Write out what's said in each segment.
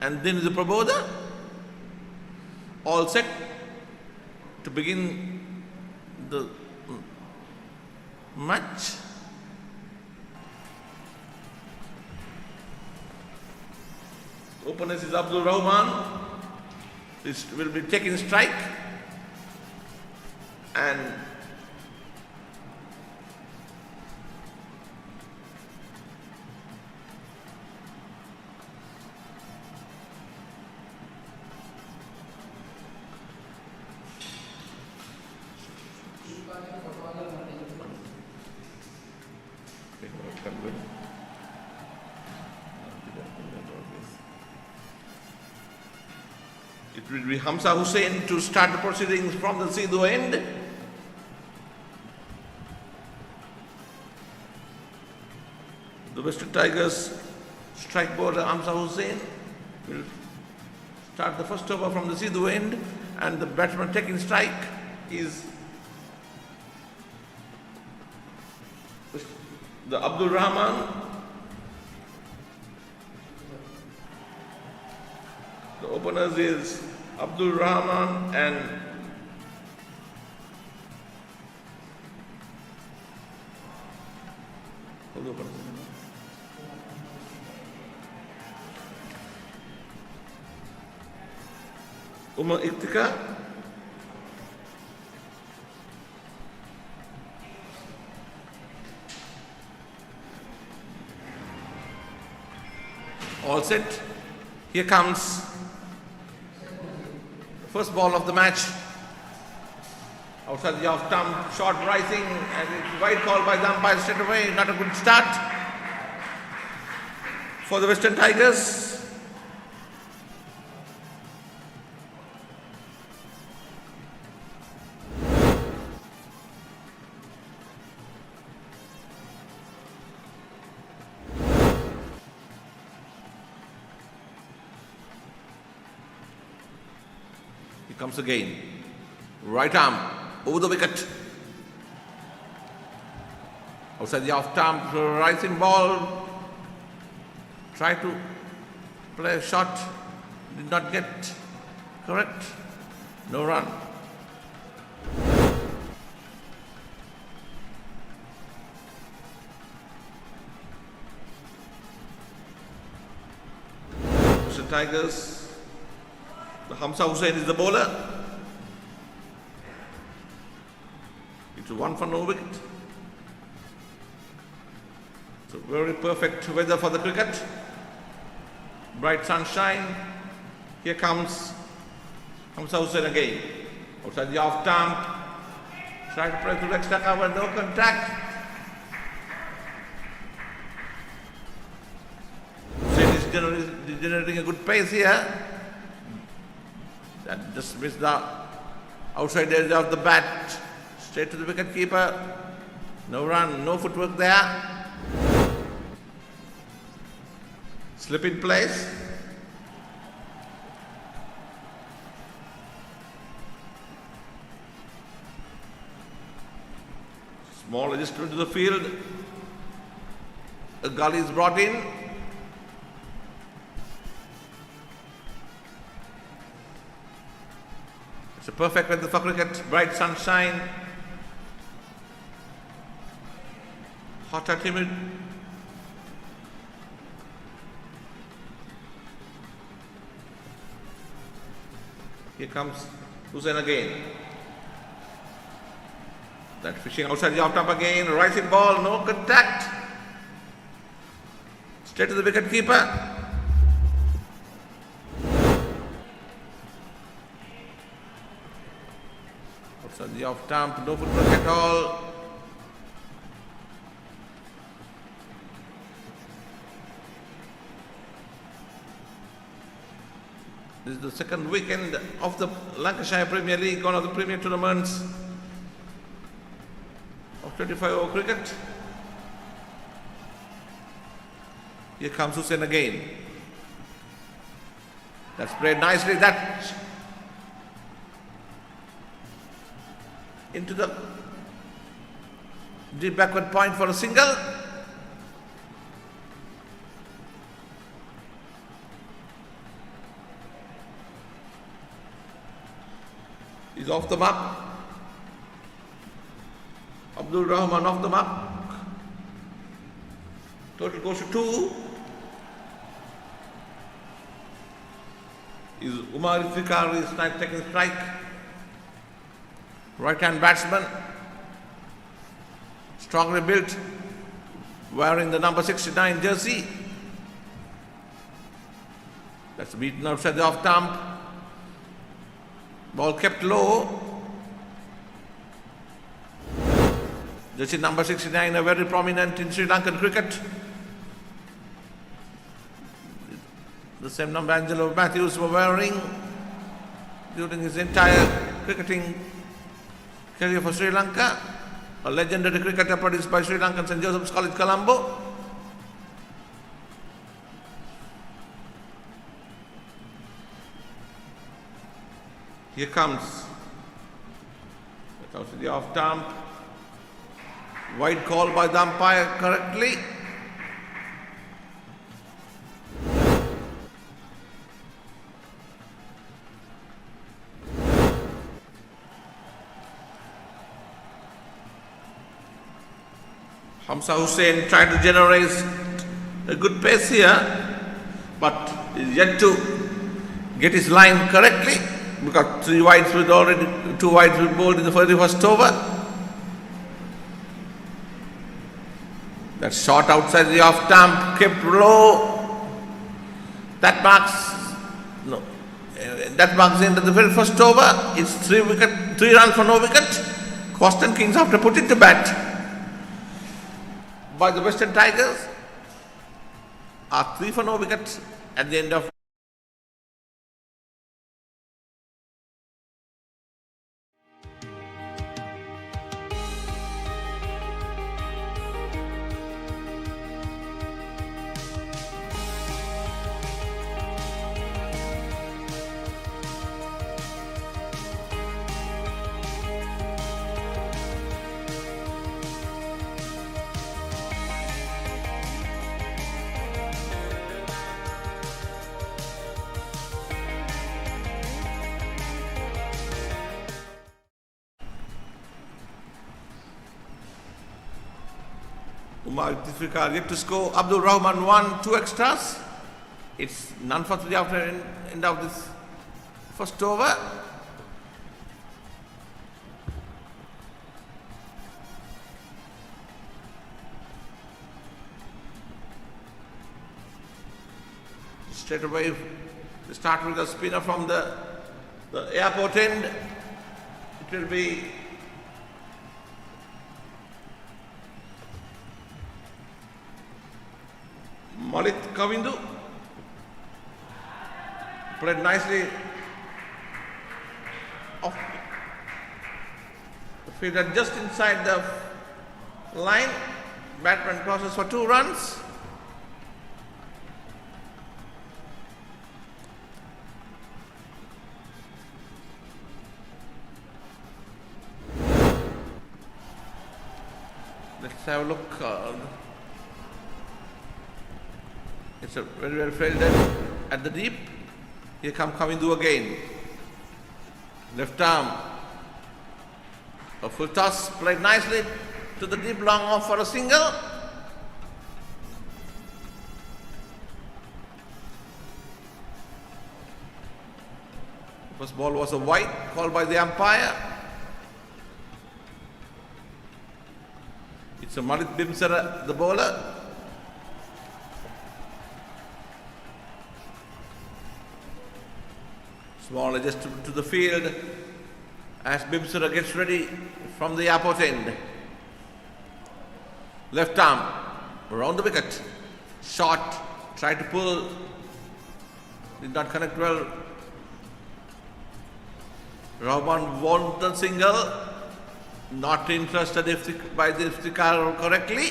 And then the Prabodha, all set to begin the match. Opponent is Abdul Rahman. This will be taking strike, and it will be Hamza Hussain to start the proceedings from the Sidhu end. The Western Tigers strike bowler Hamza Hussain will start the first over from the Sidhu end, and the batsman taking strike is the Abdul Rahman. The openers is Abdul Rahman and Umar Iktika. All set. Here comes first ball of the match. Outside the off stump, short rising, and it's wide call by the umpire straight away. Not a good start for the Western Tigers. Comes again, right arm over the wicket. Outside the off stump, rising ball. Try to play a shot, did not get correct. No run. Mr. Tigers. The Hamza Hussain is the bowler. It's a 1 for no wicket. It's a very perfect weather for the cricket. Bright sunshine. Here comes Hamza Hussain again. Outside the off stump. Try to play through extra cover, no contact. Hussain is generating a good pace here. That just missed the outside edge of the bat, straight to the wicket keeper. No run, no footwork there. Slip in place. Small adjustment to the field. A gully is brought in. It's a perfect weather for cricket, bright sunshine, hot and humid. Here comes Hussain again. That fishing outside the off stump again, rising ball, no contact. Straight to the wicket keeper. Outside the off stump, no footwork at all. This is the second weekend of the Lancashire Premier League, one of the premier tournaments of 25-over cricket. Here comes Hussain again. That's played nicely. That into the deep backward point for a single. is off the mark. Abdul Rahman off the mark. Total goes to 2. Is Umar Iftikhar is taking strike. Right-hand batsman, strongly built, wearing the number 69 jersey. That's beaten outside the off stump. Ball kept low. Jersey number 69, a very prominent in Sri Lankan cricket. The same number Angelo Matthews was wearing during his entire cricketing career for Sri Lanka. A legendary cricketer produced by Sri Lankan St. Joseph's College, Colombo. Here comes. That's out to the off stump. Wide call by the umpire correctly. Hamza Hussain tried to generate a good pace here, but is yet to get his line correctly because 2 wides were bowled in the very first over. That shot outside the off stump, kept low. That marks the end of the very first over. It's 3 runs for no wicket. Coston Kings have to put it to bat by the Western Tigers are 3 for no wickets at the end of Umar Iftikhar yet to score. Abdul Rahman 1, 2 extras. It's none for 3 after end of this first over. Straight away, they start with a spinner from the airport end. It will be Malit Kavindu. Played nicely off the fielder just inside the line. Batsman crosses for 2 runs. Let's have a look. It's a very well fielded at the deep. Here comes Kavindu again. Left arm. A full toss played nicely to the deep long off for a single. First ball was a wide called by the umpire. It's a Malit Bimsara, the bowler. Small adjustment to the field as Bimsara gets ready from the airport end. Left arm around the wicket. Shot, tried to pull, did not connect well. Rahman won the single, not interested by the Iftikhar correctly.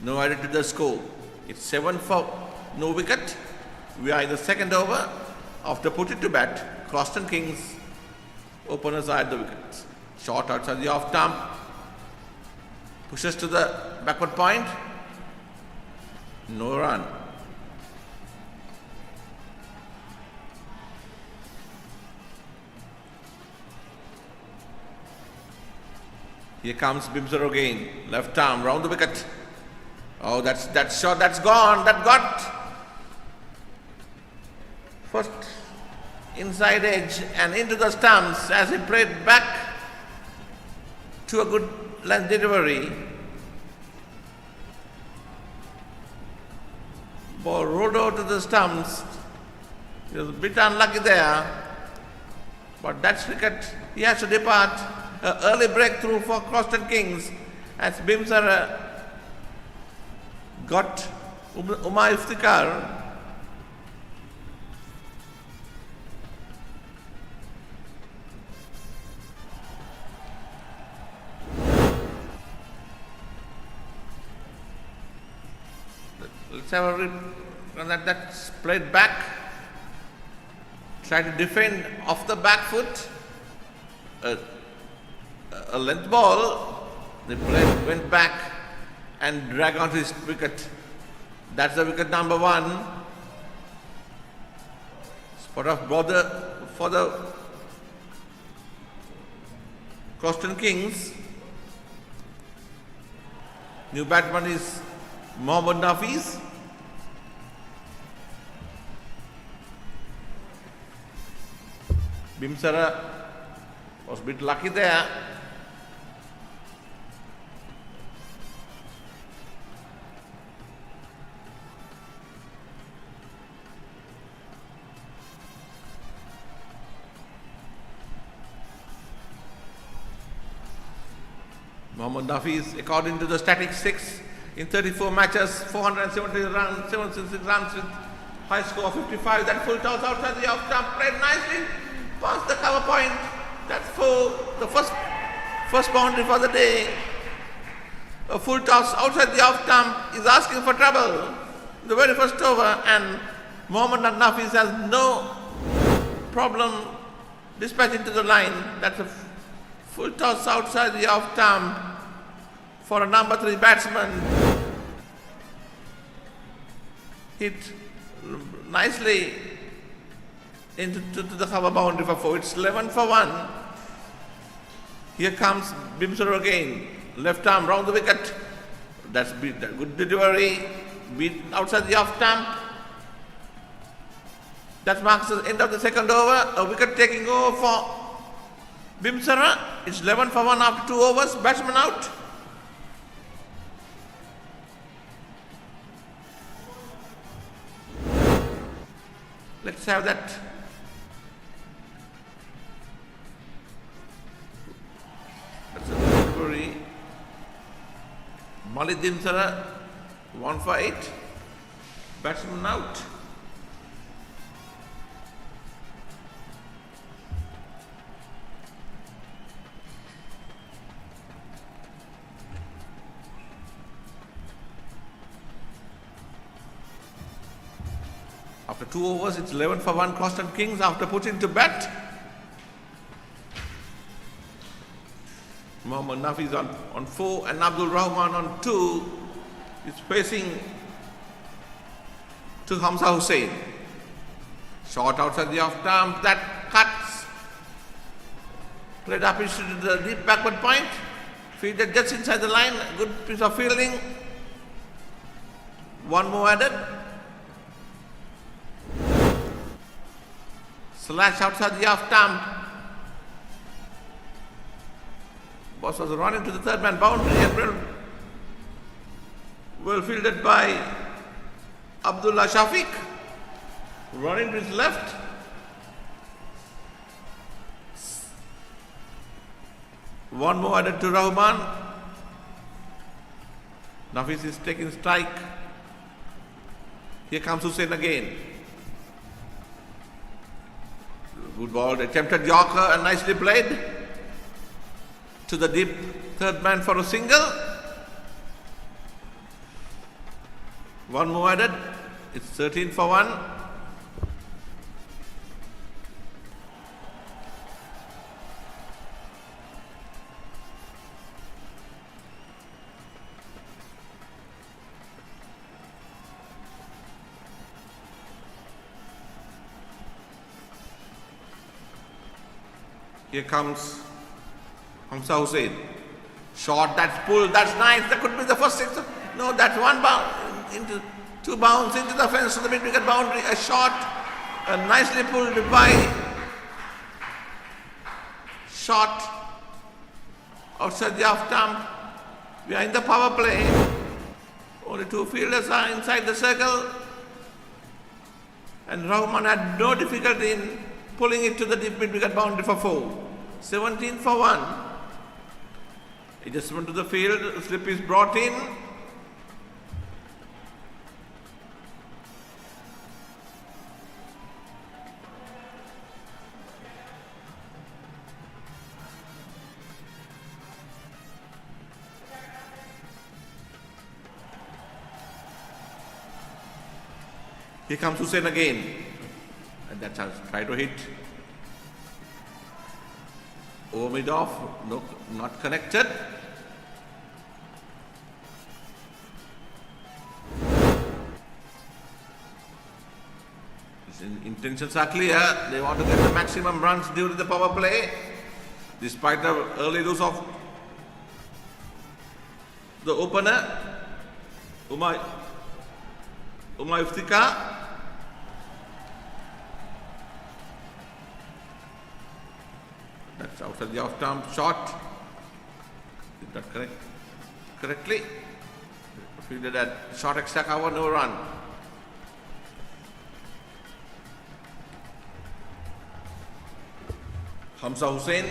No added to the score. It's 7 for no wicket. We are in the second over. After put it to bat, Coston Kings openers are at the wicket. Shot outside the off stump. Pushes to the backward point. No run. Here comes Bimsar again. Left arm round the wicket. Oh, that shot, that's gone. That got first inside edge and into the stumps as he played back to a good length delivery. Ball rolled out to the stumps. He was a bit unlucky there. But that's cricket. He has to depart. An early breakthrough for Croston Kings as Bimsar got Umar Iftikhar. Let's have a rip. That's played back. Try to defend off the back foot. A length ball. The player went back and dragged onto his wicket. That's the wicket number 1. Spot of bother for the Croston Kings. New batsman is Mohammad Nafiz. Bimsar was a bit lucky there. Mohammad Nafiz, according to the statistics, in 34 matches, 470 runs, 76 runs with high score of 55. That full toss outside the off stump, played nicely, past the cover point. That's for the first boundary for the day. A full toss outside the off stump is asking for trouble. The very first over, and Mohammad Nafiz has no problem dispatching to the line. That's a full toss outside the off stump for a number 3 batsman. Hit nicely into the cover boundary for 4. It's 11 for 1. Here comes Bimsar again. Left arm round the wicket. That's good delivery. Beat outside the off stump. That marks the end of the second over. A wicket taking over for Bimsar. It's 11 for 1 after 2 overs. Batsman out. Let's have that. That's a delivery. Malik Bimsar, 1 for 8. Batsman out. After 2 overs, it's 11 for 1 Croston Kings after putting to bat. Mohammad Nafiz on 4 and Abdul Rahman on 2 is facing to Hamza Hussain. Shot outside the off stump, that cuts. Played up into the deep backward point. Fielded just inside the line. Good piece of fielding. 1 more added. Slash outside the off stump. Boss was running to the third man boundary and well fielded by Abdullah Shafiq. Running to his left. One more added to Rahman. Nafiz is taking strike. Here comes Hussain again. Good ball, attempted Yorker and nicely played to the deep third man for a single. 1 more added. It's 13 for 1. Here comes Hamza Hussain. Short, that's pulled, that's nice. That could be the first six. No, that's one bound into two bounds into the fence of the mid-wicket boundary. A shot, nicely pulled by shot outside the off stump. We are in the power play. Only two fielders are inside the circle. And Rahman had no difficulty in pulling it to the deep mid-wicket boundary for 4. 17 for 1. Adjustment to the field, slip is brought in. Here comes Hussain again. And that's how try to hit. Over mid off, no, not connected. His intentions are clear. They want to get the maximum runs during the power play. Despite the early lose of the opener, Umar Iftika. That's outside the off-stump shot. Did not correct correctly. Fielded at short extra cover, no run. Hamza Hussain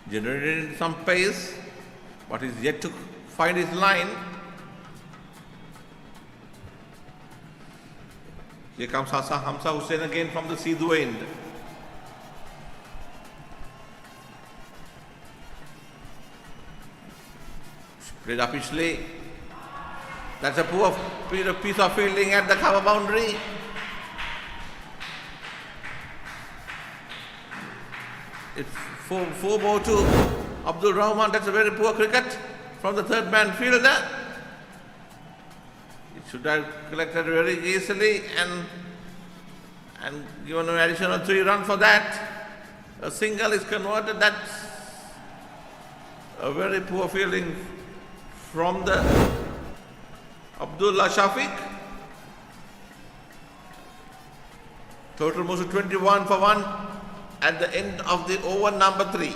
generated some pace, but is yet to find his line. Here comes Hamza Hussain again from the Sidhu end. Played upishly. That's a poor piece of fielding at the cover boundary. It's 4 more to Abdul Rahman. That's a very poor cricket from the third man fielder. Should have collected very easily and given an additional 3 runs for that. A single is converted. That's a very poor fielding from the Abdullah Shafiq. Total moves to 21 for 1 at the end of the over number 3.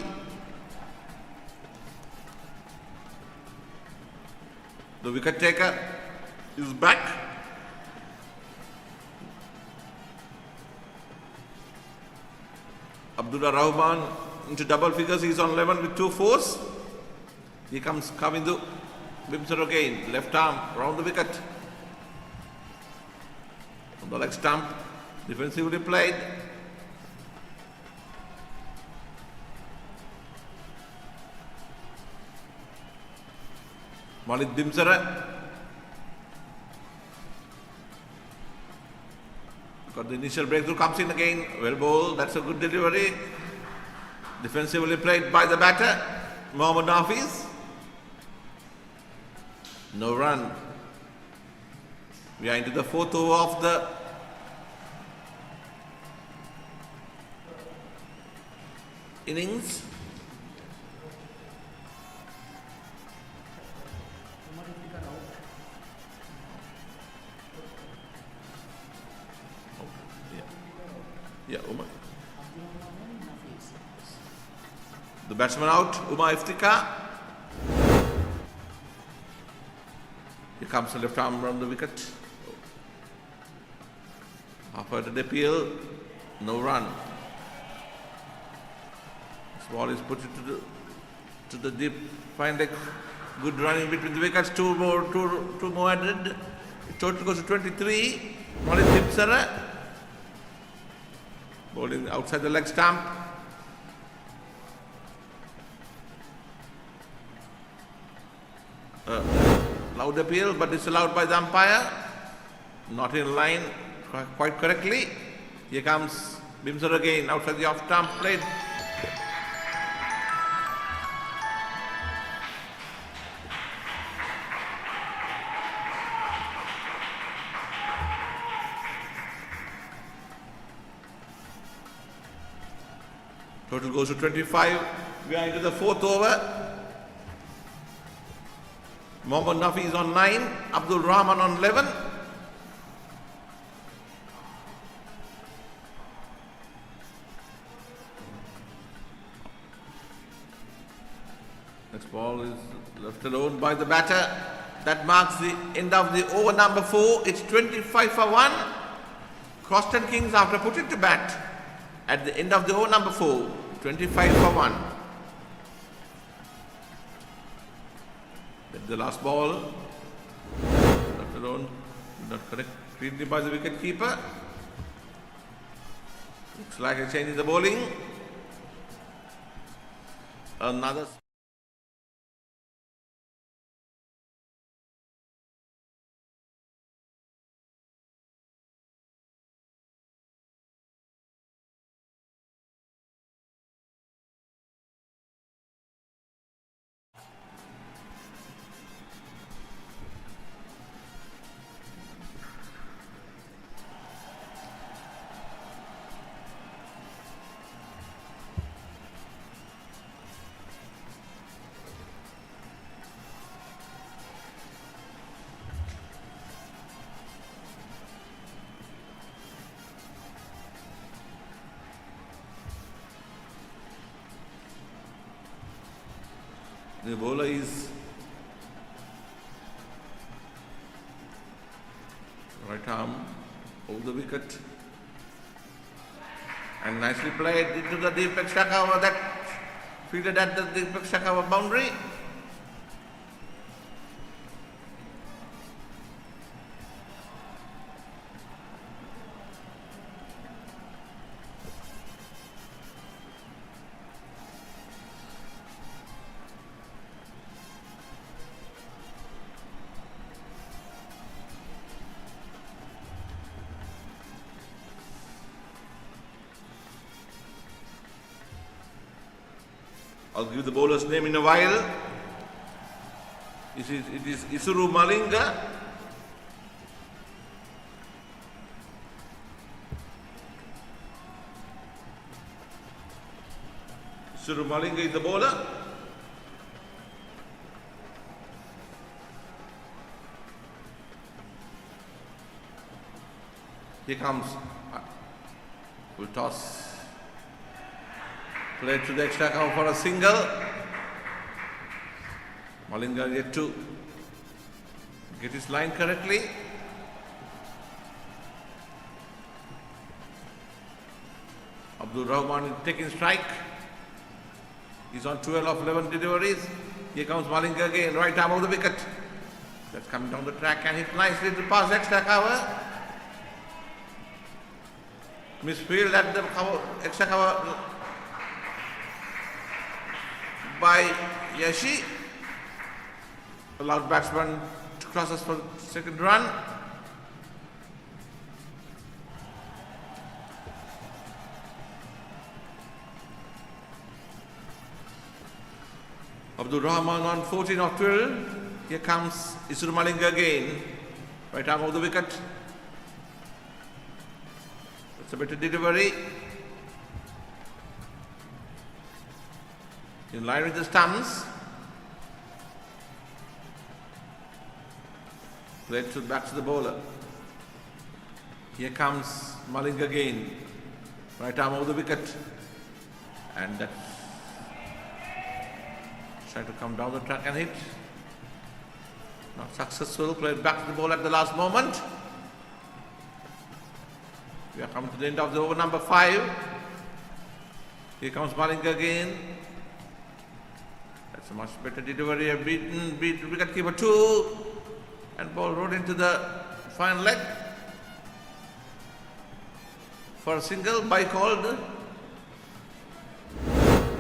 The wicket taker is back. Abdullah Rahman into double figures. He's on 11 with 2 fours. Here comes Kavindu Bimsar again. Left arm round the wicket. On the leg stump. Defensively played. Malik Dimsara got the initial breakthrough, comes in again, well bowled, that's a good delivery. Defensively played by the batter, Mohammad Hafiz. No run. We are into the 4th over of the innings. Yeah, Umar. The batsman out, Umar Iftika. Here comes the left arm around the wicket. Half-hearted appeal, no run. This ball is put to the deep fine leg. Good running between the wickets. Two more added. Total goes to 23. Malik Dimsara bowling outside the leg stump. Loud appeal, but disallowed by the umpire. Not in line quite correctly. Here comes Bimsar again outside the off stump plate. Total goes to 25. We are into the fourth over. Mohammad Nafi is on 9, Abdul Rahman on 11. Next ball is left alone by the batter. That marks the end of the over number 4. It's 25 for 1. Croston Kings after putting to bat at the end of the over number 4. 25 for 1. That's the last ball. Left alone. Not correct. Cleanly by the wicket keeper. Looks like a change in the bowling. Another. The bowler is right arm over the wicket and nicely played into the deep extra cover, that fielded at the deep extra cover boundary. I'll give the bowler's name in a while. It is Isuru Malinga. Isuru Malinga is the bowler. Here comes. Will toss. Played to the extra cover for a single. Malinga yet to get his line correctly. Abdul Rahman is taking strike. He's on 12 of 11 deliveries. Here comes Malinga again, right arm of the wicket. That's coming down the track and hit nicely to pass extra cover. Misfield at the cover, extra cover by Yashi. Allowed batsman to cross us for second run. Abdul Rahman on 14 of 12. Here comes Isuru Malinga again. Right arm of the wicket. It's a better delivery. In line with the stumps. Played back to the bowler. Here comes Malinga again. Right arm over the wicket. And that's trying to come down the track and hit. Not successful. Played back to the ball at the last moment. We are coming to the end of the over number 5. Here comes Malinga again. That's a much better delivery. Beat wicket keeper 2. And ball rode into the final leg. For a single, by called.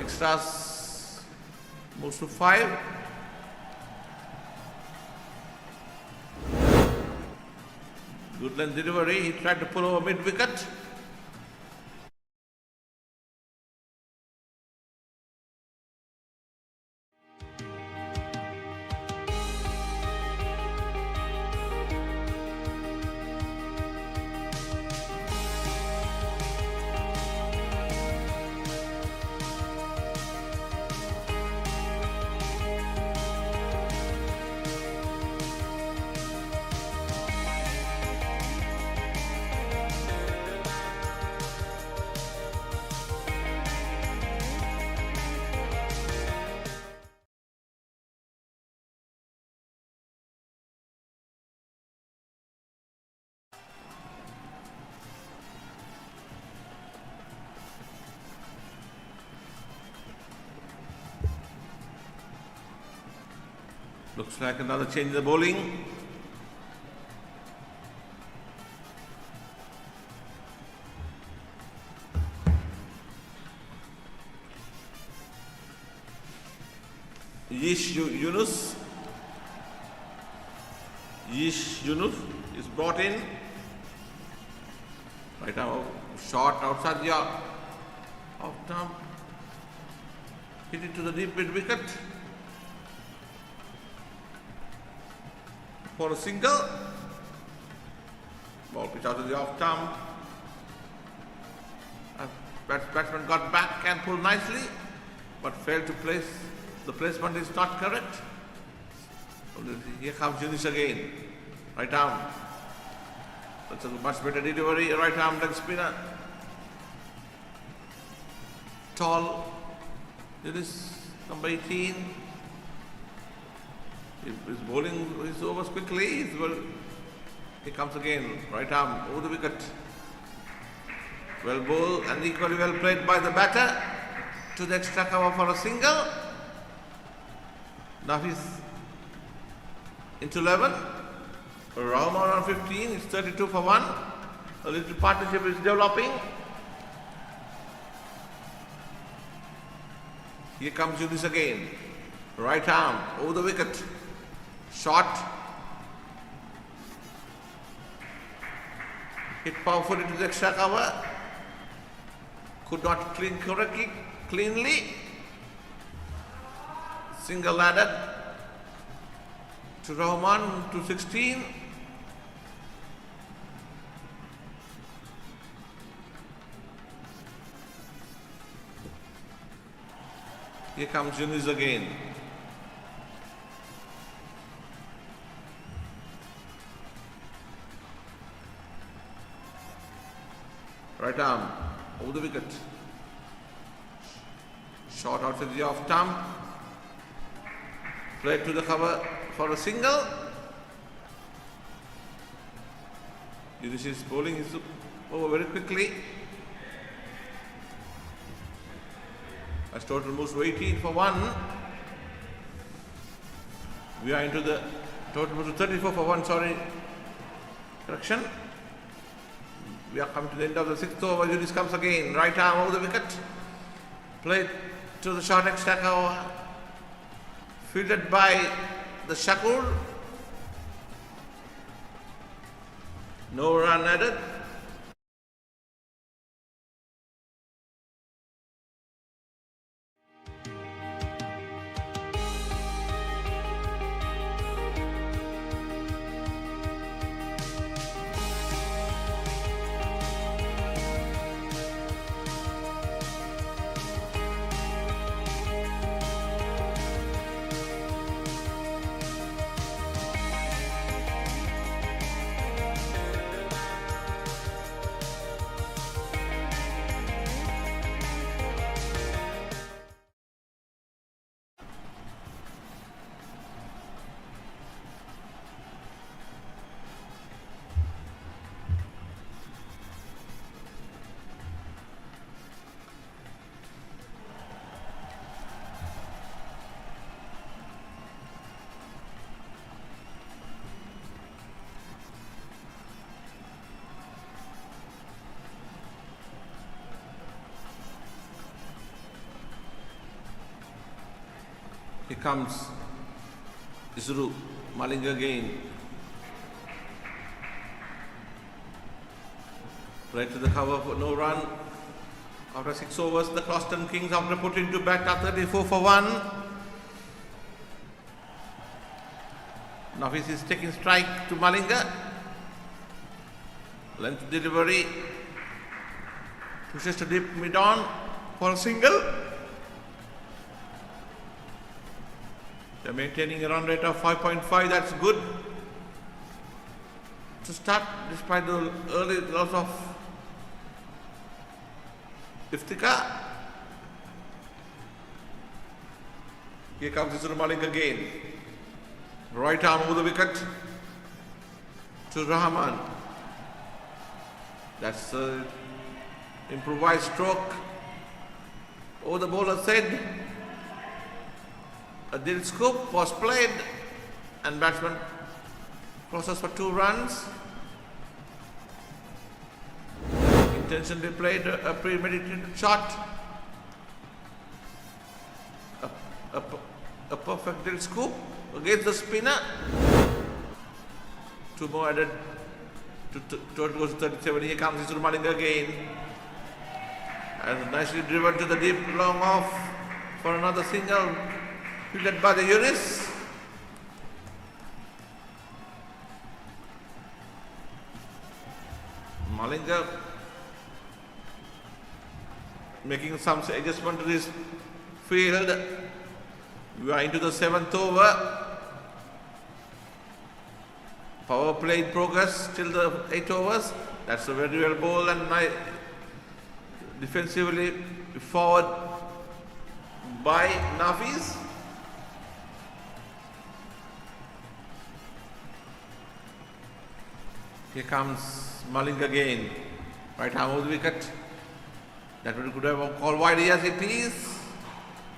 Extras moves to 5. Good length delivery. He tried to pull over mid wicket. Looks like another change in the bowling. Yunus is brought in. Right now, shot outside the off stump. Hit it to the deep mid wicket for a single. Ball pitch out to the off stump. Batsman got back and pulled nicely, but failed to place. The placement is not correct. Here comes Yunus again. Right arm. That's a much better delivery. Right arm leg spinner. Tall. Yunus, number 18. He's bowling his overs quickly. He comes again. Right arm over the wicket. Well bowled and equally well played by the batter. To the extra cover for a single. Now he's into 11. Rahman on 15. It's 32 for 1. A little partnership is developing. Here comes Yunus again. Right arm over the wicket. Shot. Hit powerfully to the extra cover. Could not clean correctly, cleanly. Single added to Rahman to 16. Here comes Yunus again. Right arm over the wicket. Shot out to the off stump. Played to the cover for a single. Yunus is bowling his over very quickly. As total moves to 18 for 1. We are into the total moves to 34 for 1. Sorry. Correction. We are coming to the end of the 6th over. Yunus comes again. Right arm over the wicket. Played to the short extra cover. Fielded by the Shakur. No run added. Here comes Isru Malinga again. Right to the cover for no run. After 6 overs, the Closton Kings after put into bat are 34 for 1. Nafis is taking strike to Malinga. Length delivery. Pushes to deep mid on for a single. They are maintaining a run rate of 5.5. That's good to start despite the early loss of Iftika. Here comes Isru Malik again. Right arm over the wicket to Rahman. That's an improvised stroke. Over the bowler's head. A deal scoop was played and batsman crosses for 2 runs. Intentionally played a premeditated shot. A perfect little scoop against the spinner. 2 more added to total goes to 37. Here comes Malinga again. And nicely driven to the deep long off for another single fielded by the Yunis. Malinga making some adjustment to this field. We are into the 7th over. Power play in progress till the 8 overs. That's a very well bowled and defensively forward by Nafis. Here comes Malinga again. Right arm of the wicket. That one could have called wide as it is.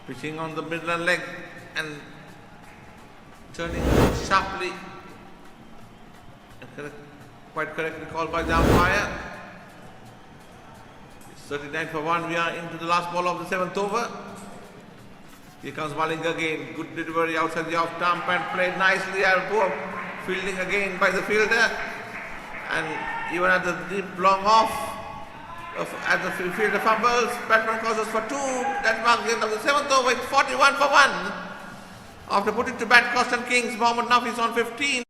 Pitching on the middle leg and turning sharply. Quite correctly called by the umpire. 39 for 1. We are into the last ball of the 7th over. Here comes Malinga again. Good delivery outside the off stump and played nicely. Poor fielding again by the fielder. And even at the deep long off, as the fielder fumbles, batsman crosses for 2. That marks the end of the 7th over. It's 41 for 1. After putting to bat Coston Kings, Mohammad Nafis on 15.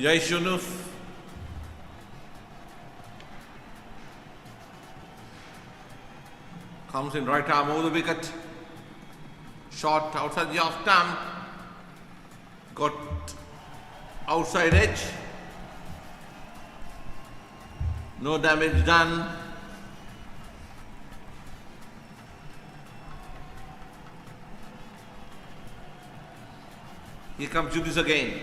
Yunus comes in right arm over the wicket. Shot outside the off stump. Got outside edge. No damage done. Here comes Yunus again.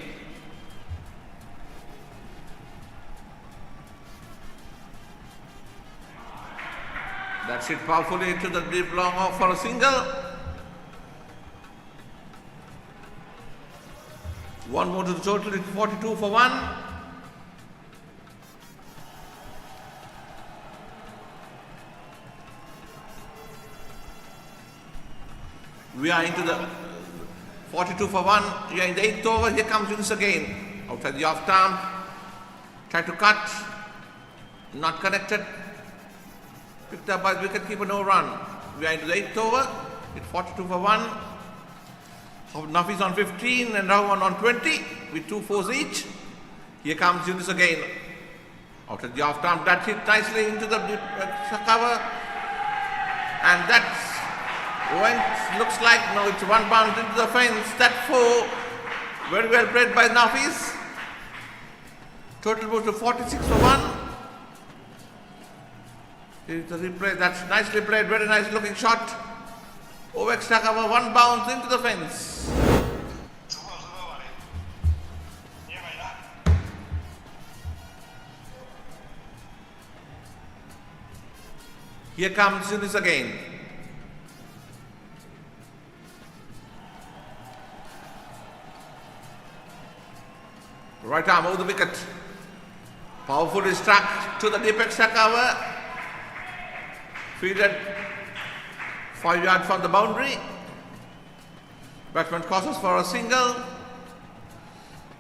That's it powerfully into the deep long off for a single. One more to the total, it's 42 for 1. We are into the 42 for 1. We are in the 8th over. Here comes Yunus again. Outside the off stump. Try to cut. Not connected. Picked up by the wicketkeeper, no run. We are into the 8th over. It's 42 for 1. Nafis on 15 and Rahman on 20 with 2 fours each. Here comes Yunus again. Out at the off stump. That's hit nicely into the cover. And that's looks like, no, it's 1 bounce into the fence. That 4. Very well played by Nafis. Total goes to 46 for 1. Here's the replay. That's nicely played. Very nice looking shot. Over extra cover. 1 bounce into the fence. Here comes Yunus again. Right arm over the wicket. Powerfully struck to the deep extra cover. Fielded 5 yards from the boundary. Batsman crosses for a single.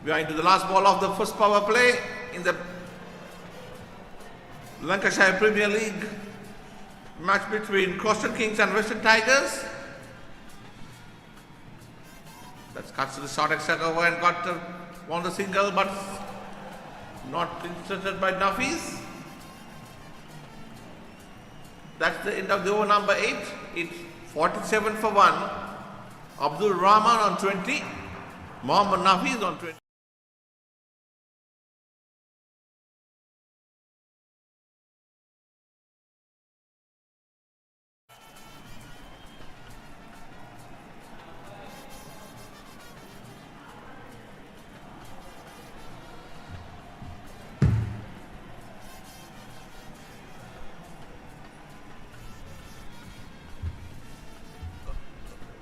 We are into the last ball of the first power play in the Lancashire Premier League match between Coston Kings and Western Tigers. That's cuts to the short extra cover and got won the single, but Not intercepted by Nafis. That's the end of the over number 8. It's 47 for 1. Abdul Rahman on 20. Mohammad Nafiz on 20.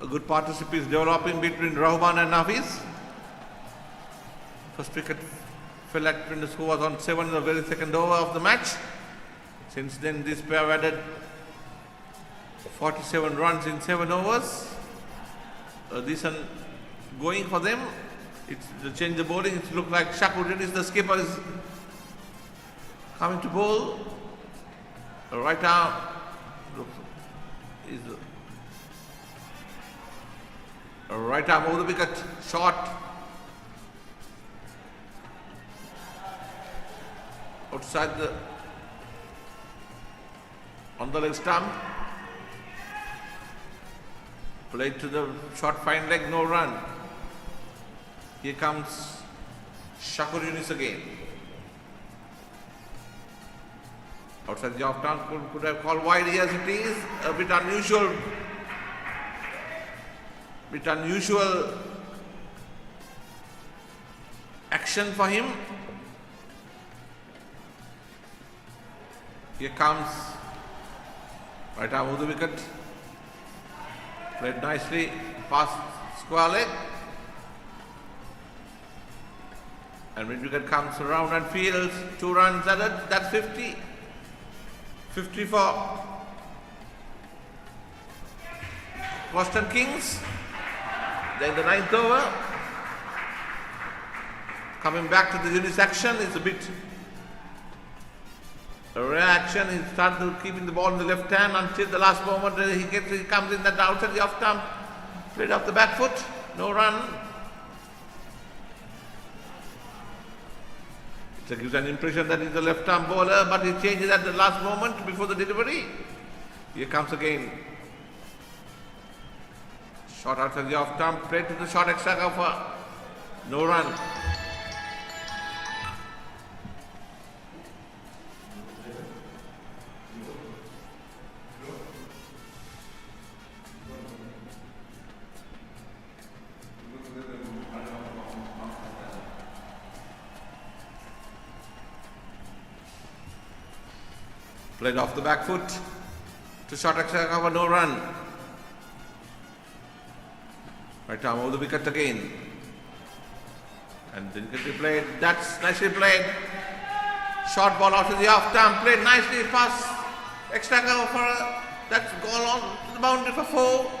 A good partnership is developing between Rahman and Nafiz. First wicket fell at when the score was on 7 in the very second over of the match. Since then, this pair have added 47 runs in 7 overs. A decent going for them. It's the change the bowling. It looks like Shakuddin is the skipper is coming to bowl. A right arm is a right arm over the wicket, short outside the on the leg stump, played to the short fine leg, no run. Here comes Shakur Yunis again. Outside the off turn, could have called wide. Yes, it is a bit unusual. Action for him. Here comes right arm over the wicket. Played nicely past square leg. And mid wicket comes around and fields. 2 runs added. That's 50. 50 for Boston Kings. Then the 9th over. Coming back to the Yunis action, it's a bit a rare action. He started keeping the ball in the left hand until the last moment. He comes in that outside the off stump, played off the back foot, no run. It gives an impression that he's a left arm bowler, but he changes at the last moment before the delivery. Here comes again. Shot outside the off stump, played to the short extra cover, no run. Played off the back foot to short extra cover, no run. Right arm over the wicket again. And then get replayed. That's nicely played. Short ball out to the off stump, played nicely past extra cover for that's gone on to the boundary for 4.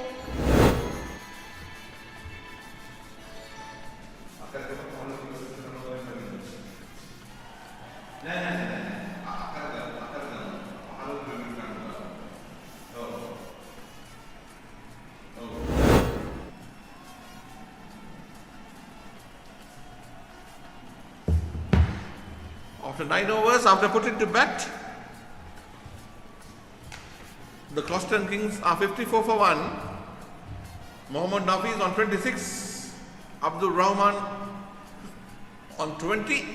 After 9 overs, after putting to bat, the Closton Kings are 54 for 1. Mohammad Nafiz on 26. Abdul Rahman on 20.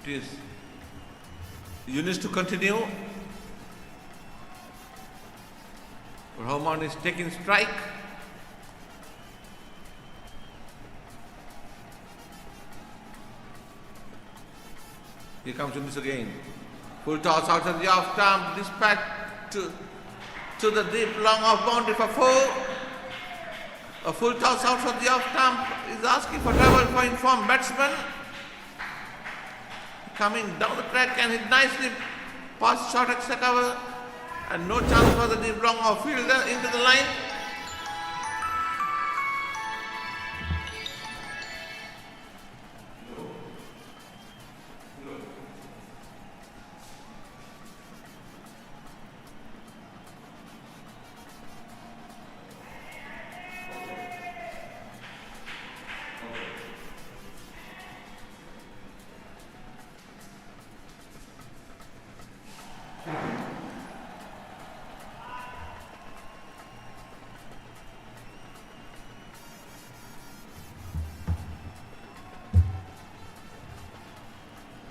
It is Yunis to continue. Rahman is taking strike. Here comes Yunis again. Full toss out of the off stump. Dispatch to the deep long off boundary for 4. A full toss out of the off stump is asking for trouble for informed batsman. Coming down the track and hit nicely past short extra cover. And no chance for the deep long off fielder into the line.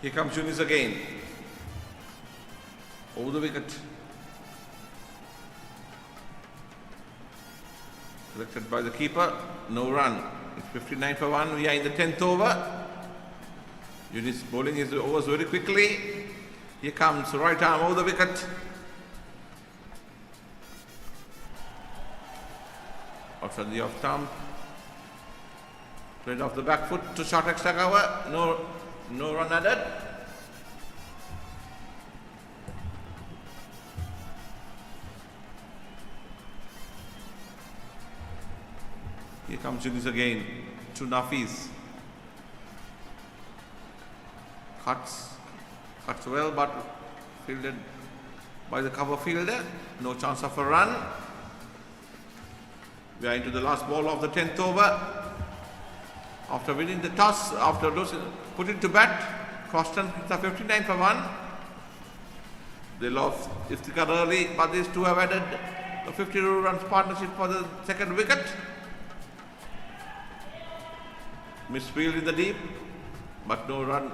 Here comes Yunis again. Over the wicket. Selected by the keeper. No run. It's 59 for 1. We are in the 10th over. Yunis bowling his overs very quickly. Here comes right arm over the wicket. Outside the off stump. Played off the back foot to short extra cover. No run added. Here comes Yunis again to Nafis. Cuts well, but fielded by the cover fielder. No chance of a run. We are into the last ball of the 10th over. After winning the toss, after put it to bat, Croston hits a 59 for 1. They lost Iftikhar early, but these two have added a 52 runs partnership for the second wicket. Misfield in the deep, but no run,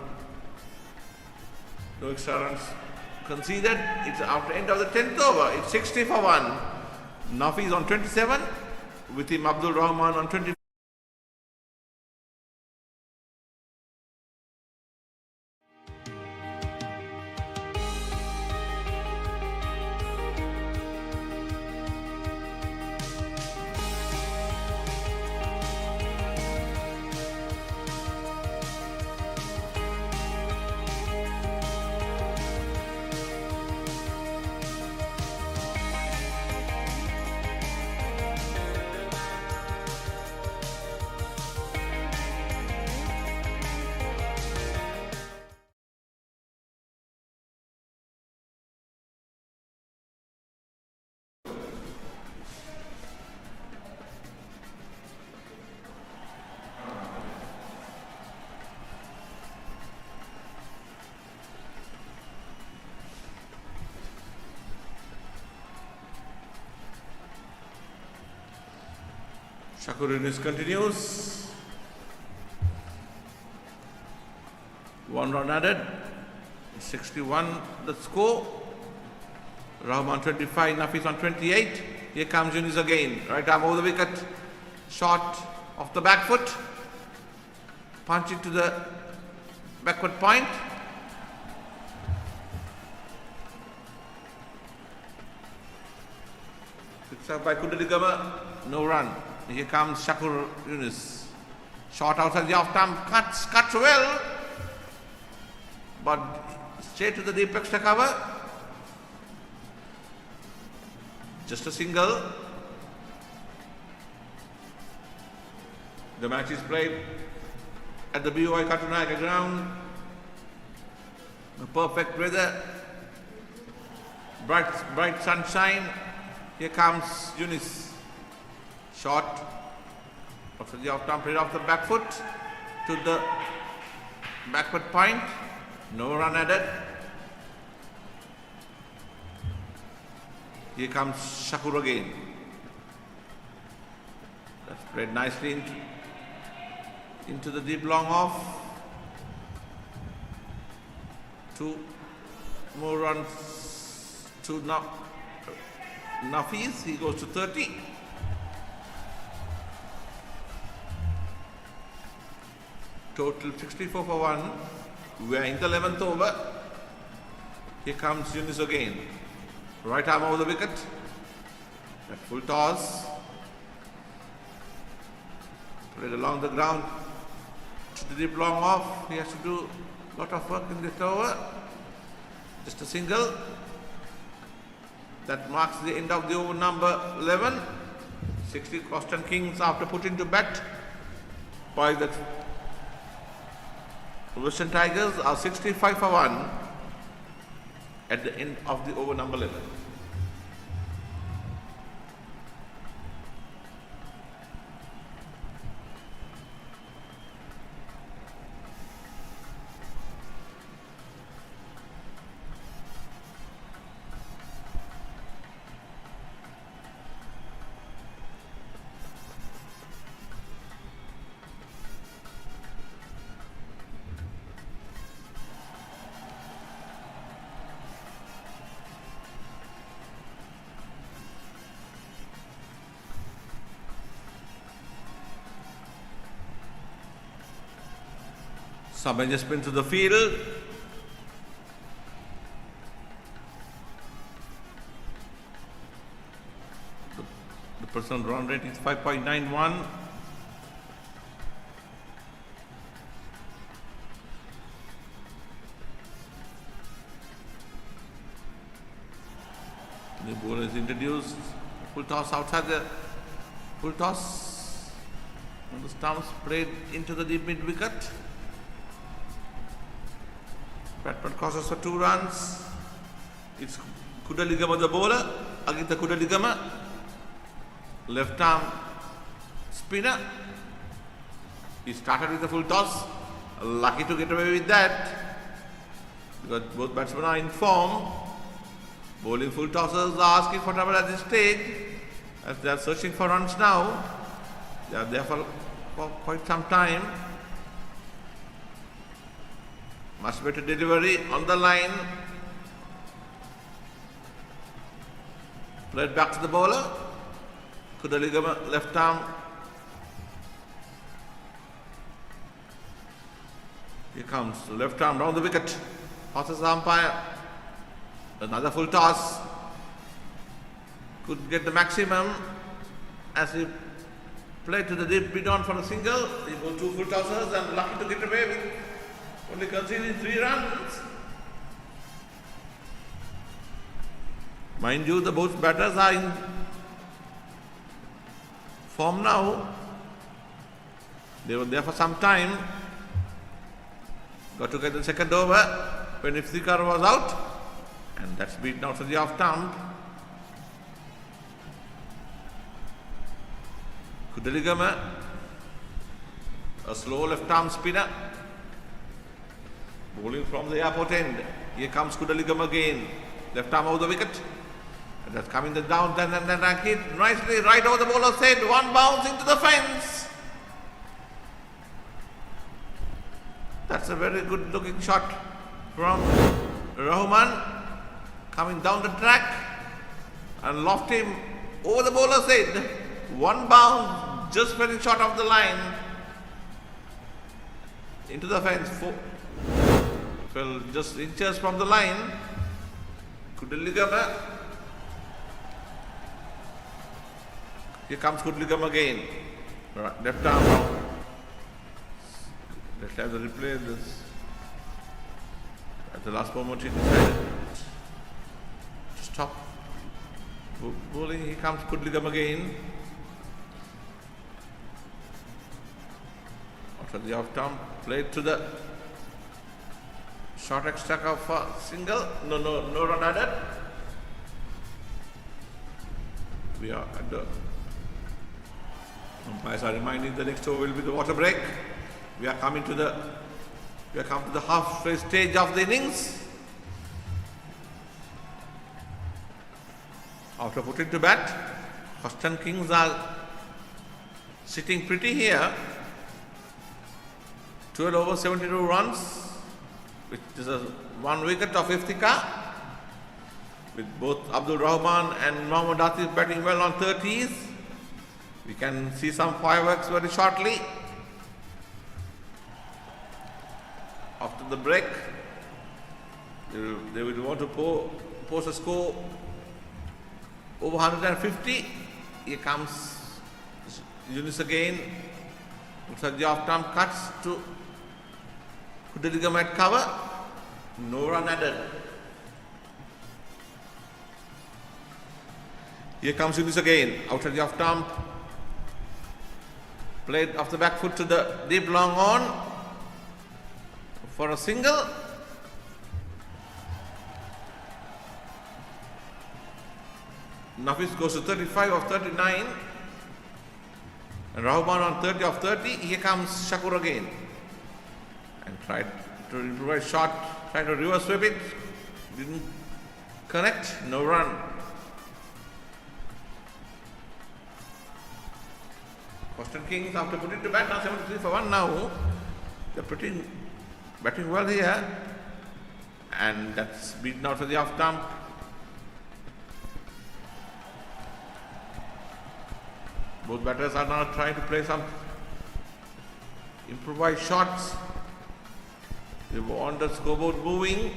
no extra runs conceded. It's after end of the 10th over. It's 60 for 1. Nafi is on 27, with him Abdul Rahman on 24. Shakur continues. 1 run added. 61 the score. Rahman 25, Nafis on 28. Here comes Yunis again. Right arm over the wicket. Shot off the back foot. Punch it to the backward point. Picked up by Kundaligama. No run. Here comes Shakur Yunis. Shot outside the off stump. Cuts well. But straight to the deep extra cover. Just a single. The match is played at the BOI Katunayaka ground. The perfect weather. Bright sunshine. Here comes Yunis. Shot after the off stump, played off the back foot to the backward point. No run added. Here comes Shakur again. That's played nicely into the deep long off. 2 more runs to Nafis. He goes to 30. Total 64 for 1. We are in the 11th over. Here comes Yunis again. Right arm over the wicket. At full toss. Played along the ground to the deep long off. He has to do a lot of work in this over. Just a single. That marks the end of the over number 11. 60 Croston Kings after putting to bat by the Western Tigers are 65 for 1 at the end of the over number 11. Some adjustment to the field. The personal run rate is 5.91. The ball is introduced. Full toss outside the full toss. And the stumps played into the deep mid wicket. Batman crosses for 2 runs. It's Kudaligama the bowler. Agita Kudaligama. Left arm spinner. He started with the full toss. Lucky to get away with that. Because both batsmen are in form. Bowling full tossers are asking for trouble at this stage. As they are searching for runs now. They are there for quite some time. Much better delivery on the line. Played back to the bowler. Kudaligama left arm. Here comes the left arm round the wicket. Passes the umpire. Another full toss. Could get the maximum as he played to the deep mid on for a single. He got 2 full tosses and lucky to get away with only conceding 3 runs. Mind you, the both batters are in form now. They were there for some time. Got to get the second over when Iftikhar was out. And that's beaten out for the off stump. Kudaligama, a slow left arm spinner. Bowling from the airport end. Here comes Kudaligama again. Left arm over the wicket. And that's coming down and then hit nicely right over the bowler's head. 1 bounce into the fence. That's a very good looking shot from Rahman. Coming down the track and loft him over the bowler's head. 1 bounce, just very short of the line. Into the fence. Fell just inches from the line. Kudaligama. Here comes Kudaligama again. Left arm round. Let's have the replay of this. At the last moment he decided to stop bowling. Here comes Kudaligama again. After the off stump, played to the short extra of a single. No run added. We are at the umpires are reminding the next over will be the water break. We are coming to the halfway stage of the innings. After putting to bat, Western Kings are sitting pretty here. 12 over 72 runs, which is a 1 wicket of Iftikhar, with both Abdul Rahman and Mohammad Atif batting well on 30s. We can see some fireworks very shortly. After the break, they will want to post a score over 150. Here comes Yunus again. Looks like the off stump cuts to Kudaligama at cover. No run added. Here comes Yunus again. Outside the off stump. Played off the back foot to the deep long on for a single. Nafis goes to 35 of 39. And Rahman on 30 of 30. Here comes Shakur again. And tried to improvise shot, tried to reverse sweep it. Didn't connect, no run. Western Kings, after putting to bat, now 73 for 1 now. They're batting well here. And that's beaten out for the off stump. Both batters are now trying to play some improvised shots. You want the scoreboard moving.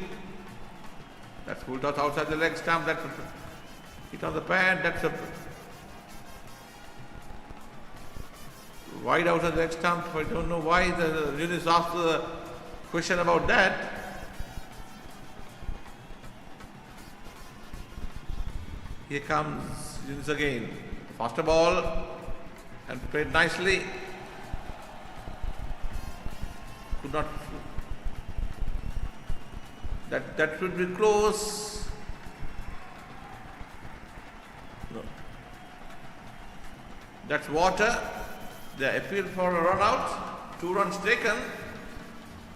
That's pulled out outside the leg stump. That's hit on the pad. That's a wide outside the leg stump. I don't know why the Yunus asked the question about that. Here comes Yunus again. Faster ball and played nicely. Could not. That should be close. No. That's water. They appealed for a run out. 2 runs taken.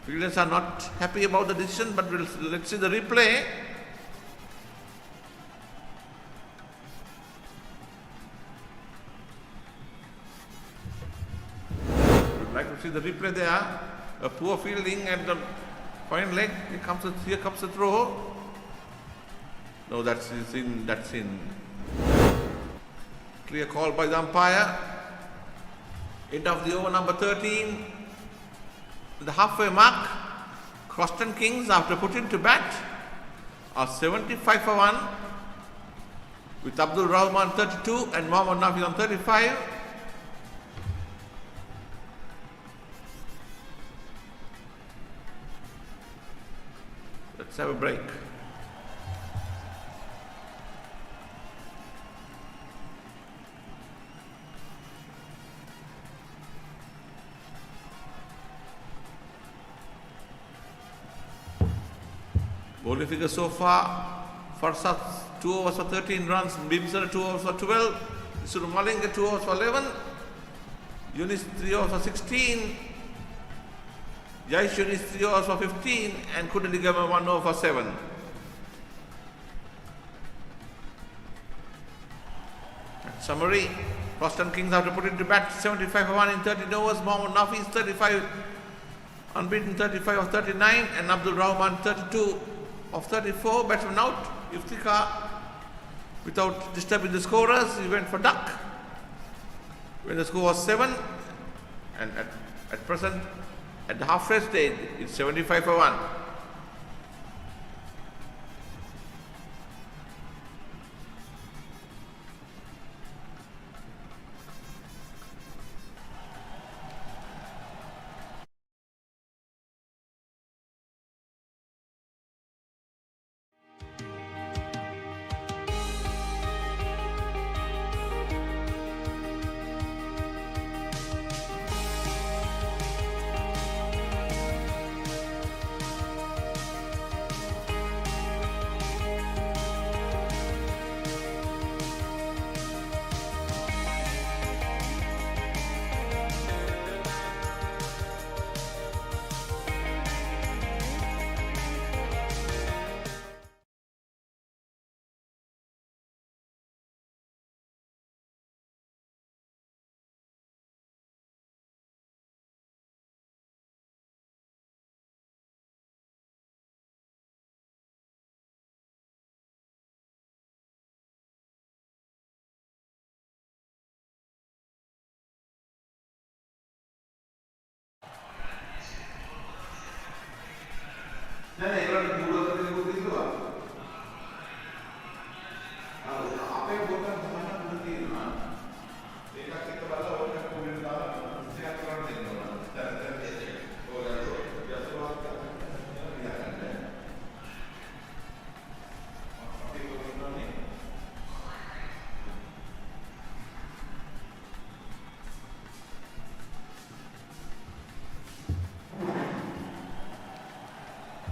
Fielders are not happy about the decision, but let's see the replay. Would like to see the replay there. A poor fielding at the point leg. Here comes the throw. No, that's in. Clear call by the umpire. End of the over number 13. The halfway mark. Croston Kings, after putting to bat, are 75 for 1 with Abdul Rahman 32 and Mohammad Nafi on 35. Let's have a break. Bowling figure so far: Farsad 2 overs for 13 runs, Bimsar 2 overs for 12, Surumalinga 2 overs for 11, Yunis 3 overs for 16, Jaish Yunis 3 overs for 15, and Kudaligama 1 over for 7. And summary: Boston Kings have to put it to bat 75 for 1 in 13 overs. Mohammad Nafi is 35, unbeaten 35 of 39, and Abdul Rahman 32 of 34. Batsman out. Iftikhar, without disturbing the scorers, he went for duck when the score was 7, and at present at the halfway stage it's 75 for 1.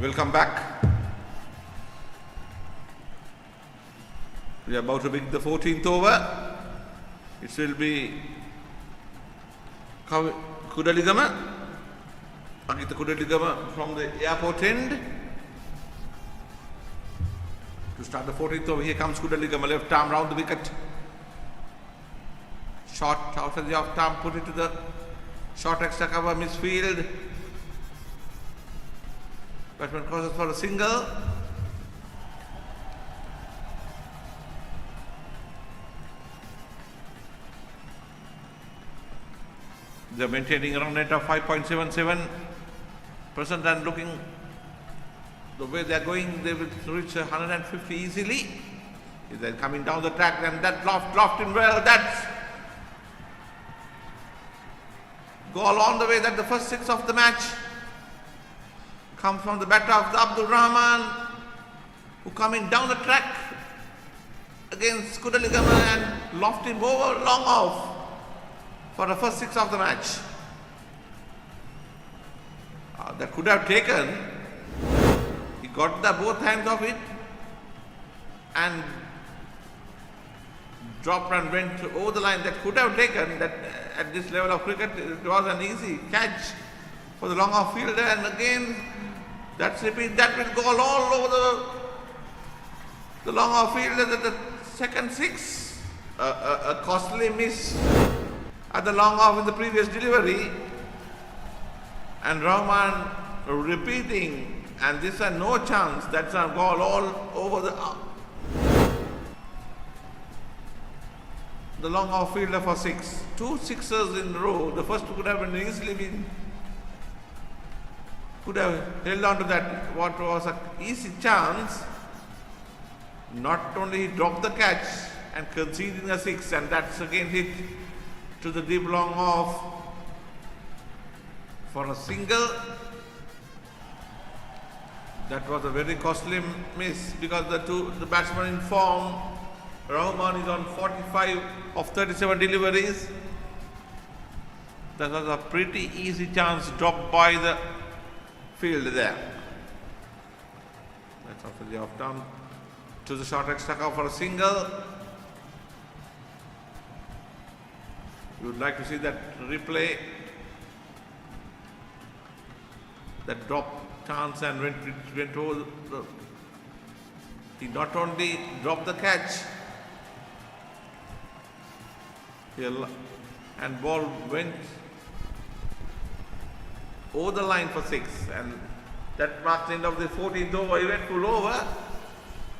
Welcome back. We are about to begin the 14th over. It will be Kudaligama, Agita Kudaligama from the airport end. To start the 14th over, here comes Kudaligama, left arm round the wicket. Shot outside the off arm, put it to the short extra cover, misfield. Batsman crosses for a single. They are maintaining a run rate of 5.77% and looking the way they are going, they will reach 150 easily. If they're coming down the track, and that loft him well. That's go along the way. That the first 6 of the match comes from the batter of the Abdul Rahman, who coming down the track against Kudaligama and loft him over long off for the first 6 of the match. That could have taken. He got the both hands of it and dropped and went over the line. That could have taken. That at this level of cricket, it was an easy catch for the long off fielder. And again, that's repeat. That will go all over the long off fielder. The second 6, a costly miss at the long off in the previous delivery. And Rahman repeating, and this had no chance. That's a ball all over the long off fielder for 6. 2 sixes in a row. The first could have been easily been, could have held on to that. What was an easy chance. Not only he dropped the catch and conceding a 6, and that's again hit to the deep long off for a single. That was a very costly miss because the batsman in form. Rahman is on 45 of 37 deliveries. That was a pretty easy chance dropped by the field there. That's after the off turn to the short extra cover for a single. We would like to see that replay. That drop chance and went over he not only dropped the catch and ball went over the line for 6, and that marks the end of the 14th over. He went full over,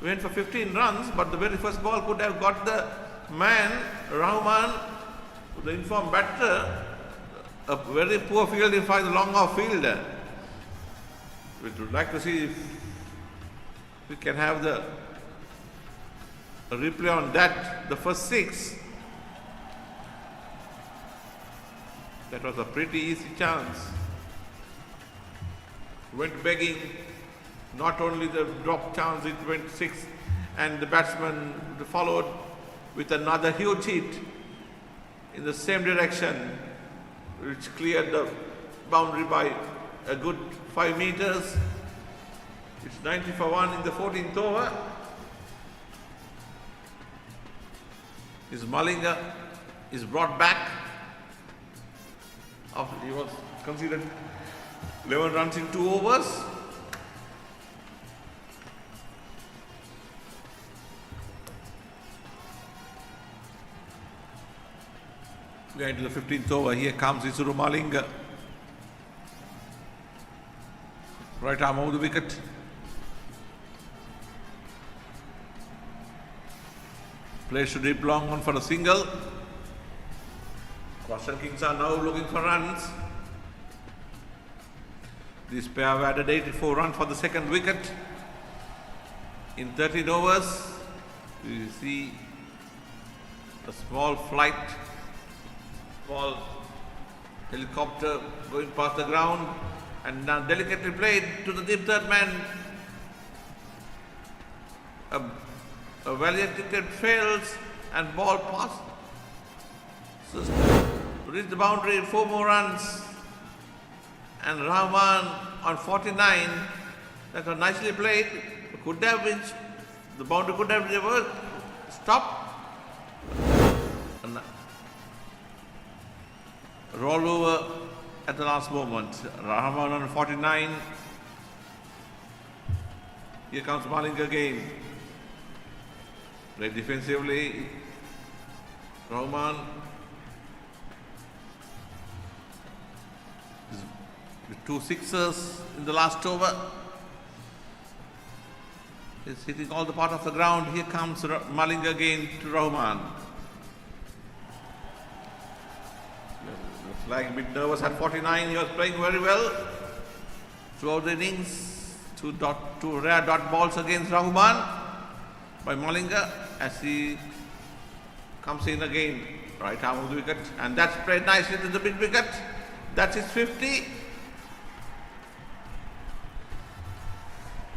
went for 15 runs, but the very first ball could have got the man Rahman, the informed batter, a very poor fielding by the long off fielder. We would like to see if we can have a replay on that, the first 6. That was a pretty easy chance. Went begging, not only the drop chance, it went 6, and the batsman followed with another huge hit in the same direction, which cleared the boundary by a good 5 meters. It's 90 for 1 in the 14th over. His Malinga is brought back after he was considered 11 runs in 2 overs. We are into the 15th over. Here comes Isuru Malinga. Right arm over the wicket. Plays to deep long on for a single. Quashan Kings are now looking for runs. This pair have added 84 runs for the second wicket. In 13 overs, you see a small flight, small helicopter going past the ground, and now delicately played to the deep third man. A valiant cricket fails and ball past. So reach the boundary, 4 more runs. And Rahman on 49. That was nicely played. Could have been, the boundary could have reversed. Stop. Roll over at the last moment. Rahman on 49. Here comes Malinga again. Played defensively. Rahman with 2 sixes in the last over. He's hitting all the part of the ground. Here comes Malinga again to Rahman. Looks like a bit nervous at 49. He was playing very well throughout the innings. Two rare dot balls against Rahman by Malinga as he comes in again. Right arm of the wicket, and that's played nicely to the mid wicket. That's his 50.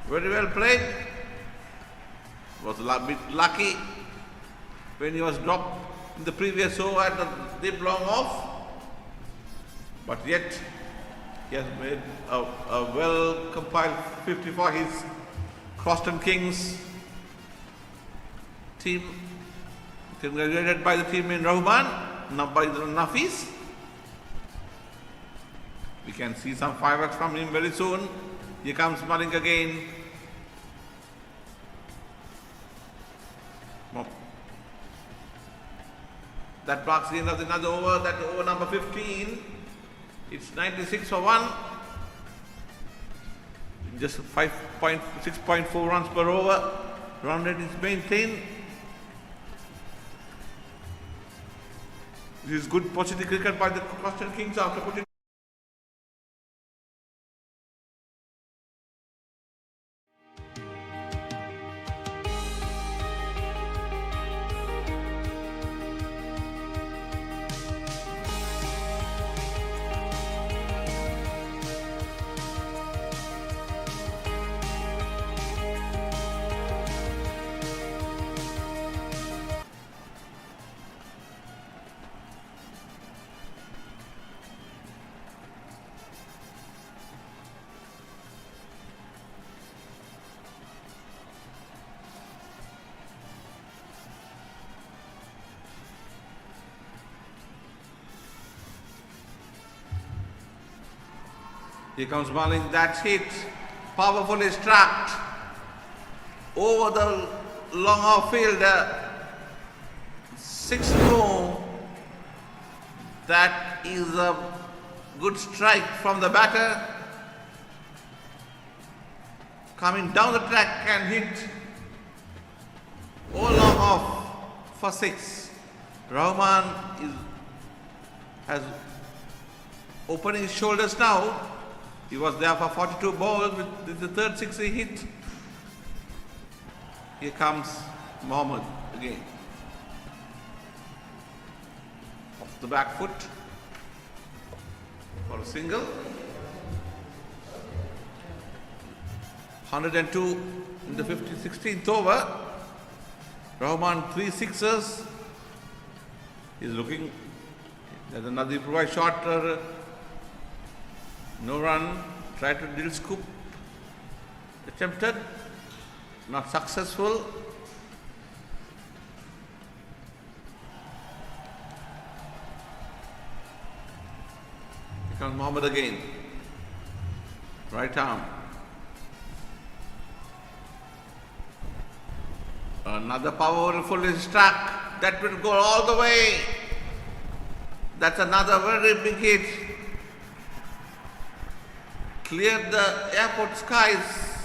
Very well played. Was a bit lucky when he was dropped in the previous over at the deep long off. But yet, he has made a well compiled 50 for his Croston Kings team. Congratulated by the team in Rahman, not by the Nafis. We can see some fireworks from him very soon. Here comes Maling again. That marks the end of another over, that over number 15. It's 96 for 1. Just 6.4 runs per over. Run rate is maintained. This is good positive cricket by the Croston Kings after putting. Here comes Maling, that's hit, powerfully struck over the long off fielder. 6 more. That is a good strike from the batter. Coming down the track and hit all long off for 6. Rahman has opening his shoulders now. He was there for 42 balls with the third 6 he hit. Here comes Mohammed again. Off the back foot for a single. 102 in the 16th over. Rahman 3 sixes. He's looking. There's another improvised shot. No run, tried to drill scoop, attempted, not successful. Here comes Mohammed again, right arm. Another powerful struck, that will go all the way. That's another very big hit. Cleared the airport skies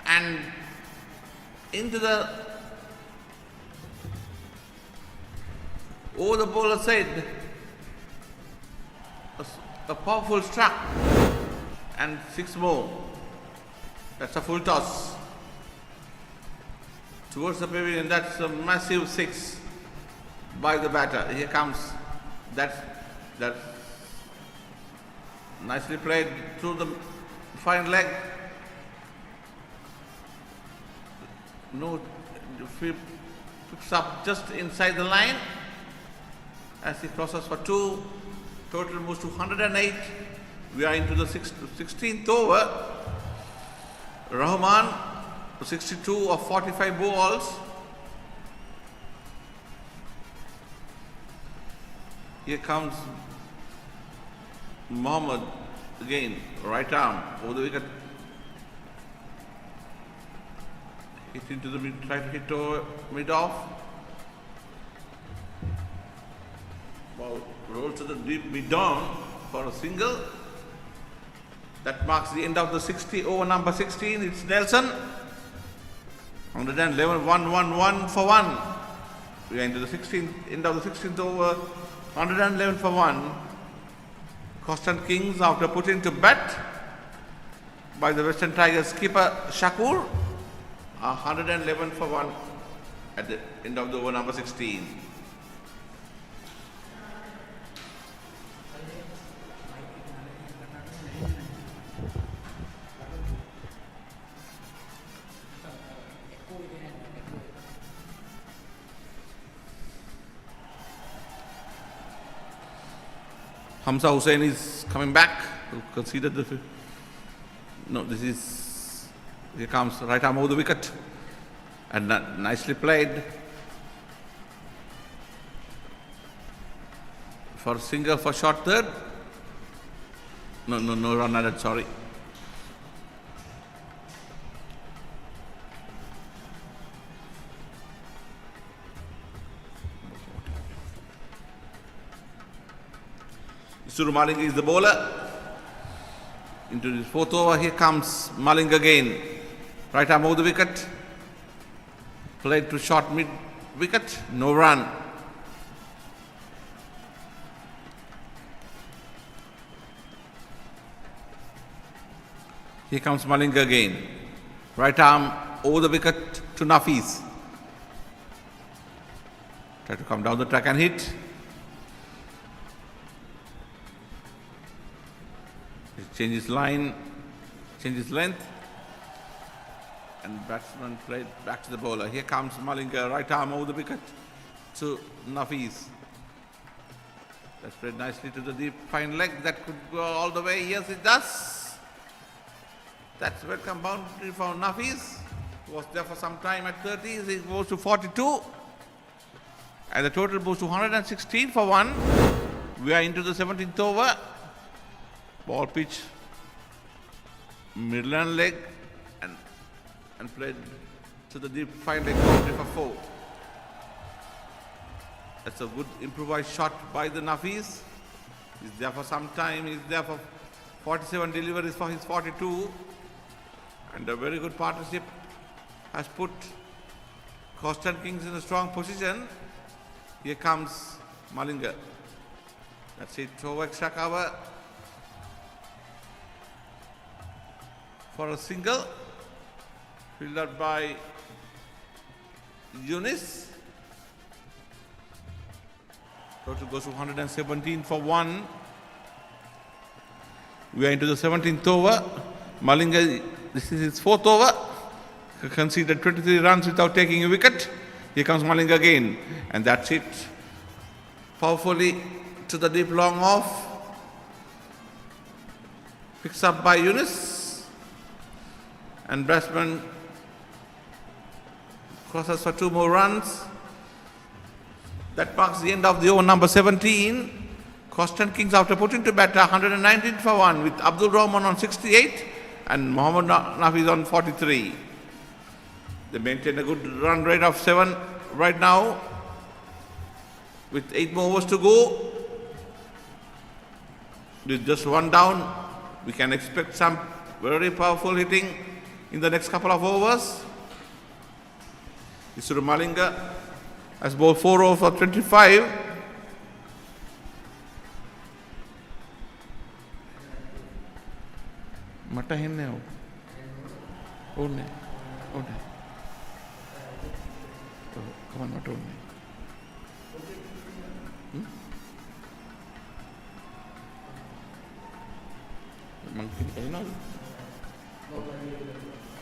and into the over the bowler side. A powerful struck and 6 more. That's a full toss towards the pavilion. That's a massive 6 by the batter. Here comes that's nicely played through the fine leg. No, picks up just inside the line as he crosses for 2. Total moves to 108. We are into the 16th over. Rahman 62 of 45 balls. Here comes Mohammed again, right arm over the wicket. Hit into the mid, try to hit over mid off. Ball rolls to the deep mid down for a single. That marks the end of the 60 over number 16. It's Nelson. 111, 1 for 1. We are into the 16th, end of the 16th over. 111 for 1. Croston Kings after putting to bat by the Western Tigers skipper Shakur. 111 for 1 at the end of the over number 16. Hamza Hussain is coming back to consider the. No, this is. Here comes right arm over the wicket. And nicely played. For single for short third. No run added, sorry. Suru Malinga is the bowler. Into the fourth over, here comes Malinga again. Right arm over the wicket. Played to short mid wicket, no run. Here comes Malinga again. Right arm over the wicket to Nafis. Try to come down the track and hit. Changes line, changes length, and batsman played back to the bowler. Here comes Malinga, right arm over the wicket to Nafis. That's played nicely to the deep fine leg. That could go all the way. Yes, it does. That's welcome boundary for Nafis. Was there for some time at 30. He goes to 42. And the total goes to 116 for 1. We are into the 17th over. Ball pitch, midland leg, and played to the deep fine leg boundary for 4. That's a good improvised shot by the Nafis. He's there for some time. He's there for 47 deliveries for his 42. And a very good partnership has put Costain Kings in a strong position. Here comes Malinga. That's it, over extra cover. For a single, fielded by Yunus. Total goes to 117 for 1. We are into the 17th over. Malinga, this is his 4th over. He conceded 23 runs without taking a wicket. Here comes Malinga again. And that's it. Powerfully to the deep long off. Picks up by Yunus. And batsman crosses for 2 more runs. That marks the end of the over number 17. Costain Kings after putting to bat 119 for 1 with Abdul Rahman on 68 and Mohammad Nafis on 43. They maintain a good run rate of 7 right now with 8 more overs to go. With just 1 down, we can expect some very powerful hitting in the next couple of overs. Mr. Malinga has bowled 4 overs for 25. Mata henne ho. Onne. Come on, not onne. Monkey, you know?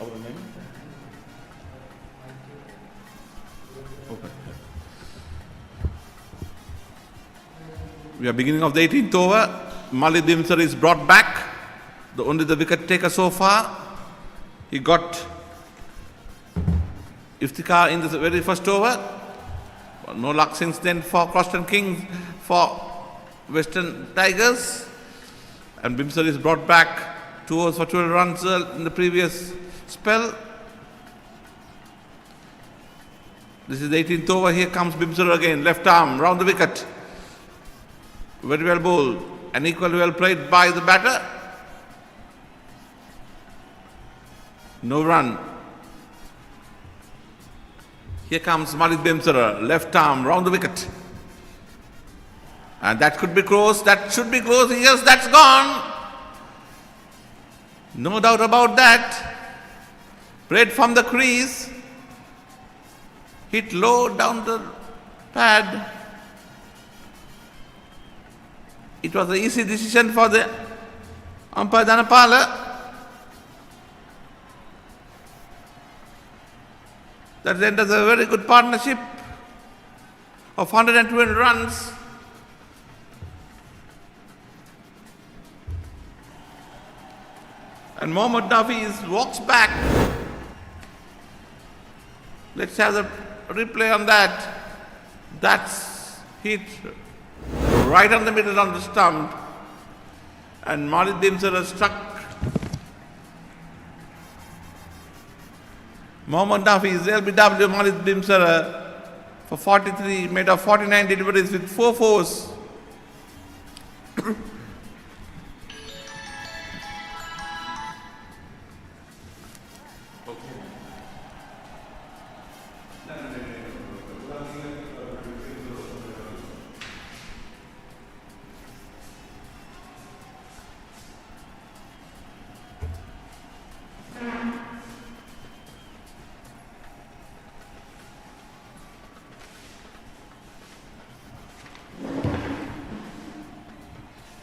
Our name? Okay. We are beginning of the 18th over. Malik Dimsar is brought back. Only the wicket taker so far. He got Iftikhar in the very first over. No luck since then for Costain Kings, for Western Tigers. And Bimsar is brought back 2 overs for 12 runs in the previous spell. This is the 18th over. Here comes Bimsar again. Left arm, round the wicket. Very well bowled and equally well played by the batter. No run. Here comes Malik Bimsar. Left arm, round the wicket. And that could be close. That should be close. Yes, that's gone. No doubt about that. Played from the crease. Hit low down the pad. It was an easy decision for the umpire Dhanapala. That renders a very good partnership of 120 runs. And Mohammad Nafiz walks back. Let's have the replay on that. That's hit right on the middle on the stump. And Malik Dimsara struck Mohammad Nafiz, LBW Malik Dimsara for 43, made of 49 deliveries with 4 fours.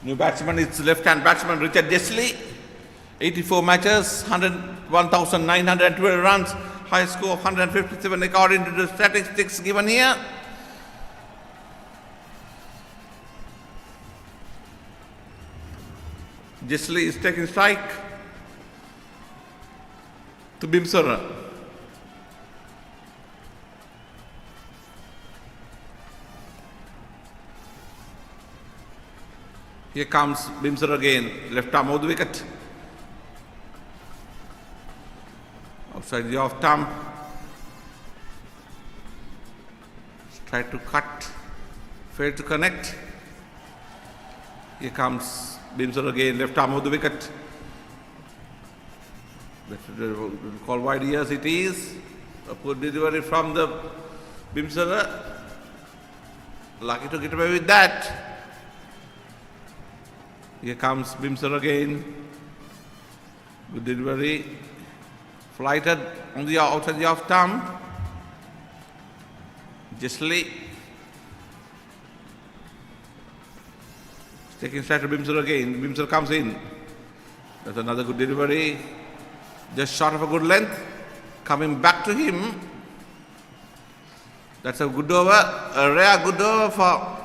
New batsman is left-hand batsman Richard Desley. 84 matches, 101,912 runs, high score of 157 according to the statistics given here. Desley is taking strike to Bimsara. Here comes Bimsara again, left arm over the wicket. Outside the off stump. Tried to cut, failed to connect. Here comes Bimsara again, left arm over the wicket. We'll call wide, yes it is. A poor delivery from the Bimsara. Lucky to get away with that. Here comes Bimsara again. Good delivery. Flighted on the outside the off stump. Desley. Taking straight to Bimsara again. Bimsara comes in. That's another good delivery. Just short of a good length. Coming back to him. That's a good over. A rare good over for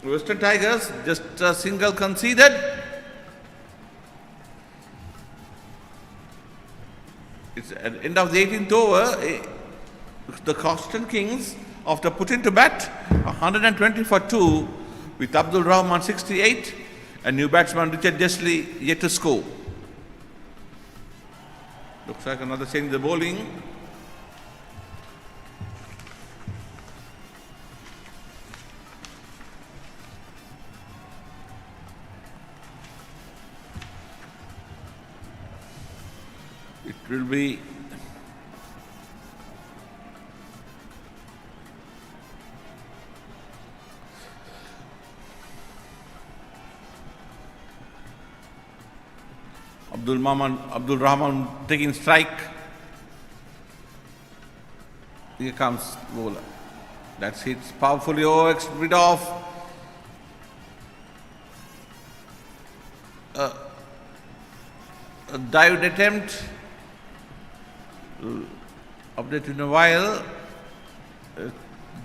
Western Tigers. Just a single conceded. It's at the end of the 18th over. The Coston Kings, after putting to bat 120 for 2 with Abdul Rahman 68 and new batsman Richard Desley yet to score. Looks like another change in the bowling. It will be Abdul Rahman taking strike. Here comes bowler. That's hits powerfully over, rid off. A dived attempt. Update in a while.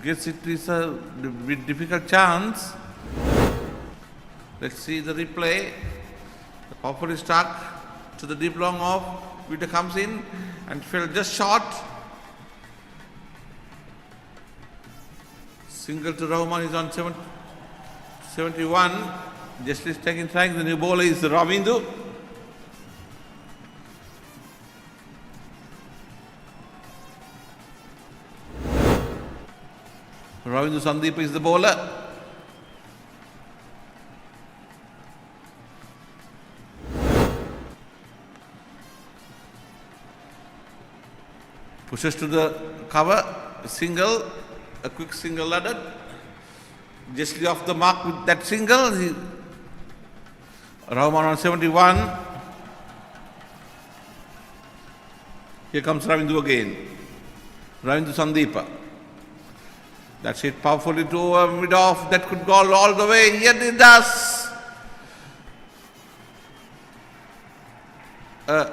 Guess it is a bit difficult chance. Let's see the replay. The powerfully struck to the deep long off. Witter comes in and fell just short. Single to Rahman is on 71. Just is taking strike. The new bowler is Ravindu. Ravindu Sandeep is the bowler. Pushes to the cover, single, a quick single ladder. Just off the mark with that single. Rahman on 71. Here comes Ravindu again. Ravindu Sandeepa. That's hit powerfully to mid-off. That could go all the way. Yet it does. A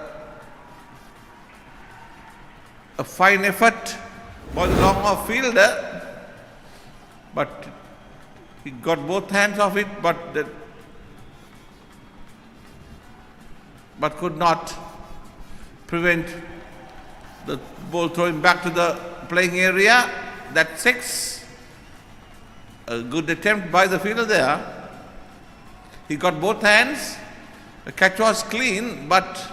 fine effort by the long-off fielder. But he got both hands of it, but could not prevent the ball throwing back to the playing area. That's 6. A good attempt by the fielder there. He got both hands. The catch was clean, but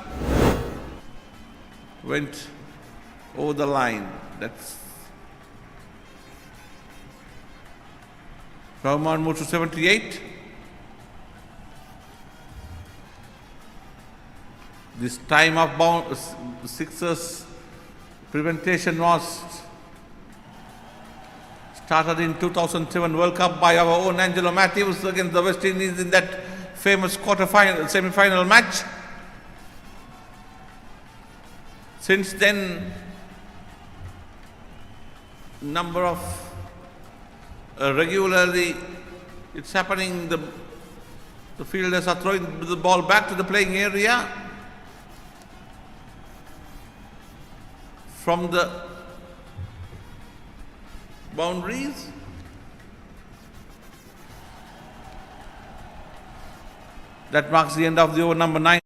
went over the line. That's Rahman moved to 78. This time of bound sixers prevention was started in 2007 World Cup by our own Angelo Matthews against the West Indies in that famous semi-final match. Since then, number of regularly it's happening. The fielders are throwing the ball back to the playing area from the boundaries. That marks the end of the over number 9.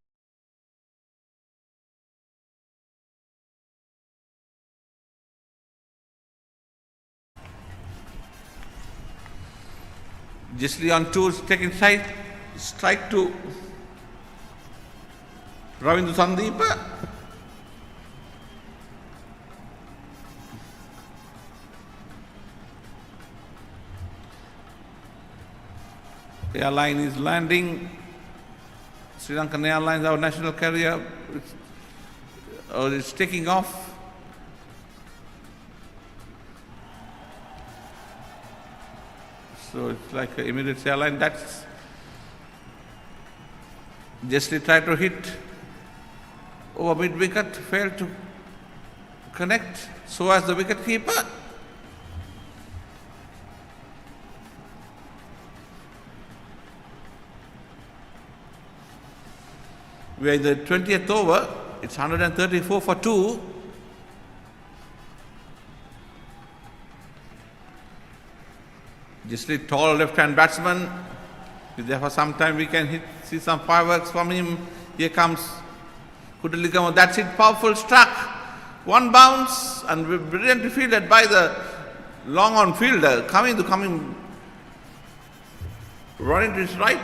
Gisli on 2 is taking strike to Ravindu Sandeepa. Airline is landing. Sri Lankan Airlines, our national carrier, is taking off. So it's like an Emirates airline. That's Jesli tried to hit over mid wicket, failed to connect. So as the wicket keeper. We are in the 20th over. It's 134 for 2. Gisli, tall left-hand batsman. If there for some time we can see some fireworks from him. Here comes Kudaligama. That's it, powerful struck. One bounce and brilliantly fielded by the long-on fielder. Coming running to his right.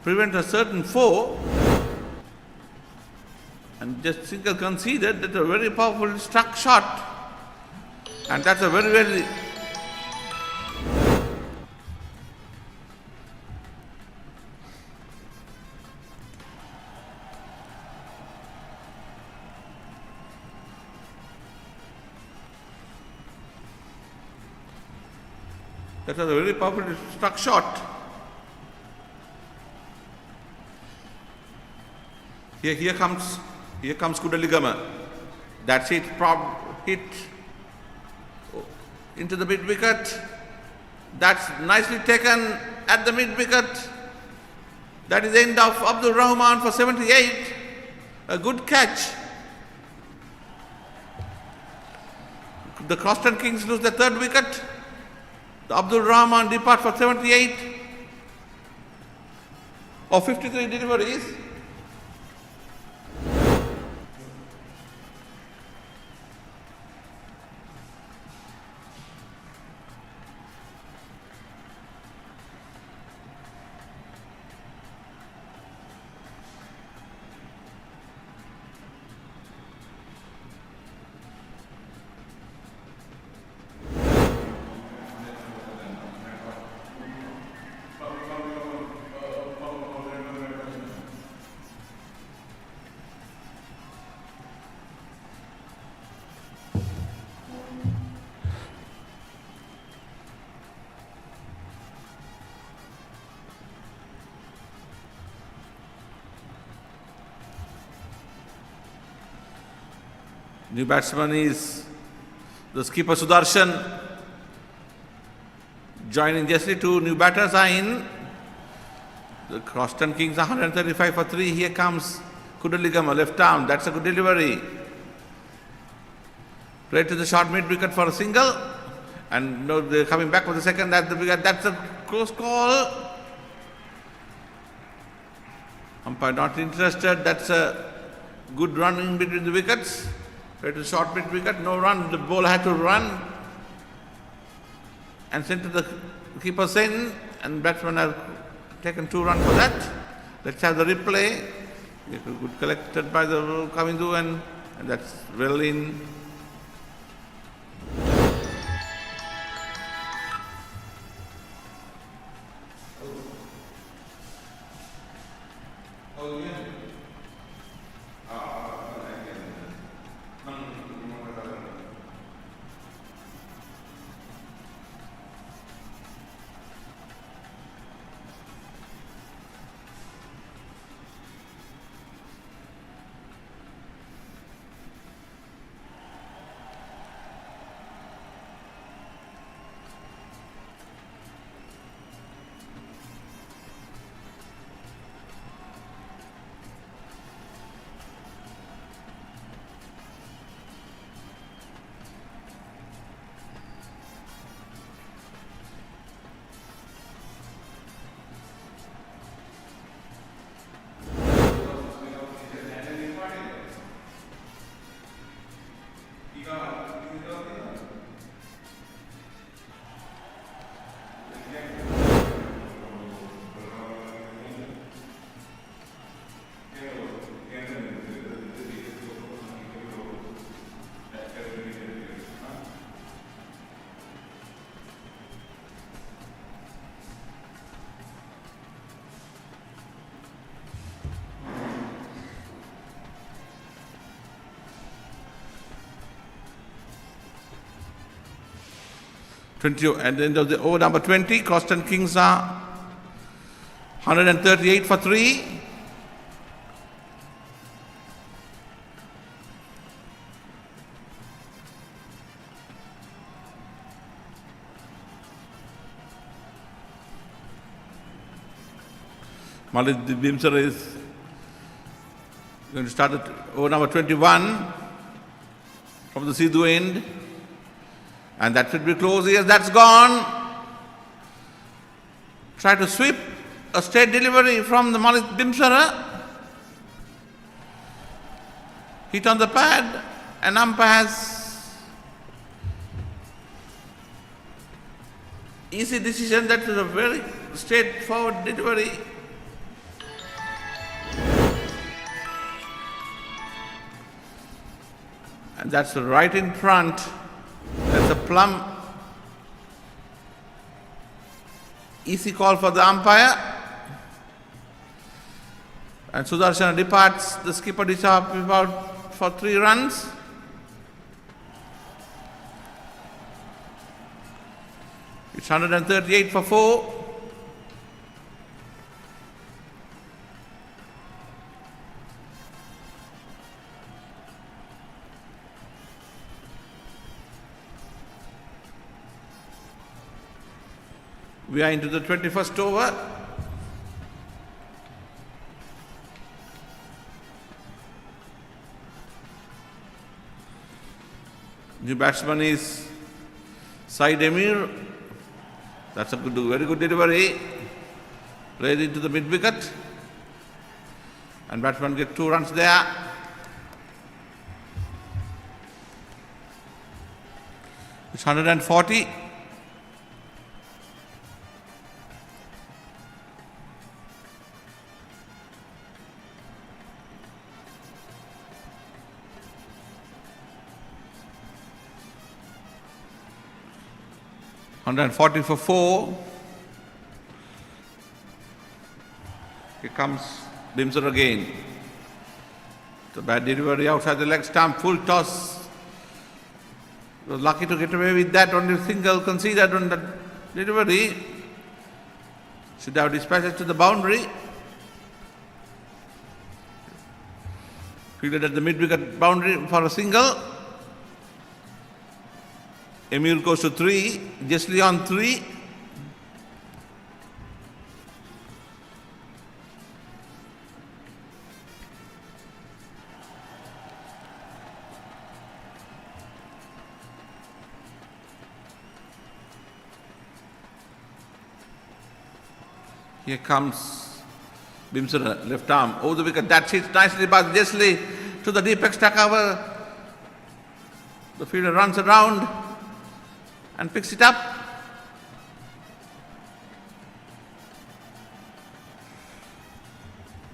Prevent a certain foe. And just single conceded. That's a very powerful struck shot. And that's a very, very powerful struck shot. Here comes Kudaligama. That's it. Hit into the mid wicket. That's nicely taken at the mid wicket. That is the end of Abdul Rahman for 78. A good catch. The Croston Kings lose the third wicket. The Abdul Rahman depart for 78 or 53 deliveries. New batsman is the skipper Sudarshan. Joining Jesse, 2 new batters are in. The Croston Kings are 135 for 3. Here comes Kudaligama, left arm. That's a good delivery. Played to the short mid wicket for a single. And no, they're coming back for the second. That's a close call. Umpire not interested. That's a good run in between the wickets. Played to the short mid wicket. No run. The bowler had to run and sent to the keeper Sen, and batsman have taken 2 runs for that. Let's have the replay. Good collected by the Kavindu, and that's well in. At the end of the over number 20, Croston Kings are 138 for 3. Malik Bimsar is going to start at over number 21 from the Sidhu end. And that should be close. Yes, that's gone. Try to sweep a straight delivery from the Malik Bimsara. Hit on the pad, and umpire has easy decision. That is a very straightforward delivery. And that's right in front. That's a plumb easy call for the umpire. And Sudarshan departs. The skipper disappears about for 3 runs. It's 138 for 4. We are into the 21st over. The batsman is Said Emir. That's a very good delivery. Played into the mid wicket. And batsman gets 2 runs there. It's 140. And 40 for 4. Here comes Bimsar again. The bad delivery outside the leg stump, full toss. Was lucky to get away with that. Only single conceded on the delivery. Should have dispatched it to the boundary. Fielded at the mid-wicket boundary for a single. Emir goes to 3. Jessley on 3. Here comes Bimsara, left arm, over the wicket. That's it, nicely by Jessley to the deep extra cover. The fielder runs around and picks it up.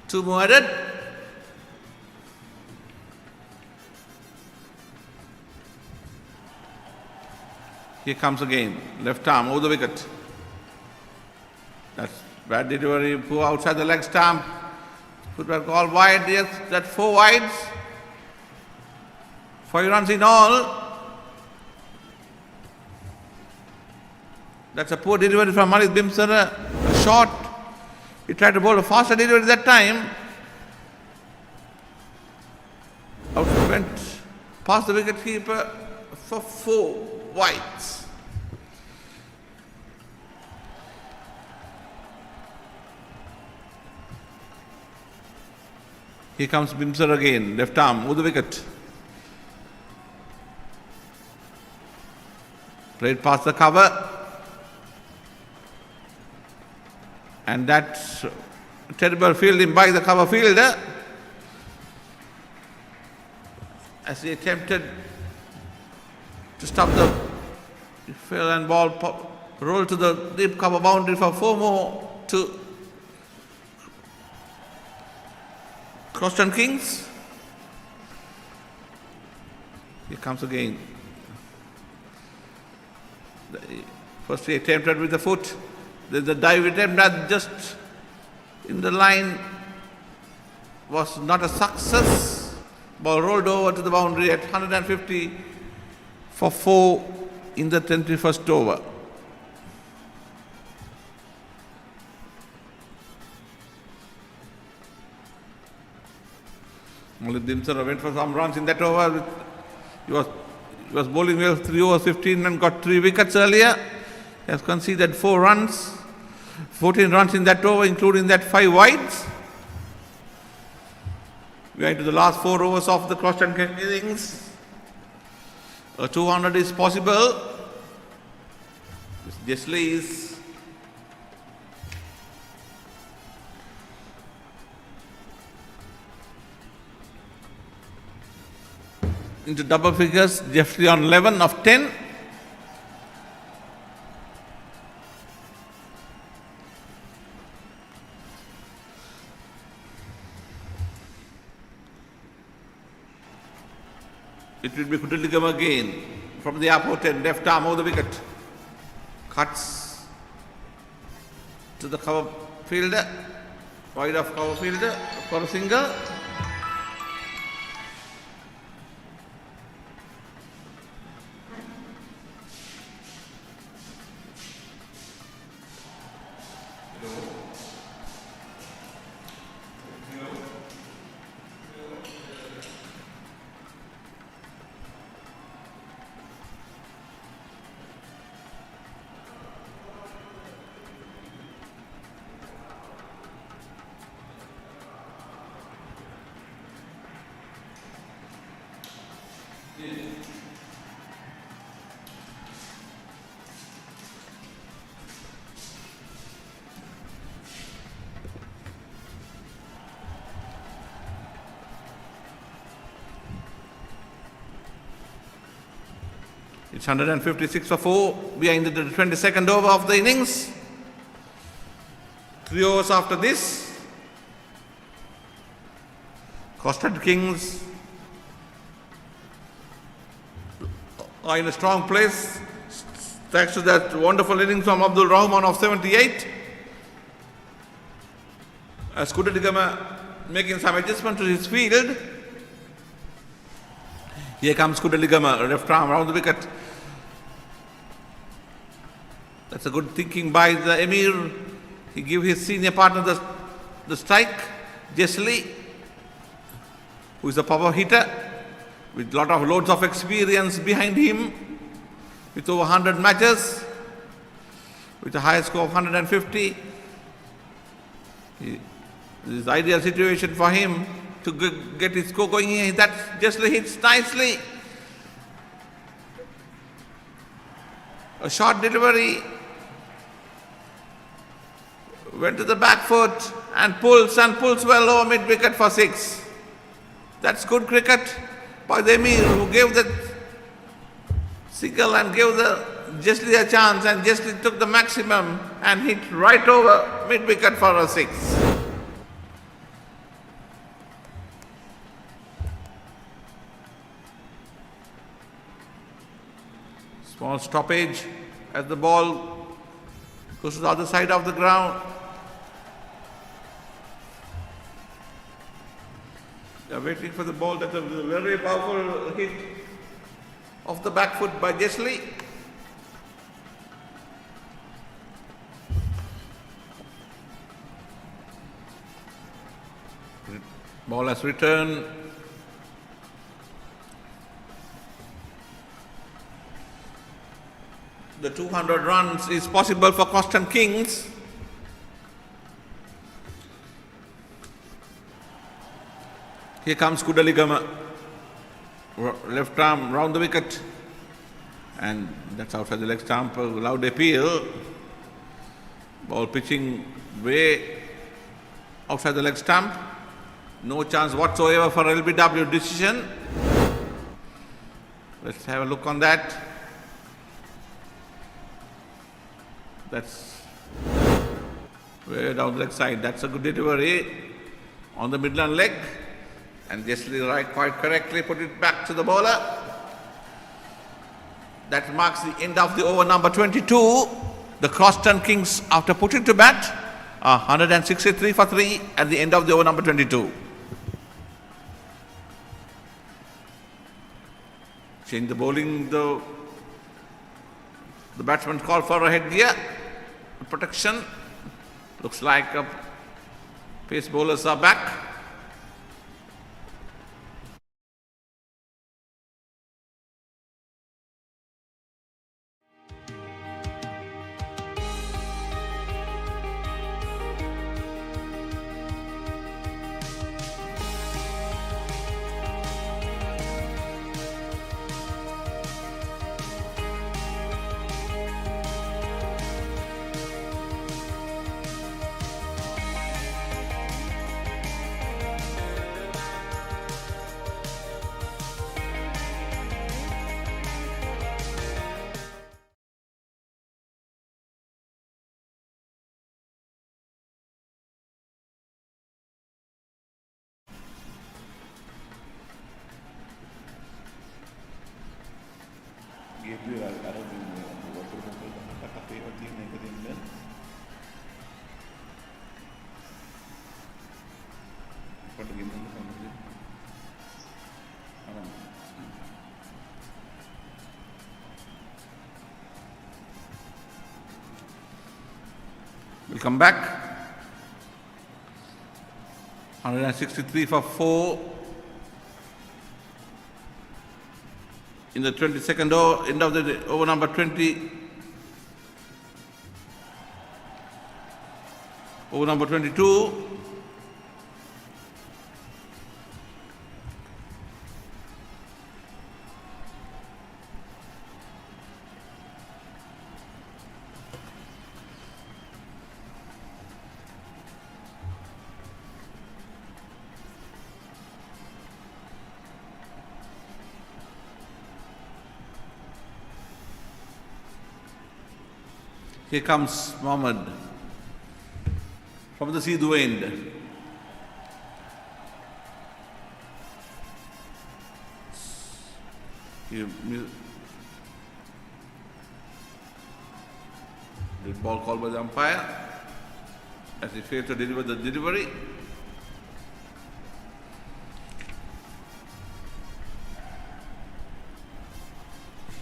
Two more added. Here comes again, left arm, over the wicket. That's bad delivery, poor outside the leg stump. Footwork all wide, yes, that's 4 wides. 5 runs in all. That's a poor delivery from Malik Bimsara. Short. He tried to bowl a faster delivery that time. Out went past the wicket keeper for 4 wides. Here comes Bimsar again, left arm, over the wicket. Played past the cover. And that's terrible fielding by the cover fielder. As he attempted to stop the field and ball roll to the deep cover boundary for 4 more to Croston Kings. Here comes again. First he attempted with the foot. Then the dive attempt that just in the line was not a success. Ball rolled over to the boundary at 150 for 4 in the 21st over. Malik Bimsara went for some runs in that over. He was bowling well 3 overs 15 and got 3 wickets earlier. He has conceded 4 runs, 14 runs in that over, including that 5 wides. We are into the last 4 overs of the Croston innings. A 200 is possible. Jessley is into double figures. Jessley on 11 of 10. It will be Kutuligam again from the airport and left arm over the wicket. Cuts to the cover fielder, wide of cover fielder for a single. It's 156 for 4. We are in the 22nd over of the innings. 3 overs after this. Croston Kings are in a strong place thanks to that wonderful innings from Abdul Rahman of 78. As Kutuligama making some adjustment to his field. Here comes Kutuligama, left arm around the wicket. That's a good thinking by the Emir. He gave his senior partner the strike, Jessley, who is a power hitter with loads of experience behind him. with over 100 matches, with a high score of 150. This is ideal situation for him to get his score going here. That just hits nicely. A short delivery, went to the back foot and pulls well over mid wicket for 6. That's good cricket by the Emir, who gave the single and gave the Jesli a chance, and Jesli took the maximum and hit right over mid wicket for a 6. Small stoppage as the ball goes to the other side of the ground. They are waiting for the ball. That's a very powerful hit off the back foot by Jesli. Ball has returned. The 200 runs is possible for Constant Kings. Here comes Kudaligama, left arm round the wicket, and that's outside the leg stump. Loud appeal. Ball pitching way outside the leg stump. No chance whatsoever for LBW decision. Let's have a look on that. That's way down the leg side. That's a good delivery on the midland leg. And Jesli right quite correctly put it back to the bowler. That marks the end of the over number 22. The Constant Kings, after putting to bat, are 163 for 3 at the end of the over number 22. Change the bowling, the batsman called for a headgear protection. Looks like pace bowlers are back. We'll come back. 163 for 4 in the 22nd over, end of the over number 20. Over number 22. Here comes Mohammed from the Sidhu end. The ball called by the umpire as he failed to deliver the delivery.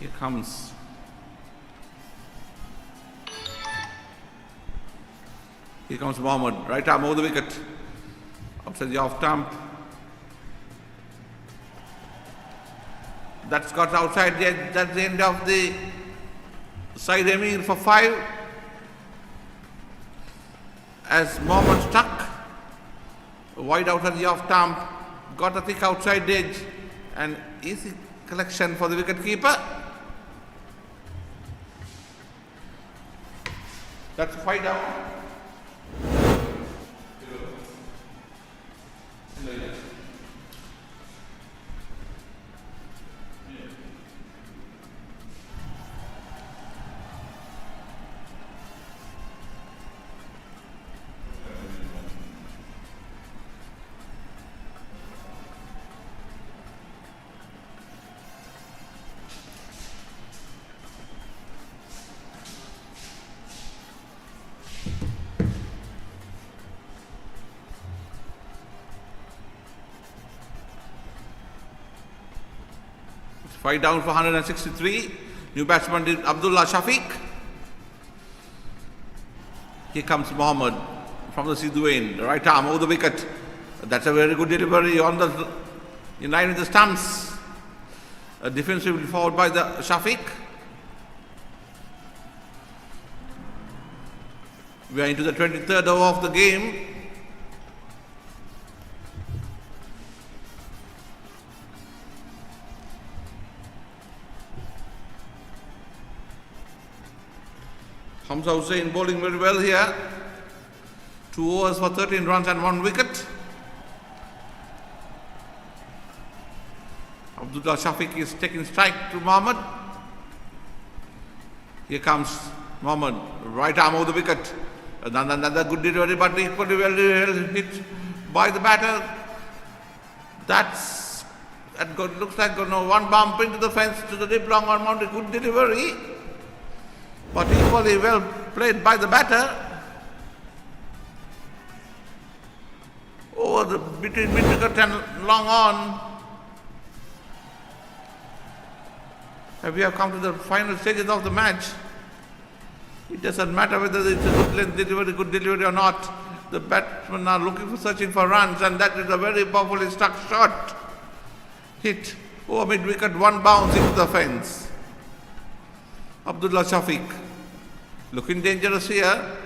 Here comes Mohammed, right arm over the wicket, outside the off stump. That's got outside the edge. That's the end of the Side Emir for 5. As Mohammed stuck. Wide out at the off stump. Got a thick outside edge. And easy collection for the wicket keeper. That's 5 down. Five down for 163. New batsman is Abdullah Shafiq. Here comes Mohammed from the Sidhu end. Right arm over the wicket. That's a very good delivery on the in line with the stumps. Defensively followed by the Shafiq. We are into the 23rd over of the game. Hamza Hussain bowling very well here. 2 overs for 13 runs and 1 wicket. Abdullah Shafiq is taking strike to Mohammed. Here comes Mohammed. Right arm over the wicket. Another good delivery, but equally well hit by the batter. Looks like one bump into the fence to the deep long on mounted. Good delivery. But equally well played by the batter. Over the between mid-wicket and long on. We have come to the final stages of the match. It doesn't matter whether it's a good delivery or not. The batsmen are searching for runs, and that is a very powerfully struck shot. Hit over mid-wicket, 1 bounce into the fence. Abdullah Shafiq looking dangerous here.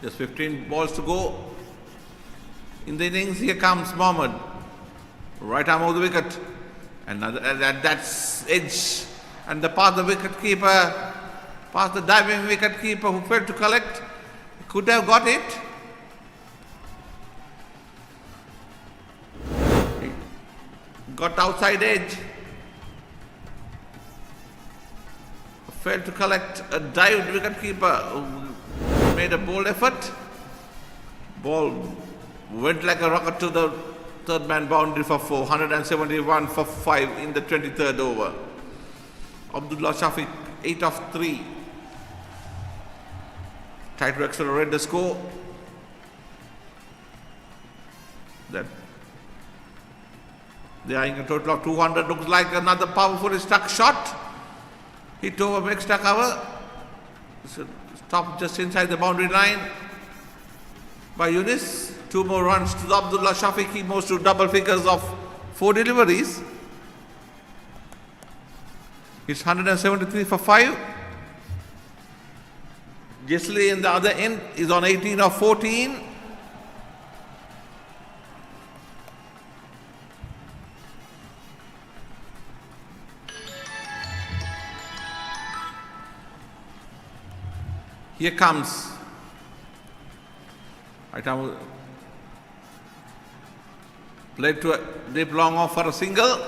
Just 15 balls to go in the innings. Here comes Mohammed. Right arm over the wicket. And that's edge. And the path the wicket keeper, past the diving wicket keeper who failed to collect. Could have got it. Got outside edge. Failed to collect. A dived wicket keeper who made a bold effort. Ball went like a rocket to the third man boundary for 4. 171 for 5 in the 23rd over. Abdullah Shafiq 8 of 3. Try to accelerate the score. That they are in a total of 200. Looks like another powerfully struck shot. Hit over extra cover. Stopped just inside the boundary line by Yunus. 2 more runs to Abdullah Shafiq. He moves to double figures of 4 deliveries. It's 173 for 5. Jesli in the other end is on 18 of 14. Here comes. Right now, played to a deep long off for a single.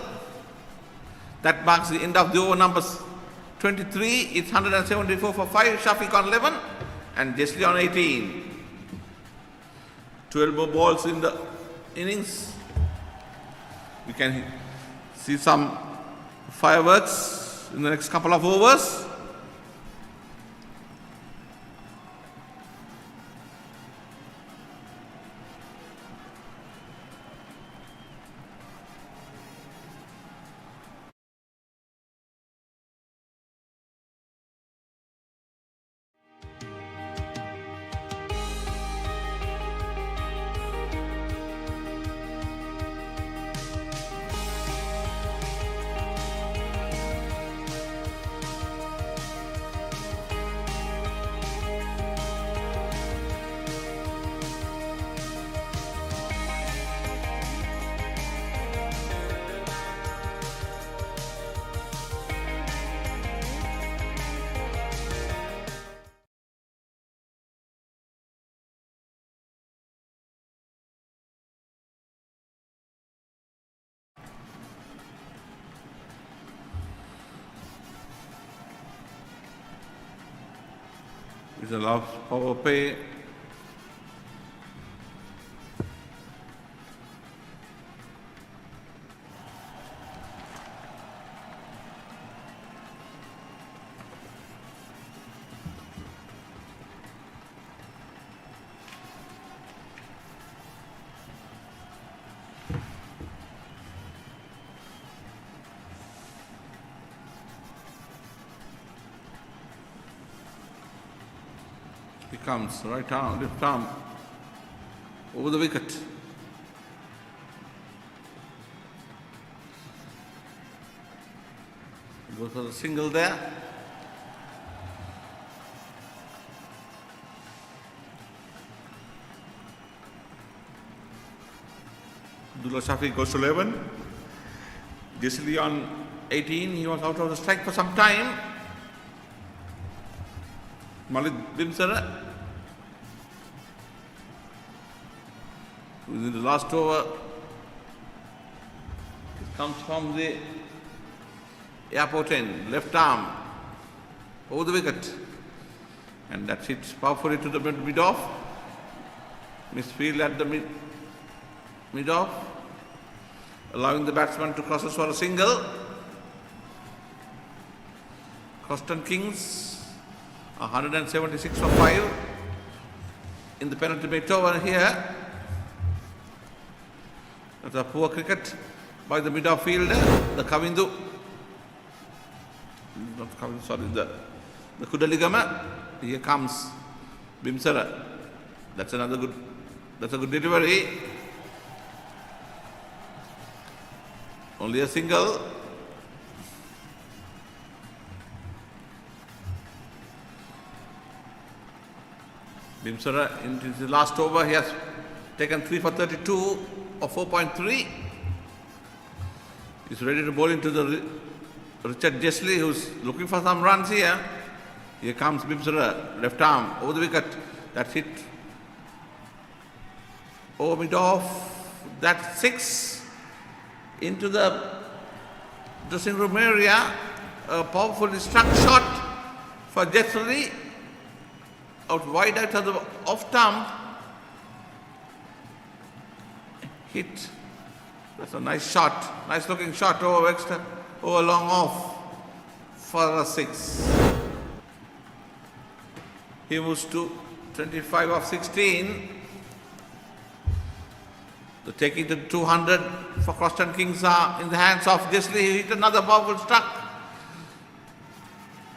That marks the end of the over numbers 23. It's 174 for 5. Shafiq on 11 and Jesli on 18. 12 more balls in the innings. We can see some fireworks in the next couple of overs. It's a love power play. He comes, right arm, left arm, over the wicket. Goes for the single there. Abdullah Shafi goes to 11. Gisli on 18, he was out of the strike for some time. Malik Bimsara, who's in the last over, it comes from the airport end, left arm, over the wicket, and that hits powerfully to the mid-off. Misfield at the mid-off, allowing the batsman to cross for a single. Croston Kings 176 for 5 in the penultimate over here. That's a poor cricket by the mid-off fielder, the Kavindu. Not Kavindu, sorry, the Kudaligama. Here comes Bimsara. That's a good delivery. Only a single. Bimsara in the last over, he has taken 3 for 32 or 4.3. He's ready to bowl into the Richard Jessley, who's looking for some runs here. Here comes Bimsara, left arm, over the wicket. That's it. Over mid-off. That's 6 into the dressing room area. A powerfully struck shot for Jessley. Out wide out of the off stump. Hit. That's a nice shot. Nice looking shot over long off for a 6. He moves to 25 of 16. The taking to 200 for Croston Kings are in the hands of Jessley. He hit another powerful struck.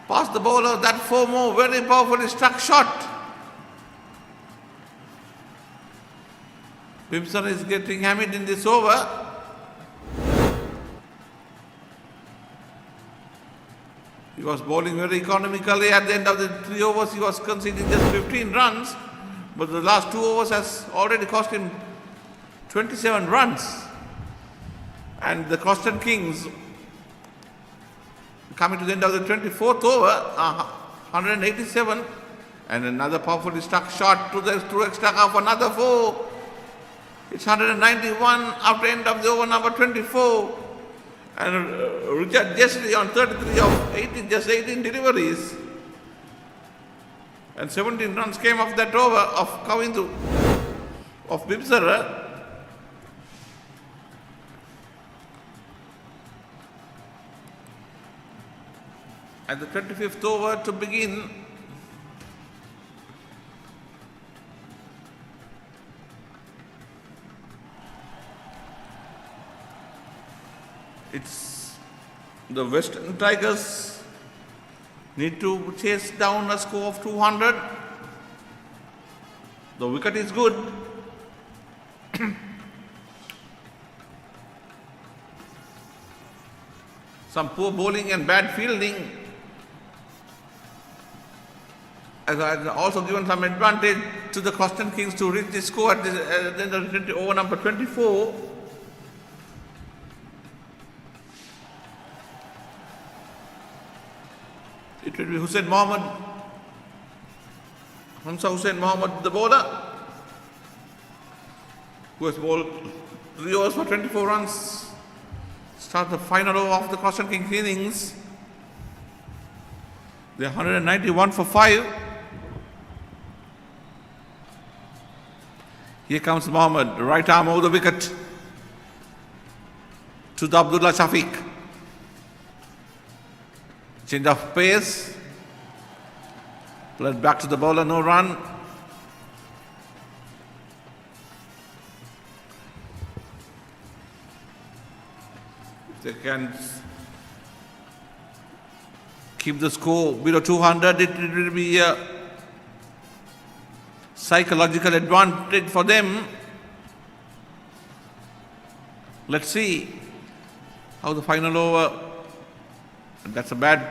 Past the bowler, that 4 more, very powerfully struck shot. Bimsara is getting hammered in this over. He was bowling very economically. At the end of the 3 overs, he was conceding just 15 runs. But the last 2 overs has already cost him 27 runs. And the Croston Kings, coming to the end of the 24th over, 187, and another powerfully struck shot to the true extra half, another 4. It's 191 after end of the over number 24. And Richard Jessley on 33 of 18, just 18 deliveries. And 17 runs came off that over of Kavindu, of Bimsara. At the 25th over to begin, it's the Western Tigers need to chase down a score of 200. The wicket is good. Some poor bowling and bad fielding has also given some advantage to the Croston Kings to reach the score at the end of the over number 24. It will be Hussain Mohammed, Hamza Hussain Mohammed, the bowler, who has bowled 3 overs for 24 runs. Start the final over of the Croston Kings innings. They are 191 for 5. Here comes Mohammed, right arm over the wicket to the Abdullah Shafiq. Change of pace. Played back to the bowler, no run. If they can keep the score below 200, it will be a psychological advantage for them. Let's see how the final over. That's a bad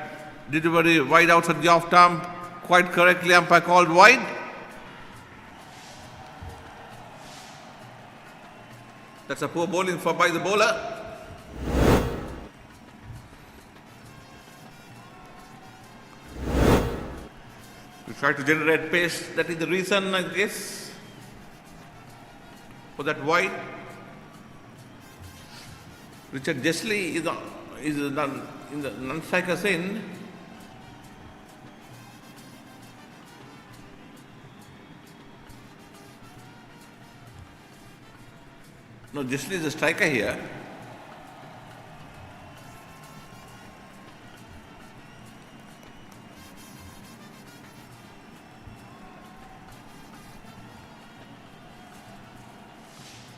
delivery, wide outside the off stump. Quite correctly, umpire called wide. That's a poor bowling by the bowler. We try to generate pace. That is the reason, I guess, for that wide. Richard Jesley is in the non-striker's end. No, Jesley is a striker here.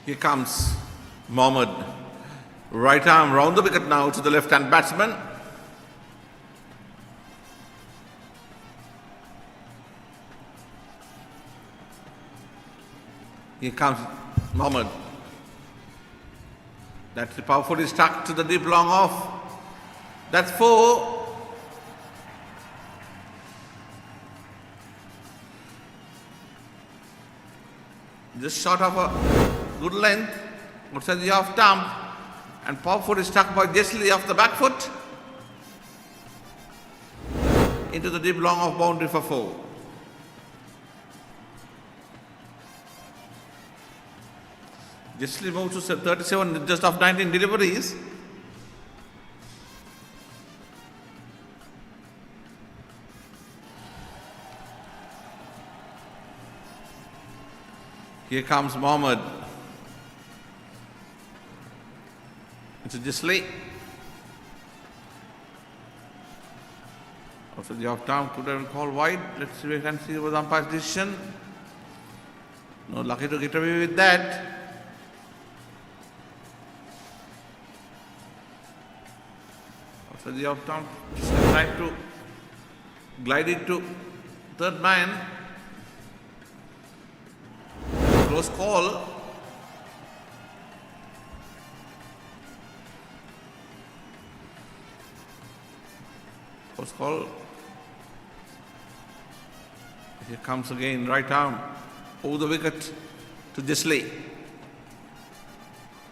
Here comes Mohammed. Right arm round the wicket now to the left-hand batsman. Here comes Mohammed. That's powerfully stuck to the deep long off. That's 4. Just short of a good length. Outside the off stump. And powerfully struck by Jesley off the back foot. Into the deep long off boundary for 4. Jesley moved to 37, just off 19 deliveries. Here comes Mohammed. It's Jesley. Also the off down, could have called wide. Let's see if we can see what the umpire's decision. No lucky to get away with that. Also the off down, tried to glide it to third man. Close call. Close call. Here comes again, right arm over the wicket to Jesley.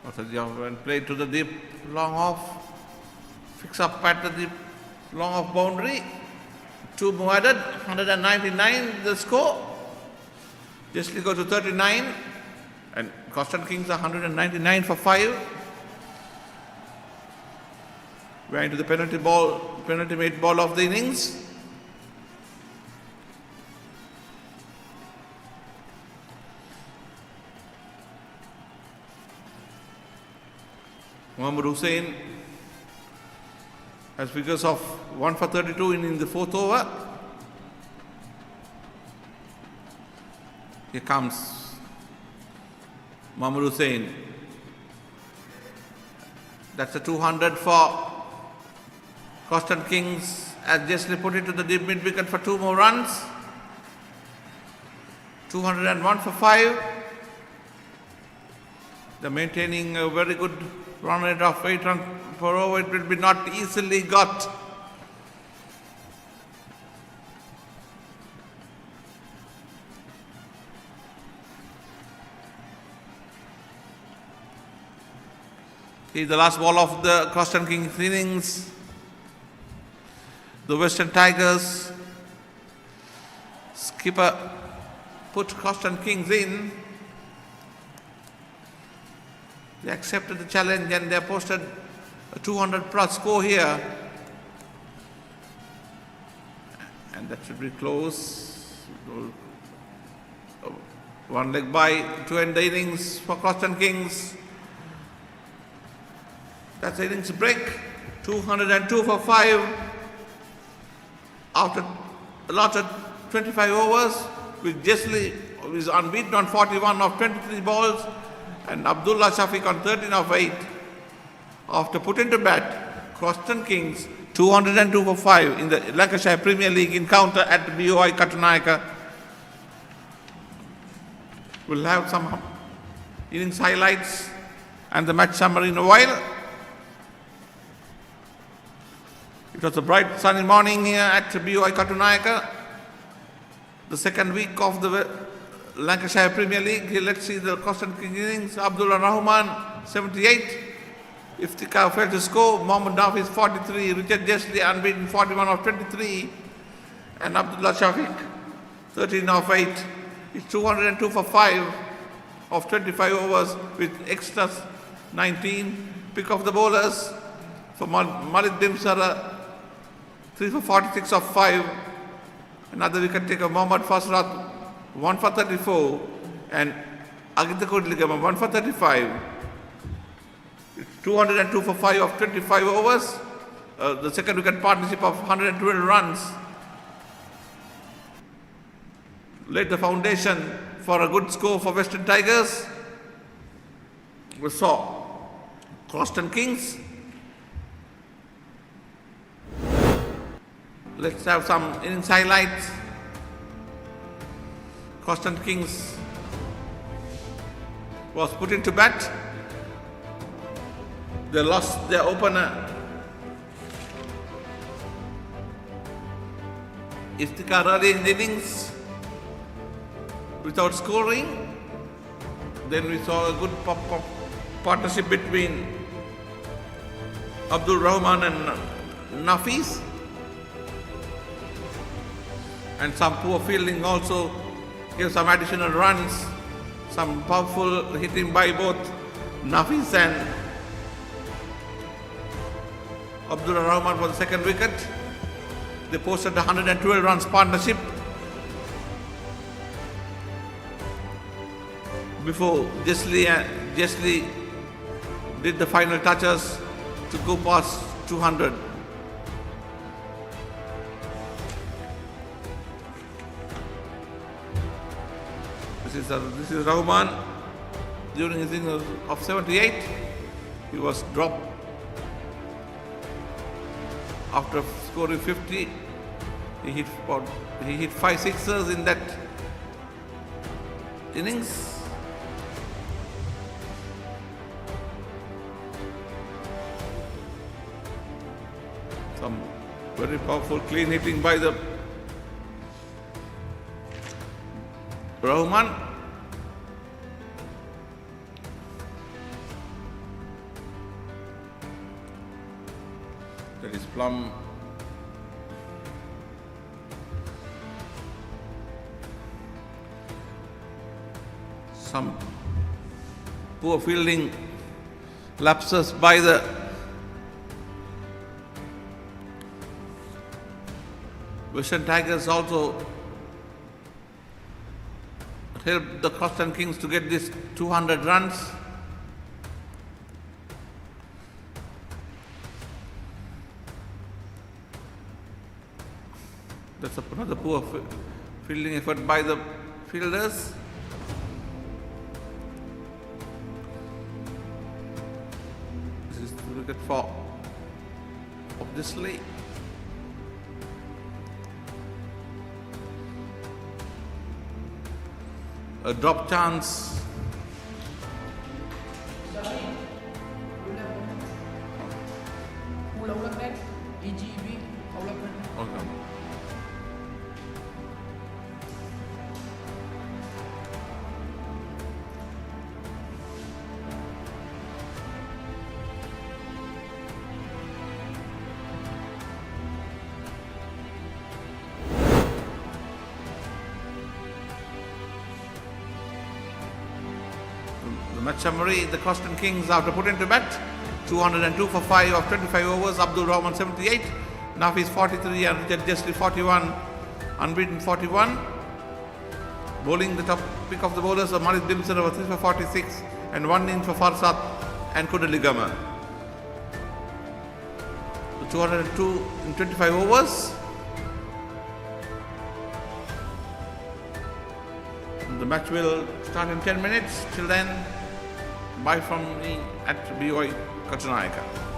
Also the off and played to the deep long off. Fix up at the deep long off boundary. 2 more added, 199 the score. Jesley go to 39 and Coston Kings are 199 for 5. We're into the penalty made ball of the innings. Mohammed Hussain has figures of 1 for 32 in the 4th over. Here comes Mohammed Hussain. That's a 200 for Coston Kings as Jesley put it to the deep mid wicket for 2 more runs. 201 for 5. They're maintaining a very good run rate of 8 runs per over. It will be not easily got. Here's the last ball of the Coston Kings innings. The Western Tigers skipper put Coston Kings in. They accepted the challenge and they posted a 200 plus score here. And that should be close. One leg by to end the innings for Croston Kings. That's the innings break. 202 for 5 after a lot of 25 overs, with Jessley is unbeaten on 41 of 23 balls and Abdullah Shafiq on 13 of 8. After putting to bat, Croston Kings 202 for 5 in the Lancashire Premier League encounter at BOI Katunayaka. We'll have some innings highlights and the match summary in a while. It was a bright sunny morning here at BOI Katunayaka, the second week of the Lancashire Premier League. Here, let's see the Croston King innings. Abdullah Rahman 78, Iftikhar failed to score, Mohammad Nafiz 43, Richard Jessley unbeaten 41 of 23 and Abdullah Shafiq 13 of 8. It's 202 for 5 of 25 overs with extras 19. Pick of the bowlers for Malik Dimsara 3 for 46 of 5. Another wicket taker Mohammad Fasrat 1 for 34 and Agitha Kudligam 1 for 35. It's 202 for 5 of 25 overs. The second wicket partnership of 112 runs laid the foundation for a good score for Western Tigers. We saw Croston Kings. Let's have some innings highlights. Croston Kings was put into bat. They lost their opener Iftikhar early in the innings without scoring. Then we saw a good partnership between Abdul Rahman and Nafiz, and some poor fielding also gave some additional runs. Some powerful hitting by both Nafiz and Abdul Rahman for the second wicket. They posted a 112 runs partnership before Jessley did the final touches to go past 200. This is Rahman during his innings of 78. He was dropped after scoring 50. He hit 5 sixers in that innings. Some very powerful clean hitting by the Rahman. That is Plum. Some poor fielding lapses by the Western Tigers also helped the Croston Kings to get this 200 runs. That's another poor fielding effort by the fielders. This is the wicket for obviously. A drop chance. Okay. The match summary: the Croston Kings, after putting to bat, 202 for 5 of 25 overs. Abdul Rahman 78, Nafiz 43 and Richard Jessley 41, unbeaten 41. Bowling the top pick of the bowlers of Marit Dimson over 3 for 46 and 1 in for Farsad and Kudaligama. 202 in 25 overs. The match will start in 10 minutes. Till then, bye from me at BY Katunayaka.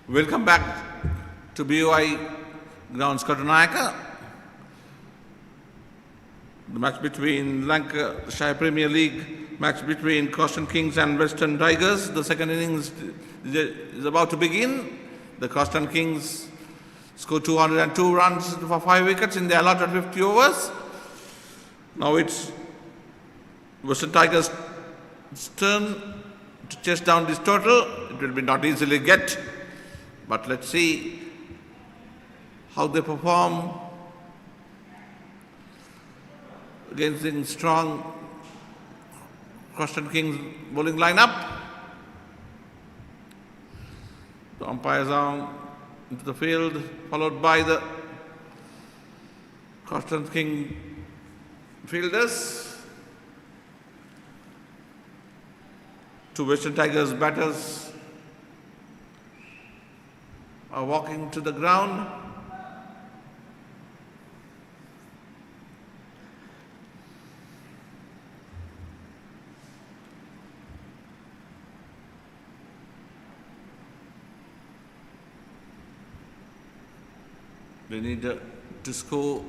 Welcome back to BOI Grounds Katunayaka. The match between Lancashire Premier League, match between Coston Kings and Western Tigers. The second innings is about to begin. The Coston Kings scored 202 runs for 5 wickets in their allotted 50 overs. Now it's Western Tigers' turn to chase down this total. It will be not easily get, but let's see how they perform against the strong Coston Kings bowling lineup. The umpires are into the field, followed by the Coston King fielders. Two Western Tigers batters are walking to the ground. They need to score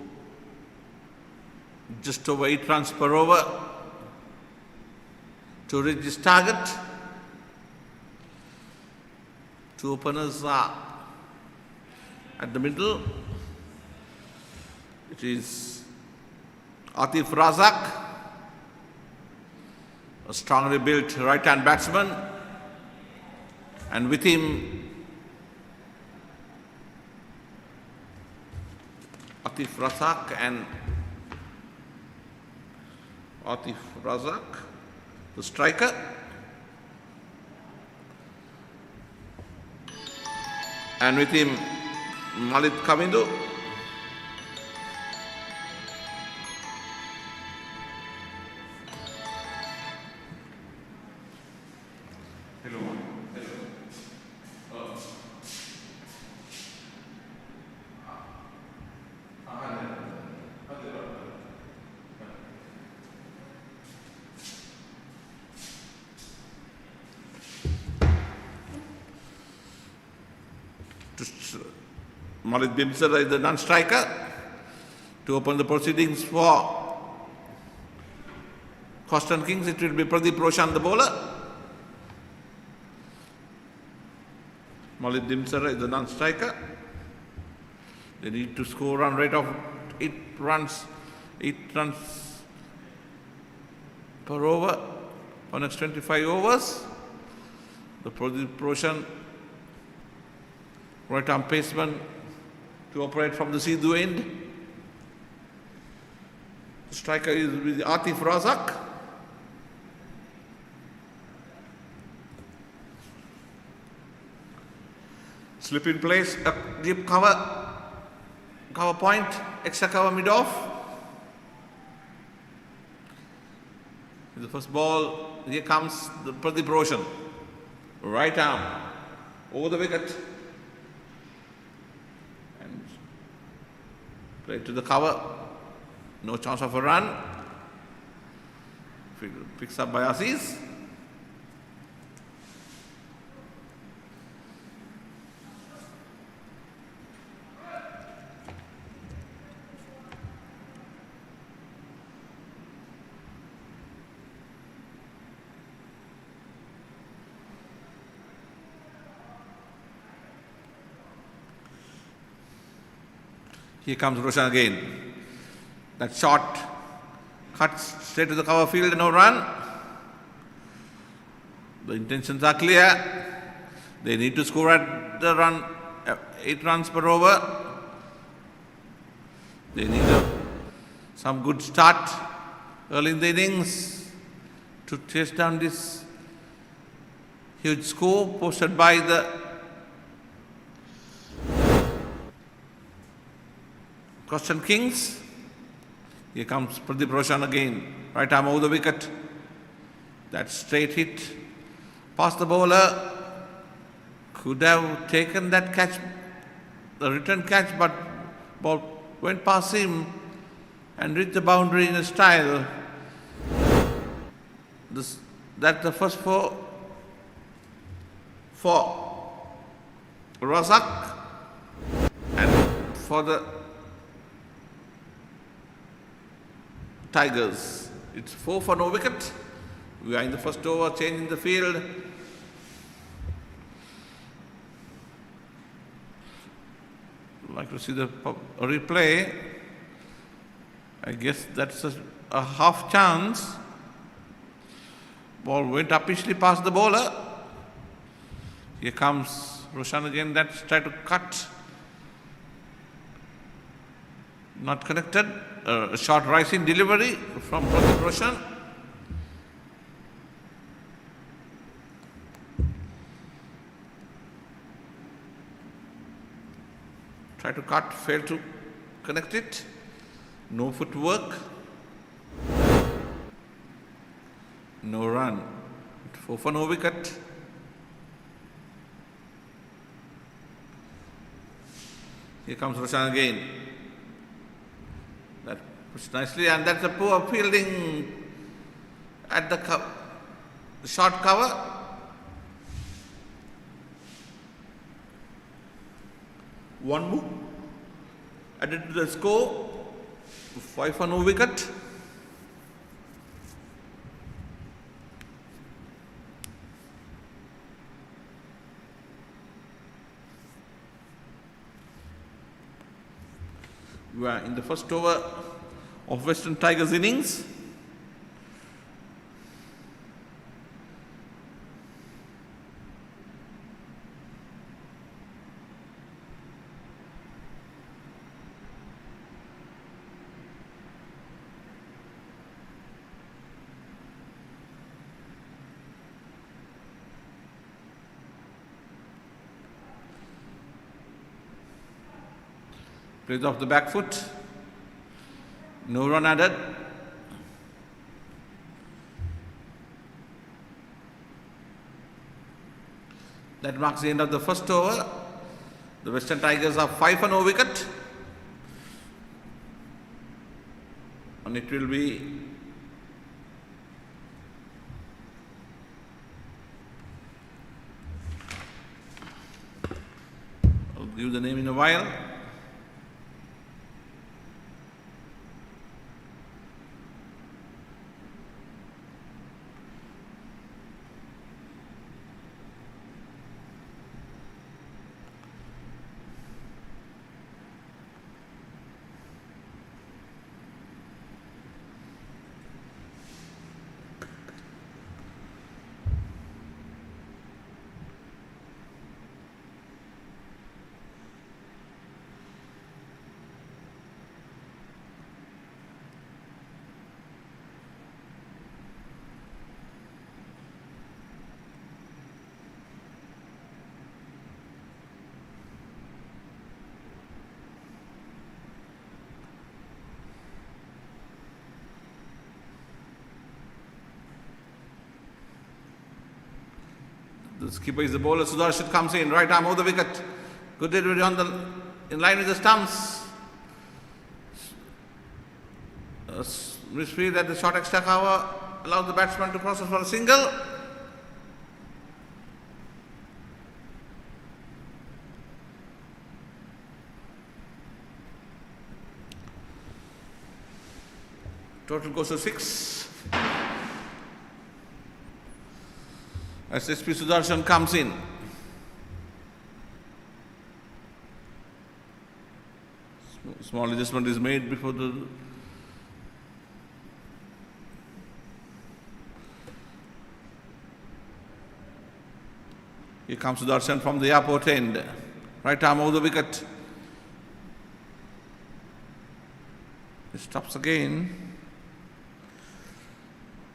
just over 8 runs per over to reach this target. Two openers are at the middle. It is Atif Razak, a strongly built right-hand batsman, and with him Atif Razak, the striker. And with him, Malik Kavindu. Malik Bimsar is the non-striker to open the proceedings for Coston Kings. It will be Pradeep Roshan, the bowler. Malik Bimsar is the non-striker. They need to score run rate of 8 runs per over for next 25 overs. The Pradeep Roshan, right-arm paceman, to operate from the Sidhu end. The striker is with Atif Razak. Slip in place, a deep cover point, extra cover mid-off. The first ball, here comes the Pradeep Roshan. Right arm, over the wicket. Play to the cover, no chance of a run. Picks up by Aziz. Here comes Roshan again. That shot cuts straight to the cover field, no run. The intentions are clear. They need to score at the run, 8 runs per over. They need some good start early in the innings to chase down this huge score posted by the Coston Kings. Here comes Pradeep Roshan again. Right arm over the wicket. That straight hit past the bowler. Could have taken that catch, the return catch, but ball went past him and reached the boundary in a style. That's the first for Razak. And for the Tigers, it's 4 for no wicket. We are in the first over, changing the field. I'd like to see the replay. I guess that's a half chance. Ball went upishly past the bowler. Here comes Roshan again. That's tried to cut. Not connected. A short rising delivery from Pradeep Roshan. Try to cut, failed to connect it. No footwork. No run. 4 for no wicket. Here comes Roshan again. That pushed nicely, and that's a poor fielding at the short cover. One move added to the score. 5 for no wicket. We are in the first over of Western Tigers innings. Plays off the back foot. No run added. That marks the end of the first over. The Western Tigers are 5 for no wicket. And it will be I'll give the name in a while. The skipper is the bowler. Sudarshan comes in, right arm over the wicket. Good delivery in line with the stumps. Misfield at the short extra cover allows the batsman to process for a single. Total goes to 6. As SP Sudarshan comes in. Small adjustment is made before the Here comes Sudarshan from the airport end. Right arm over the wicket. He stops again.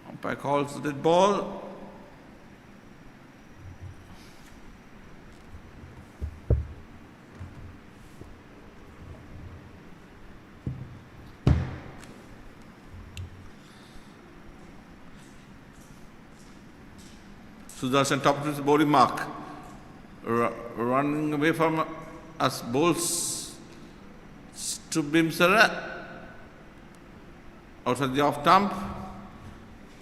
Umpire calls the dead ball. Sudarshan top of the bowling mark. Running away from us bowls to Bimsara. Outside the off stump.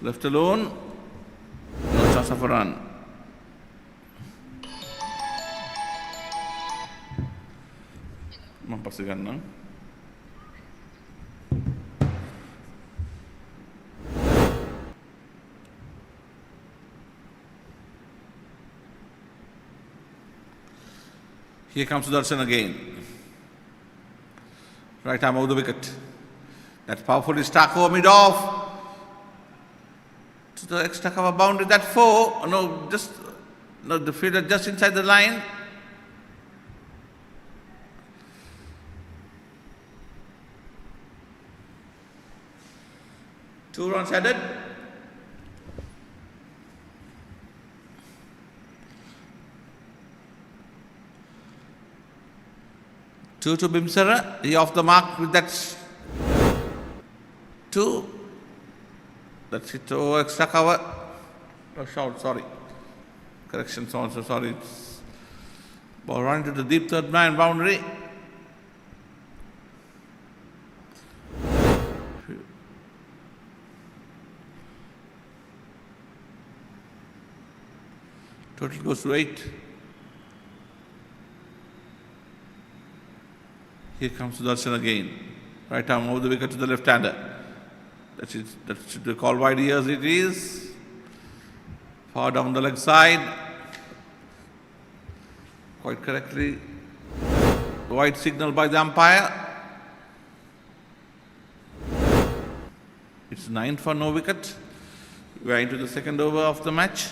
Left alone. No chance of a run. පස්සේ ගන්නම්. Here comes Sudarshan again. Right arm over the wicket. That's powerfully struck over mid-off. To the extra cover boundary. That 4. No, the fielder just inside the line. Two runs added. Two to Bimsara. He off the mark with that 2. That's it. Oh, extra cover. Oh, short, sorry. Correction, also sorry. It's ball running to the deep third man boundary. Total goes to 8. Here comes Sudarshan again. Right arm over the wicket to the left-hander. That should be called wide ears. It is. Far down the leg side. Quite correctly. Wide signal by the umpire. It's 9 for no wicket. We are into the second over of the match.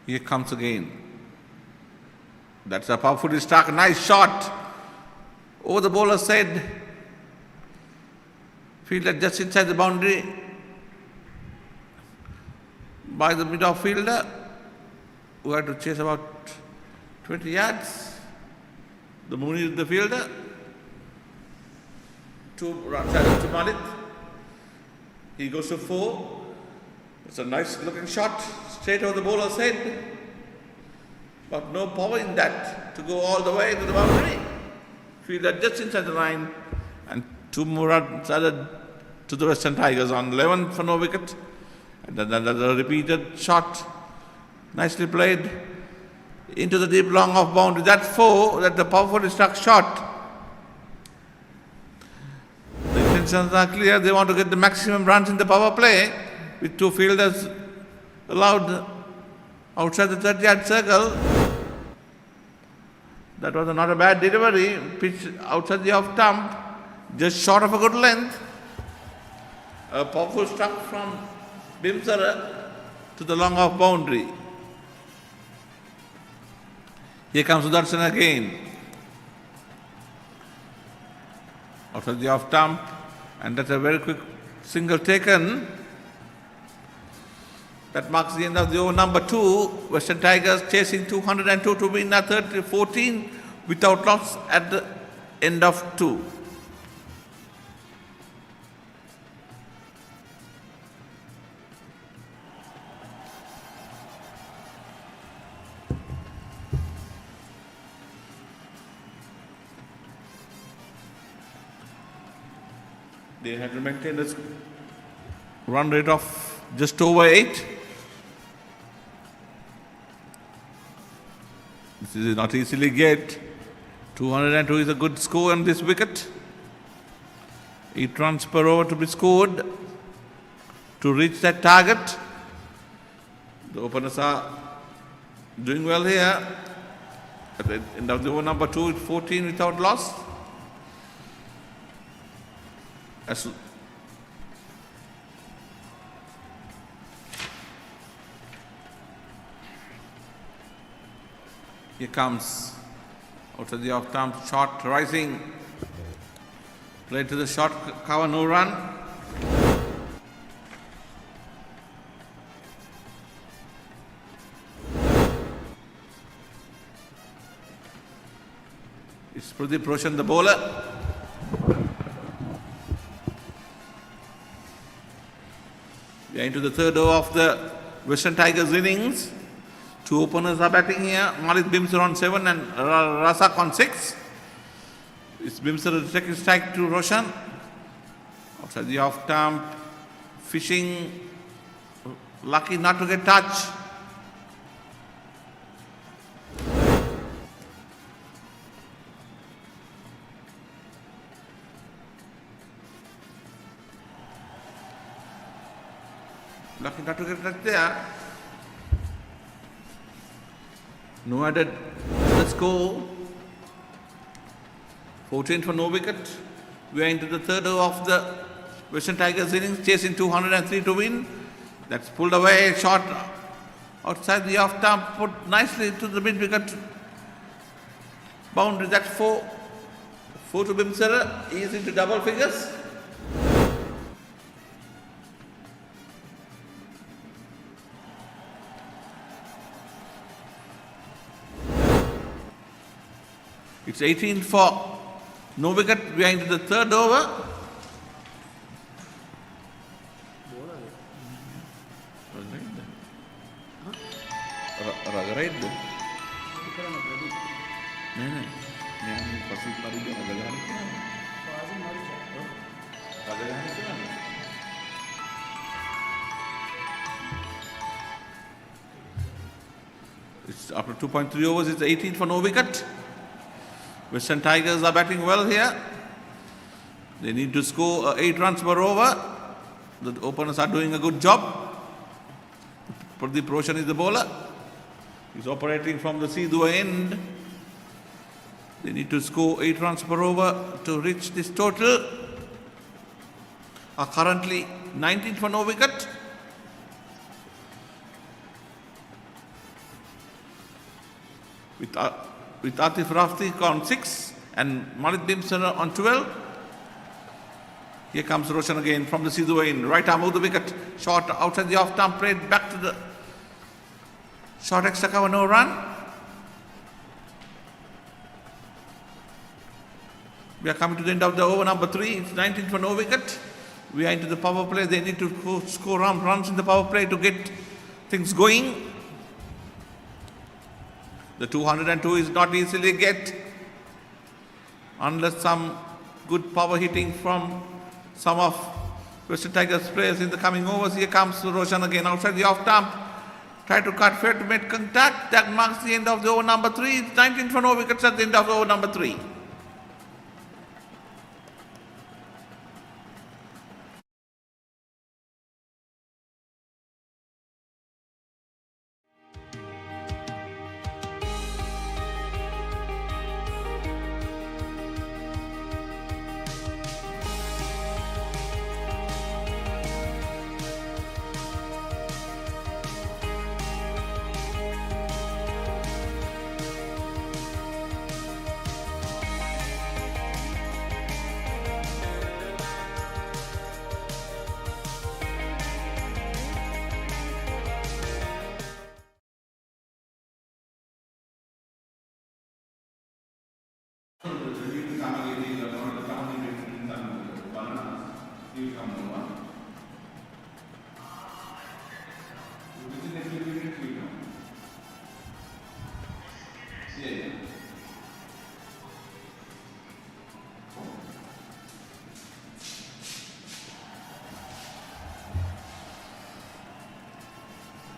Here comes again. That's a powerfully struck. Nice shot. Over the bowler's head. Fielder just inside the boundary by the mid-off fielder, who had to chase about 20 yards. The Mooney is the fielder. 2 runs added to Malit. He goes to 4. It's a nice looking shot straight over the bowler's head, but no power in that to go all the way to the boundary. Fielder just inside the line, and 2 more runs added to the Western Tigers on 11 for no wicket. And then another repeated shot, nicely played into the deep long off boundary. That 4, that the powerfully struck shot. The intentions are clear. They want to get the maximum runs in the power play, with 2 fielders allowed outside the 30-yard circle. That was not a bad delivery. Pitch outside the off stump, just short of a good length. A powerful struck from Bimsara to the long off boundary. Here comes Sudarshan again. Outside the off stump, and that's a very quick single taken. That marks the end of the over number 2. Western Tigers chasing 202 to win a 14 without loss at the end of 2. They had to maintain a run rate of just over 8. This is not easily get. 202 is a good score on this wicket. 8 runs per over to be scored to reach that target. The openers are doing well here. At the end of the over number 2, it's 14 without loss. Here comes out of the off stump, shot rising, played to the short cover, no run. It's Pradeep Roshan, the bowler. We are into the third over of the Western Tigers innings. 2 openers are batting here. Malik Bimsar on 7 and Rasak on 6. It's Bimsar taking strike to Roshan. Outside the off stump. fishing, lucky not to get touched. Lucky not to get touched there. No added to the score. 14 for no wicket. We are into the third over of the Western Tigers innings, chasing 203 to win. That's pulled away, shot outside the off stump, put nicely to the mid-wicket boundary. That's 4. 4 to Bimsara. He is into double figures. It's 18 for no wicket. We are into the third over. It's after 2.3 overs. It's 18 for no wicket. Western Tigers are batting well here. They need to score 8 runs per over. The openers are doing a good job. Pradeep Roshan is the bowler. He's operating from the Sidhu end. They need to score 8 runs per over to reach this total. Are currently 19 for no wicket. With Atif Rafti on 6 and Manit Bimsara on 12. Here comes Roshan again from the Sidhu end. Right arm of the wicket. Short outside the off stump, played back to the short extra cover, no run. We are coming to the end of the over number 3. It's 19 for no wicket. We are into the power play. They need to score runs in the power play to get things going. The 202 is not easily get unless some good power hitting from some of Western Tigers players in the coming overs. Here comes Roshan again outside the off stump. Try to cut fair to make contact. That marks the end of the over number 3. It's 19 for no wickets at the end of the over number 3.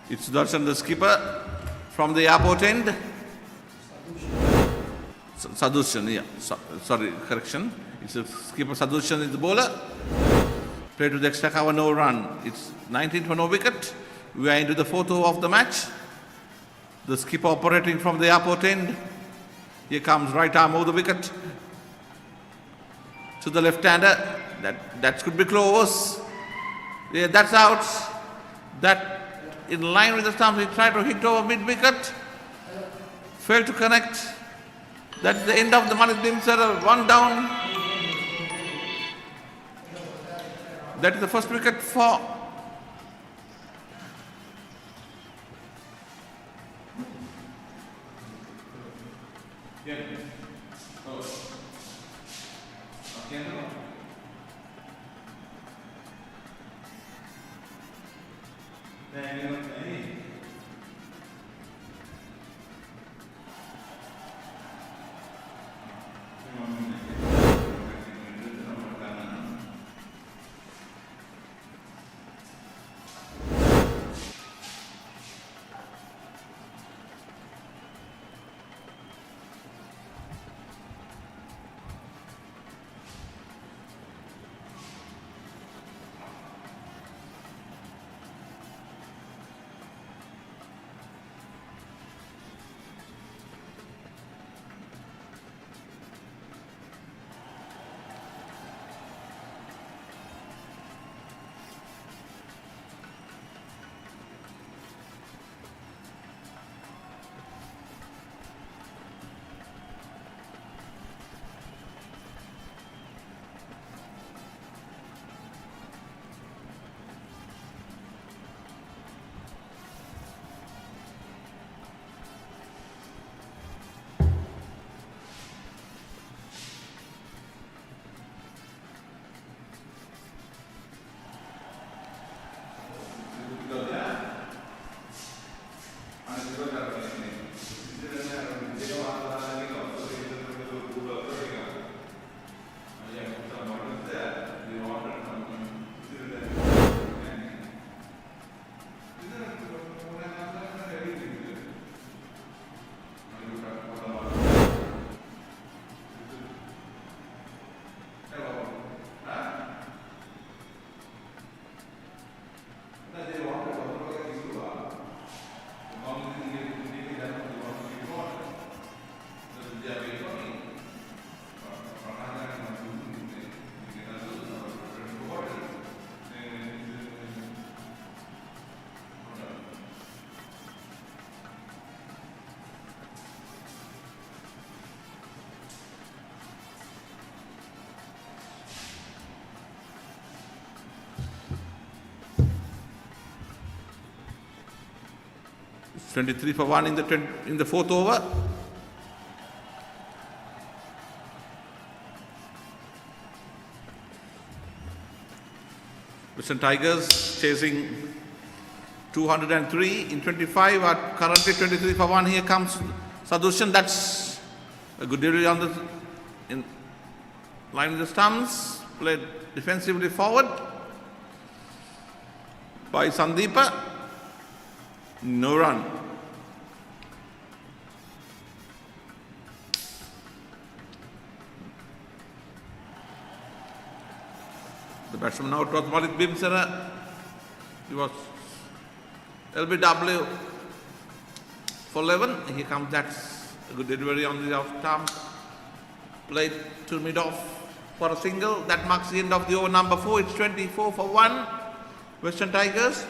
It's Darshan, the skipper, from the airport end. Sadhushan, yeah. Sorry, correction. It's a skipper. Sadhushan is the bowler. Play to the extra cover, no run. It's 19 for no wicket. We are into the 4th over of the match. The skipper operating from the airport end. Here comes right arm over the wicket to the left-hander. That could be close. Yeah, that's out. That in line with the stumps. He tried to hit over mid-wicket. Failed to connect. That's the end of the Manit Bimsara. 1 down. That is the first wicket for 23 for 1 in the fourth over. Western Tigers chasing 203 in 25 are currently 23 for 1. Here comes Sadushan. That's a good delivery on the in line with the stumps. Played defensively forward by Sandeepa. No run. The batsman out was Malik Bimsara. He was LBW for 11. Here comes that a good delivery on the off stump. Played to mid-off for a single. That marks the end of the over number 4. It's 24 for 1. Western Tigers.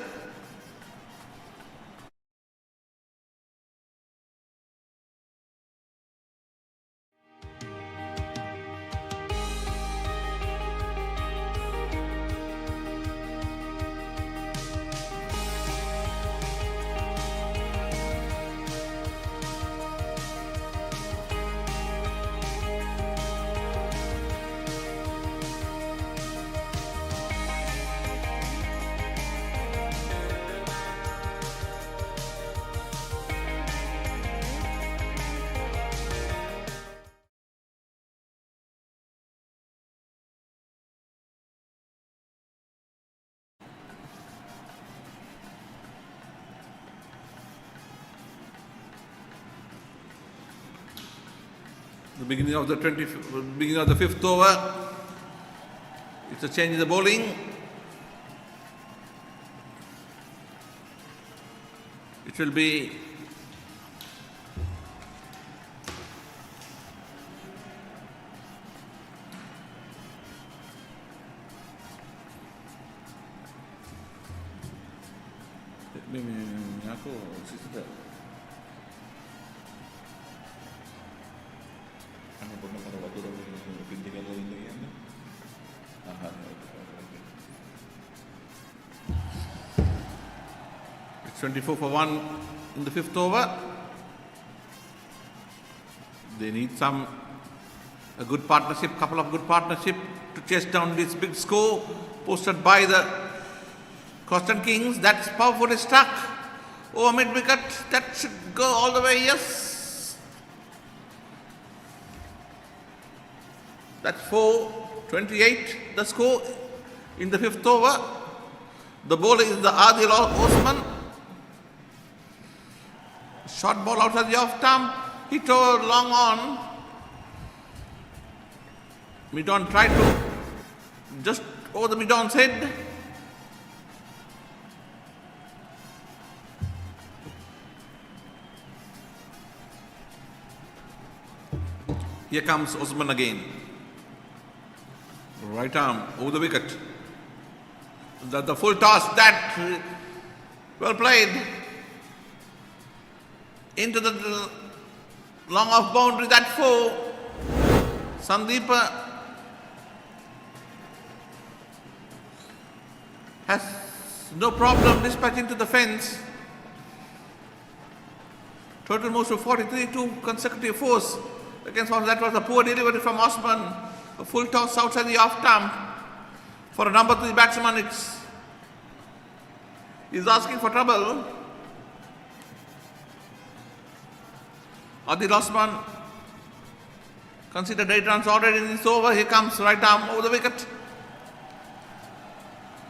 The beginning of the fifth over. It's a change in the bowling. It will be it's 24 for 1 in the fifth over. They need a good partnership, couple of good partnership to chase down this big score posted by the Coston Kings. That's powerfully struck over mid wicket. That should go all the way. Yes. That's 4-28 the score in the fifth over. The bowler is the Adil Osman. Short ball outside the off stump. Hit over long on. Mid-on tried to just over the mid-on's head. Here comes Osman again. Right arm over the wicket. The full toss, that well played into the long off boundary. That 4. Sandeepa has no problem dispatching to the fence. Total moves to 43, 2 consecutive fours against one. That was a poor delivery from Osman. A full toss outside the off stump for a number 3 batsman. He's asking for trouble. Adil Osman considered 8 runs already in this over. Here comes right arm over the wicket.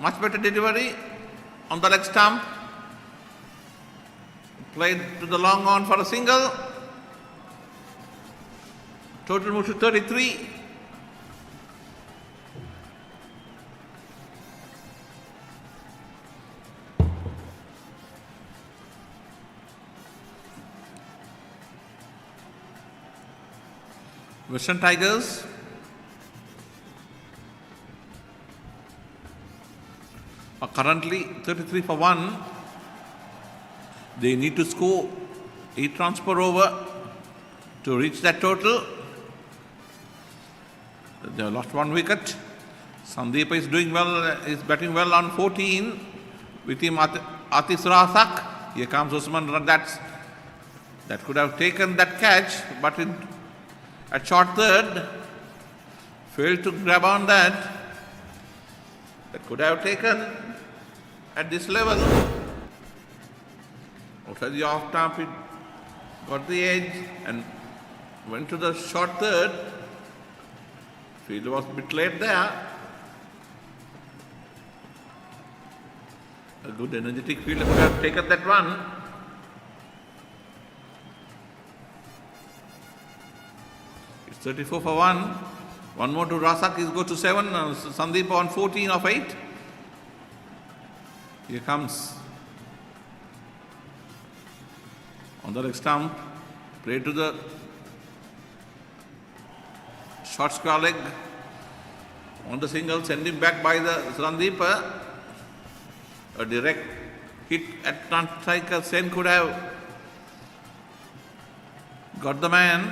Much better delivery on the leg stump. Played to the long on for a single. Total move to 33. Western Tigers are currently 33 for 1. They need to score 8 runs per over to reach that total. They lost 1 wicket. Sandeep is doing well, is batting well on 14 with him Atis Rasak. Here comes Usman. That could have taken that catch, but at short third, failed to grab on that. That could have taken at this level. Outside the off stump, it got the edge and went to the short third. Field was a bit late there. A good energetic fielder could have taken that run. It's 34 for 1. One more to Rasak. He's go to 7. Sandeep on 14 of 8. Here comes on the leg stump. Play to the short square leg. On the single, send him back by the Sandeep. A direct hit at non-striker. Sen could have got the man.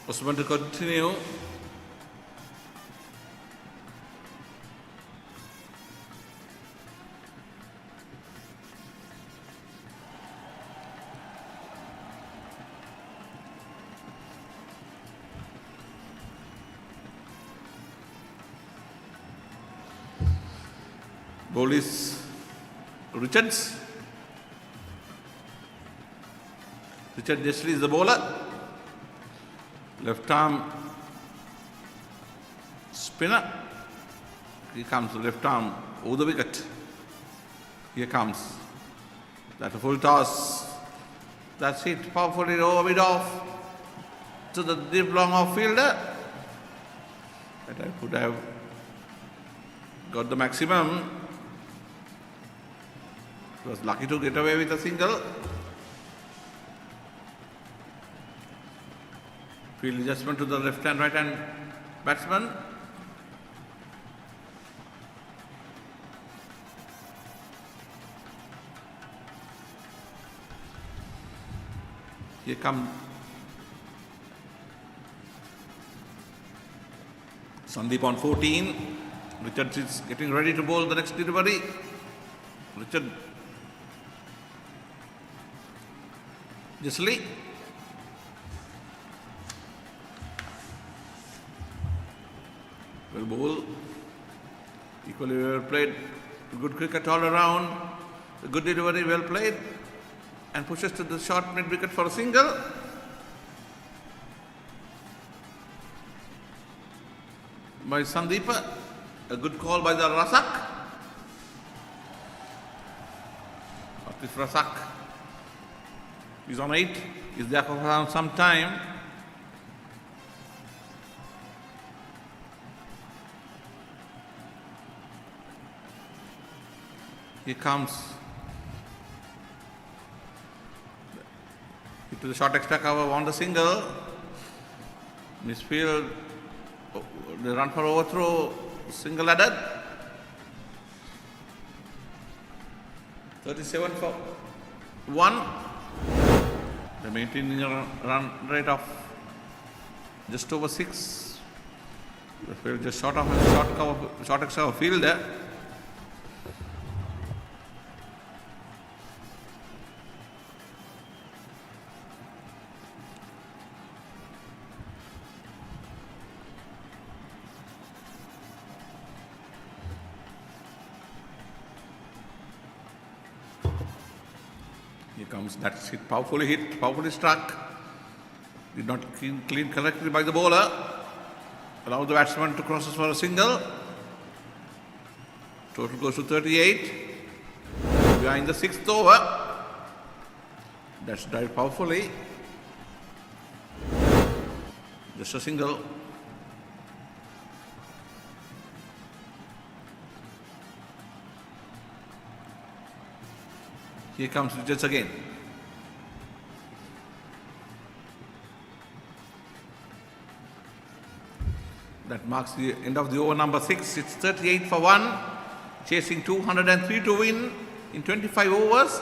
Usman to continue. Ball is Richards. Richard Jessley is the bowler. Left arm spinner. Here comes the left arm over the wicket. Here comes. That's a full toss. That's it. Powerfully over mid off to the deep long off fielder. That I could have got the maximum. Was lucky to get away with a single. Field adjustment to the left and right hand batsman. Here come Sandeep on 14. Richard is getting ready to bowl the next delivery. Richard Jessley. Well bowl. Equally well played. Good cricket all around. A good delivery, well played. And pushes to the short mid wicket for a single. By Sandeep. A good call by the Rasak. This Rasak is on 8. Is there for some time. Here comes hit to the short extra cover on the single. Misfield, the run for overthrow, single added. 37 for 1. They're maintaining a run rate of just over 6. The field just short of a short extra field there. Here comes that hit, powerfully struck. Did not clean correctly by the bowler. Allow the batsman to cross for a single. Total goes to 38. We are in the 6th over. That's dived powerfully. Just a single. Here comes Richards again. That marks the end of the over number 6. It's 38 for 1. Chasing 203 to win in 25 overs.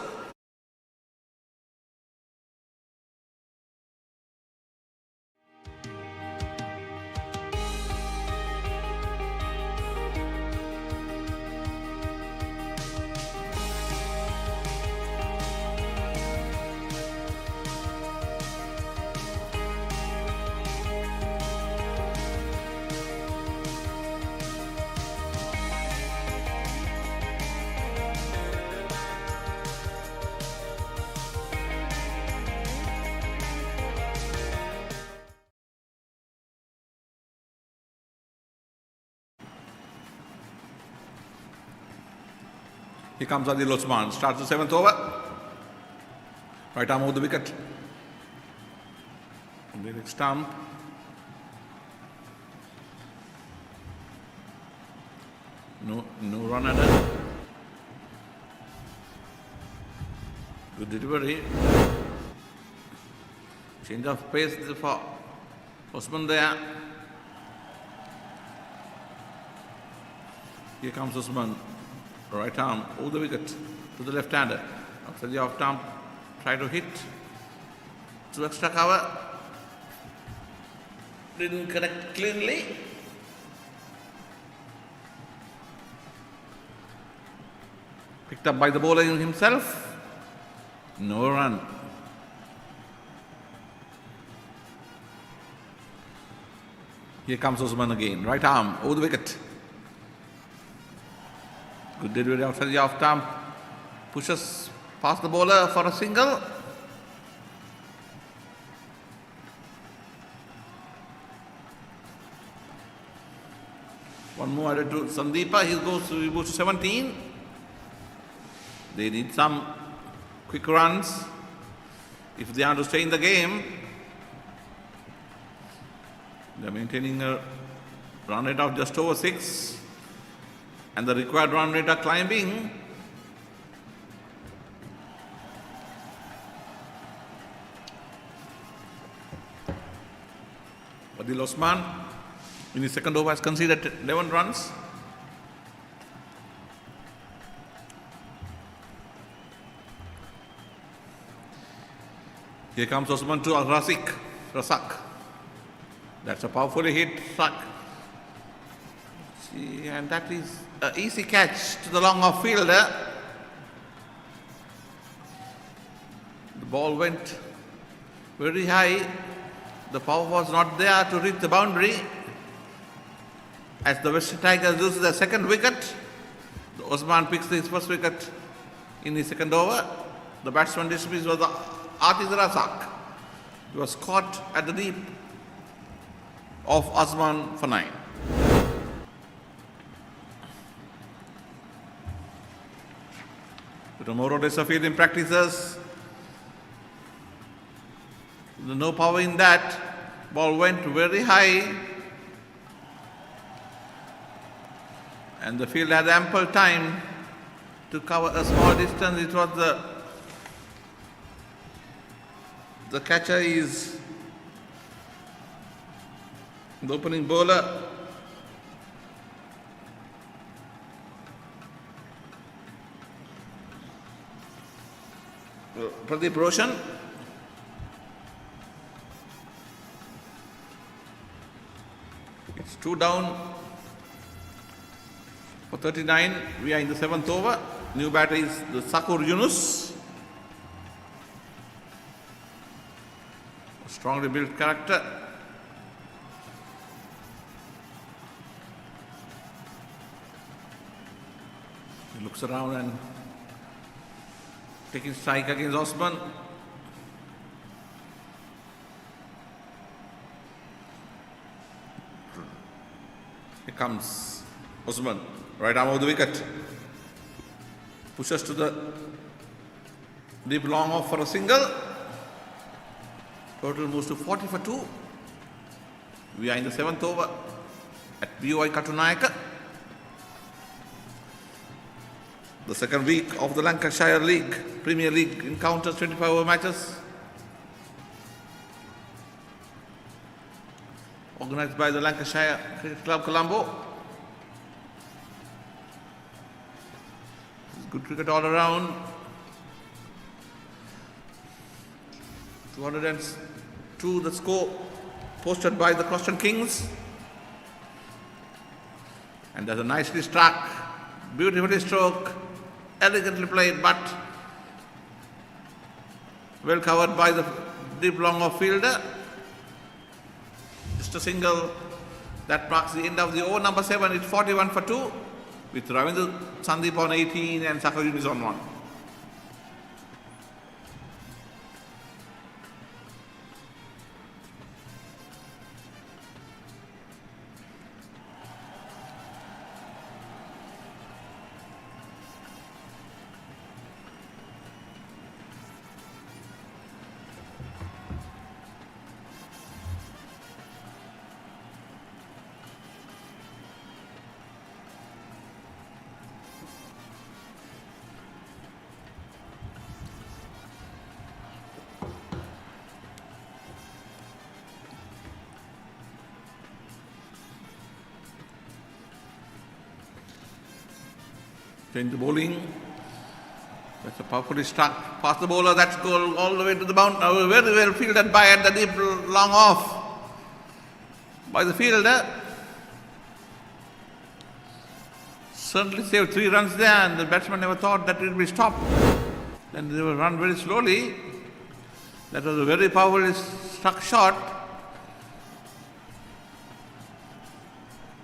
Here comes Adil Osman. Starts the 7th over. Right arm over the wicket. Direct stump. No run at it. Good delivery. Change of pace for Osman there. Here comes Osman. Right arm over the wicket to the left-hander. After the off-stump, try to hit to extra cover. Didn't connect cleanly. Picked up by the bowler himself. No run. Here comes Osman again. Right arm over the wicket. Good delivery after the off-stump. Pushes past the bowler for a single. One more added to Sandeepa. He goes to 17. They need some quick runs if they are to stay in the game. They are maintaining a run rate of just over 6. And the required run rate are climbing. Adil Osman in his second over has conceded 11 runs. Here comes Osman to Rasak. That's a powerfully hit Rasak. And that is an easy catch to the long off fielder. The ball went very high. The power was not there to reach the boundary. As the Western Tigers lose their second wicket, the Osman picks his first wicket in his second over. The batsman dismissed was Atiz Rasak. He was caught at the deep of Osman for 9. Tomorrow days of fielding practices. No power in that. Ball went very high. And the field had ample time to cover a small distance. It was the catcher is the opening bowler. Pradeep Roshan. It's 2 down for 39. We are in the 7th over. New batter is the Sakur Yunus. A strongly built character. He looks around and taking strike against Osman. Here comes Osman. Right arm over the wicket. Pushes to the deep long off for a single. Total moves to 40 for 2. We are in the 7th over at BOI Katunayaka. The second week of the Lancashire League, Premier League encounters 25 over matches. Organised by the Lancashire Cricket Club, Colombo. Good cricket all around. 202 the score posted by the Croston Kings. And there's a nicely struck, beautifully stroked, elegantly played, but well covered by the deep long off fielder. Just a single. That marks the end of the over number 7. It's 41 for 2 with Ravindra Sandeep on 18 and Sakharin is on 1. Change the bowling. That's a powerfully struck past the bowler. That's goal all the way to the boundary. Very well fielded by at the deep long off by the fielder. Certainly saved 3 runs there, and the batsman never thought that it would be stopped. Then they will run very slowly. That was a very powerfully struck shot,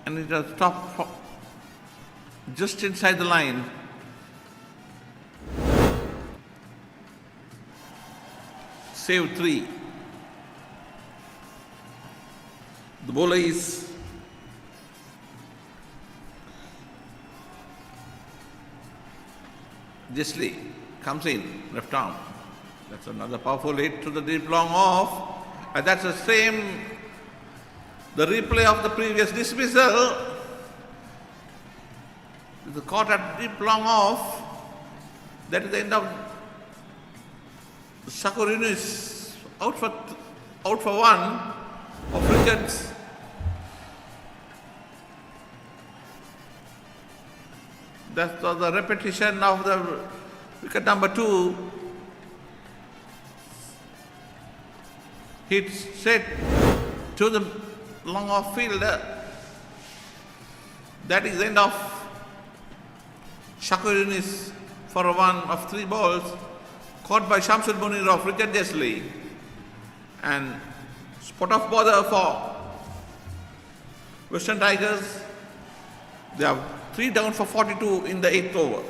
and it was stopped just inside the line. Saved 3. The bowler is Jessley, comes in, left arm. That's another powerful hit to the deep long off. And that's the same, the replay of the previous dismissal. The caught at deep long off. That is the end of Sakharin is out for 1 of wickets. That's the repetition of the wicket number 2. Hit straight to the long off fielder. That is the end of Sakharin is for a 1 of 3 balls, caught by Shamsul Munir of Richard Jessley. And spot of bother for Western Tigers. They have 3 down for 42 in the 8th over.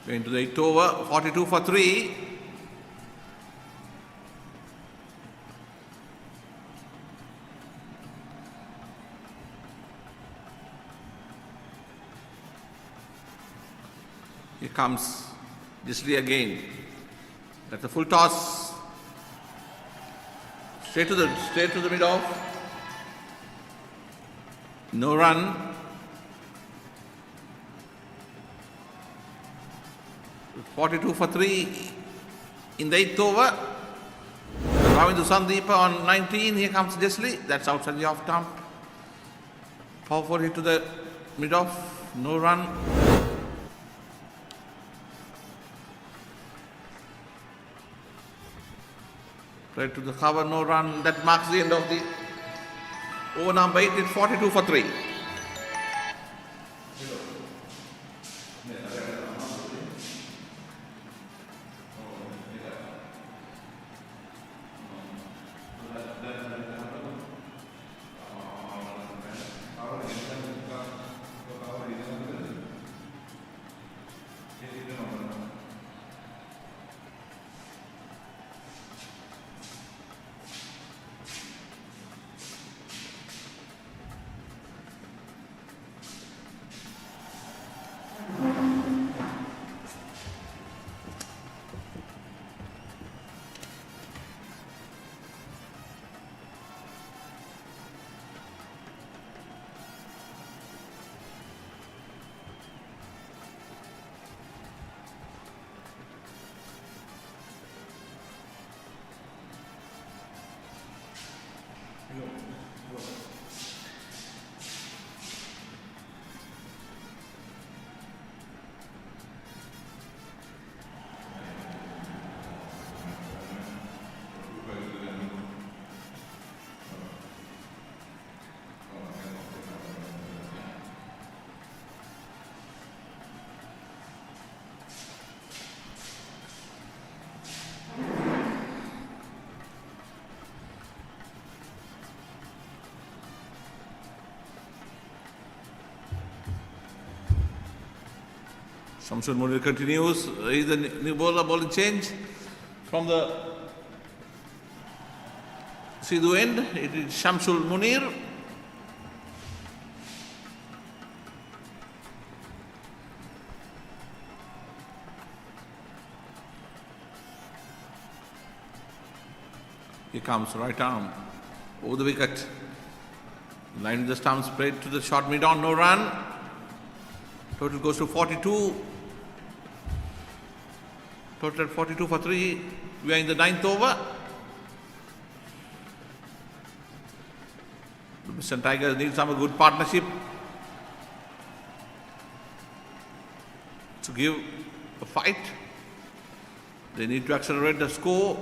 Into the 8th over, 42 for 3. Here comes Gisli again. That's a full toss. Straight to the mid-off. No run. 42 for 3 in the 8th over. Going to Sandeep on 19. Here comes Gisli. That's outside the off stump. Powerful hit to the mid-off. No run. Played to the cover. No run. That marks the end of the over number 8. It's 42 for 3. Shamsul Munir continues. Is the new bowler bowling change from the Sidhu end. It is Shamsul Munir. Here comes right arm over the wicket. Line the stumps, played to the short mid-on, no run. Total goes to 42. Total 42 for 3. We are in the 9th over. The Western Tigers need some good partnership to give a fight. They need to accelerate the score.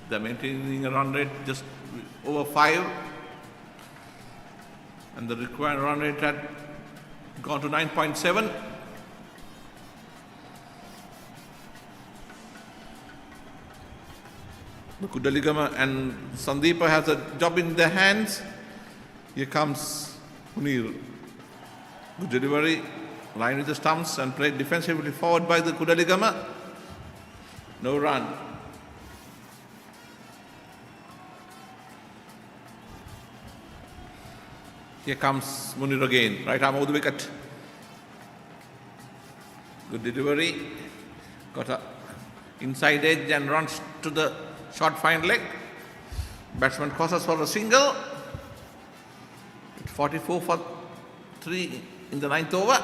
They're maintaining a run rate just over 5. And the required run rate had gone to 9.7. The Kudaligama and Sandeepa has a job in their hands. Here comes Munir. Good delivery. Line with the stumps and played defensively forward by the Kudaligama. No run. Here comes Munir again. Right arm over the wicket. Good delivery. Got a inside edge and runs to the short fine leg. Batsman crosses for a single. It's 44 for 3 in the 9th over.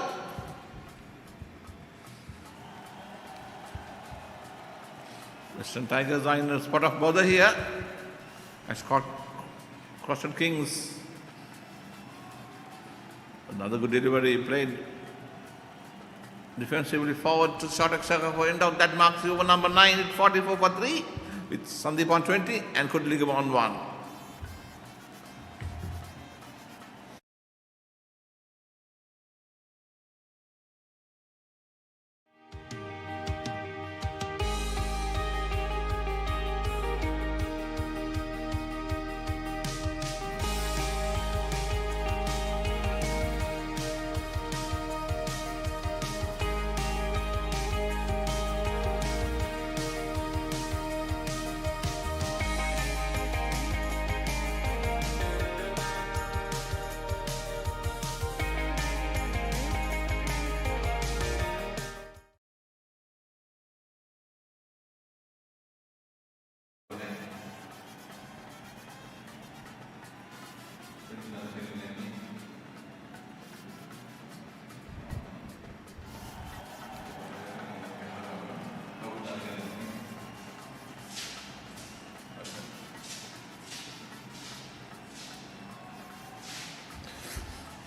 Western Tigers are in a spot of bother here. And Scott Croston Kings. Another good delivery played defensively forward to short extra for end out. That marks over number 9 at 44 for 3 with Sandeep on 20 and Kudaligama on 1.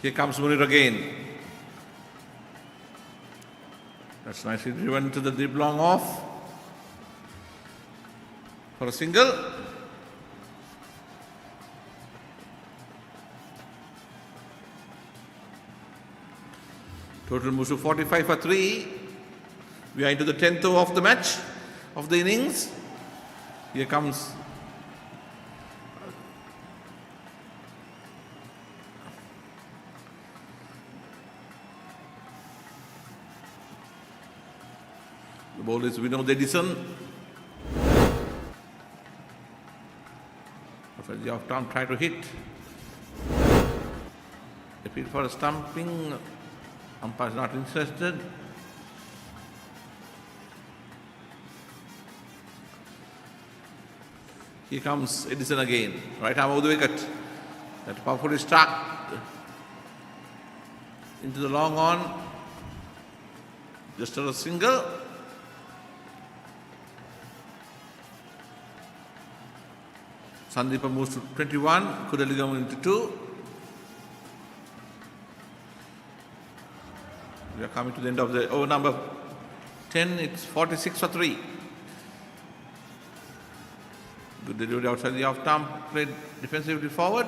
Here comes Munir again. That's nicely driven to the deep long off for a single. Total moves to 45 for 3. We are into the 10th over of the match, of the innings. Here comes the ball is Vinod Edison. After the off turn, try to hit. Appeal for a stumping. Umpire is not interested. Here comes Edison again. Right arm over the wicket. That powerfully struck into the long on. Just a single. Sandeepa moves to 21. Kudaligam into 2. We are coming to the end of the over number 10. It's 46 for 3. Good delivery outside the off stump, played defensively forward.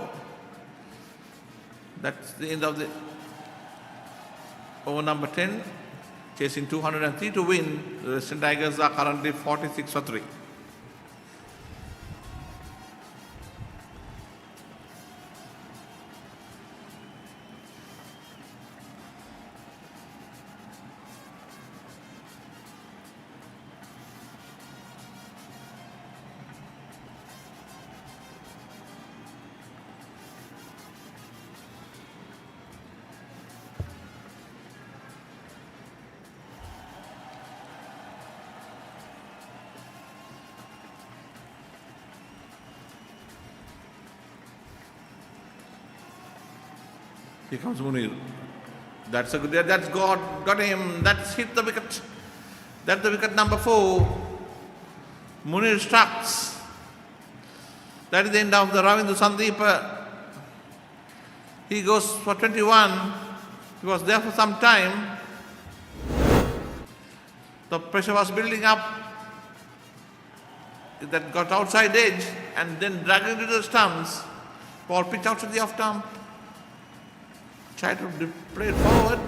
That's the end of the over number 10. Chasing 203 to win. The Western Tigers are currently 46 for 3. Here comes Munir. That's a good, that's got him, that's hit the wicket. That's the wicket number 4. Munir strucks. That is the end of the Ravindu Sandeepa. He goes for 21. He was there for some time. The pressure was building up. That got outside edge and then dragged into the stumps. Ball pitched out to the off stump. Tried to play it forward,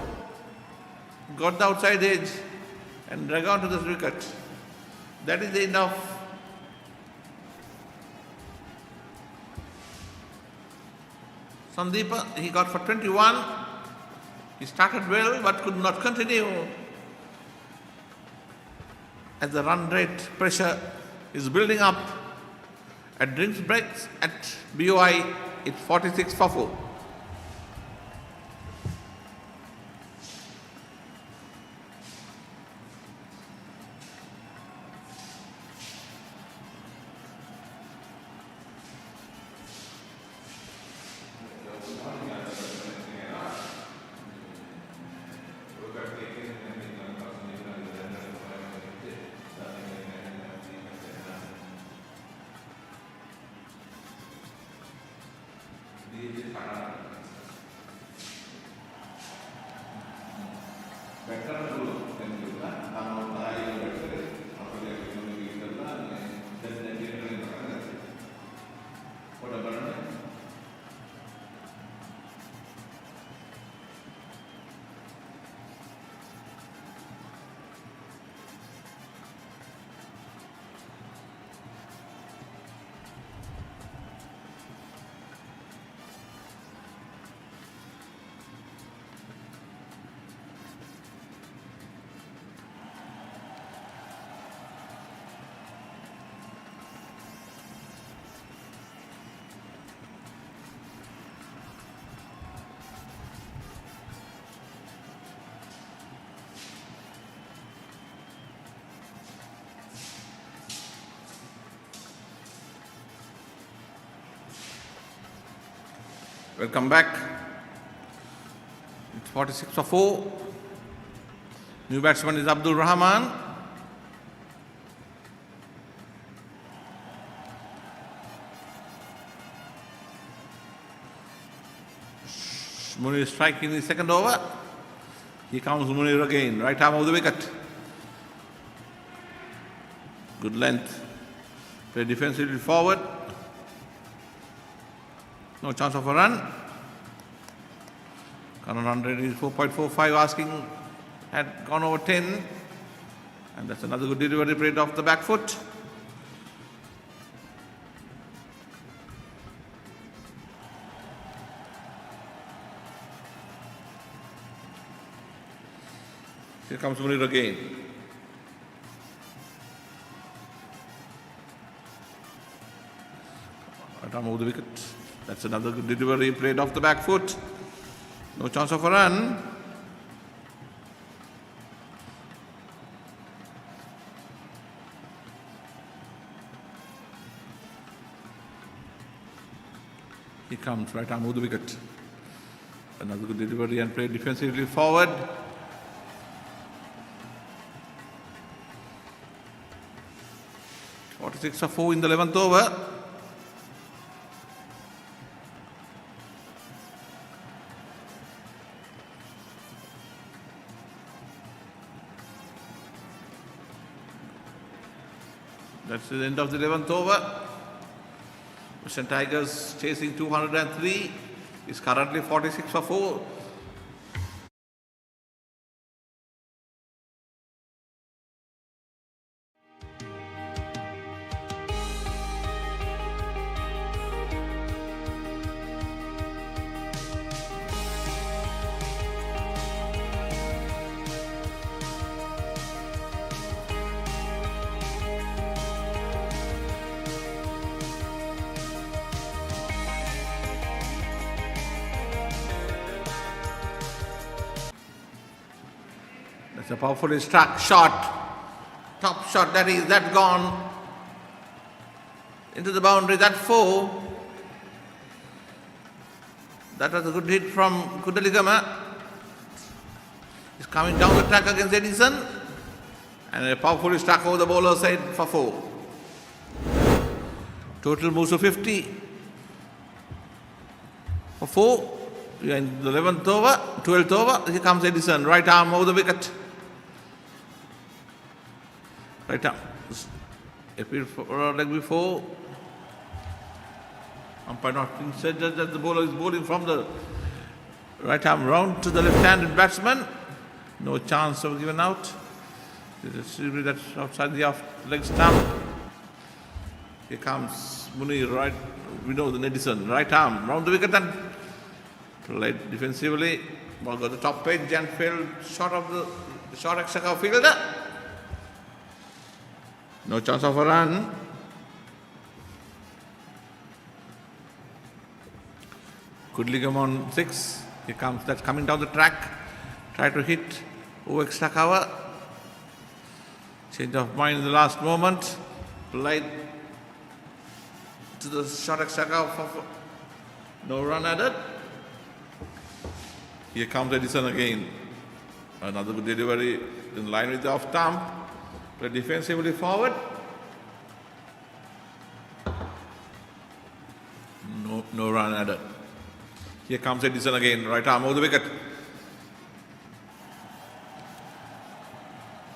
got the outside edge and drag on to this wicket. That is the end of Sandeepa. He got for 21. He started well but could not continue as the run rate pressure is building up. At drinks breaks at BOI, it's 46 for 4. Welcome back. It's 46 for 4. New batsman is Abdul Rahman. Munir striking the second over. Here comes Munir again, right arm of the wicket. Good length. Play defensively forward. No chance of a run. Current run rate is 4.45, asking had gone over 10. And that's another good delivery played off the back foot. Here comes Munir again. Right arm over the wicket. That's another good delivery played off the back foot. No chance of a run. He comes right arm over the wicket. Another good delivery and played defensively forward. Six for 4 in the 11th over. That's the end of the 11th over. Western Tigers chasing 203 is currently 46 for 4. That's a powerfully struck shot. Top shot, that gone into the boundary, that 4. That was a good hit from Kudaligama. He's coming down the track against Edison. And a powerfully struck over the bowler side for 4. Total moves to 50 for 4. We are in the 11th over, 12th over. Here comes Edison, right arm over the wicket. Right arm. Appeared for leg before. Umpire not said that the bowler is bowling from the right arm round to the left-handed batsman. No chance of giving out. That's outside the off leg stump. Here comes Munir, right. We know the Edison, right arm round the wicket and played defensively. Ball got the top edge and failed shot of the short extra fielder. No chance of a run. Kudligam on 6. Here comes, that's coming down the track. Try to hit over extra cover. Change of mind in the last moment. Played to the short extra cover. No run added. Here comes Edison again. Another good delivery in line with the off stump. Play defensively forward. No run added. Here comes Edison again, right arm over the wicket.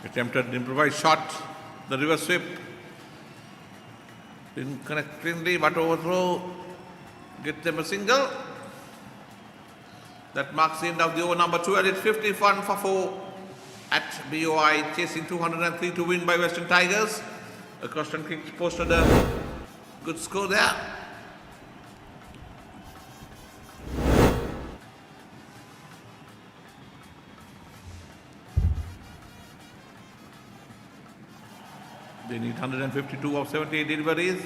Attempted an improvised shot, the reverse sweep. Didn't connect cleanly, but overthrow. Get them a single. That marks the end of the over number 12. It's 51 for 4 at BOI, chasing 203 to win by Western Tigers. A Croston Kings posted a good score there. They need 152 of 78 deliveries.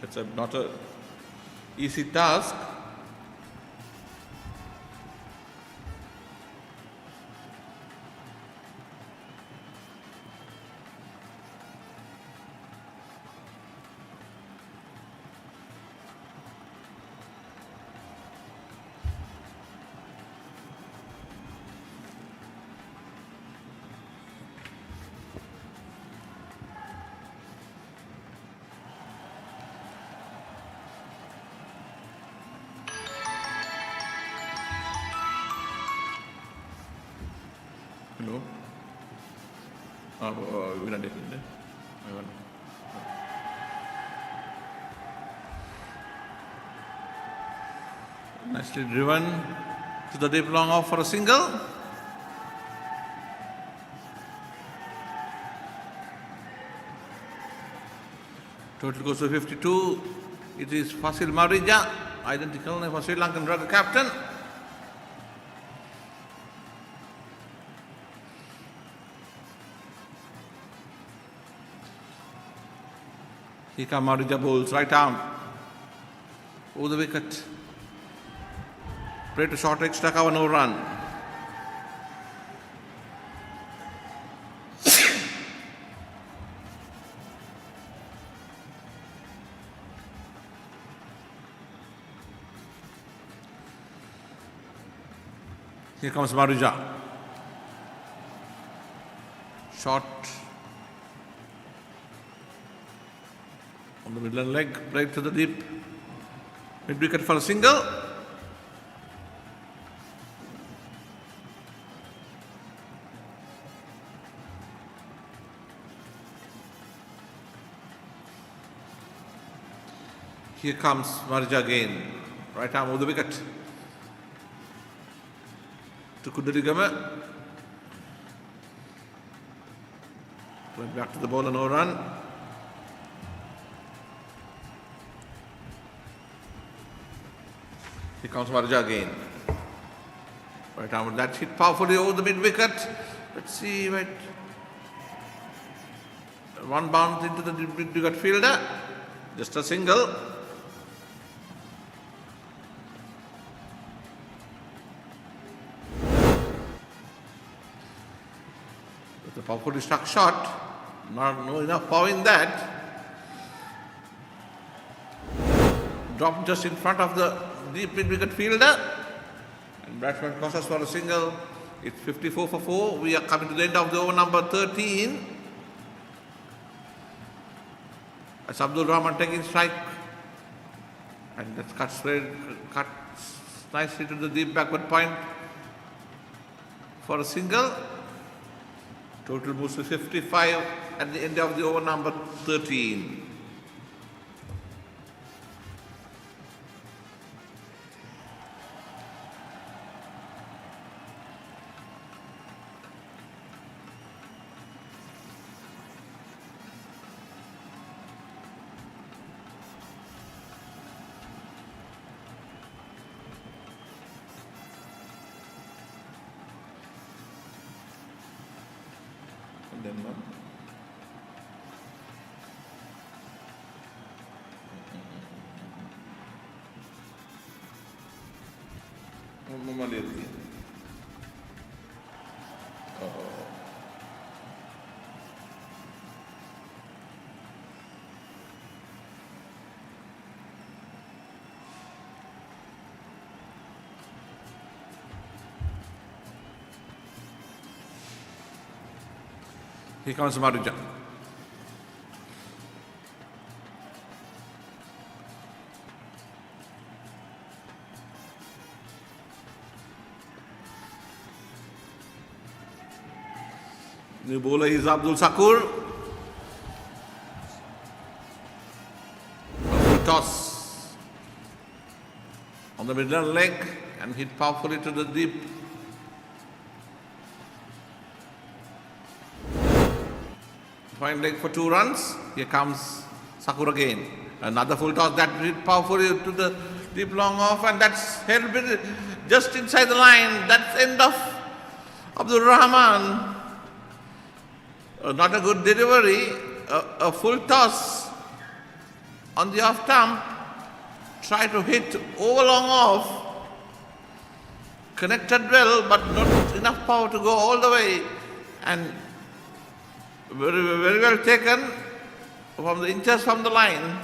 It's not an easy task. No. We're not different. Nicely driven to the deep long off for a single. Total goes to 52. It is Fasil Marija, identical name for Sri Lankan rugby captain. Here comes Marija bowls right arm over the wicket. Play to short extra cover, no run. Here comes Marija. Shot on the middle leg, right to the deep. Mid wicket for a single. Here comes Marija again. Right arm over the wicket. To Kudaligama. Went back to the ball and no run. Here comes Marija again. Right arm, that hit powerfully over the mid wicket. Let's see, right. One bounce into the mid wicket fielder. Just a single. The powerfully struck shot, not enough power in that. Dropped just in front of the deep mid wicket fielder. And batsman crosses for a single. It's 54 for 4. We are coming to the end of the over number 13. As Abdul Rahman taking strike. And that's cut nicely to the deep backward point for a single. Total moves to 55 at the end of the over number 13. Denmark. Malaysia. Here comes Marija. New bowler is Abdul Sakur. Toss on the middle leg and hit powerfully to the deep. Fine leg for 2 runs. Here comes Sakur again. Another full toss that hit powerfully to the deep long off, and that's held just inside the line. That's end of Abdul Rahman. Not a good delivery. A full toss on the off stump. Try to hit over long off. Connected well, but not enough power to go all the way. And very well taken from the inches from the line.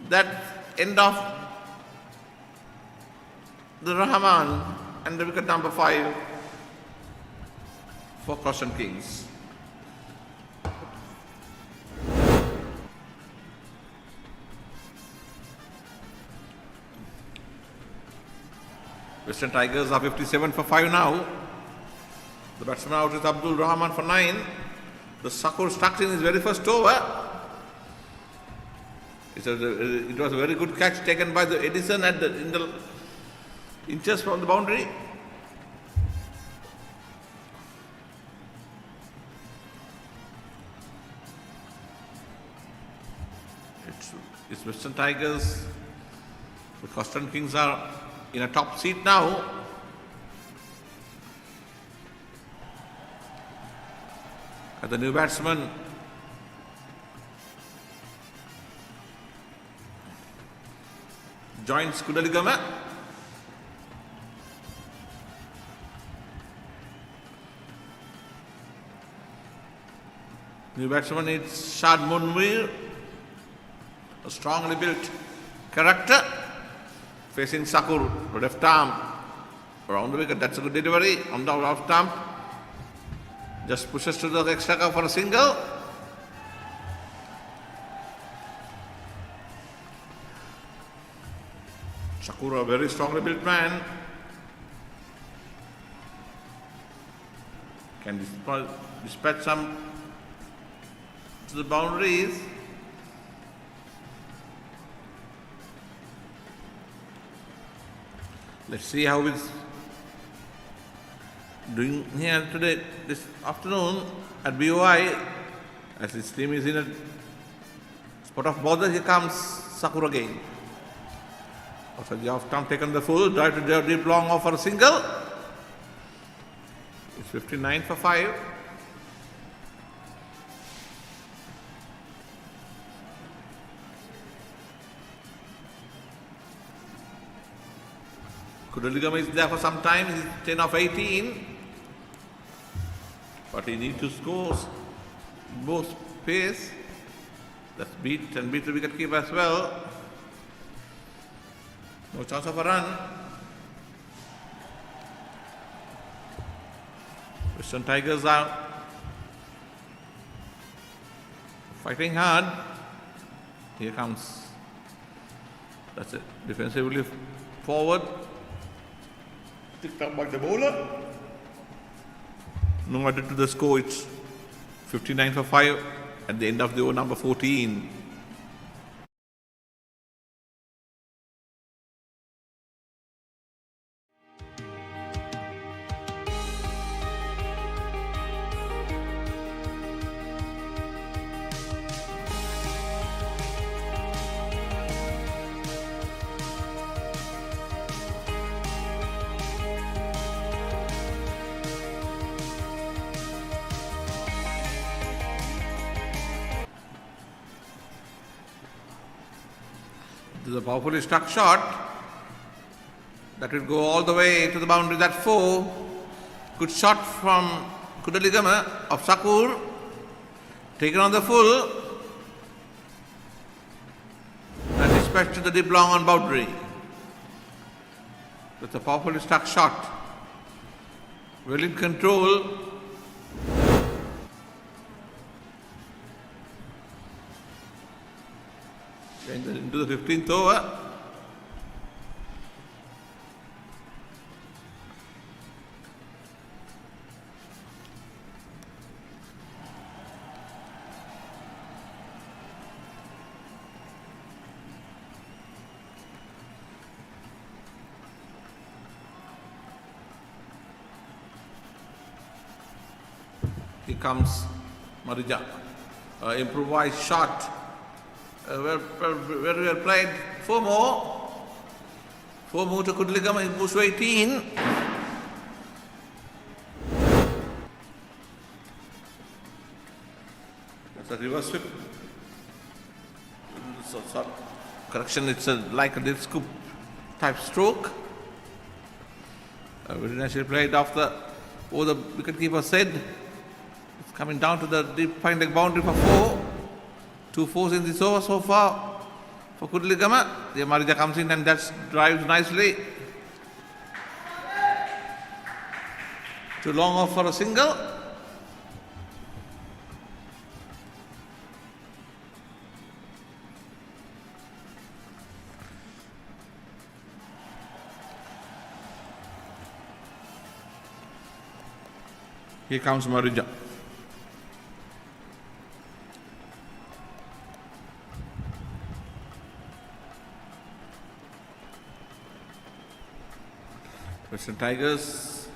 That end of the Rahman and the wicket number 5 for Caution Kings. Western Tigers are 57 for 5 now. The batsman out is Abdul Rahman for 9. The Sakur struck in his very first over. It was a very good catch taken by the Edison in the inches from the boundary. It's Western Tigers. The Coston Kings are in a top seat now. And the new batsman joins Kudaligama. New batsman is Shad Munwir, a strongly built character, facing Sakur, left arm, around the wicket. That's a good delivery on the off stump. Just pushes to the extra cover for a single. Sakur, a very strongly built man, can dispatch some to the boundaries. Let's see how he's doing here today, this afternoon at BOI. As his team is in a spot of bother, here comes Sakur again. After the off stump taken the full, drive to deep long off for a single. It's 59 for 5. Kudaligama is there for some time. He's 10 of 18. But he needs to score both pace. That's beat and beat the wicket keeper as well. No chance of a run. Western Tigers are fighting hard. Here comes. That's it. Defensively forward. Picked up by the bowler. No added to the score. It's 59 for 5 at the end of the over number 14. This is a powerfully struck shot that will go all the way to the boundary. That's 4. Good shot from Kudaligama of Sakur. Taken on the full and dispatched to the deep long on boundary. That's a powerfully struck shot. Well in control. Into the 15th over. Here comes Marija. Improvised shot. Where we have played 4 more. 4 more to Kudaligama. It moves to 18. That's a reverse sweep. Correction, it's like a disc scoop type stroke. Very nicely played after what the wicketkeeper said. It's coming down to the deep fine leg boundary for 4. 2 fours in this over so far for Kudaligama. The Marija comes in and that drives nicely. Too long off for a single. Here comes Marija. Western Tigers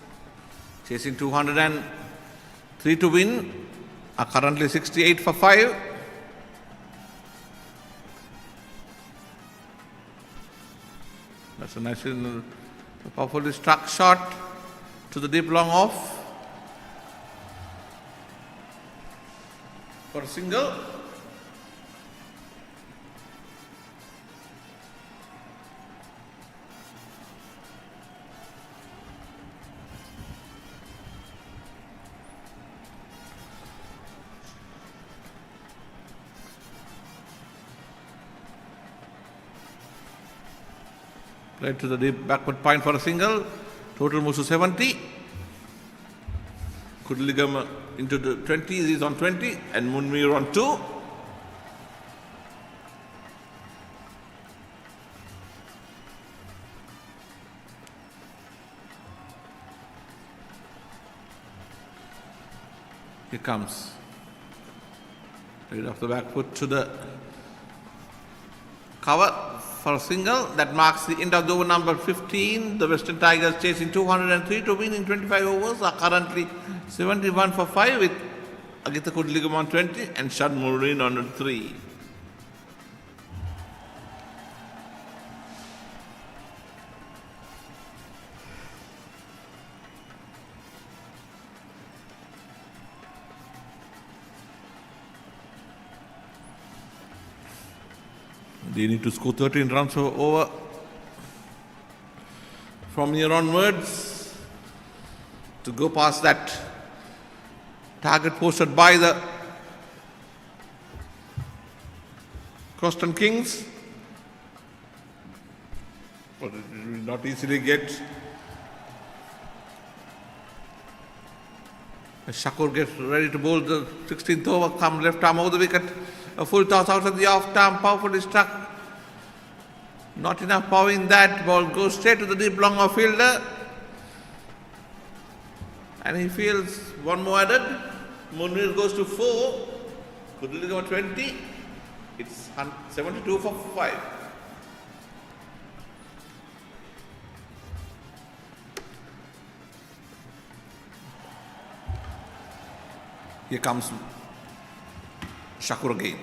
chasing 203 to win, are currently 68 for 5. That's a nice, powerfully struck shot to the deep long off for a single. Played to the deep backward point for a single. Total moves to 70. Kudligam into the 20s, is on 20, and Munmir on 2. Here comes. Right off the back foot to the cover for a single. That marks the end of the over number 15. The Western Tigers chasing 203 to win in 25 overs are currently 71 for 5 with Agitha Kudligam on 20 and Shad Murin on 3. They need to score 13 runs over from here onwards to go past that target posted by the Croston Kings. But it will not easily get. As Shakur gets ready to bowl the 16th over, come left arm over the wicket. A full toss out of the off arm, powerfully struck. Not enough power in that. Ball goes straight to the deep long off fielder. And he feels one more added. Munir goes to 4. Kudligam 20. It's 72 for 5. Here comes Shakur again.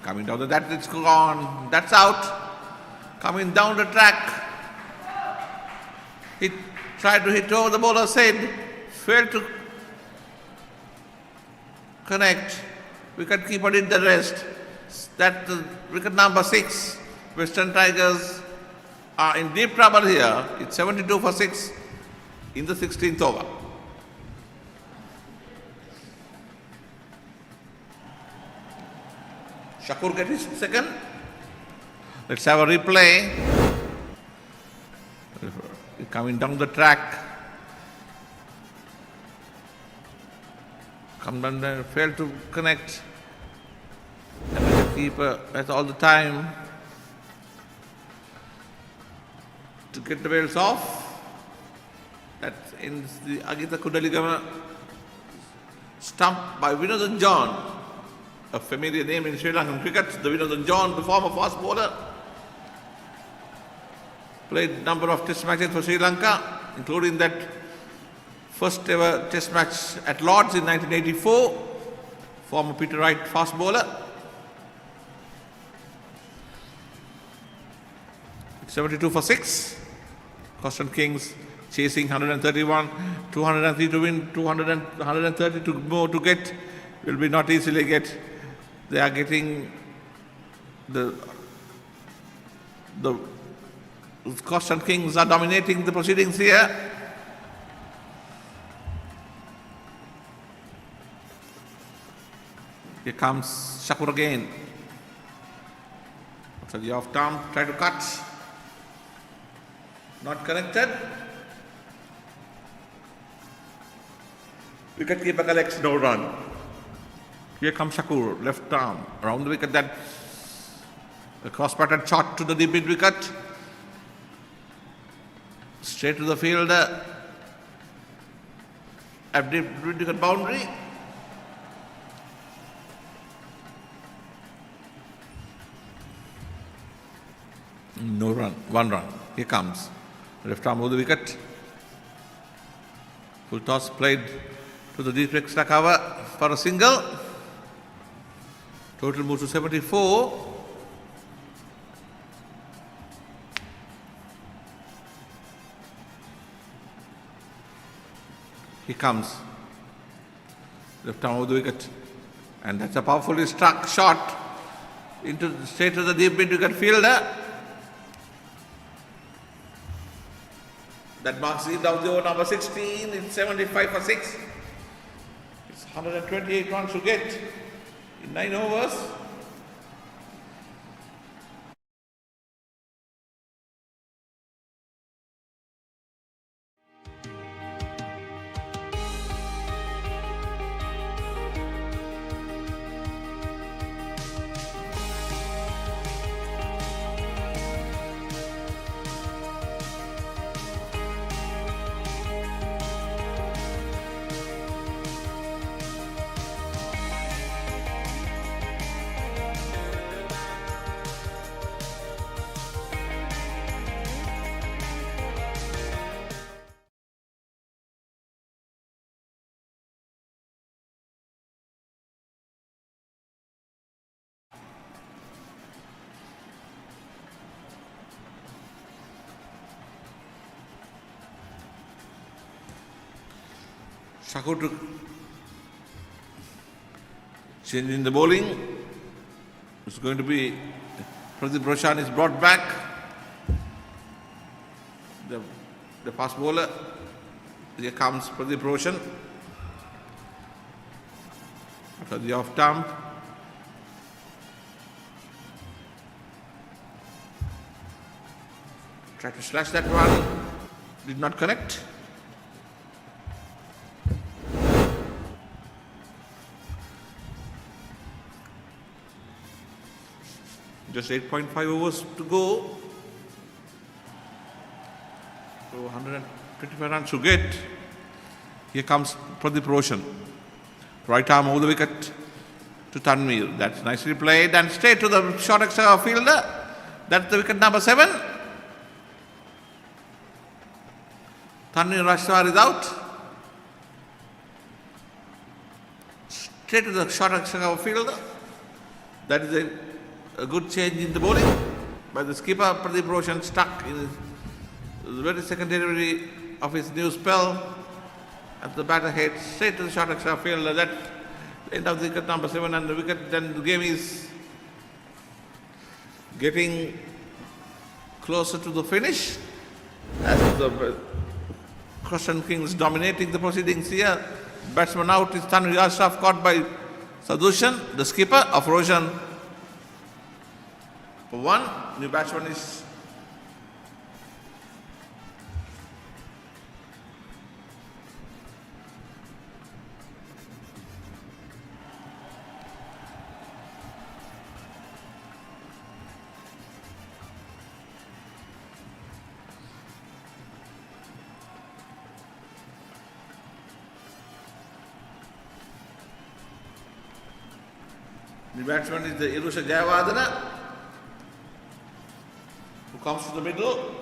Coming down that, it's gone. That's out. Coming down the track. He tried to hit over the bowler's head. Failed to connect. Wicketkeeper did the rest. That's the wicket number 6. Western Tigers are in deep trouble here. It's 72 for 6 in the 16th over. Shakur gets his second. Let's have a replay. Coming down the track. Come down there, failed to connect. And the keeper has all the time to get the bails off. That ends the Agitha Kudligam stump by Vinodhan John. A familiar name in Sri Lankan cricket, the Vinodhan John, the former fast bowler. Played a number of test matches for Sri Lanka, including that first ever test match at Lords in 1984. Former Peter Wright fast bowler. 72 for 6. Croston Kings chasing 131, 203 to win, 130 to more to get. Will be not easily get. They are getting the Croston Kings are dominating the proceedings here. Here comes Shakur again. After the off arm, try to cut. Not connected. Wicketkeeper collects no run. Here comes Shakur, left arm, around the wicket, that a cross-patted shot to the deep mid wicket. Straight to the fielder. at the wicket boundary. No run, 1 run. Here comes. Left arm over the wicket. Full toss played to the deep extra cover for a single. Total moves to 74. He comes. Left arm over the wicket. And that's a powerfully struck shot straight to the deep mid-wicket fielder. That marks the end of the over number 16. It's 75 for 6. It's 128 runs to get in 9 overs. Shakur to change in the bowling. It's going to be Pradeep Roshan is brought back. The fast bowler. Here comes Pradeep Roshan. After the off stump. Tried to slash that one. Did not connect. Just 8.5 overs to go. So 125 runs to get. Here comes Pradeep Roshan. Right arm over the wicket to Tanvir. That's nicely played and straight to the short extra fielder. That's the wicket number 7. Tanvir Rashwar is out. Straight to the short extra fielder. That is a good change in the bowling by the skipper. Pradeep Roshan stuck in the very second delivery of his new spell at the batter head straight to the short extra fielder. That's the end of the wicket number 7 and the wicket. Then the game is getting closer to the finish as the Crescent Kings dominating the proceedings here. Batsman out is Tanvir Ashraf, caught by Sadhushan, the skipper of Roshan. For 1, new batsman is the Irusha Jayawardena, who comes to the middle.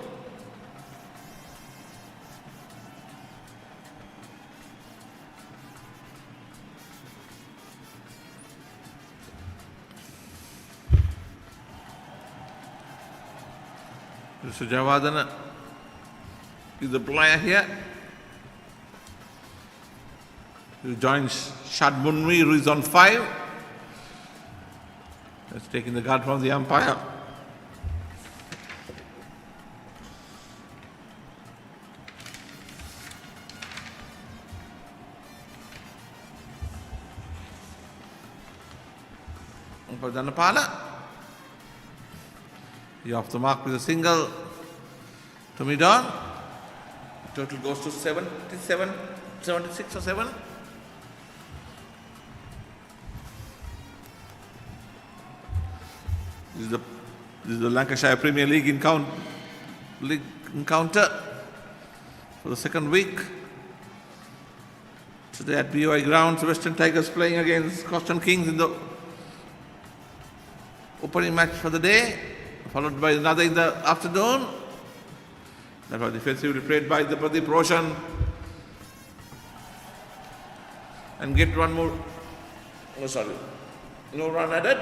Irusha Jayawardena is the player here. He joins Shad Munwi, who is on 5. That's taking the guard from the umpire. Umpire Dhanapala. He off the mark with a single to mid-on. Total goes to 77, 76 or 7. This is the Lancashire Premier League encounter for the second week. Today at BOI grounds, Western Tigers playing against Coston Kings in the opening match for the day, followed by another in the afternoon. That was defensively played by the Pradeep Roshan. And get one more, no run added.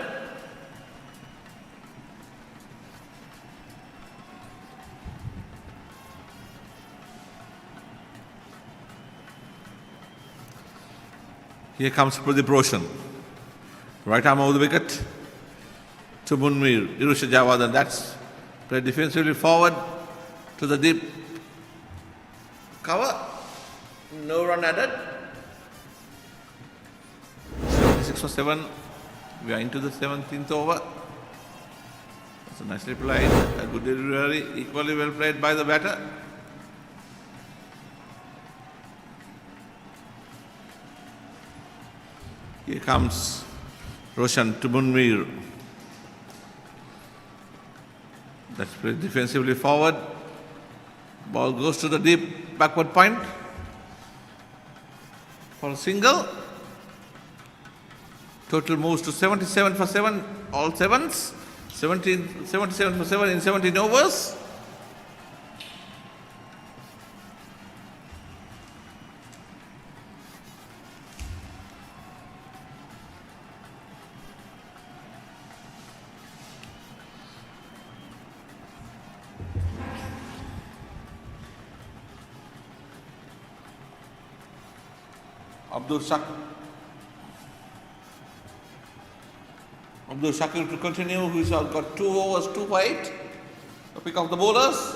Here comes Pradeep Roshan. Right arm over the wicket to Munmir, Irusha Jawad, that's played defensively forward to the deep cover. No run added. 76 for 7. We are into the 17th over. That's a nicely played, a good delivery, equally well played by the batter. Here comes Roshan to Munmir. That's played defensively forward. Ball goes to the deep backward point for a single. Total moves to 77 for 7, all sevens. 77 for 7 in 17 overs. Abdul Shakir to continue, who's got 2 overs, 2 for 8. To pick up the bowlers.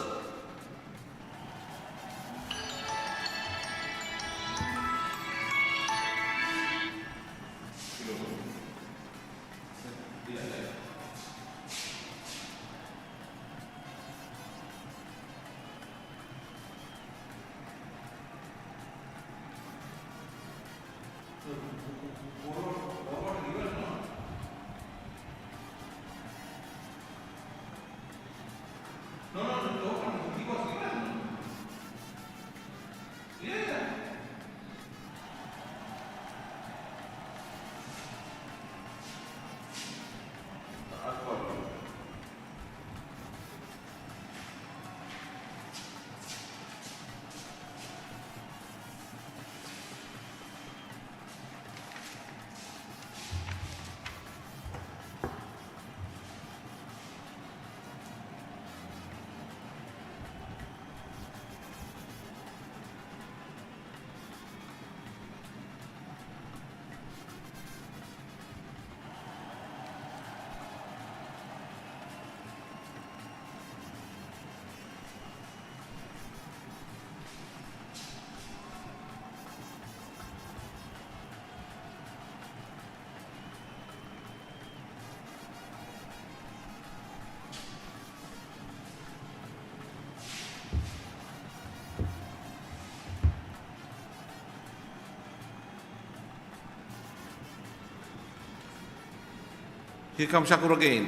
Here comes Shakur again.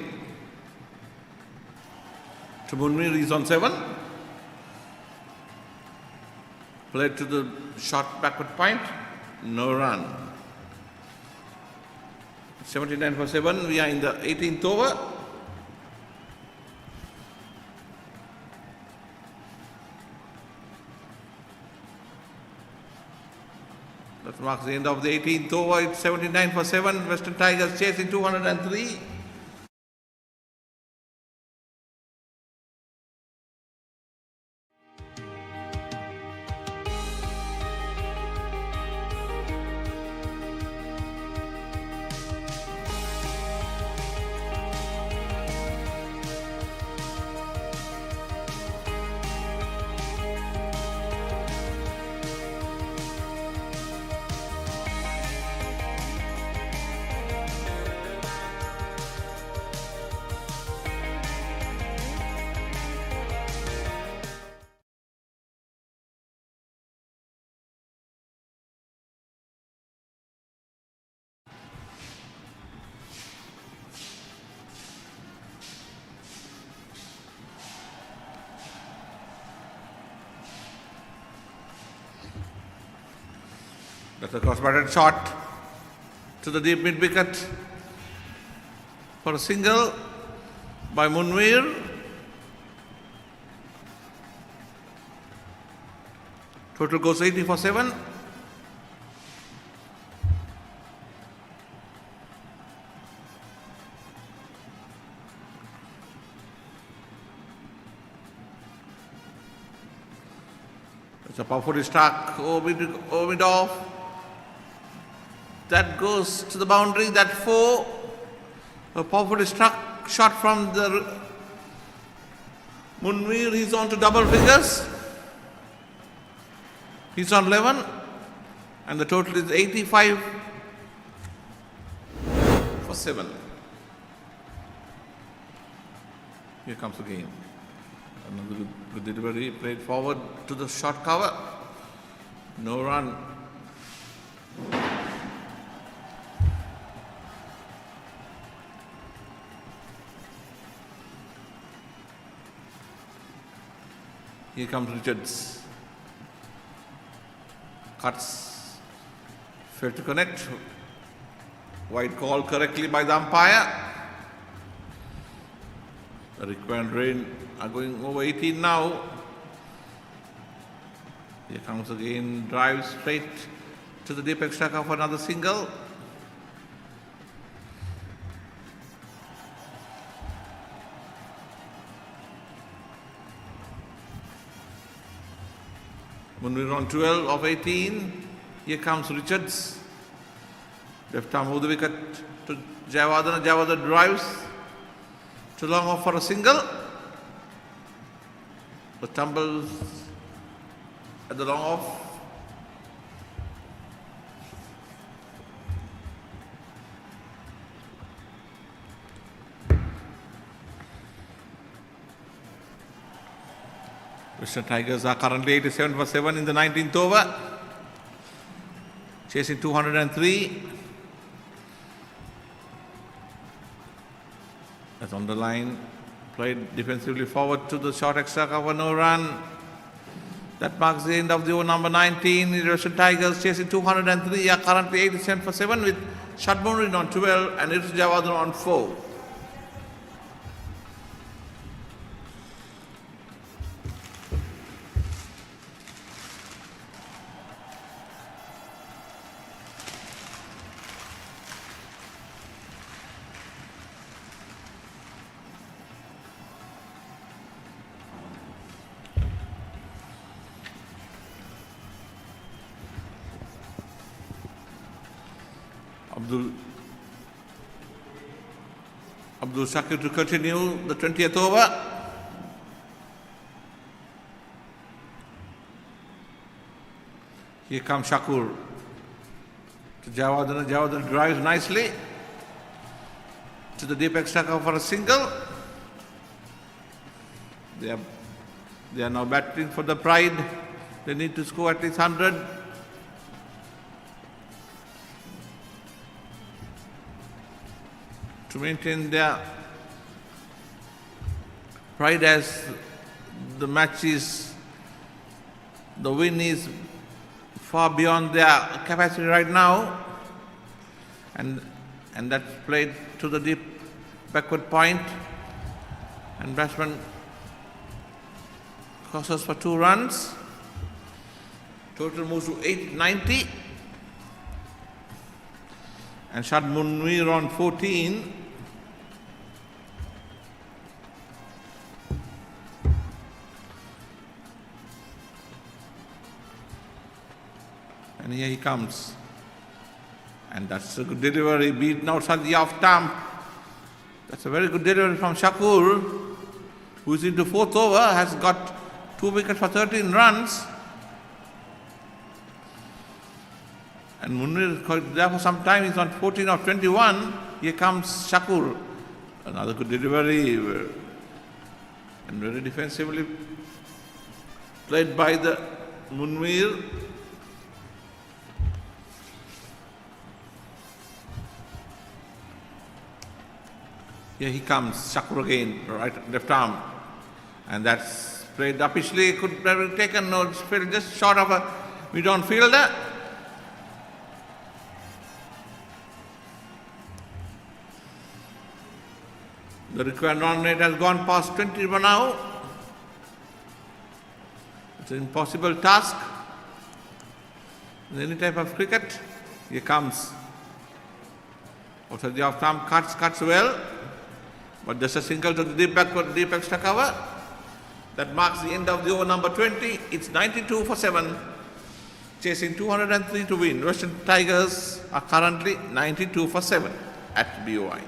To Munmir, is on 7. Played to the short backward point. No run. 79 for 7. We are in the 18th over. That marks the end of the 18th over. It's 79 for 7. Western Tigers chasing 203. That's a cross-batted shot to the deep mid-wicket for a single by Munir. Total goes 80 for 7. It's a powerfully struck over off. That goes to the boundary. That 4. A powerfully struck shot from the Munir. He's on to double figures. He's on 11. And the total is 85 for 7. Here comes again. Another good delivery, played forward to the short cover. No run. Here comes Richards. Cuts. Failed to connect. Wide call correctly by the umpire. The required rain are going over 18 now. Here comes again, drive straight to the deep extra cover for another single. Munir on 12 of 18. Here comes Richards. Left arm over the wicket to Jayawardene. Jayawardene drives to long off for a single. The tumbles at the long off. Western Tigers are currently 87 for 7 in the 19th over. Chasing 203. That's on the line. Played defensively forward to the short extra cover, no run. That marks the end of the over number 19. The Western Tigers chasing 203 are currently 87 for 7 with Shadmurin on 12 and Irfan Jayawardene on 4. Abdul Shakir to continue the 20th over. Here comes Shakur to Jayawardene. Jayawardene drives nicely to the deep extra cover for a single. They are now batting for the pride. They need to score at least 100. To maintain their pride as the match is, the win is far beyond their capacity right now, and that's played to the deep backward point, and batsman crosses for 2 runs. Total moves to 890, and Shad Munir on 14. And here he comes. And that's a good delivery, beaten outside the off stump. That's a very good delivery from Shakur, who is into 4th over, has got 2 wickets for 13 runs. And Munir is there for some time, he's on 14 of 21. Here comes Shakur. Another good delivery. And very defensively played by the Munir. Here he comes, Shakur again, left arm. And that's played uppishly, could have been taken, no, it's just short of a mid-on fielder. The required run rate has gone past 20 by now. It's an impossible task in any type of cricket. Here comes. Outside the off-arm, cuts well, but just a single to the deep extra cover. That marks the end of the over number 20. It's 92 for 7, chasing 203 to win. Western Tigers are currently 92 for 7 at BOI.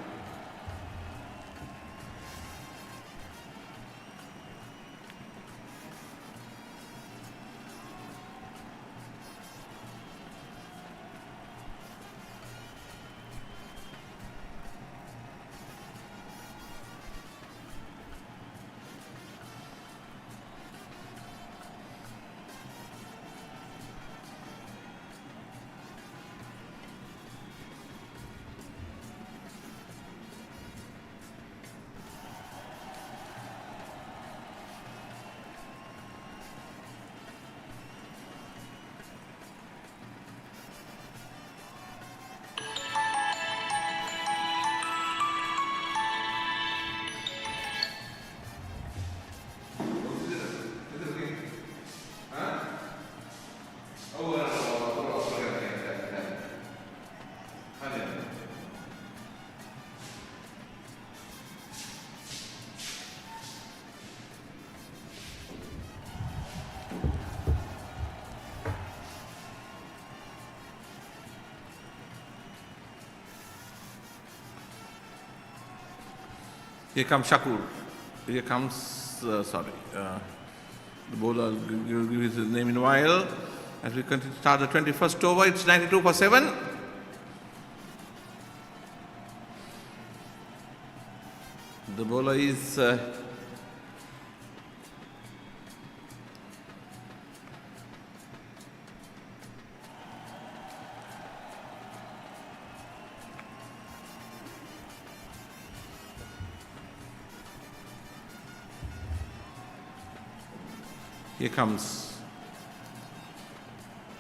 Here comes Shakur. Here comes, the bowler will give his name in a while. As we continue to start the 21st over, it's 92 for 7. The bowler is here comes.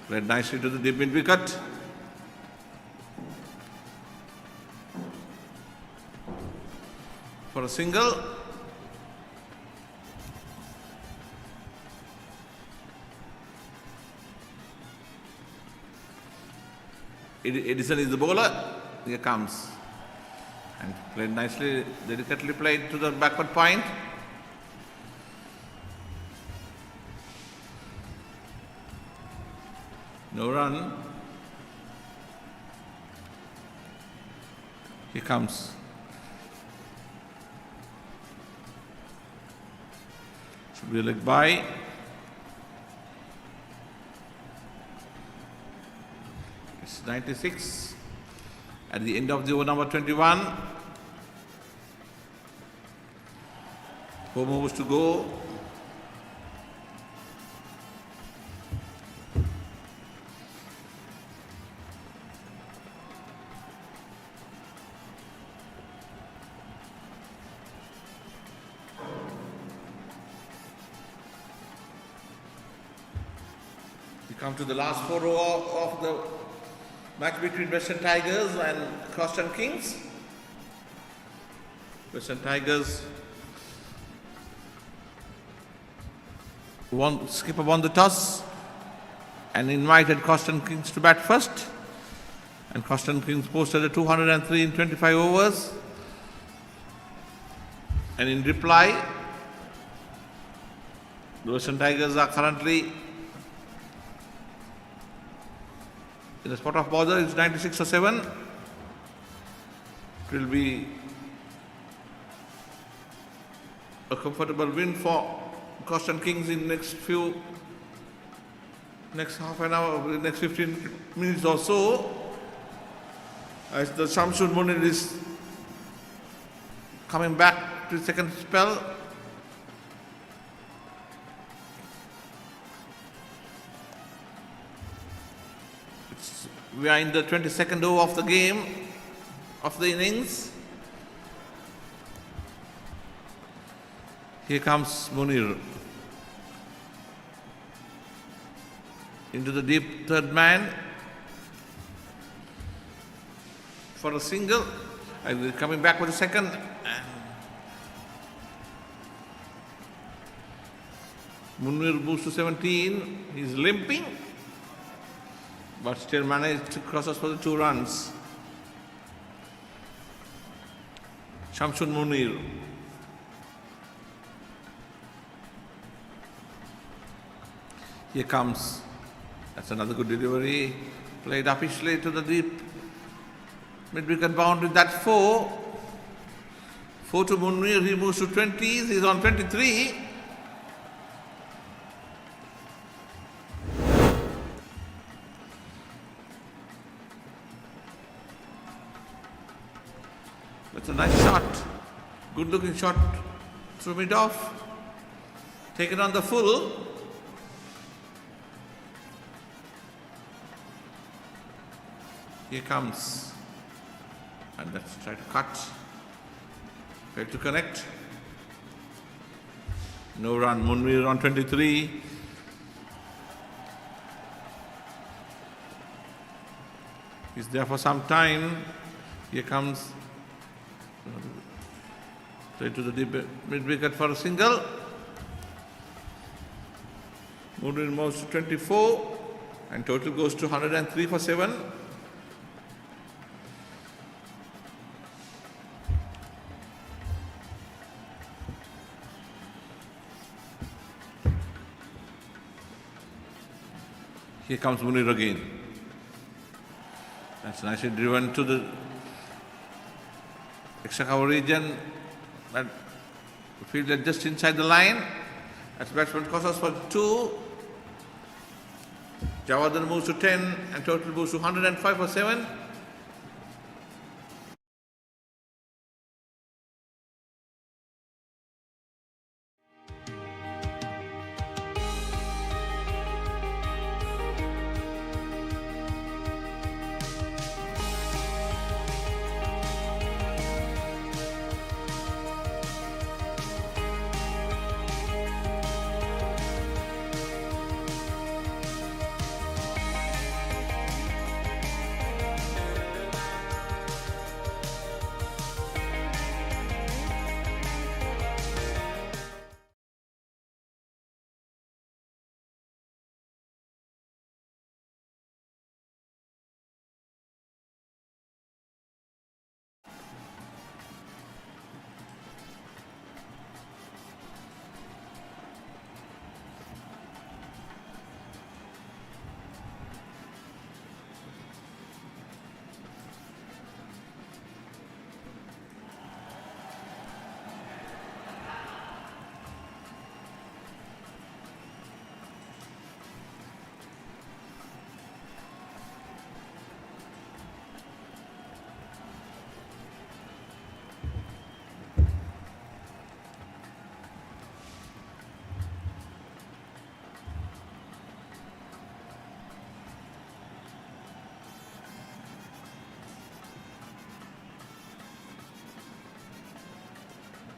Read nicely to the deep mid wicket. For a single. Edison is the bowler. Here comes. And played nicely, delicately played to the backward point. No run. Here comes. Should be a leg by. It's 96. At the end of the over number 21. 4 moves to go. Come to the last 4 of the match between Western Tigers and Coston Kings. Western Tigers skipper won the toss and invited Coston Kings to bat first. And Coston Kings posted a 203 in 25 overs. And in reply, the Western Tigers are currently in the spot of bother. It's 96 for 7. It will be a comfortable win for Coston Kings in next half an hour, next 15 minutes or so. As the Shamsul Munir is coming back to his second spell. We are in the 22nd over of the game, of the innings. Here comes Munir. Into the deep third man. For a single. And coming back with a second. And Munir moves to 17. He's limping, but still managed to cross us for the 2 runs. Shamsun Munir. Here comes. That's another good delivery. Played uppishly to the deep mid-wicket boundary. That's 4. 4 to Munir. He moves to 20s. He's on 23. That's a nice shot. Good looking shot through mid-off. Taken on the full. Here comes. And let's try to cut. Failed to connect. No run. Munir on 23. He's there for some time. Here comes. Straight to the deep mid-wicket for a single. Munir moves to 24. And total goes to 103 for 7. Here comes Munir again. That's nicely driven to the extra cover region. That fielded just inside the line. That's batsman crosses for 2. Javadhan moves to 10 and total moves to 105 for 7.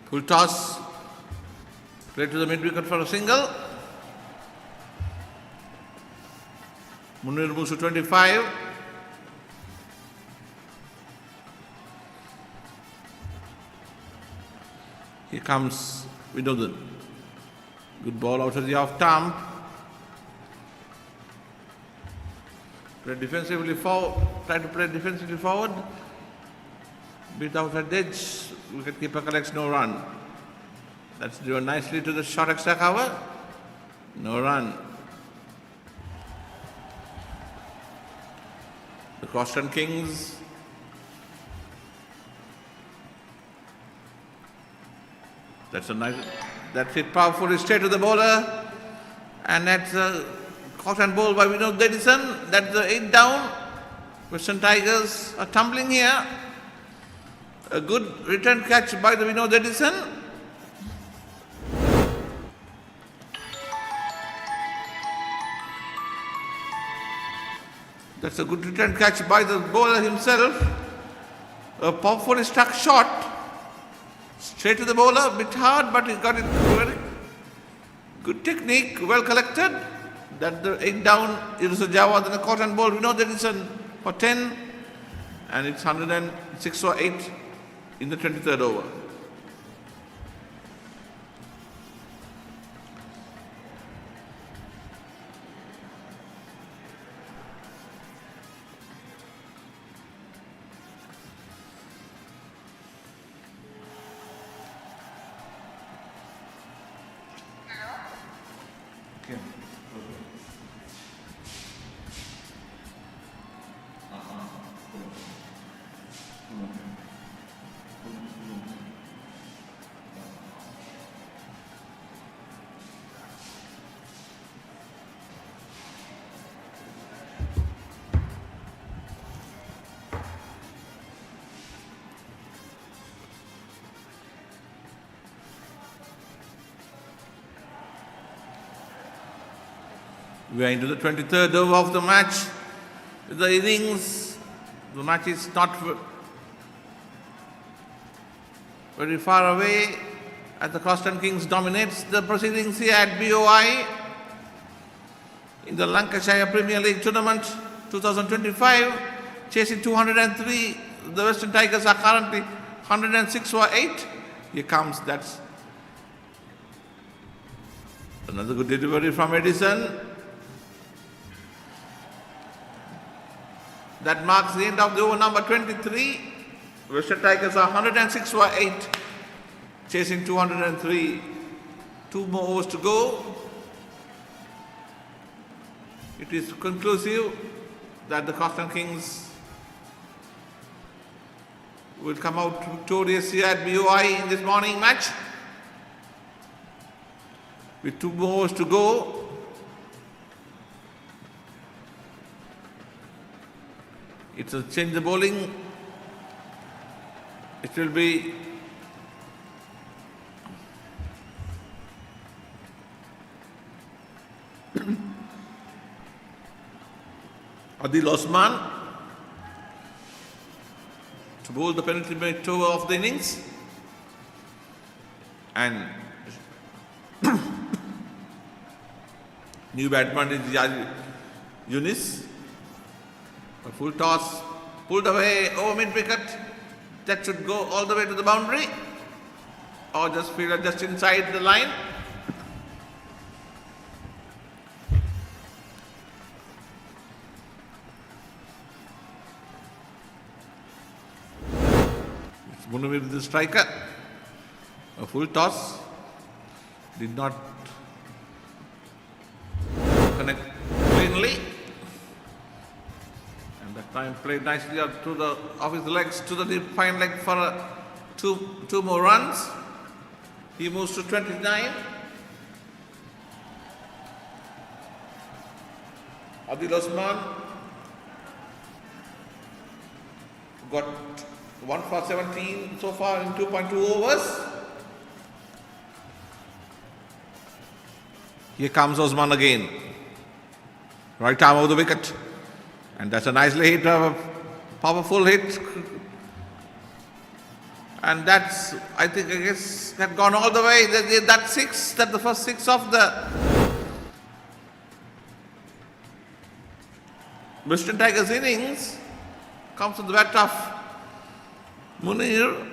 Full toss. Play to the mid-wicket for a single. Munir moves to 25. Here comes Vinodhan. Good ball out of the off stump. Play defensively forward. Try to play defensively forward. Beat outside edge. Wicketkeeper collects no run. That's driven nicely to the short extra cover. No run. The Croston Kings. That's a nice. That's hit powerfully straight to the bowler. And that's a caught and bowled by Vinod Edison. That's the 8 down. Western Tigers are tumbling here. A good return catch by the Vinod Edison. That's a good return catch by the bowler himself. A powerfully struck shot. Straight to the bowler, a bit hard, but he got it very good technique, well collected. That's the 8 down. It was a Java, then a cotton ball. Vinod Edison for 10. And it's 106 for 8. In the 23rd over. We are into the 23rd over of the match. The innings, the match is not very far away as the Croston Kings dominates the proceedings here at BOI in the Lancashire Premier League Tournament 2025, chasing 203. The Western Tigers are currently 106 for 8. Here comes, that's another good delivery from Edison. That marks the end of the over number 23. Western Tigers are 106 for 8, chasing 203. 2 more overs to go. It is conclusive that the Croston Kings will come out victorious here at BOI in this morning match. With 2 more overs to go. It's a change the bowling. It will be Adil Osman to bowl the penultimate over of the innings, and new batsman is Yunis. A full toss pulled away over mid wicket. That should go all the way to the boundary or just field just inside the line. It's Munawir with the striker. A full toss did not connect cleanly. That time played nicely up to the off his legs to the deep fine leg for two more runs. He moves to 29. Adil Osman got 1 for 17 so far in 2.2 overs. Here comes Osman again. Right arm over the wicket. And that's a nicely hit, a powerful hit. And that's, I guess, had gone all the way. That 6, that the first 6 of the Western Tigers innings comes to the bat of Munir.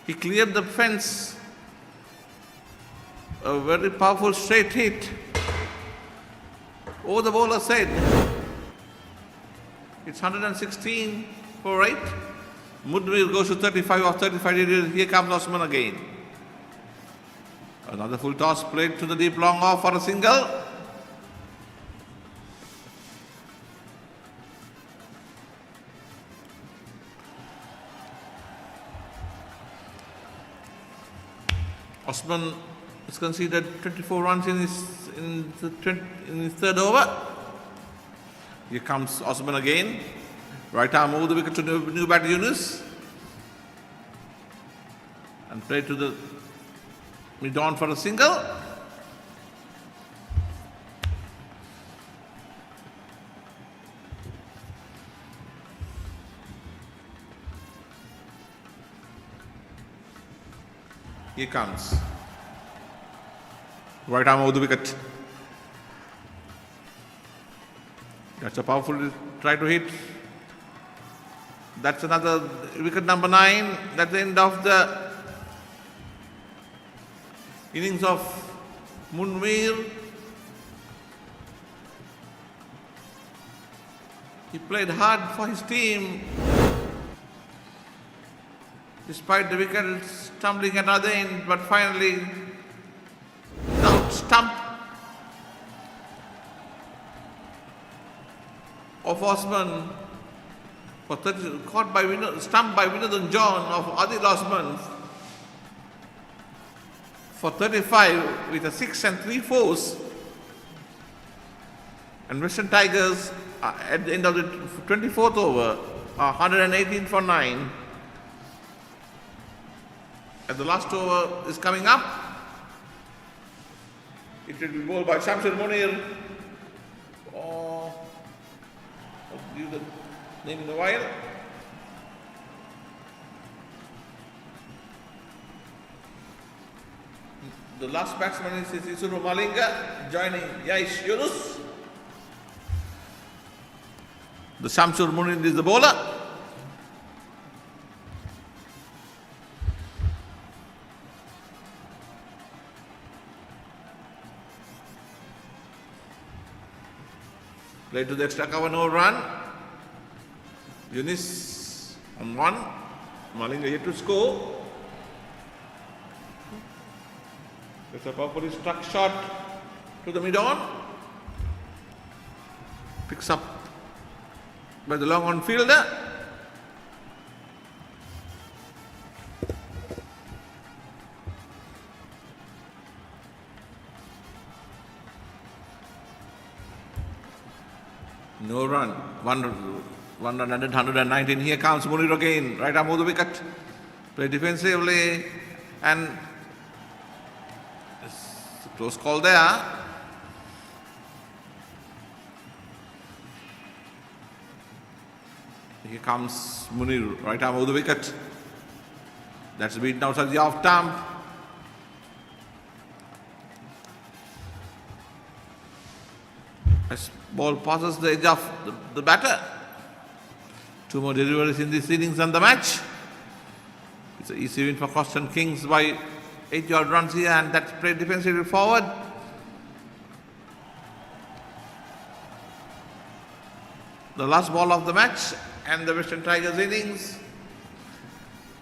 He cleared the fence. A very powerful straight hit over the bowler's head. It's 116 for 8. Mudmir goes to 35 of 35. Here comes Osman again. Another full toss played to the deep long off for a single. Osman is conceded 24 runs in his third over. Here comes Osman again. Right arm over the wicket to new batter Yunus. And play to the mid-on for a single. Here comes. Right arm over the wicket. That's a powerful try to hit. That's another wicket number 9. That's the end of the innings of Munir. He played hard for his team. Despite the wicket stumbling at other end, but finally without stump of Osman for 30, caught by stumped by Vinodhan John of Adil Osman for 35 with a 6 and 3/4. And Western Tigers at the end of the 24th over are 118 for 9. As the last over is coming up, it will be bowled by Shamsir Munir give the name in a while. The last batsman is Isuru Malinga joining Yaish Yunus. The Shamsur Munir is the bowler. Play to the extra cover, no run. Yunus on one. Malinga yet to score. It's a properly struck shot to the mid-on. Picks up by the long on fielder. No run. One run added, 119. Here comes Munir again. Right arm of the wicket. Play defensively and close call there. Here comes Munir, right arm of the wicket. That's beaten outside the off stump. As ball passes the edge of the batter. Two more deliveries in this innings and the match. It's an easy win for Coston Kings by 8-yard runs here, and that's played defensively forward. The last ball of the match and the Western Tigers innings.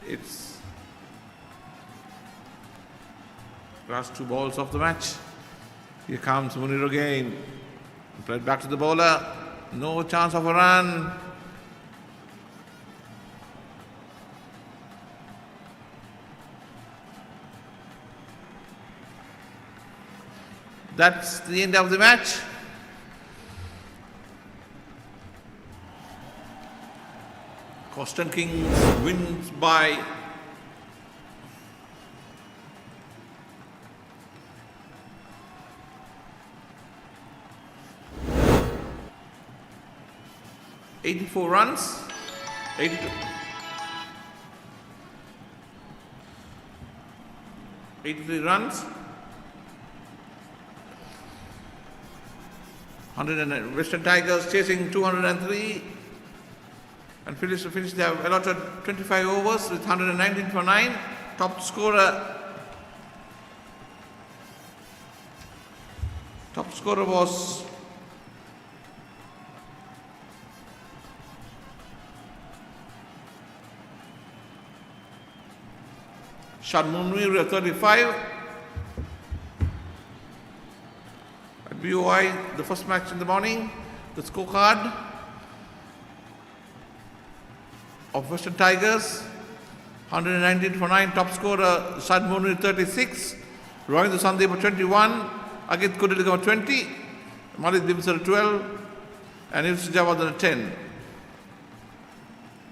It's last two balls of the match. Here comes Munir again. Played back to the bowler. No chance of a run. That's the end of the match. Coston Kings wins by 84 runs. 82. 83 runs. 100 Western Tigers chasing 203 and finish they have allotted 25 overs with 119 for 9. Top scorer was Shad Munir at 35. At BOI, the first match in the morning, the scorecard of Western Tigers, 119 for 9, top scorer Shad Munir 36, Rohindra Sandeep 21, Agit Kudiligam 20, Malik Dimsar 12, and Yusuf Jawad 10.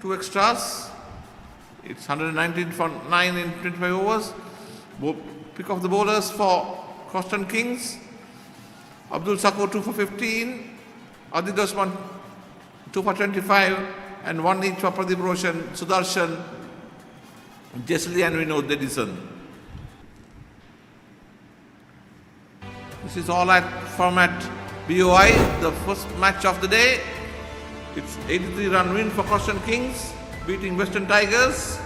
Two extras. It's 119 for 9 in 25 overs. Pick off the bowlers for Coston Kings. Abdul Sakur 2 for 15. Adit Osman 2 for 25. And 1 each for Pradeep Roshan, Sudarshan, Jesli and Vinod Edison. This is all at format BOI, the first match of the day. It's 83 run win for Coston Kings, beating Western Tigers.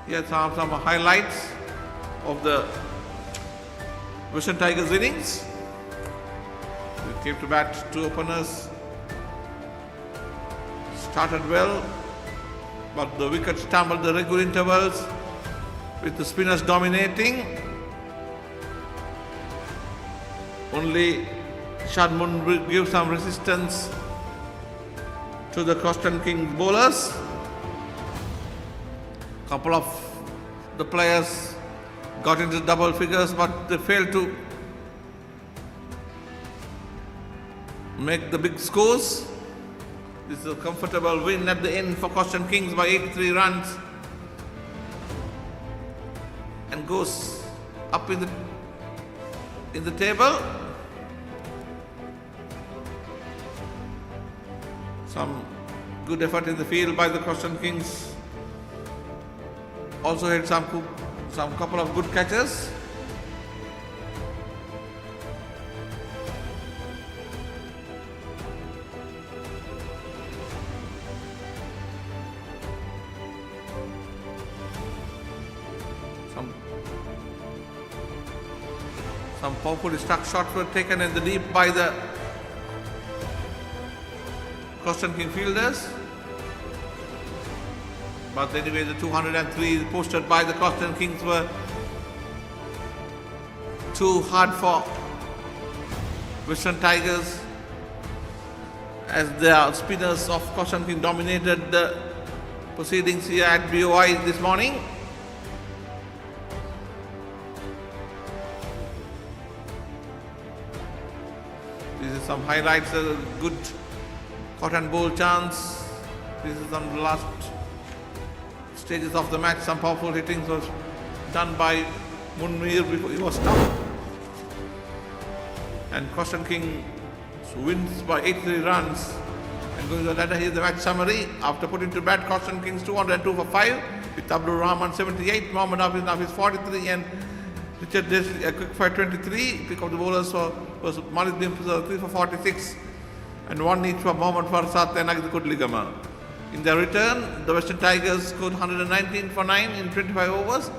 Here are some highlights of the Western Tigers innings. We came to bat, two openers started well, but the wickets stumbled the regular intervals with the spinners dominating. Only Shad Munir will give some resistance to the Coston Kings bowlers. Couple of the players got into double figures, but they failed to make the big scores. This is a comfortable win at the end for Coston Kings by 83 runs and goes up in the table. Some good effort in the field by the Coston Kings. Also had some couple of good catches. Some powerfully struck shots were taken in the deep by the Coston King fielders. But anyway, the 203 posted by the Coston Kings were too hard for Western Tigers, as the spinners of Coston King dominated the proceedings here at BOI this morning. This is some highlights, a good cotton bowl chance. This is some last stages of the match. Some powerful hitting was done by Munir before he was stopped. And Coston King wins by 83 runs. And going to the ladder, here's the match summary. After putting to bat, Coston Kings 202 for 5 with Abdul Rahman 78, Mohammad Hafiz 43 and Richard Desley a quick fire 23. Pick of the bowlers was Malik Bin 3 for 46 and one each for Mohammad Farsad and Agid Kudligama. In their return, the Western Tigers scored 119 for 9 in 25 overs.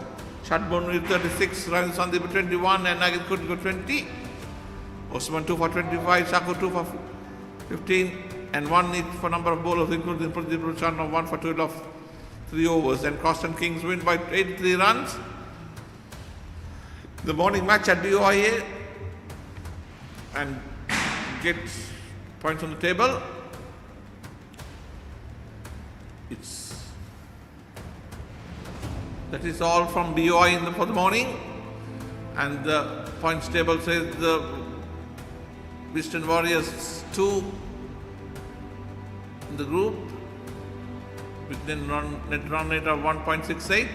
Shadbon with 36, Ryan Sandeep 21 and Agid Kudligama 20. Osman 2 for 25, Shakur 2 for 15 and one each for number of bowlers including Pradeep Rushan of 1 for 12 of 3 overs. And Coston Kings win by 83 runs. The morning match at BOIA and get points on the table. That is all from BOI for the morning, and the points table says the Western Warriors 2 in the group with net run rate of 1.68.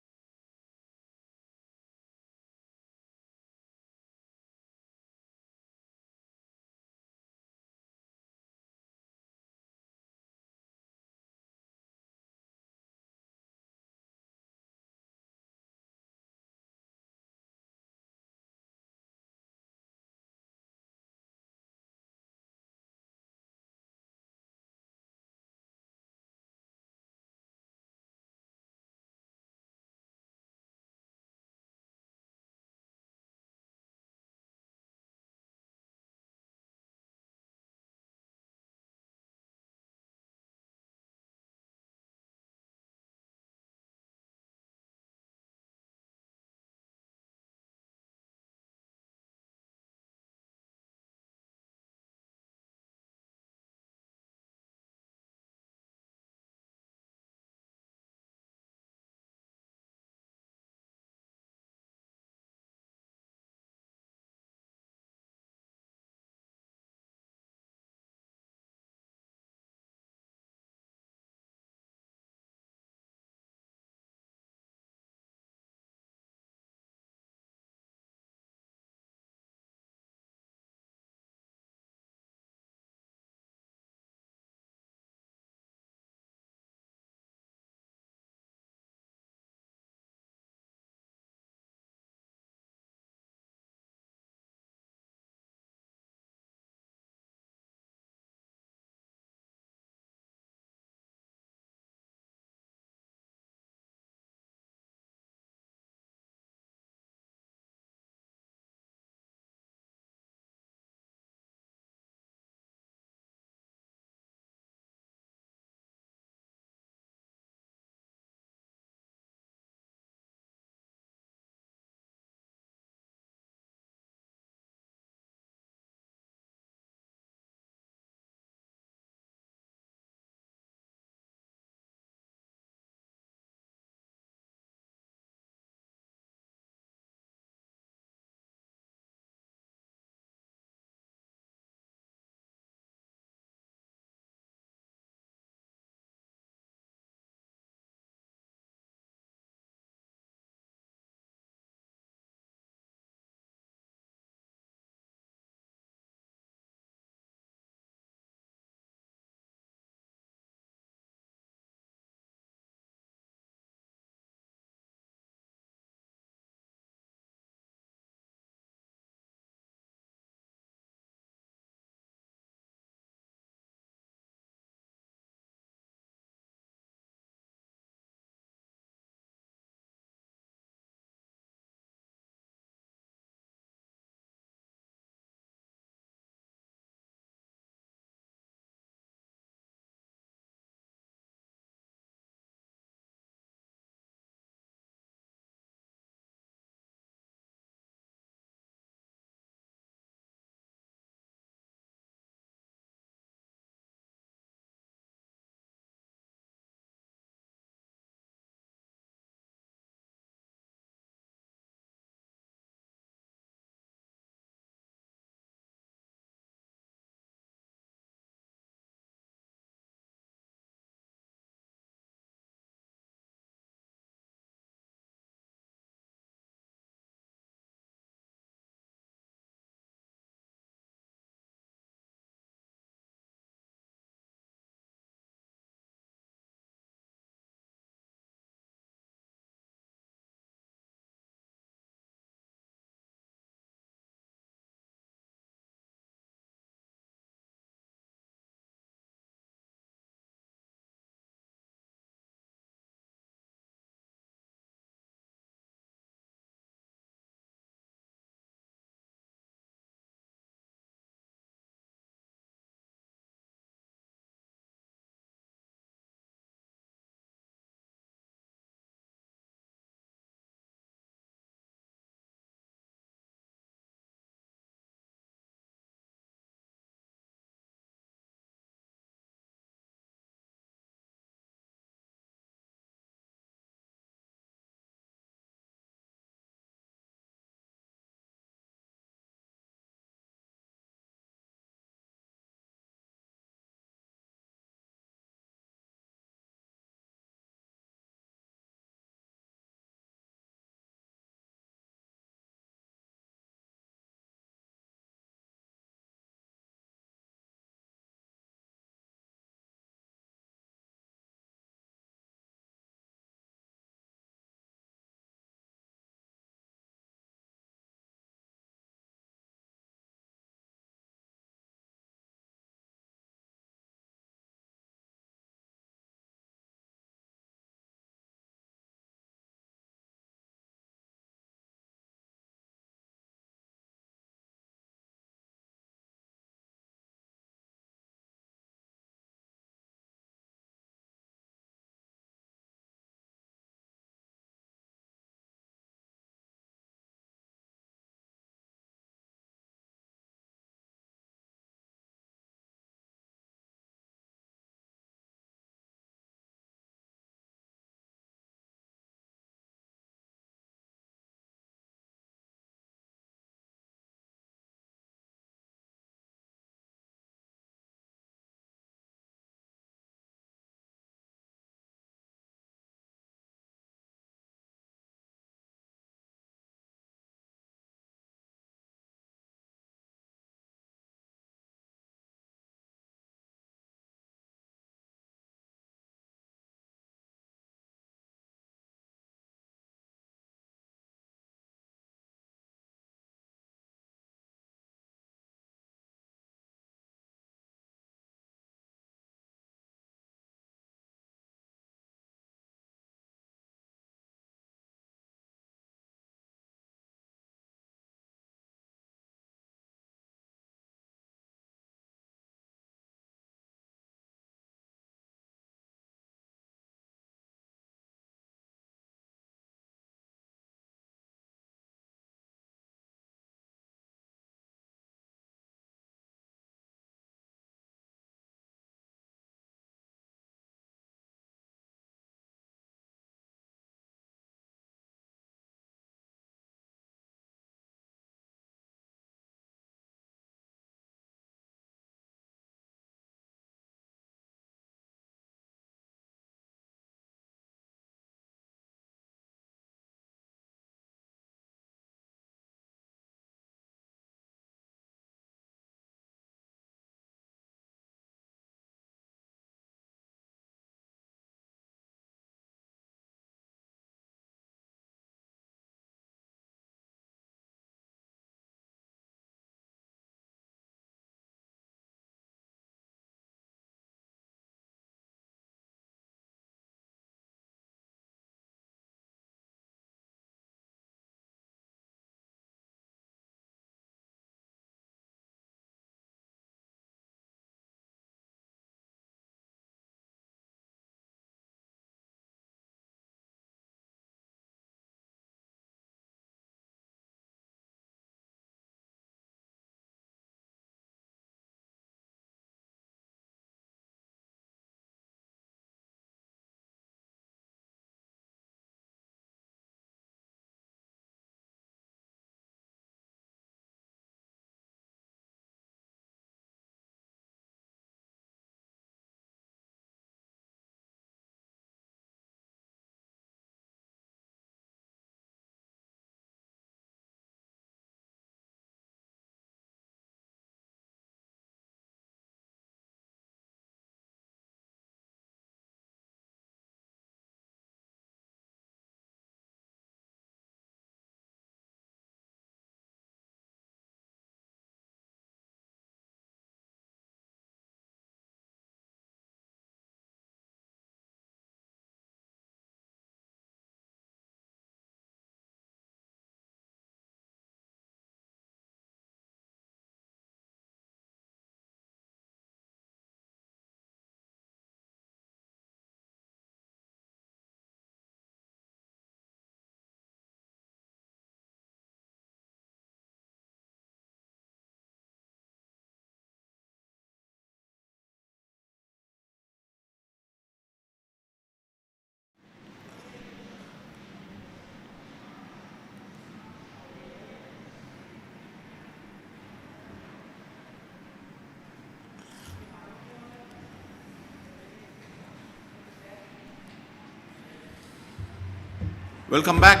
Welcome back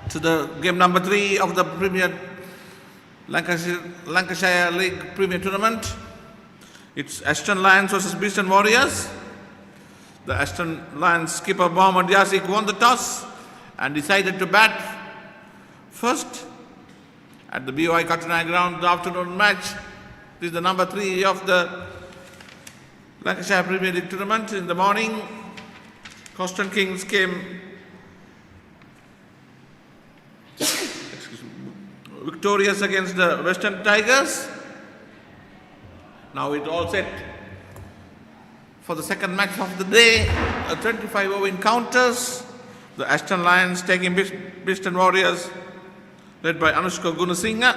to the game number 3 of the Premier Lancashire League Premier Tournament. It's Ashton Lions versus Beeston Warriors. The Ashton Lions skipper Mohammad Yasik won the toss and decided to bat first at the BOI Katunai ground, the afternoon match. This is the number 3 of the Lancashire Premier League Tournament. In the morning, Coston Kings came victorious against the Western Tigers. Now it's all set for the second match of the day, a 25-over encounters. The Ashton Lions taking Beeston Warriors, led by Anushka Gunasinghe.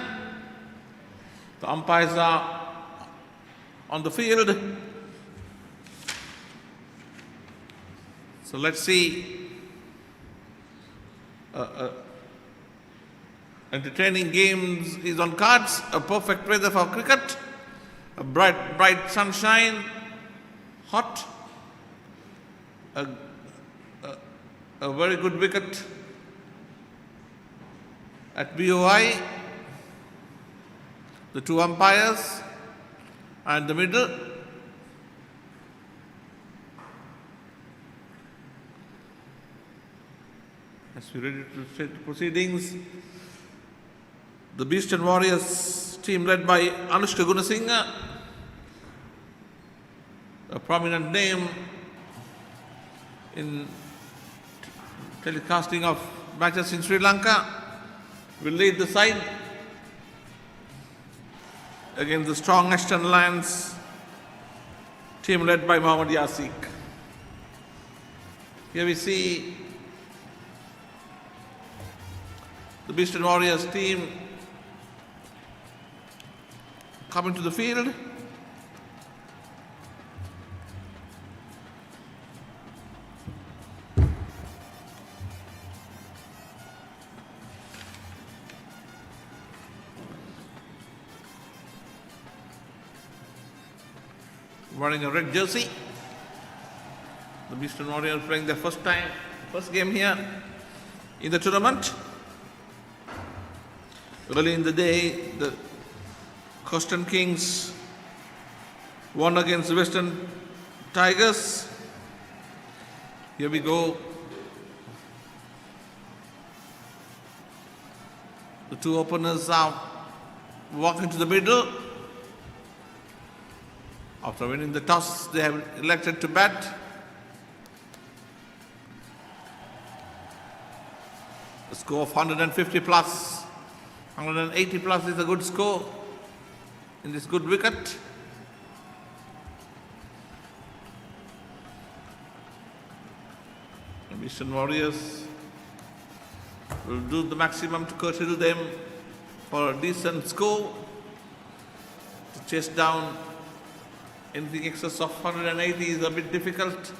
The umpires are on the field. So let's see. Entertaining games is on cards. A perfect weather for cricket. A bright sunshine. Hot. A very good wicket at BOI. The 2 umpires and the middle. As we ready to start the proceedings, the Beeston Warriors team led by Anushka Gunasinghe, a prominent name in telecasting of matches in Sri Lanka, will lead the side against the strong Ashton Lions team led by Mohammad Yasik. Here we see the Beeston Warriors team coming to the field. Wearing a red jersey. The Beeston Warriors playing their first game here in the tournament. Early in the day, the Coston Kings won against the Western Tigers. Here we go. The 2 openers are walking to the middle. After winning the toss, they have elected to bat. A score of 150 plus, 180 plus is a good score in this good wicket. The Beeston Warriors will do the maximum to curtail them for a decent score, to chase down anything excess of 180 is a bit difficult.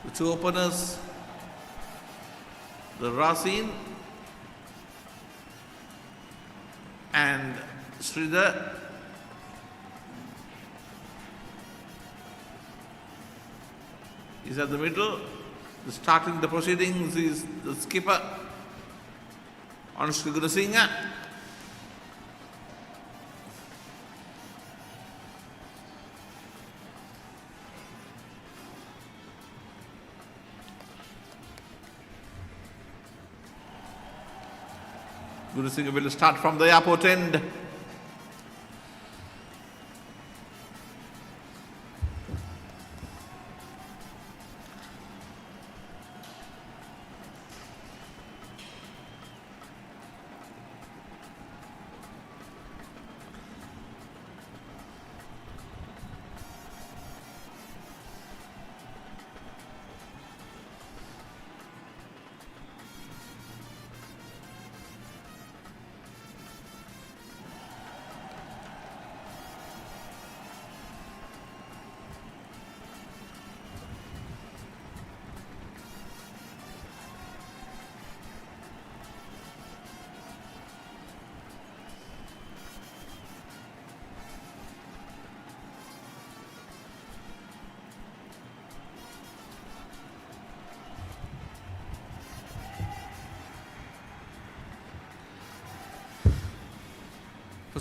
The 2 openers, the Rasin and Sridhar. Is at the middle. Starting the proceedings is the skipper, Anushka Gunasinghe. Gunasinghe will start from the airport end.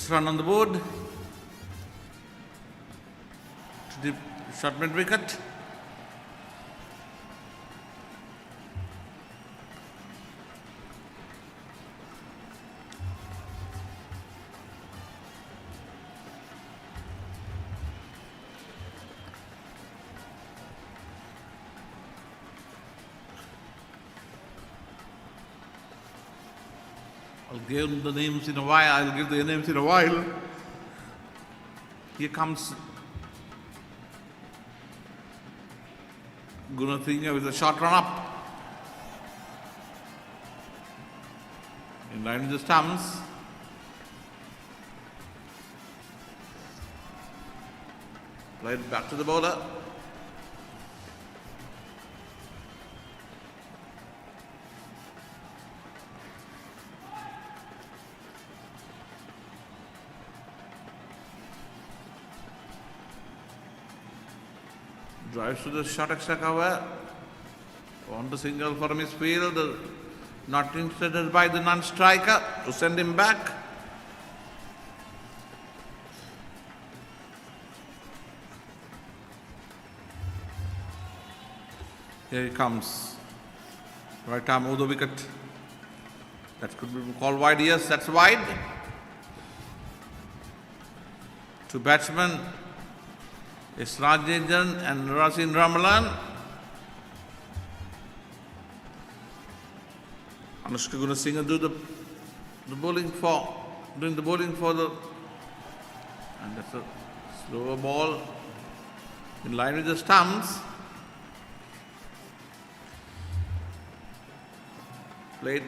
First run on the board. To the short mid wicket. I'll give the names in a while. I'll give the names in a while. Here comes Gunathinga with a short run up. In line with the stumps. Played back to the bowler. Drives to the short extra cover. On the single for misfield. Not interested by the non-striker to send him back. Here he comes. Right arm over the wicket. That could be called wide. Yes, that's wide. Two batsmen. It's Rajendran and Rasin Ramalan. Anushka Gunasinghe doing the bowling for the, and that's a slower ball in line with the stumps. Played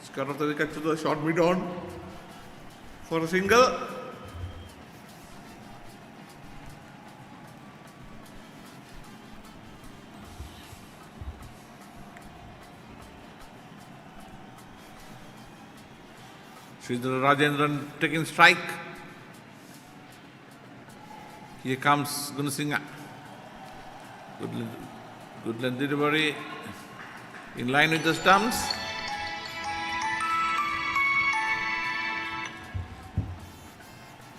skirt of the wicket to the short mid on for a single. Sridhar Rajendran taking strike. Here comes Gunasinghe. Good length delivery in line with the stumps.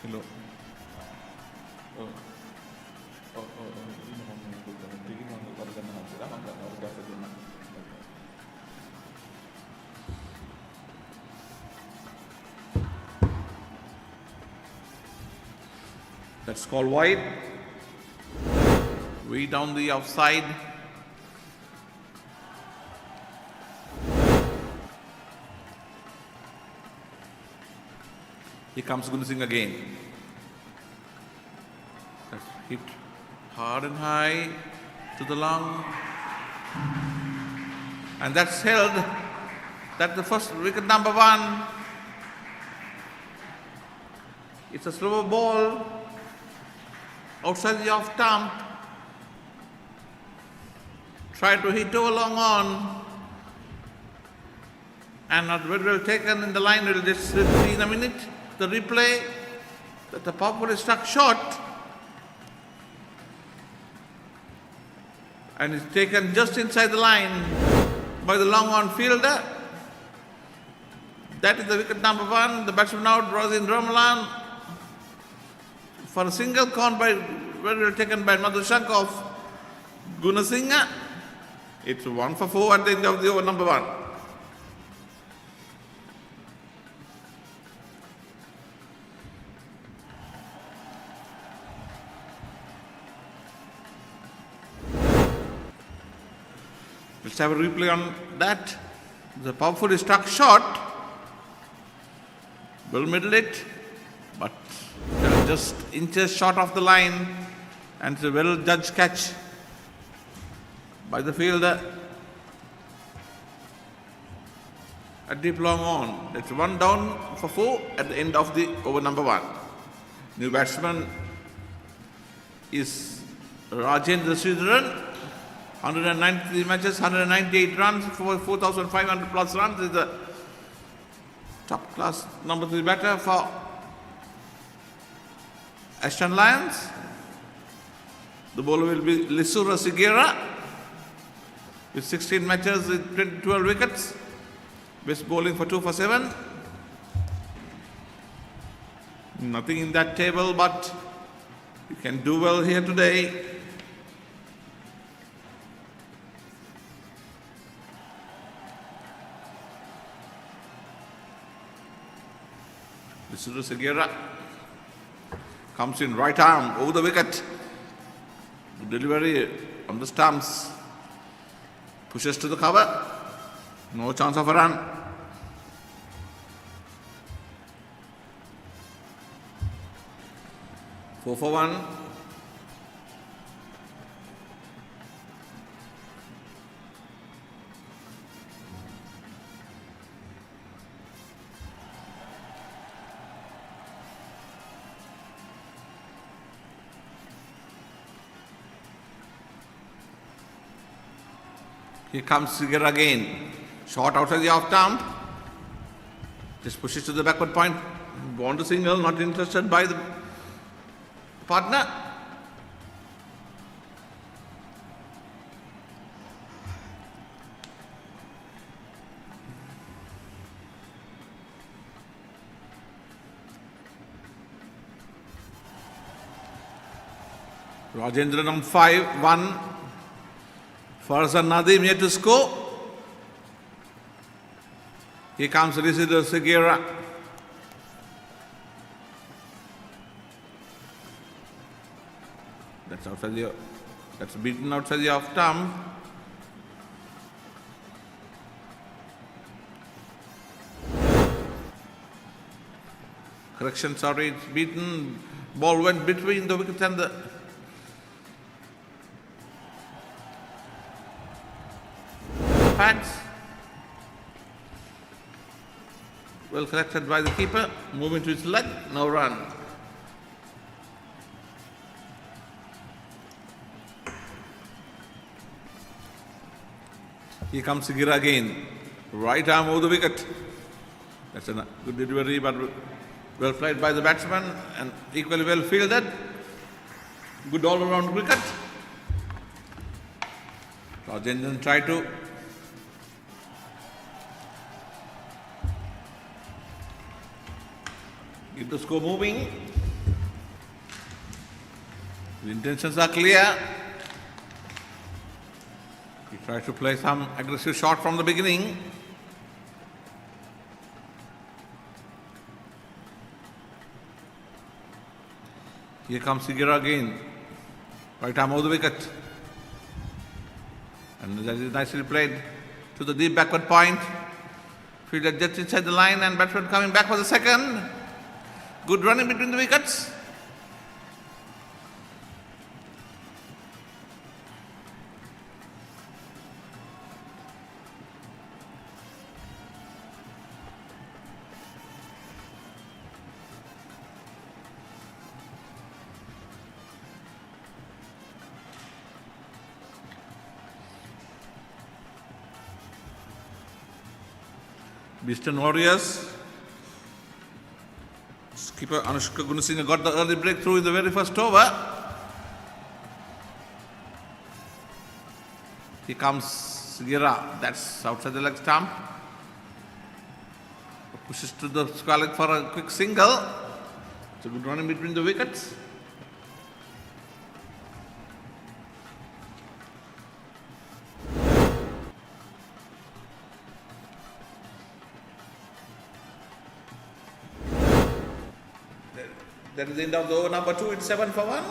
Hello. That's called wide. Way down the outside. Here comes Gunasinghe again. That's hit hard and high to the long. And that's held. That's the first wicket number 1. It's a slower ball. Outside the off stump, tried to hit over long on, and not very well taken in the line. We'll just see in a minute the replay that the powerfully struck shot, and it's taken just inside the line by the long on fielder. That is the wicket number 1. The batsman out, Rasin Ramalan. For a single count by very well taken by Madhushank of Gunasinghe. It's 1 for 4 at the end of the over number 1. Let's have a replay on that. The powerfully struck shot. Will middle it, but just inches short of the line, and it's a well judged catch by the fielder. A deep long on. It's 1 down for 4 at the end of the over number 1. New batsman is Rajendra Sridharan. 193 matches, 198 runs, 4,500 plus runs. Is the top class number 3 batter for Ashton Lions. The bowler will be Lisura Sigera with 16 matches with 12 wickets. Best bowling for 2 for 7. Nothing in that table, but you can do well here today. Visuddha Segera comes in right arm over the wicket. Delivery on the stumps. Pushes to the cover. No chance of a run. Four for one. Here comes Sigir again. Shot outside the off stump. Just pushes to the backward point. Born to single, not interested by the partner. Rajendran on 5-1. Farzan Nadim yet to score. Here comes Visuddha Segera. That's beaten outside the off stump. Correction, sorry, it's beaten. Ball went between the wicket and the pads. Well collected by the keeper. Moving to his leg, no run. Here comes Sigir again. Right arm over the wicket. That's a good delivery, but well played by the batsman and equally well fielded. Good all-around wicket. Rajendran tried to keep the score moving. The intentions are clear. He tried to play some aggressive shot from the beginning. Here comes Sigir again. Right arm over the wicket. And that is nicely played to the deep backward point. Fielder just inside the line and batsman coming back for the second. Good running between the wickets. Eastern Warriors. Skipper Anushka Gunasinghe got the early breakthrough in the very first over. Here comes Segera. That's outside the leg stump. Pushes to the square leg for a quick single. It's a good run in between the wickets. That is the end of the over number 2. It's 7 for 1.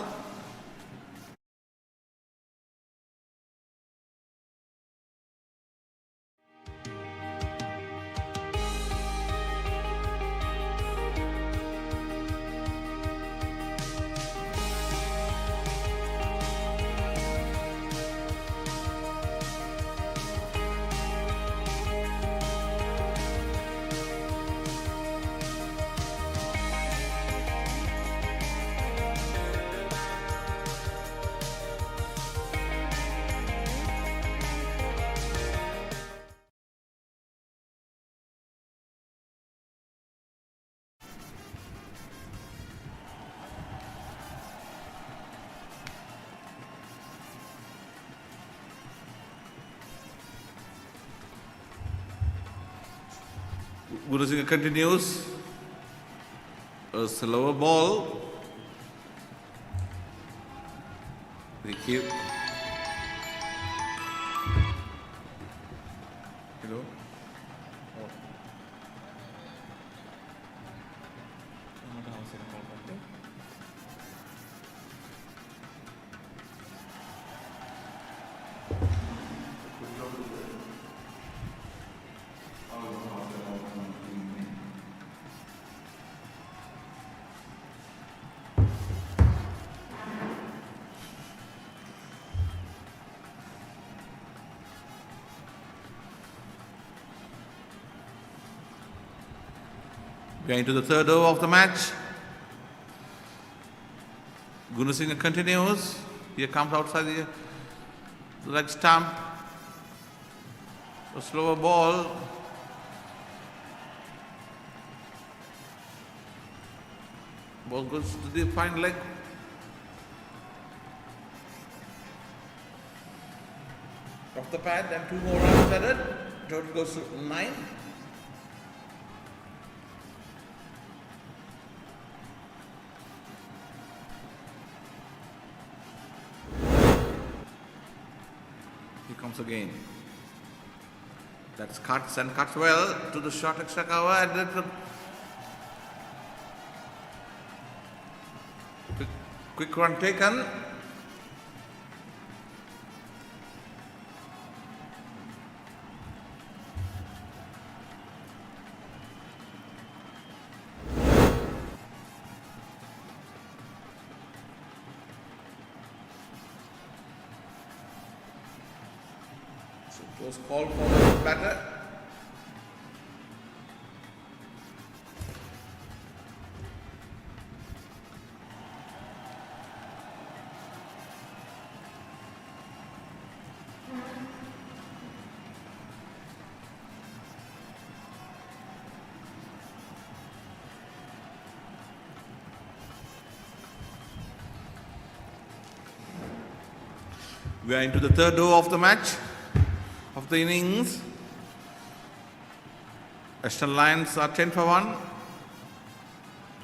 Gunasinghe continues. A slower ball. Thank you. Hello. We are into the third over of the match. Gunasinghe continues. Here comes outside the leg stump. A slower ball. Ball goes to the fine leg. Off the pad and 2 more runs added. Total goes to 9. Comes again. That's cuts and cuts well to the short extra cover and quick run taken. It was called for the batter. We are into the third over of the match. Of the innings, Western Lions are 10 for 1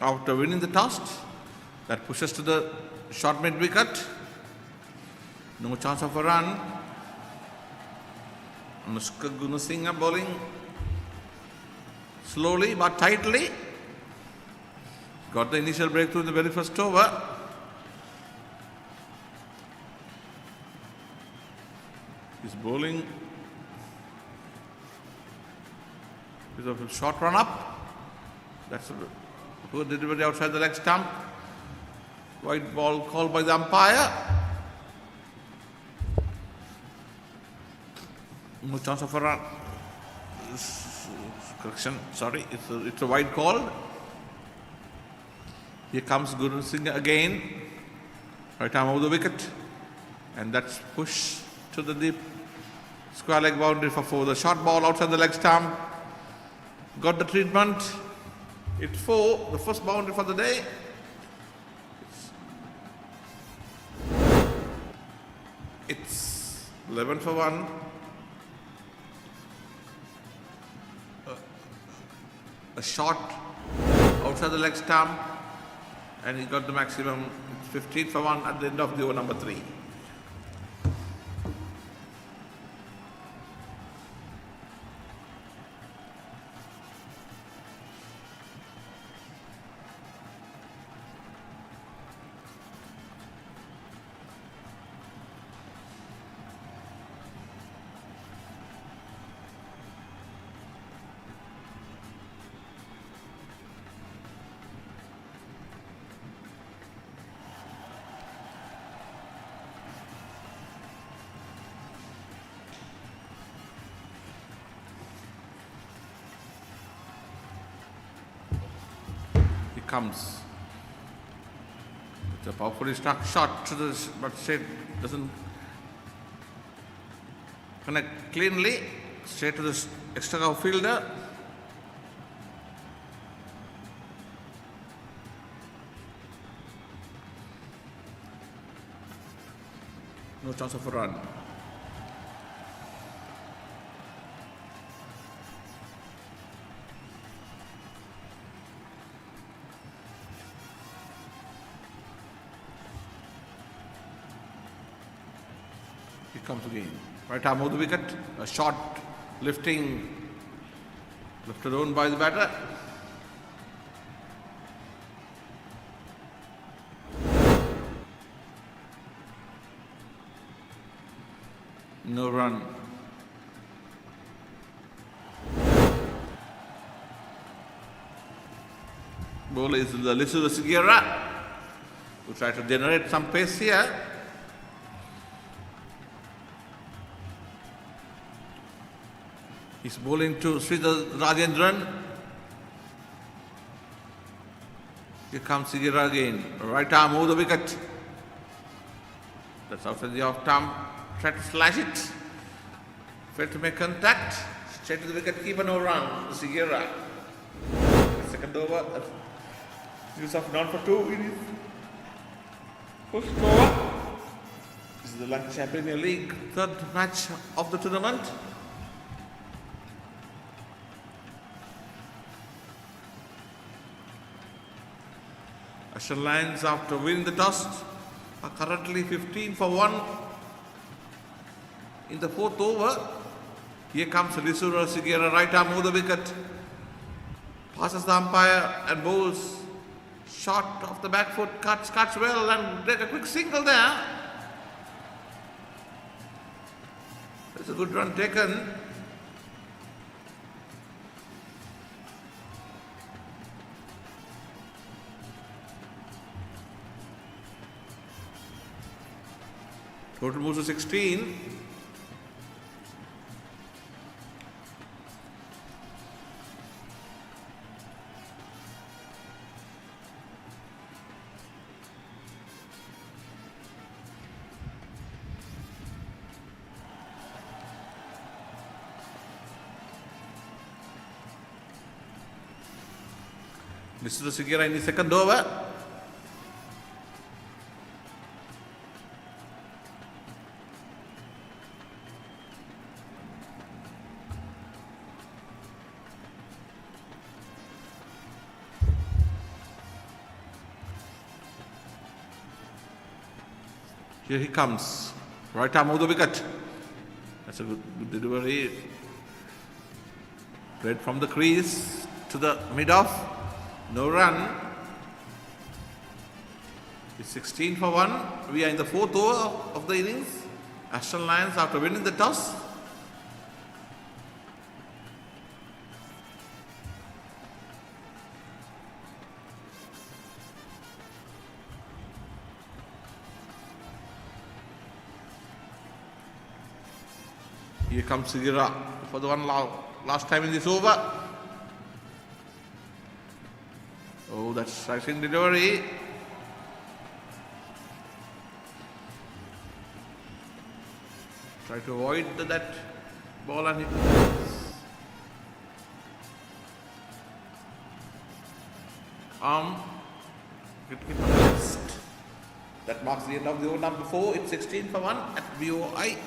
after winning the toss. That pushes to the short mid wicket. No chance of a run. Anushka Gunasinghe bowling slowly but tightly. Got the initial breakthrough in the very first over. He's bowling with a short run up. That's a good delivery outside the leg stump. White ball called by the umpire. No chance of a run. Correction, sorry, it's a wide call. Here comes Gunasinghe again. Right arm over the wicket. And that's push to the deep square leg boundary for 4. The short ball outside the leg stump. Got the treatment. It's 4, the first boundary for the day. It's 11 for 1. A shot outside the leg stump, and he got the maximum. It's 15 for 1 at the end of the over number 3. Comes. It's a powerfully struck shot to the, but straight doesn't connect cleanly. Straight to the extra cover fielder. No chance of a run. He comes again. Right arm over the wicket. A shot lifting. Lifted on by the batter. No run. Bowler is the Lissu Sigera, who try to generate some pace here. He's bowling to Sridhar Rajendran. Here comes Sigera again. Right arm over the wicket. That's outside the off stump. Try to slash it. Failed to make contact. Straight to the wicket keeper, no run. Sigera. Second over. Use of non for 2 in his first over. This is the Lancashire Premier League third match of the tournament. Asher Lions, after winning the toss, are currently 15 for 1 in the fourth over. Here comes Lissu Sigera, right arm over the wicket. Passes the umpire and bowls. Shot off the back foot, cuts well and take a quick single there. It's a good run taken. Total moves to 16. Mr. Sigera in the second over. Here he comes. Right arm over the wicket. That's a good delivery. Played from the crease to the mid-off. No run. It's 16 for 1. We are in the fourth over of the innings. Aston Lions, after winning the toss, here comes Sigera for the one last time in this over. Oh, that's striking delivery. Try to avoid that ball and hit. That marks the end of the over number 4. It's 16 for 1 at BOI.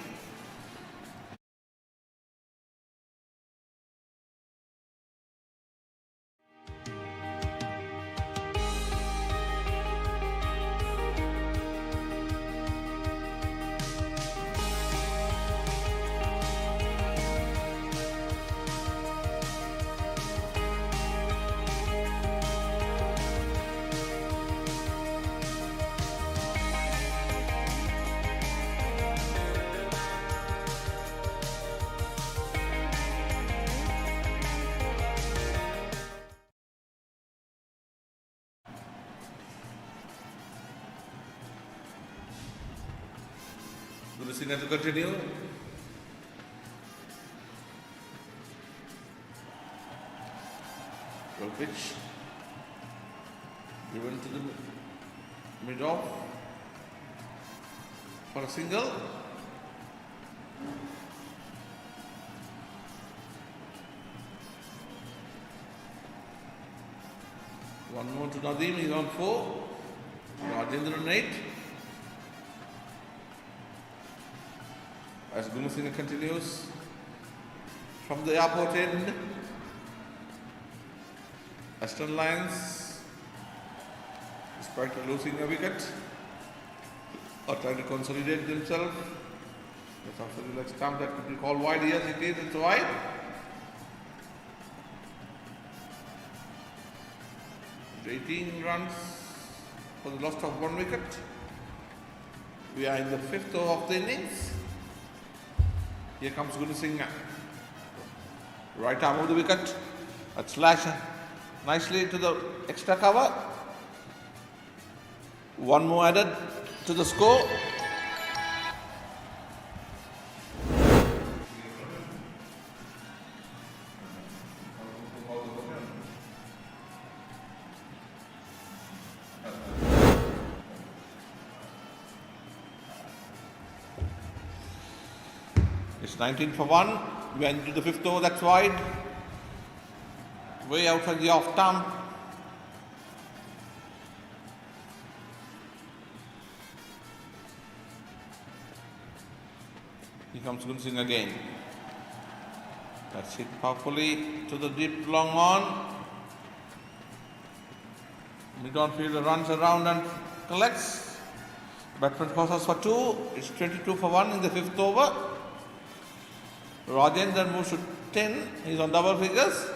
The singer to continue. Well pitch. Driven to the mid-off for a single. One more to Nadeem, he's on 4. Rajendra on 8. As Gunasinha continues from the airport end, Aston Lions, despite losing a wicket, are trying to consolidate themselves. That's after the leg stump that could be called wide. Yes, it is. It's wide. It's 18 runs for the loss of 1 wicket. We are in the 5th over of the innings. Here comes Gunasinghe. Right arm of the wicket. That slash nicely to the extra cover. One more added to the score. It's 19 for 1. We are into the 5th over, that's wide. Way outside the off stump. Here comes Gunasinghe again. That's hit powerfully to the deep long on. Mid-on fielder runs around and collects. Batsman crosses for 2. It's 22 for 1 in the 5th over. Rajendran moves to 10. He's on double figures.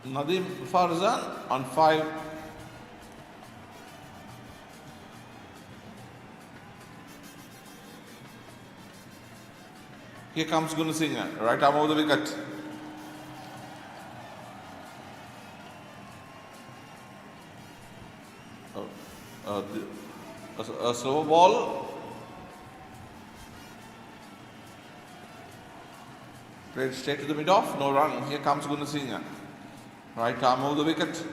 Nadeem Farzan on 5. Here comes Gunasinghe, right arm over the wicket. A slow ball. Played straight to the mid-off, no run. Here comes Gunasinghe. Right arm over the wicket.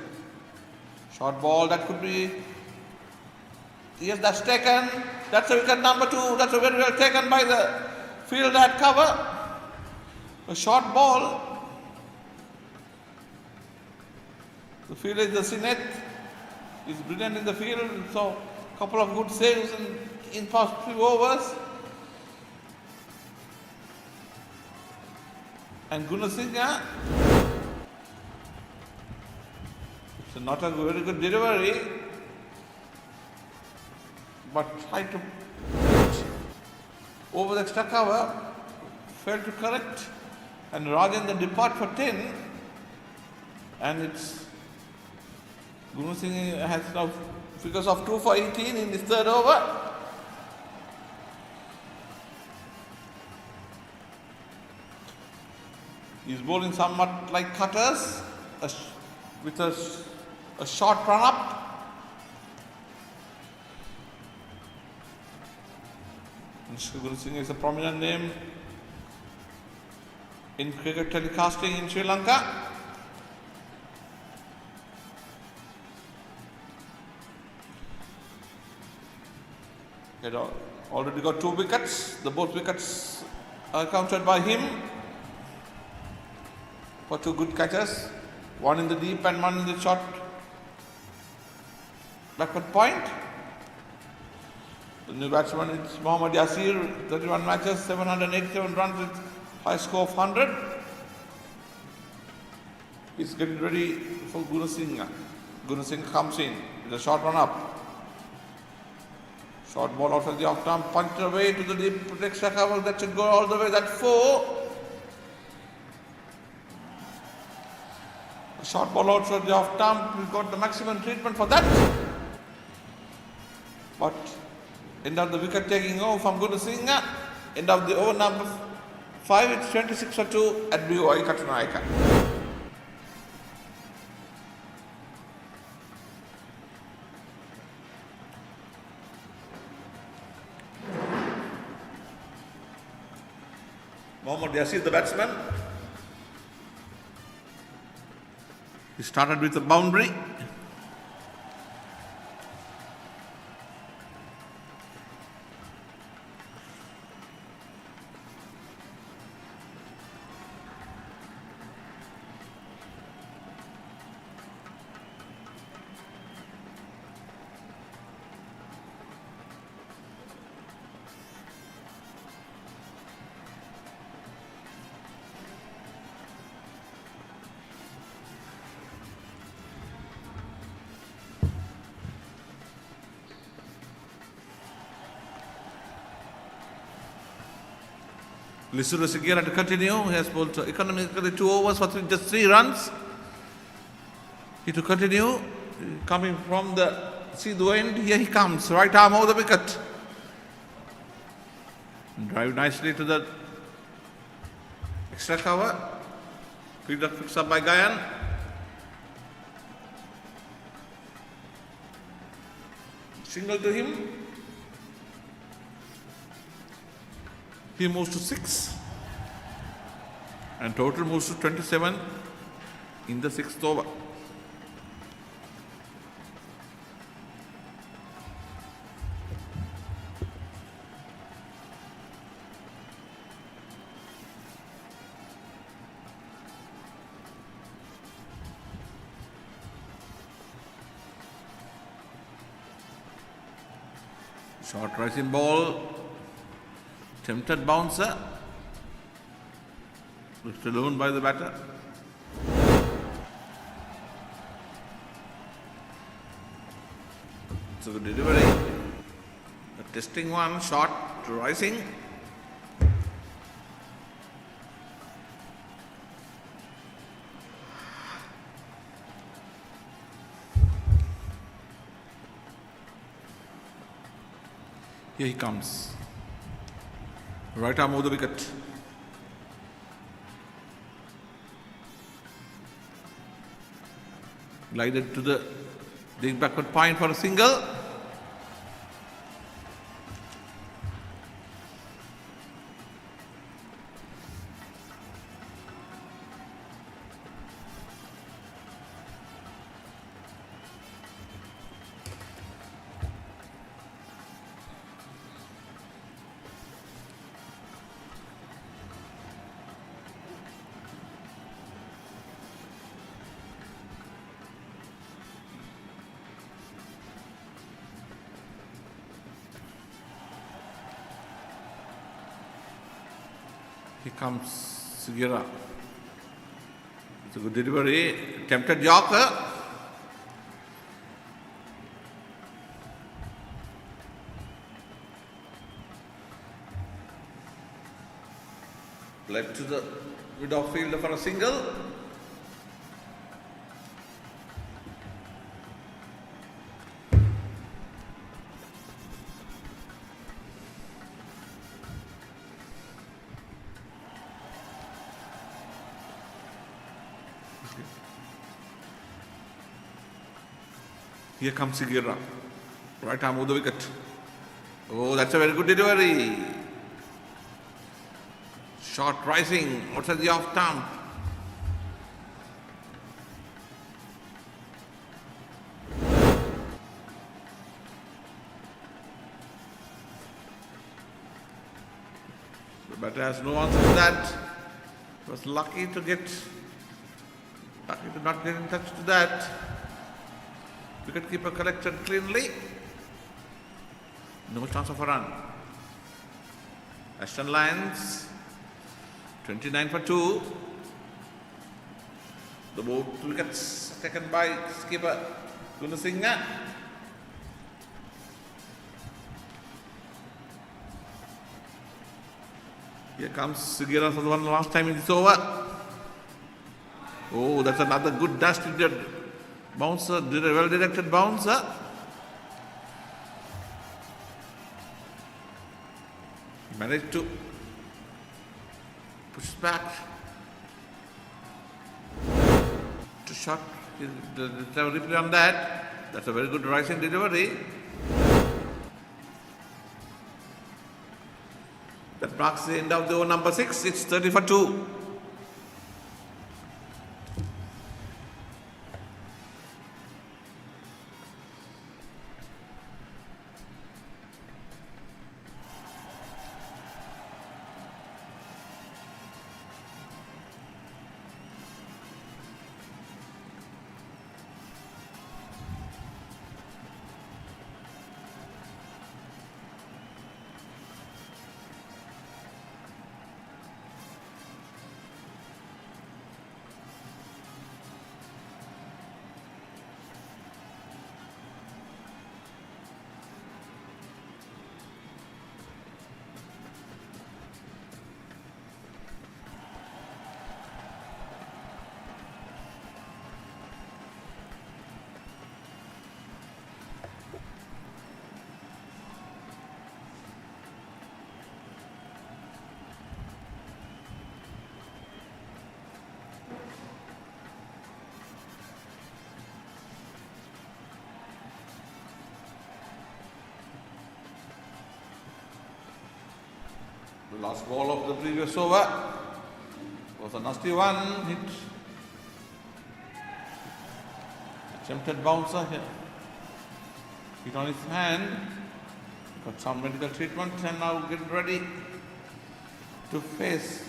Short ball, that could be. Yes, that's taken. That's a wicket number 2. That's a very well taken by the fielder at cover. A short ball. The fielder is the Sineth. He's brilliant in the field. So, a couple of good saves in past few overs. And Gunasinghe, it's not a very good delivery, but tried to hit over the extra cover, failed to correct, and Rajendran depart for 10, and it's Gunasinghe has now figures of 2 for 18 in this 3rd over. He's bowling somewhat like cutters with a short run up. Gunasinghe is a prominent name in cricket telecasting in Sri Lanka. He had already got 2 wickets. Both wickets are counted by him for 2 good catches. One in the deep and one in the short backward point. The new batsman is Mohammad Yasir, 31 matches, 787 runs with high score of 100. He's getting ready for Gunasinghe. Gunasinghe comes in with a short run up. Short ball out of the off stump, punched away to the deep extra cover. That should go all the way. That's 4. A short ball out of the off stump. We got the maximum treatment for that. But end of the wicket taking over from Gunasinghe. End of the over number 5. It's 26 for 2 at BOI Katunayaka. Mohammad Yasir, the batsman. He started with a boundary. Lisuru Sigera to continue. He has bowled economically 2 overs for just 3 runs. He to continue. Coming from the Sidhu end. Here he comes. Right arm over the wicket. Drive nicely to the extra cover. Fielder picks up by Gayan. Single to him. He moves to 6. And total moves to 27 in the 6th over. Short rising ball, tempted bouncer, left alone by the batter. So the delivery, a testing one, short rising. Here he comes. Right arm over the wicket. Glided to the big backward point for a single. Here comes Sigera. It's a good delivery. Tempted Yorker. Led to the mid-off fielder for a single. Here comes Sigera. Right arm over the wicket. Oh, that's a very good delivery. Short rising outside the off stump. The batter has no answer to that. Was lucky to not get in touch to that. Wicketkeeper collected cleanly. No chance of a run. Ashton Lyons, 29 for 2. The both wickets taken by skipper Gunasinghe. Here comes Sigera for the one last time in this over. Oh, that's another good dash to the bouncer, did a well-directed bouncer. Managed to push back to shot. Let's have a replay on that. That's a very good rising delivery. That marks the end of the over number 6. It's 30 for 2. Last ball of the previous over was a nasty one. Hit. Attempted bouncer here. Hit on his hand. Got some medical treatment and now getting ready to face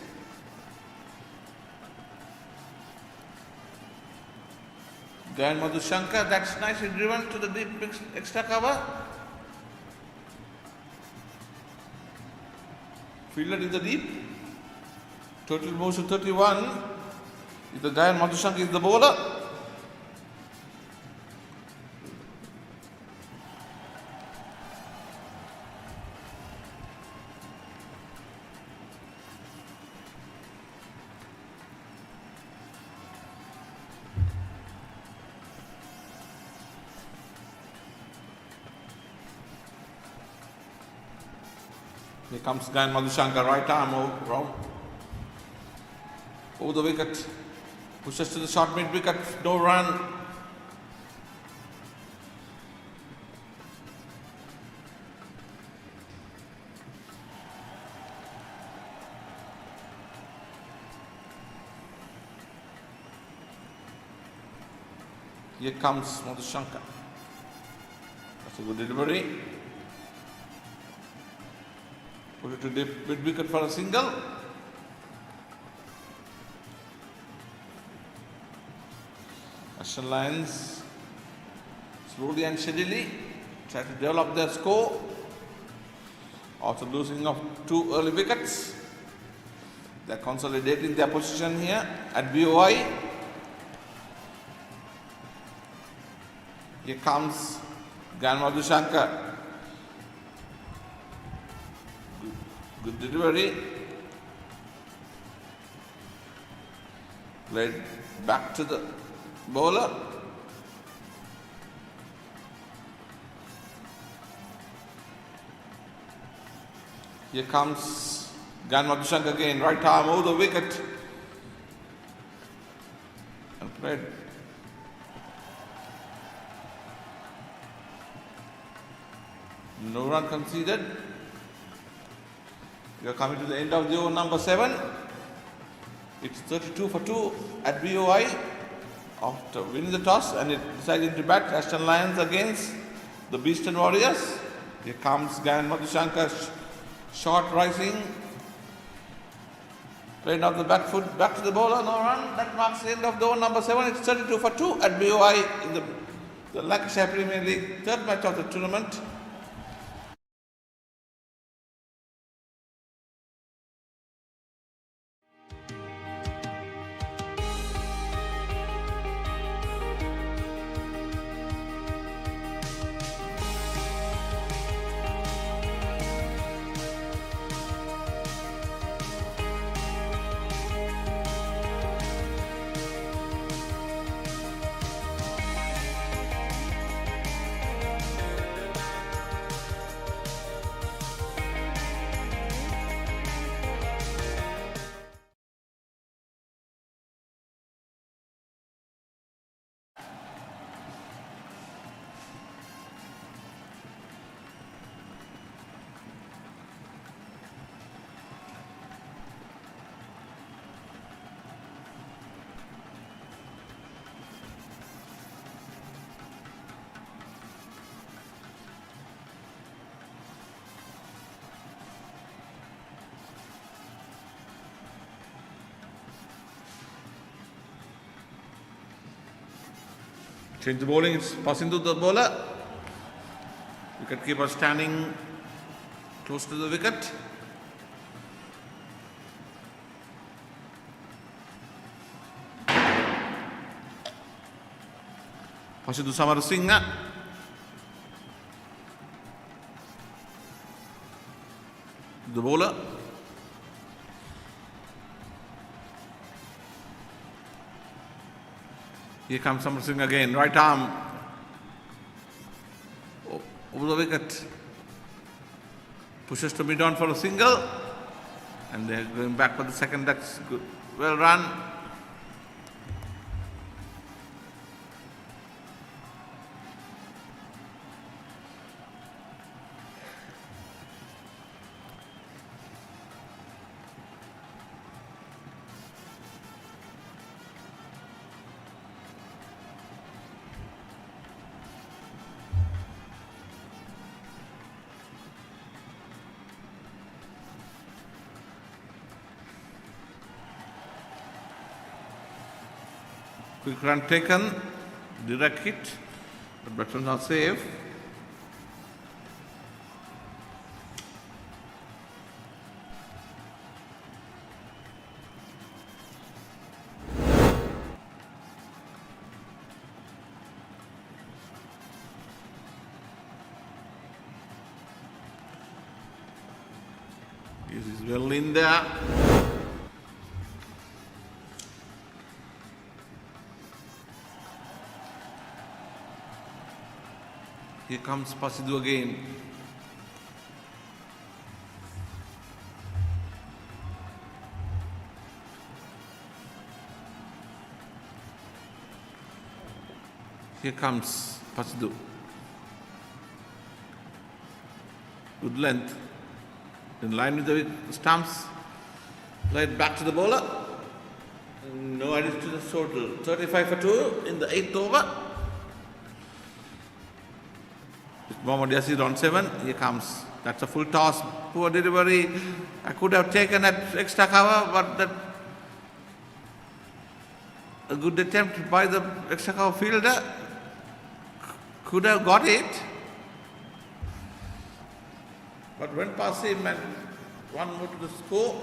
Gayan Madhushankar. That's nicely driven to the deep extra cover. Fielded in the deep. Total motion 31. If the Gayan Madhushankar is the bowler. Here comes Gayan Madhushankar, right arm over the wicket. Pushes to the short mid wicket, no run. Here comes Madhushankar. That's a good delivery. Put it to deep mid wicket for a single. Ashton Lions slowly and steadily try to develop their score after losing of 2 early wickets. They are consolidating their position here at BOI. Here comes Gayan Madhushankar. Good delivery. Played back to the bowler. Here comes Gayan Madhushankar again, right arm over the wicket. And played. No run conceded. We are coming to the end of the over number 7. It's 32 for 2 at BOI after winning the toss and it decided to bat Ashton Lions against the Beeston Warriors. Here comes Gayan Madhushankar, short rising. Played off the back foot, back to the bowler, no run. That marks the end of the over number 7. It's 32 for 2 at BOI in the Lancashire Premier League, 3rd match of the tournament. Change the bowling, it's passing to the bowler. Wicket keeper standing close to the wicket. Passing to Samarasinghe. The bowler. Here comes Samarasinghe again, right arm over the wicket. Pushes to mid-on for a single. And they're going back for the second. That's good. Well run. Quick run taken, direct hit, the batsman not safe. This is well in there. Here comes Pasidu again. Here comes Pasidu. Good length. In line with the stumps. Played back to the bowler. No addition to the total. 35 for 2 in the 8th over. Mohammad Yasir on 7. Here comes. That's a full toss. Poor delivery. I could have taken that extra cover, but that a good attempt by the extra cover fielder. Could have got it. But went past him and one more to the score.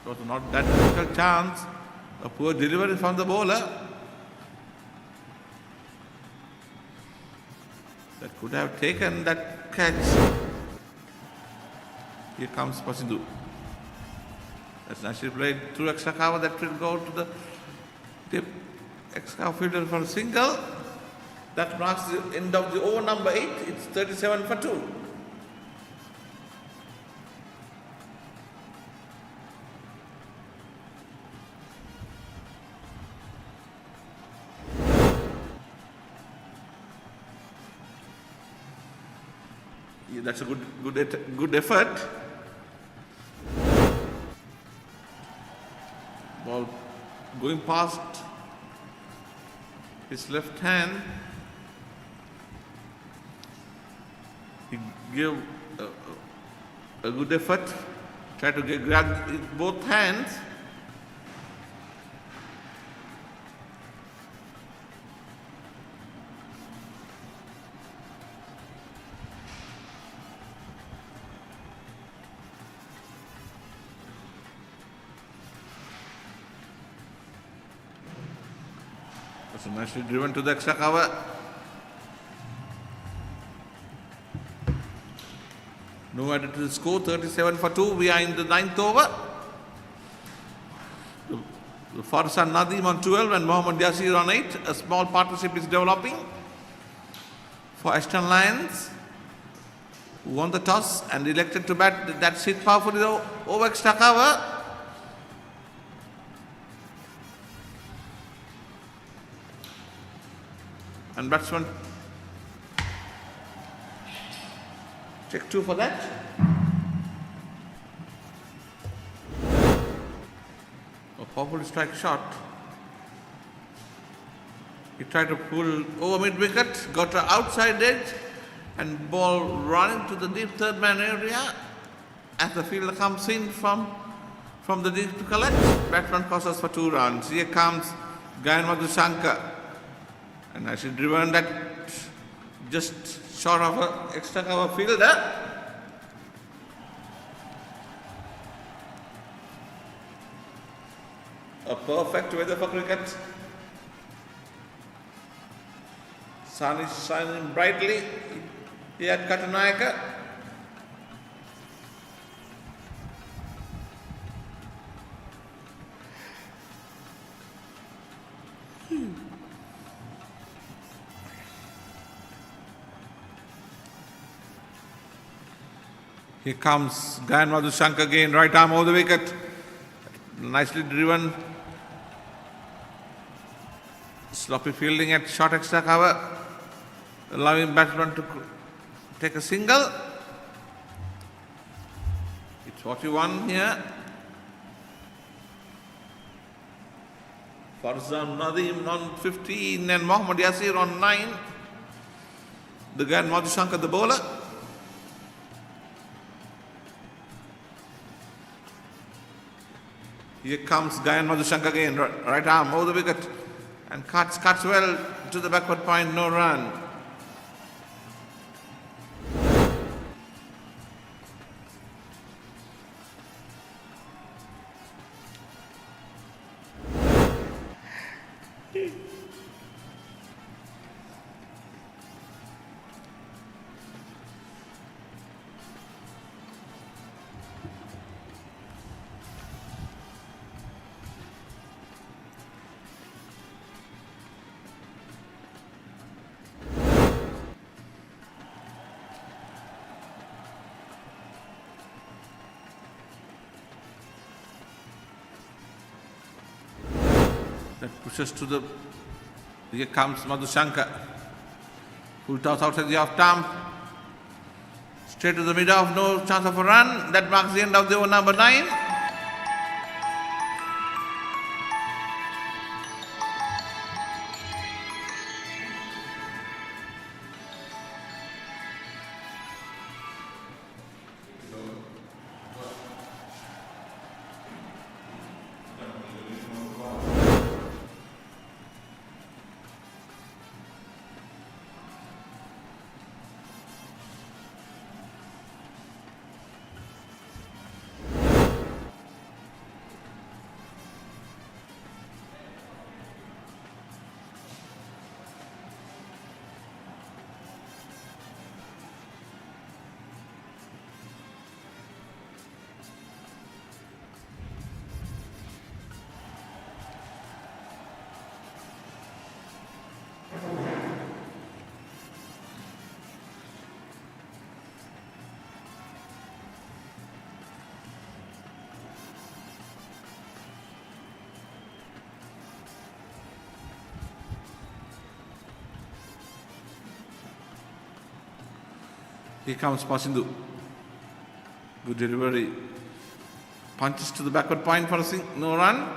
It was not that difficult chance. A poor delivery from the bowler. That could have taken that catch. Here comes Pasidu. That's actually played through extra cover. That will go to the tip. Extra cover fielder for a single. That marks the end of the over number 8. It's 37 for 2. Yeah, that's a good effort. Ball going past his left hand. He gave a good effort. Tried to grab with both hands. So nicely driven to the extra cover. No added to the score, 37 for 2. We are in the 9th over. The Farsan Nadim on 12 and Mohammad Yasir on 8. A small partnership is developing for Ashton Lions, who won the toss and elected to bat. That's hit powerfully over extra cover. And batsman check 2 for that. A powerful strike shot. He tried to pull over mid wicket, got an outside edge, and ball running to the deep third man area. As the fielder comes in from the deep to collect, batsman crosses for 2 runs. Here comes Gayan Madhushankar. And actually driven that just short of an extra cover fielder. A perfect weather for cricket. Sun is shining brightly here at Katunayaka. Here comes Gayan Madhushankar again, right arm over the wicket. Nicely driven. Sloppy fielding at short extra cover, allowing batsman to take a single. It's 41 here. Farzan Nadim on 15 and Mohammad Yasir on 9. The Gayan Madhushankar, the bowler. Here comes Gayan Madhushanka again, right arm over the wicket and cuts well to the backward point, no run. That pushes to the... Here comes Madhushanka. Full toss outside the off stump. Straight to the mid-off, no chance of a run. That marks the end of the over number 9. Here comes Pasindu. Good delivery. Punches to the backward point for a no run.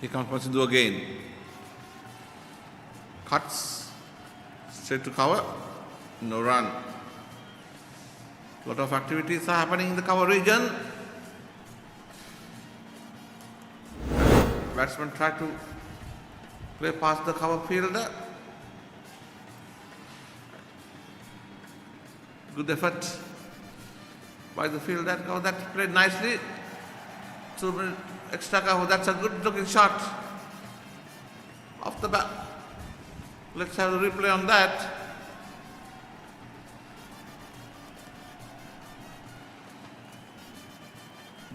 Here comes Pasindu again. Cuts. Straight to cover. No run. A lot of activities are happening in the cover region. Batsman try to play past the cover fielder. Good effort by the fielder. Oh, that played nicely. 2 minute extra cover. That's a good looking shot. Off the bat. Let's have a replay on that.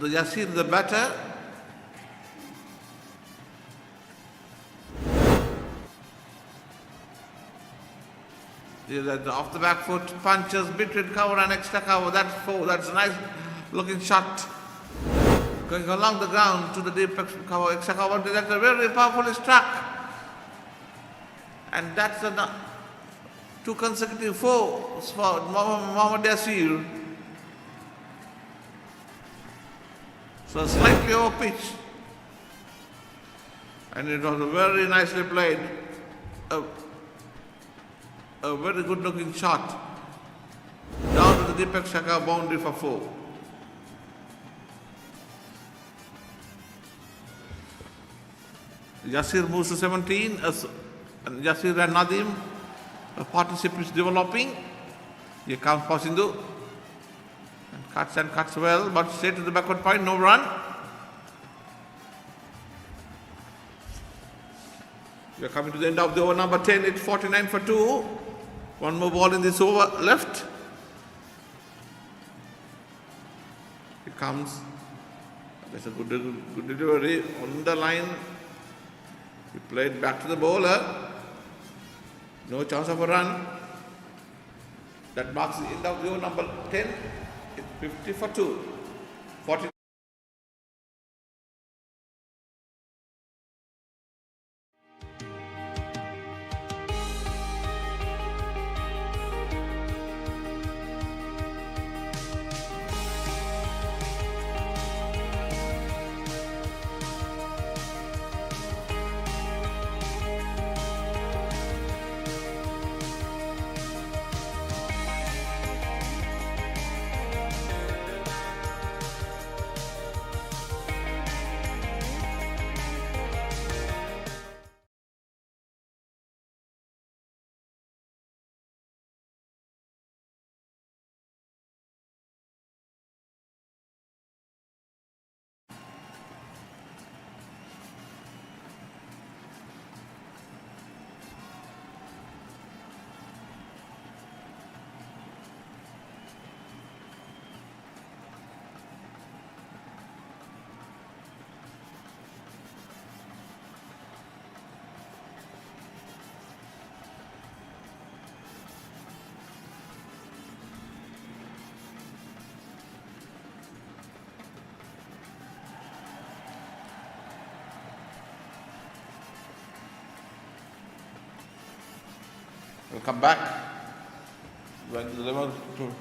The Yasir, the batter, off the back foot, punches between cover and extra cover. That's 4. That's a nice looking shot. Going along the ground to the deep cover, extra cover. That's a very powerfully struck. And that's 2 consecutive 4s for Mohammad Yasir. So slightly over pitch. And it was very nicely played. A very good looking shot. Down to the Deepak Shaka boundary for 4. Yasir moves to 17. And Yasir and Nadim, a partnership is developing. Here comes Pasindu. And cuts well, but straight to the backward point, no run. We are coming to the end of the over number 10. It's 49 for 2. One more ball in this over left. It comes. That's a good delivery on the line. He played back to the bowler. No chance of a run. That marks the end of the over number 10. It's 50 for 2. 40. We'll come back. When the level to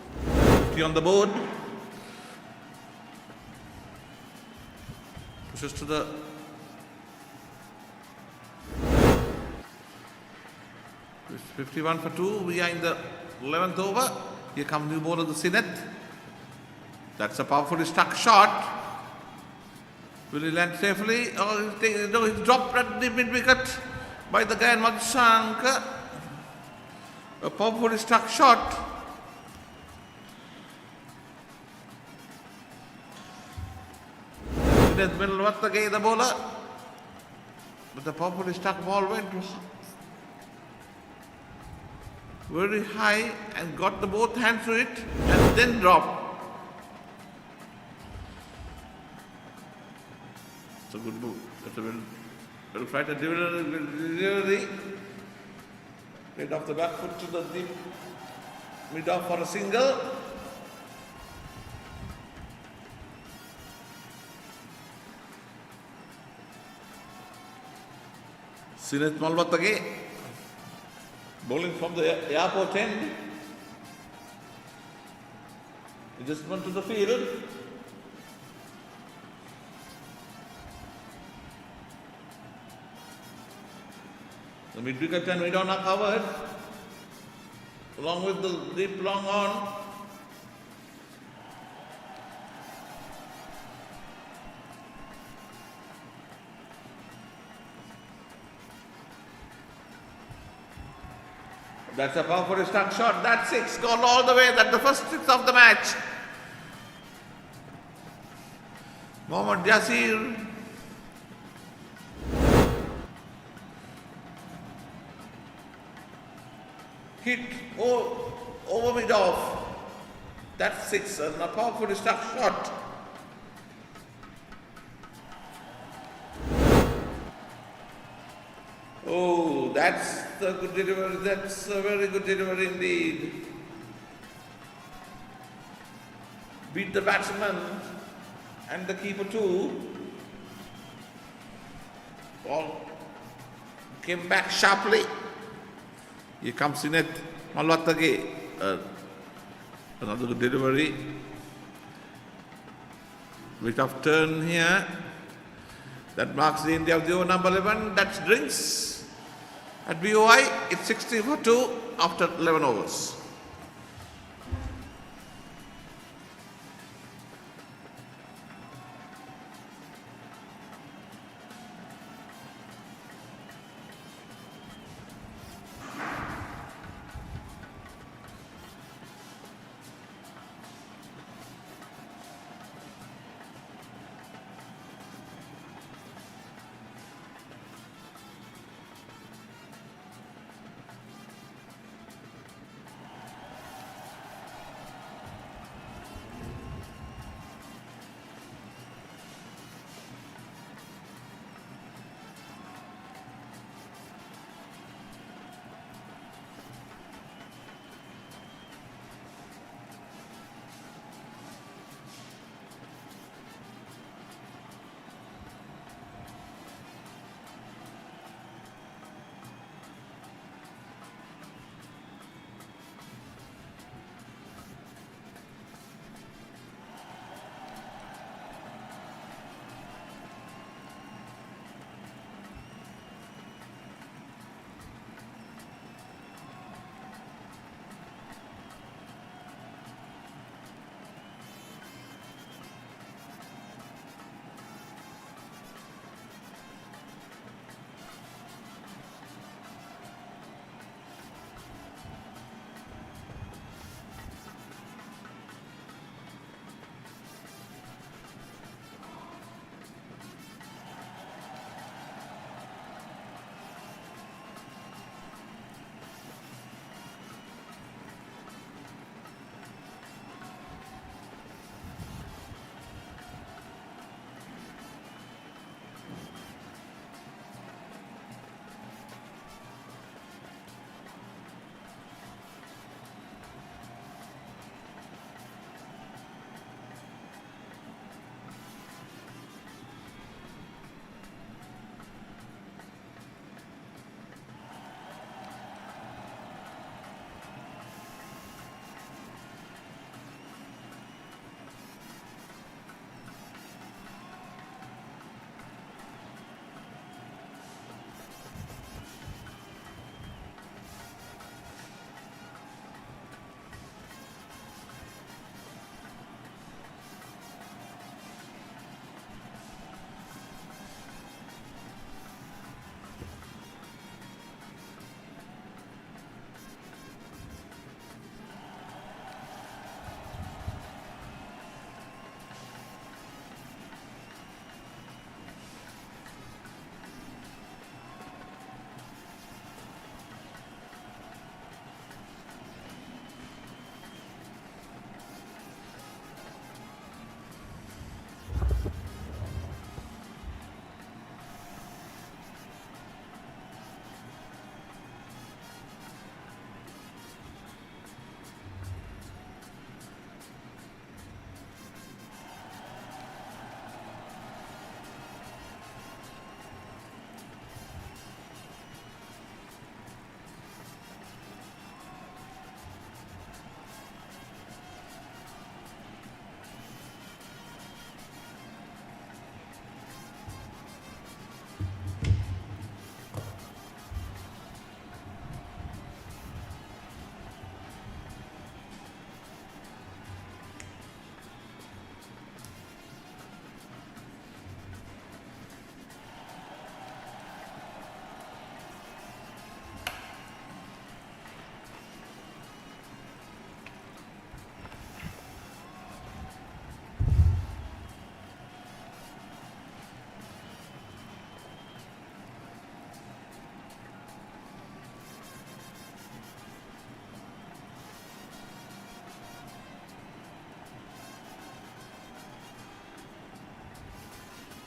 50 on the board. Pushes to the it's 51 for 2. We are in the 11th over. Here comes new bowler, the Sinet. That's a powerfully struck shot. Will he land safely? Oh, he's dropped at the mid-wicket by the guy in Madhushanka. A powerfully struck shot. In the middle of the guy, the bowler. But the powerfully struck ball went very high and got the both hands to it and then dropped. It's a good move. That's a well fighter delivery. Played off the back foot to the deep mid off for a single. Sinet Malwatage bowling from the airport end. He just went to the field. The mid-wicket and mid-on are covered, along with the deep long on. That's a powerful struck shot. That 6 gone all the way. That's the first 6 of the match. Mohammad Yasir. Hit over mid off. That's 6. And a powerfully struck shot. Oh, that's the good delivery. That's a very good delivery indeed. Beat the batsman and the keeper too. Ball came back sharply. Here comes Sinet Malwatage. Another good delivery. Bit of turn here. That marks the India of the over number 11. That's drinks. At BOI, it's 60 for 2 after 11 overs.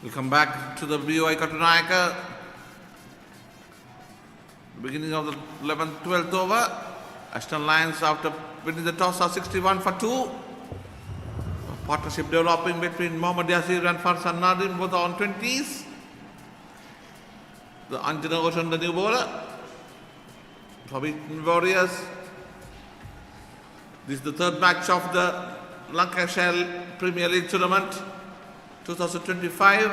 We come back to the BOI Katunayaka. Beginning of the 11th, 12th over. Ashton Lions, after winning the toss, are 61 for 2. A partnership developing between Mohammad Yasir and Farsan Nadim, both on 20s. The Anjana Ocean, the new bowler. For Beaten Warriors. This is the third match of the Lancashire Premier League tournament 2025.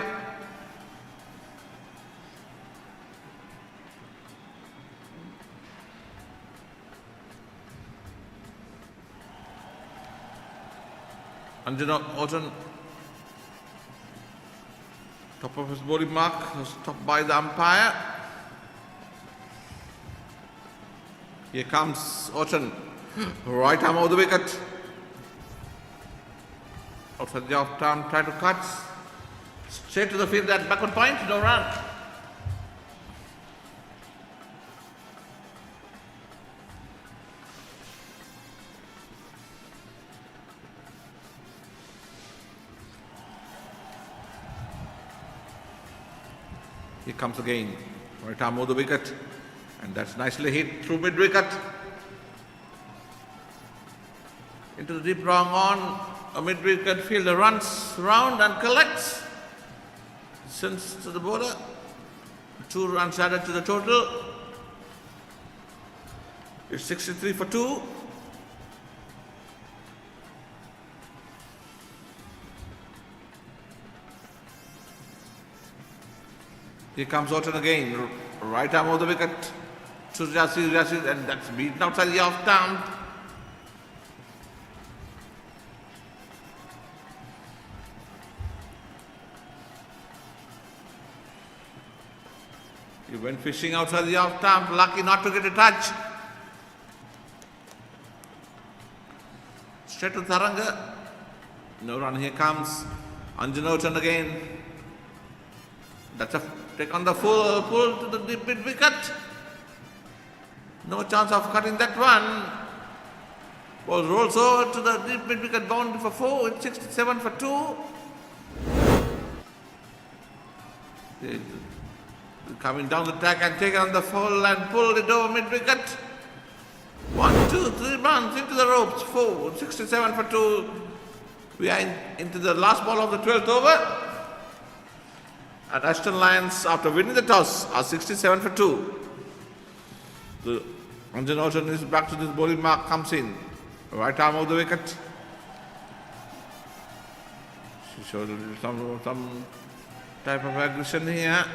Anjana Ocean, top of his bowling mark, was stopped by the umpire. Here comes Ocean, right arm over the wicket. Outside the off arm, try to cut. Straight to the field, that backward point, no run. Here comes again, right arm over the wicket, and that's nicely hit through mid wicket. Into the deep wrong on, a mid wicket fielder runs round and collects. Sends to the bowler, 2 runs added to the total. It's 63 for 2. Here comes Ocean again, right arm over the wicket to Yasir, and that's beaten outside the off stump. He went fishing outside the off stump, lucky not to get a touch. Straight to Tharanga. No run, here comes Anjana Ocean again. That's a take on the full pull to the deep mid wicket. No chance of cutting that one. Ball rolls over to the deep mid wicket boundary for 4. It's 67 for 2. Coming down the track and taken on the full and pulled it over mid wicket. 1, 2, 3 runs into the ropes. 4, 67 for 2. We are into the last ball of the 12th over. And Ashton Lions, after winning the toss, are 67 for 2. The Anjana Ocean is back to this bowling mark, comes in. Right arm over the wicket. She showed some type of aggression here.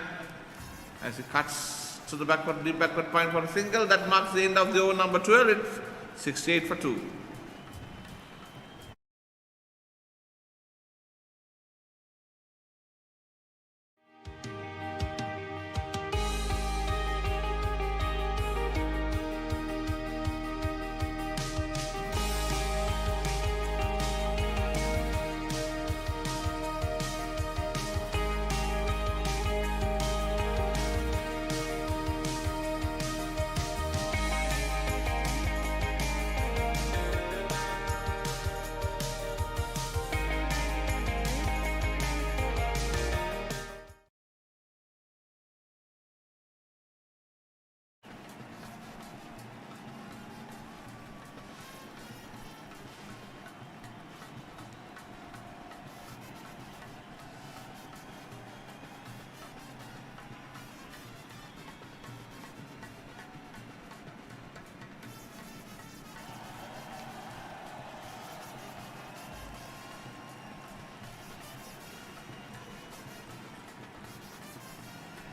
As he cuts to the backward, deep backward point for a single. That marks the end of the over number 12. It's 68 for 2.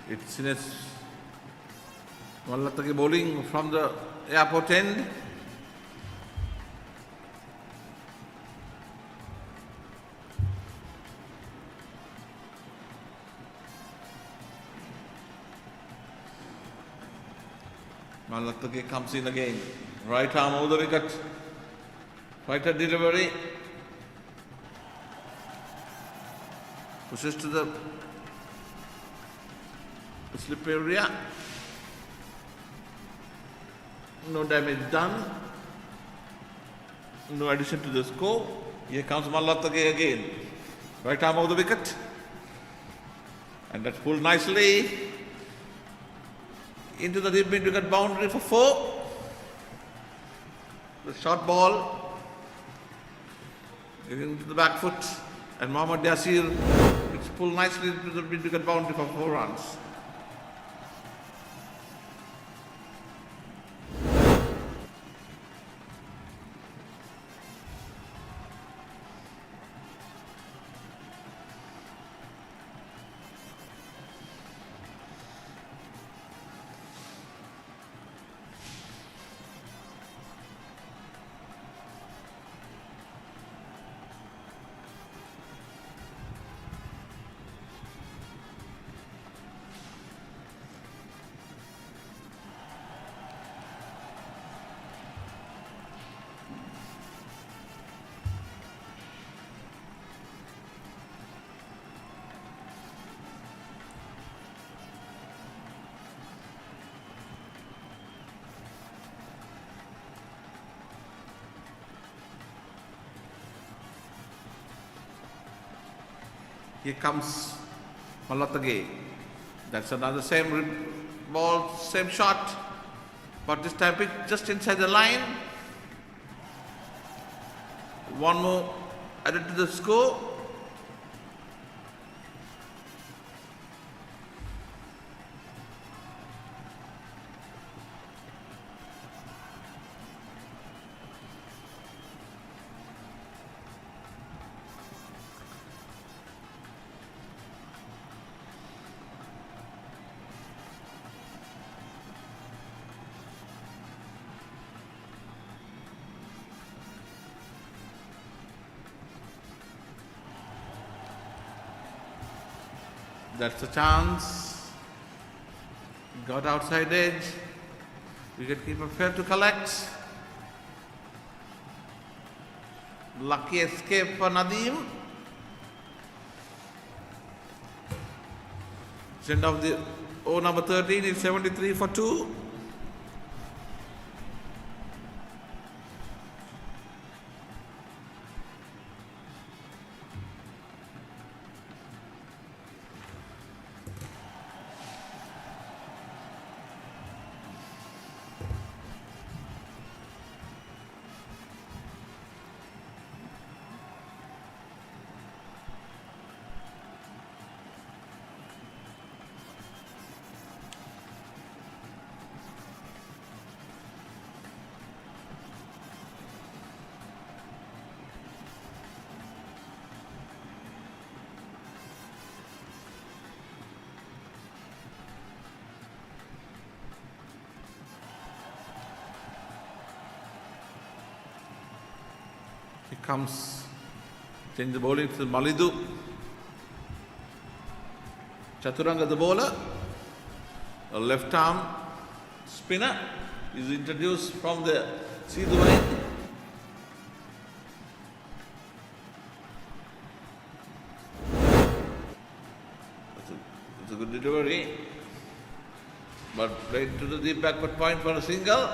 It's in its Mallataki bowling from the airport end. Mallataki comes in again. Right arm over the wicket. Right at delivery. Pushes to the slip area. No damage done. No addition to the score. Here comes Mallataki again. Right arm over the wicket. And that's pulled nicely into the deep mid-wicket boundary for 4. The short ball into the back foot, and Mohammad Yasir, it's pulled nicely into the mid-wicket boundary for 4 runs. Here comes Malatage. That's another same ball, same shot, but this time just inside the line. One more added to the score. That's a chance. Got outside edge. Wicketkeeper failed to collect. Lucky escape for Nadeem. End of the over number 13 is 73 for 2. Here comes, change the bowling to Malidu. Chaturanga the bowler. A left arm spinner is introduced from the Sidhu line. It's a good delivery, but right to the deep backward point for a single.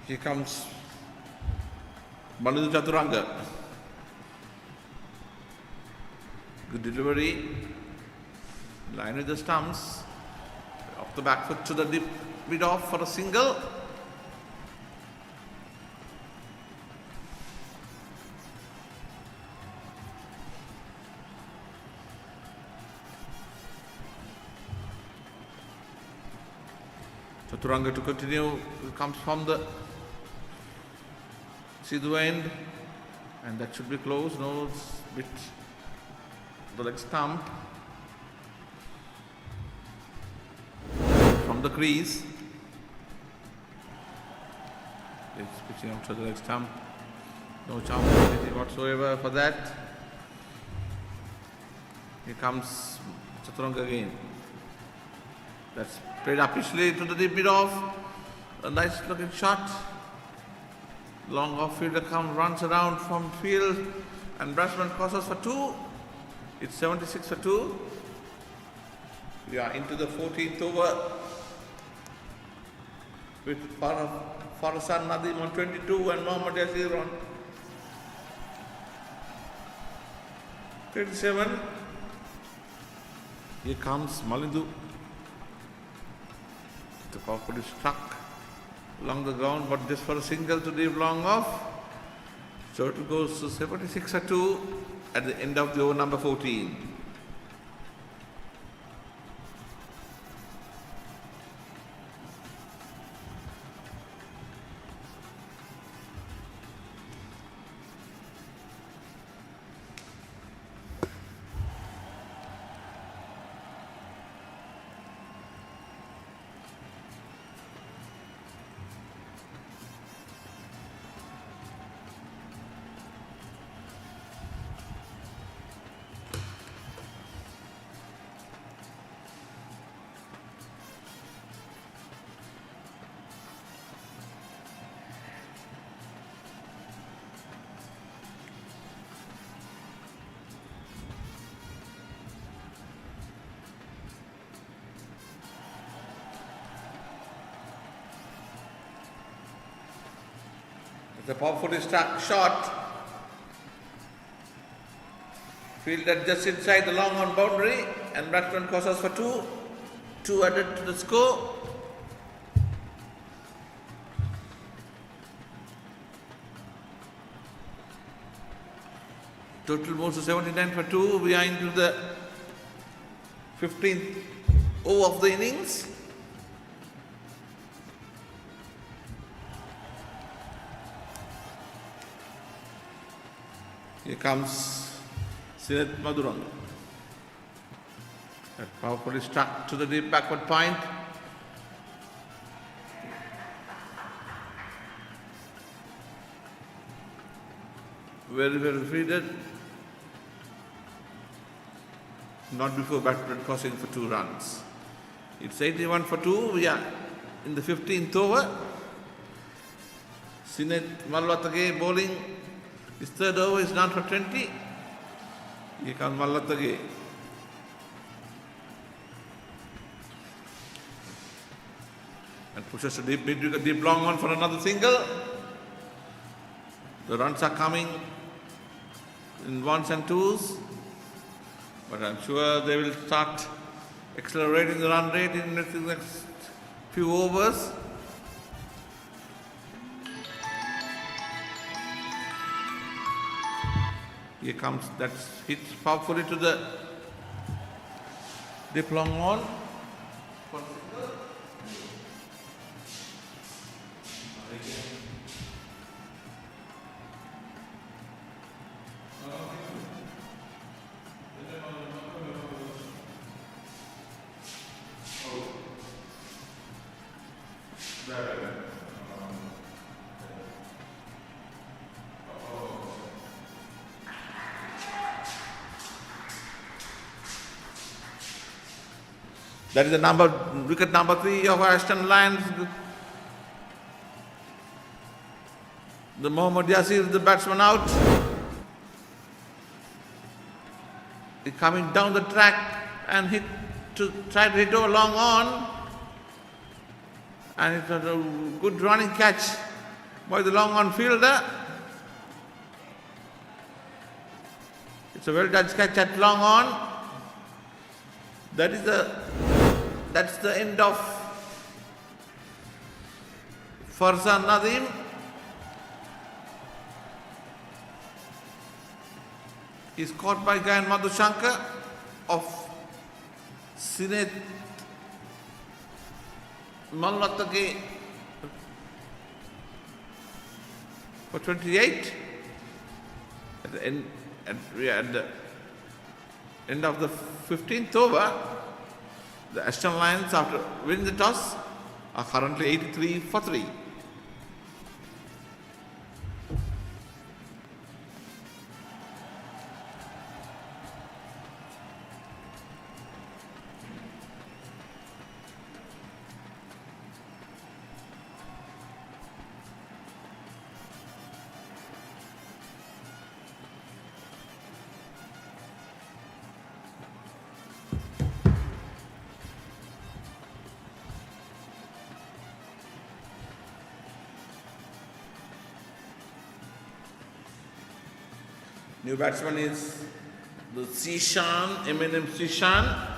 Here comes Malidu Chaturanga. Good delivery. Line with the stumps. Off the back foot to the deep mid off for a single. Chaturanga to continue. It comes from the Sidhu end, and that should be close. No, it's bit the leg stump from the crease. It's pitching out to the leg stump. No chance whatsoever for that. Here comes Chaturanga again. That's played upishly to the deep mid off. A nice looking shot. Long off fielder runs around from field and batsman crosses for 2. It's 76 for 2. We are into the 14th over with Farasan Nadim on 22 and Mohammad Yasir on 37. Here comes Malindu. The power is struck along the ground, but just for a single to leave long off. So it goes to 76 for 2 at the end of the over number 14. The powerfully struck shot. Fielded just inside the long on boundary and batsman crosses for 2. 2 added to the score. Total moves to 79 for 2. We are into the 15th over of the innings. Here comes Sinet Madhuran. That powerfully struck to the deep backward point. Very, very fielded. Not before batsman crossing for 2 runs. It's 81 for 2. We are in the 15th over. Sinet Malwatage bowling. His third over is done for 20. Here comes Mallatage. And pushes a deep long one for another single. The runs are coming in ones and twos. But I'm sure they will start accelerating the run rate in the next few overs. Here comes that hit powerfully to the deep long on. That is the wicket number 3 of Ashton Lions. The Mohammad Yasir, the batsman out. He's coming down the track and try to hit over long on. And it's a good running catch by the long on fielder. It's a well judged catch at long on. That's the end of Farzan Nadim. He's caught by Gayan Madhushankar of Sinet Mallatake for 28. At the end of the 15th over, the Ashton Lions, after winning the toss, are currently 83 for 3. New batsman is the Sishan, Eminem Sishan.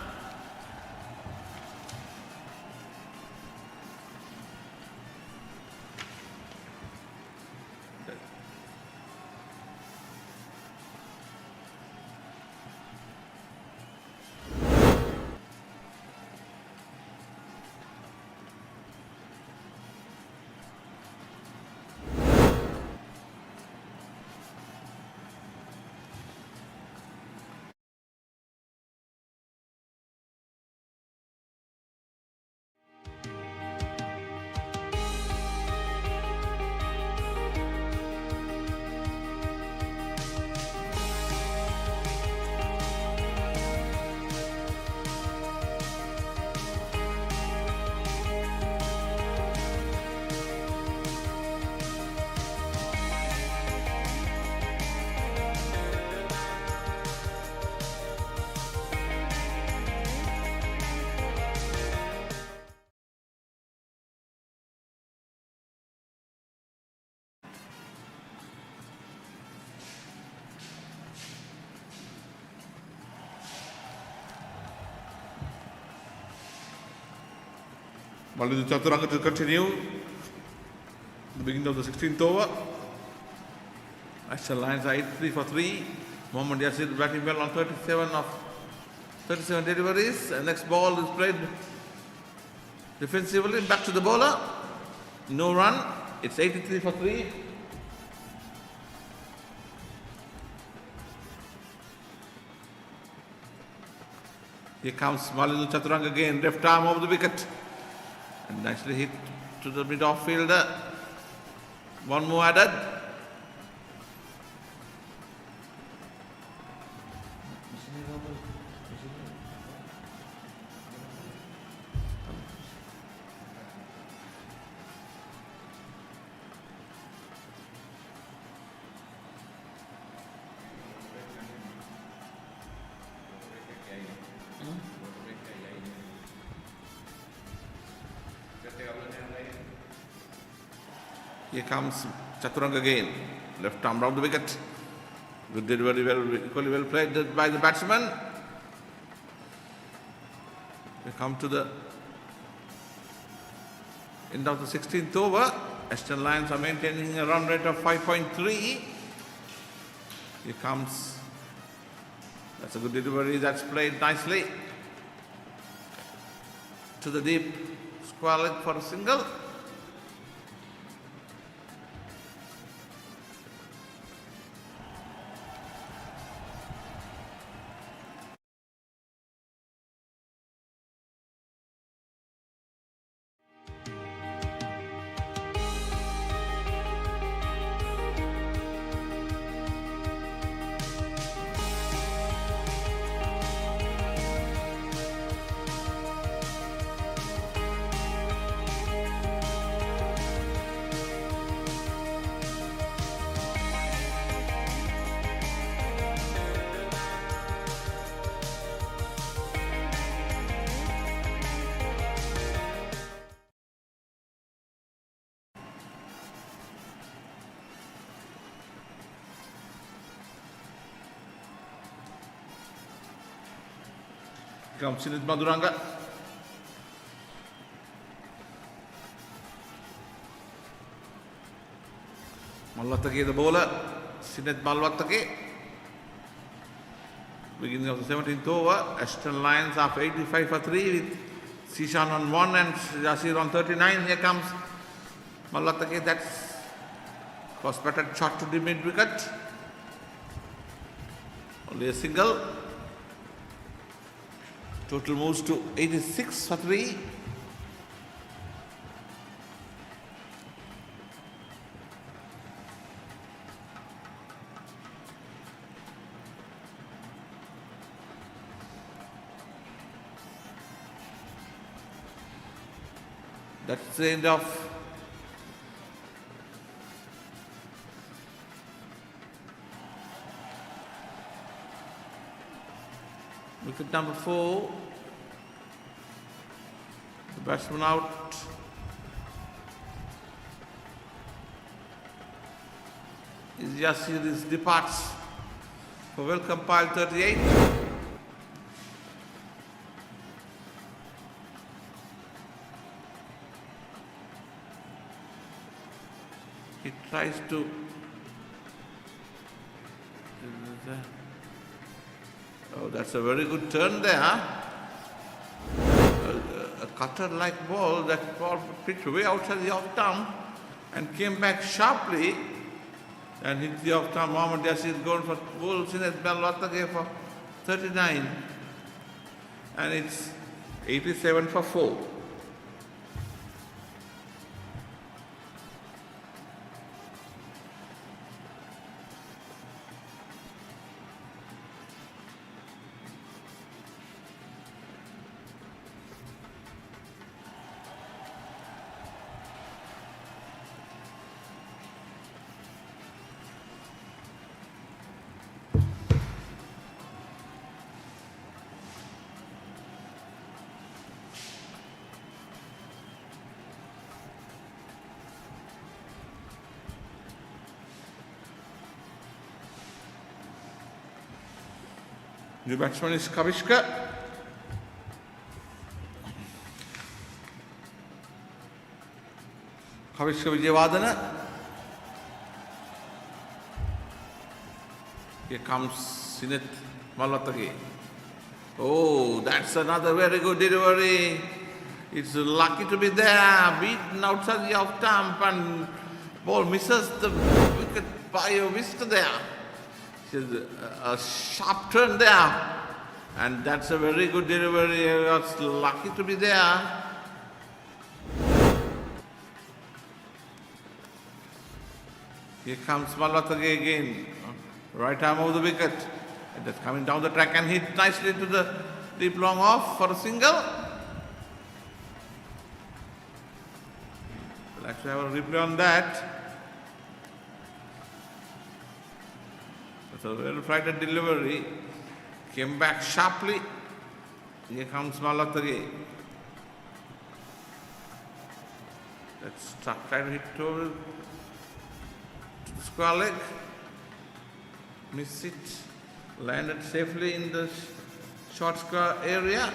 Malindu Chaturanga to continue. The beginning of the 16th over. National Lions are 8-3 for 3. Mohammad Yasir batting well on 37 deliveries. And next ball is played defensively. Back to the bowler. No run. It's 83 for 3. Here comes Malindu Chaturanga again. Left arm over the wicket. And nicely hit to the mid-off fielder. One more added. Here comes Chaturanga again. Left arm round the wicket. Good delivery, equally well played by the batsman. We come to the end of the 16th over. Aston Lions are maintaining a run rate of 5.3. Here comes, that's a good delivery, that's played nicely to the deep square leg for a single. Comes in Maduranga. Malwattake the bowler. Sinet Malwattake. Beginning of the 17th over. Aston Lions after 85 for 3 with Sishan on 1 and Yasir on 39. Here comes Malwattake. That's first batted shot to the mid wicket. Only a single. Total moves to 86 for 3. That's the end of wicket number 4. The batsman out. Yasir departs for well compiled 38. He tries to oh, that's a very good turn there. A cutter-like ball, that ball pitched way outside the off-stump and came back sharply and hit the off-stump. Mohammad Yasir going for goal. Sinet Balwatage for 39. And it's 87 for 4. New batsman is Kavishka. Kavishka Vijayavadana. Here comes Sinet Malwatage. Oh, that's another very good delivery. It's lucky to be there. Beaten outside the off stump and ball misses the wicket by a whisker there. A sharp turn there, and that's a very good delivery. I was lucky to be there. Here comes Malwatage again, right arm of the wicket, and that's coming down the track and hit nicely to the deep long off for a single. We'll actually have a replay on that. So well-flighted delivery, came back sharply. Here comes Malwatage. Let's try to hit to the square leg. Miss it. Landed safely in the short square area.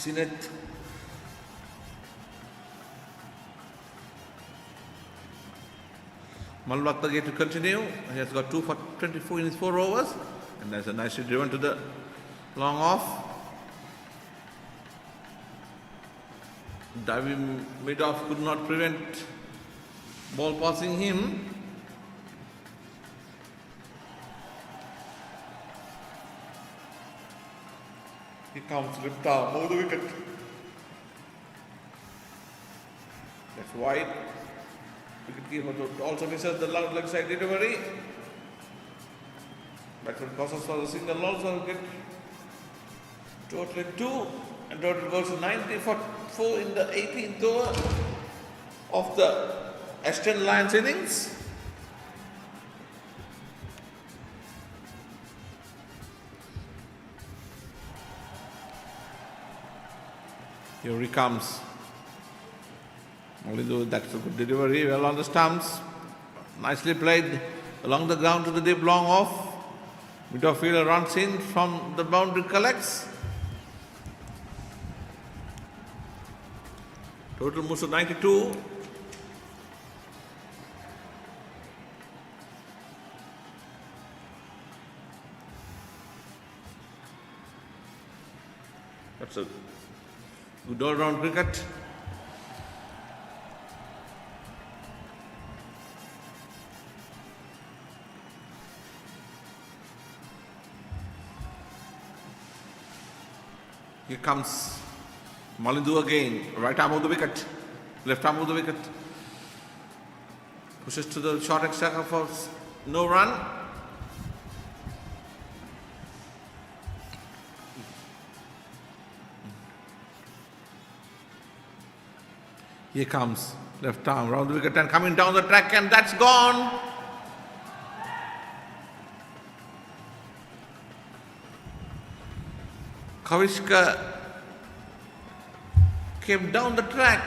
Sinet. Malwatage to continue. He has got 2 for 24 in his 4 overs. And that's a nicely driven to the long off. Diving mid-off could not prevent ball passing him. He comes lift arm over the wicket. That's wide. Wicketkeeper also misses the leg side delivery. Batsman crosses for the single, also get total 2, and total goes to 90 for 4 in the 18th over of the Aston Lions innings. Here he comes. Only though that's a good delivery, well on the stumps. Nicely played along the ground to the deep long off. Mid-off fielder runs in from the boundary, collects. Total moves to 92. That's a good all-round cricket. Here comes Malindu again. Right arm of the wicket. Left arm of the wicket. Pushes to the short extra for no run. Here comes left arm round the wicket and coming down the track, and that's gone. Kavishka came down the track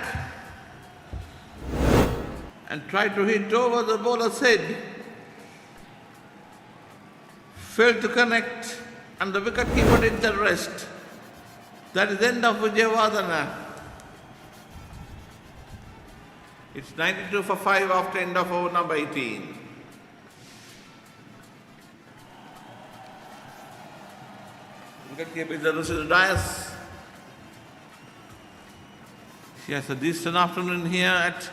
and tried to hit over the bowler's head. Failed to connect, and the wicketkeeper did the rest. That is the end of Vijayavardhana. It's 92 for 5 after end of over number 18. Wicketkeeper is Russell Dias. She has a decent afternoon here at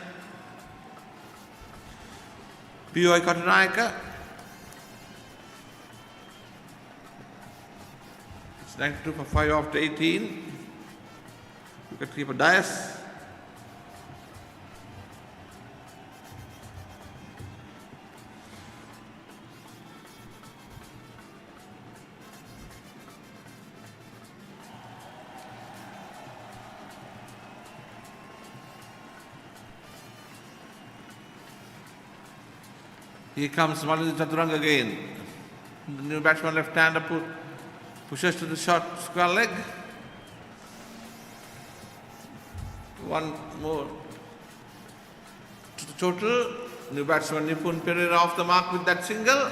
POI Katanayaka. It's 92 for 5 after 18. Wicketkeeper Dias. Here comes Malindu Chaturanga again. The new batsman left-hander pushes to the short square leg. One more to the total. New batsman Nipun Pereira off the mark with that single.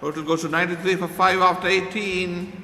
Total goes to 93 for 5 after 18.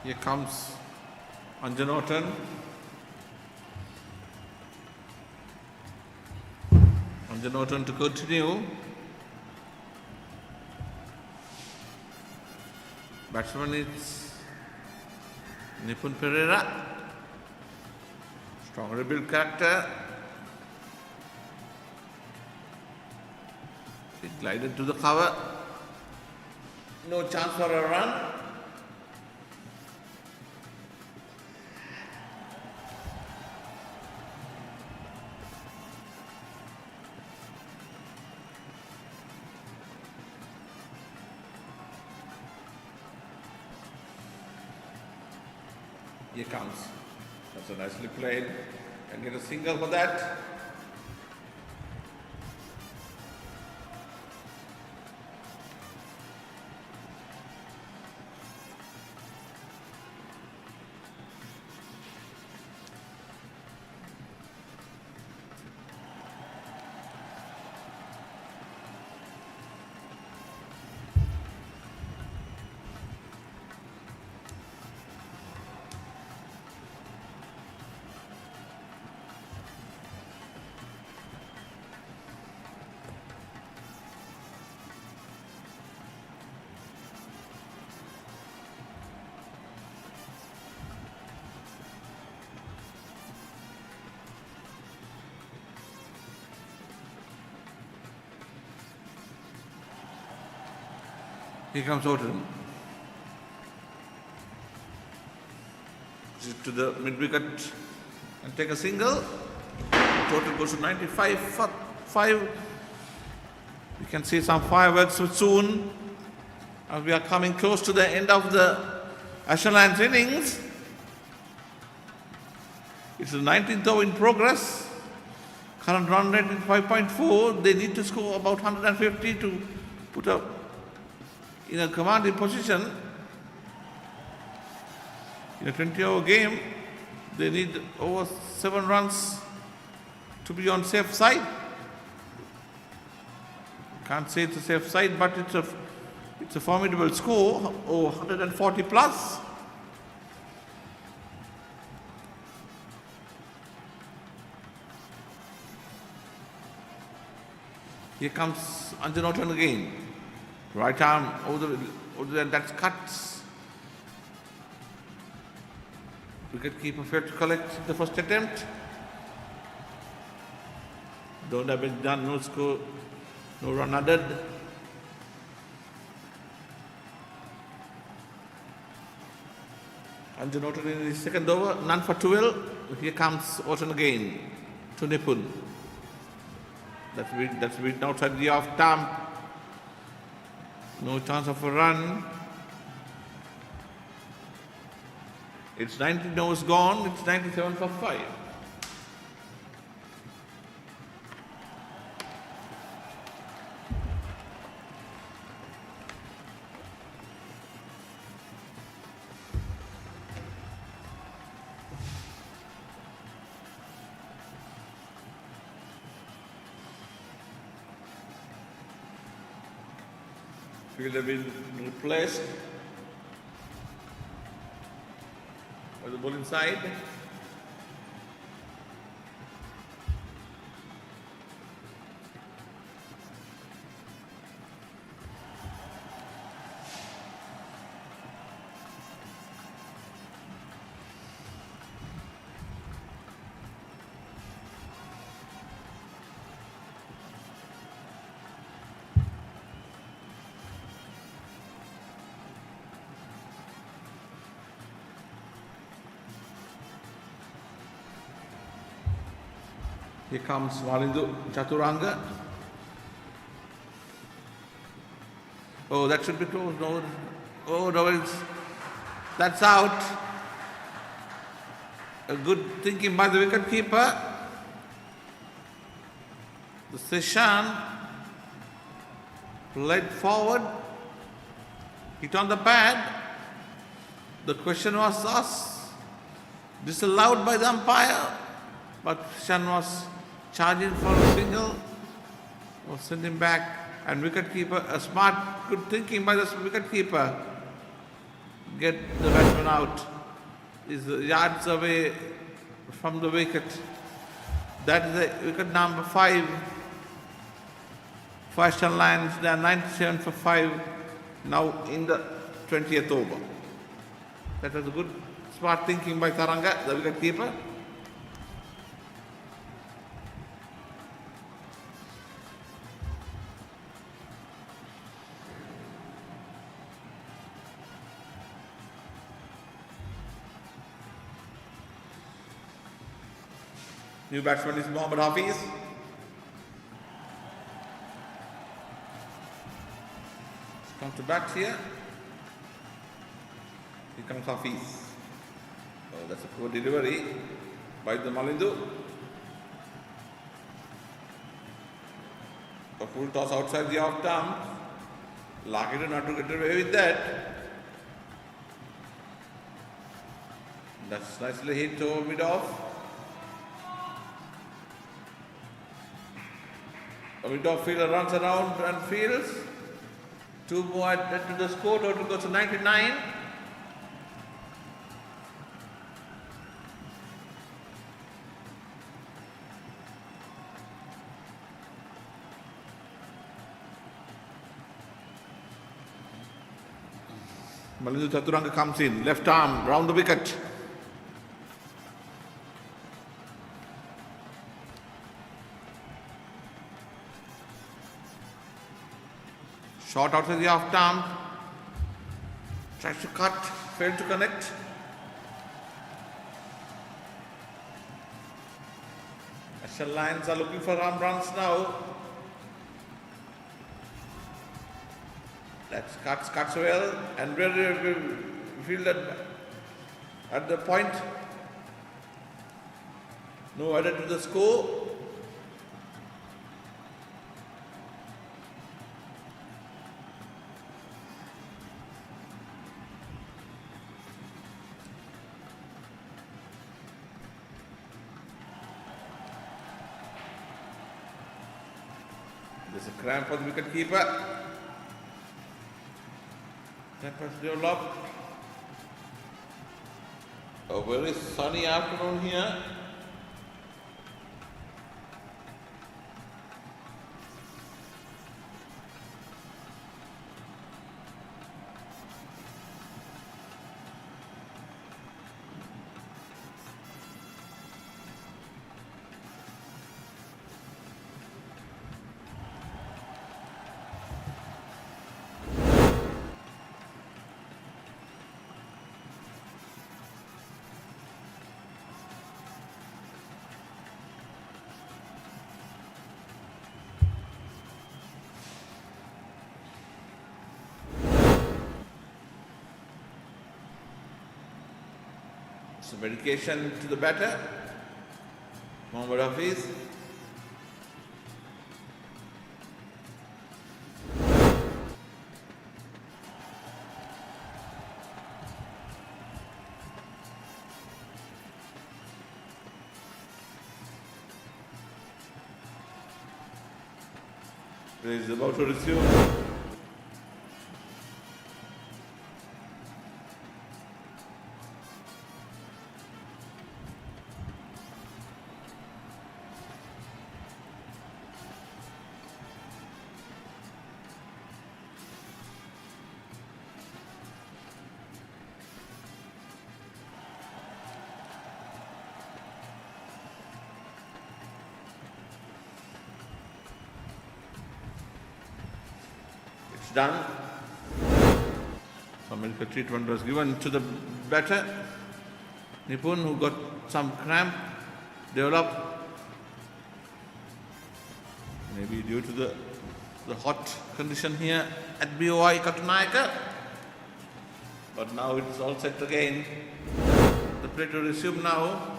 Here comes Anjanothan. Anjanothan to continue. Batsman is Nipun Pereira. Strong rebuild character. He glided to the cover. No chance for a run. Here comes. That's a nicely played. Can get a single for that. Here comes Orton. To the mid-wicket and take a single. Total goes to 95 for 5. We can see some fireworks soon as we are coming close to the end of the Asherland's innings. It's the 19th over in progress. Current run rate is 5.4. They need to score about 150 to put a in a commanding position. In a 20-over game, they need over 7 runs to be on safe side. Can't say it's a safe side, but it's a formidable score, over 140 plus. Here comes Anjanotan again. Right arm over the that's cut. Wicket-keeper failed to collect the first attempt. No damage done, no score, no run added. Anjanotan in his second over, none for 12. Here comes Orton again to Nipun. That's beaten outside the off stump. No chance of a run. It's 19 overs gone. It's 97 for 5. Field have been replaced by the bowling side. Here comes Malindu Chaturanga. Oh, that should be closed. No. Oh, no, that's out. A good thinking by the wicket keeper. The Seshan led forward, hit on the pad. The question was asked, disallowed by the umpire, but Seshan was charging for a single, was sent him back, and wicketkeeper, a smart, good thinking by the wicketkeeper, get the batsman out. Is yards away from the wicket. That is the wicket number 5. First and lines, they are 97 for 5 now in the 20th over. That was a good, smart thinking by Taranga, the wicketkeeper. New batsman is Mohammad Hafiz. Come to bat here. Here comes Hafiz. Oh, that's a poor delivery by the Malindu. A full toss outside the off stump. Lucky not to get away with that. That's nicely hit over mid-off. A mid-off fielder runs around and fields. 2 more added to the score, total goes to 99. Malindu Chaturanga comes in, left arm, round the wicket. Shot outside the off stump. Tries to cut, failed to connect. National Lions are looking for arm runs now. That's cuts well, and very fielded at the point. No added to the score. There's a cramp for the wicket keeper. That was developed. A very sunny afternoon here. Some medication to the batter, Mohammad Hafiz. He is about to resume. Done. Some medical treatment was given to the batter, Nipun, who got some cramp developed, maybe due to the hot condition here at BOI Katunayaka. But now it's all set again. The play to resume now.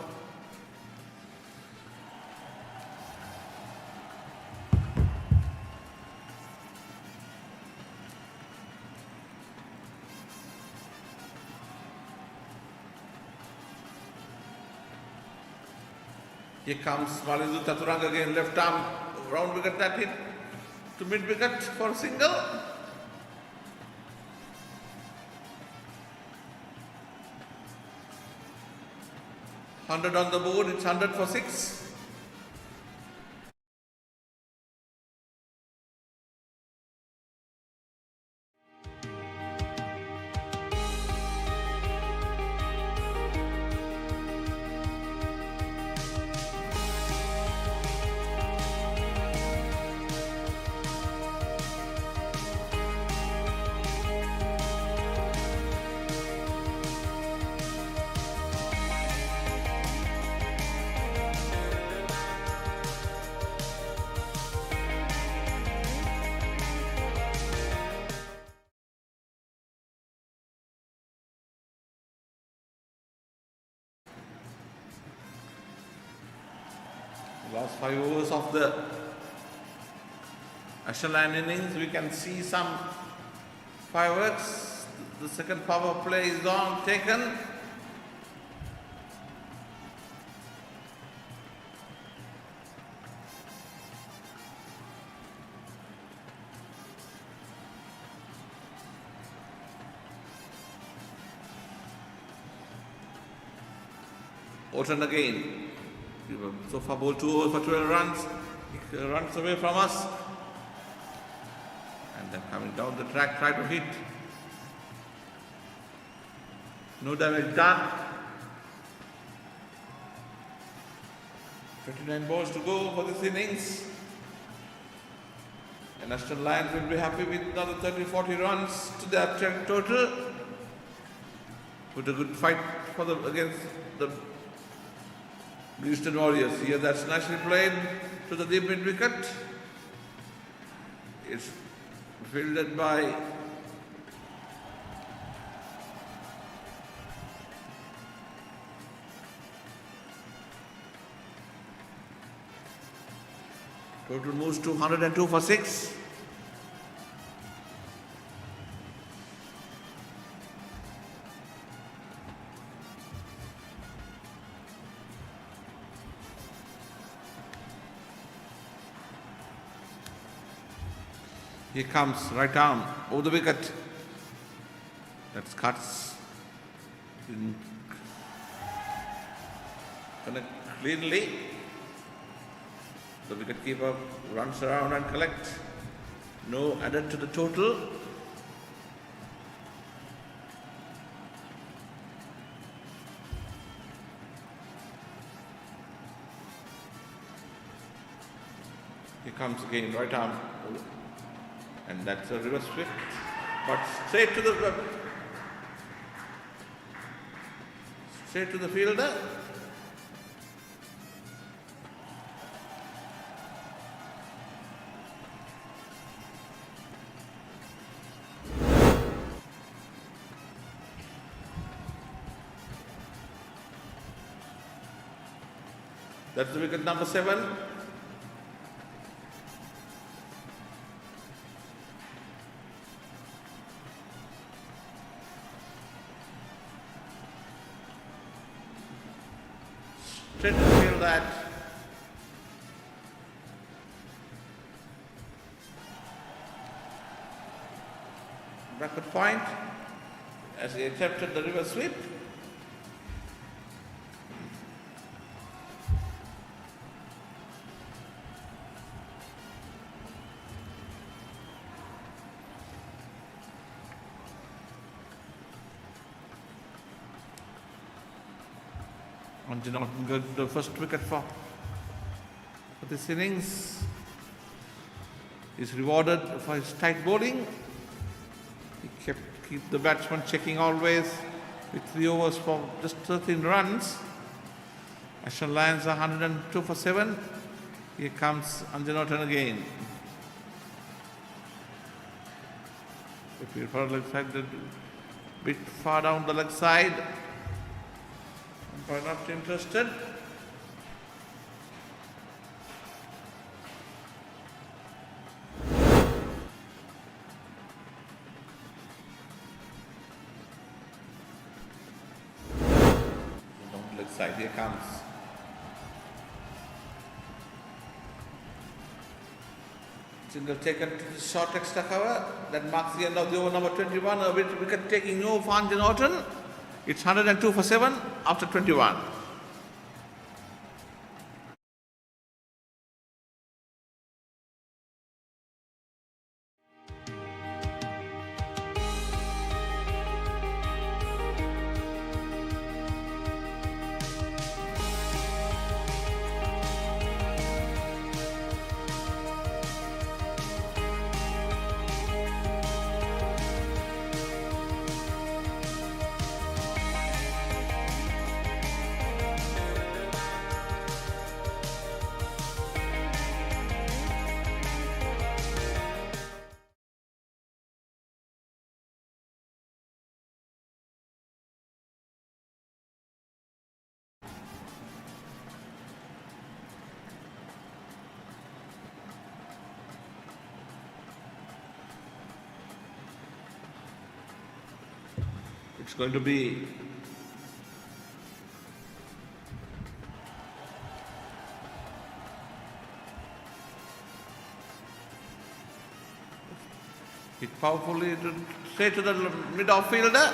Here comes Malindu Taturang again, left arm, round wicket that hit to mid wicket for a single. Hundred on the board, it's 100 for 6. Last 5 overs of the Ashland innings, we can see some fireworks. The second power play is on, taken. Orton again. So far bowled 2 overs for 12 runs. He runs away from us. And then coming down the track, try to hit. No damage done. 29 balls to go for this innings. And Aston Lions will be happy with another 30-40 runs to their total. Put a good fight for against the Eastern Warriors. Here that's nicely played to the deep mid wicket. It's fielded by total moves to 102 for 6. Here comes right arm over the wicket. That's cuts. Didn't connect cleanly. The wicketkeeper runs around and collects. No added to the total. Here comes again right arm, and that's a reverse sweep, but straight to the fielder. That's the wicket number 7. Straight to field that. Bracket point as he attempted the reverse sweep. And did not get the first wicket for this innings. He's rewarded for his tight bowling. He keep the batsman checking always with 3 overs for just 13 runs. National Lions are 102 for 7. Here comes Anjanothan again. If you for leg side, a bit far down the leg side. Umpire not interested. Down the leg side, here comes. Single taken to the short extra cover. That marks the end of the over number 21. A wicket taking no for Anjanothan. It's 102 for 7 after 21. It's going to be hit powerfully straight to the mid-off fielder.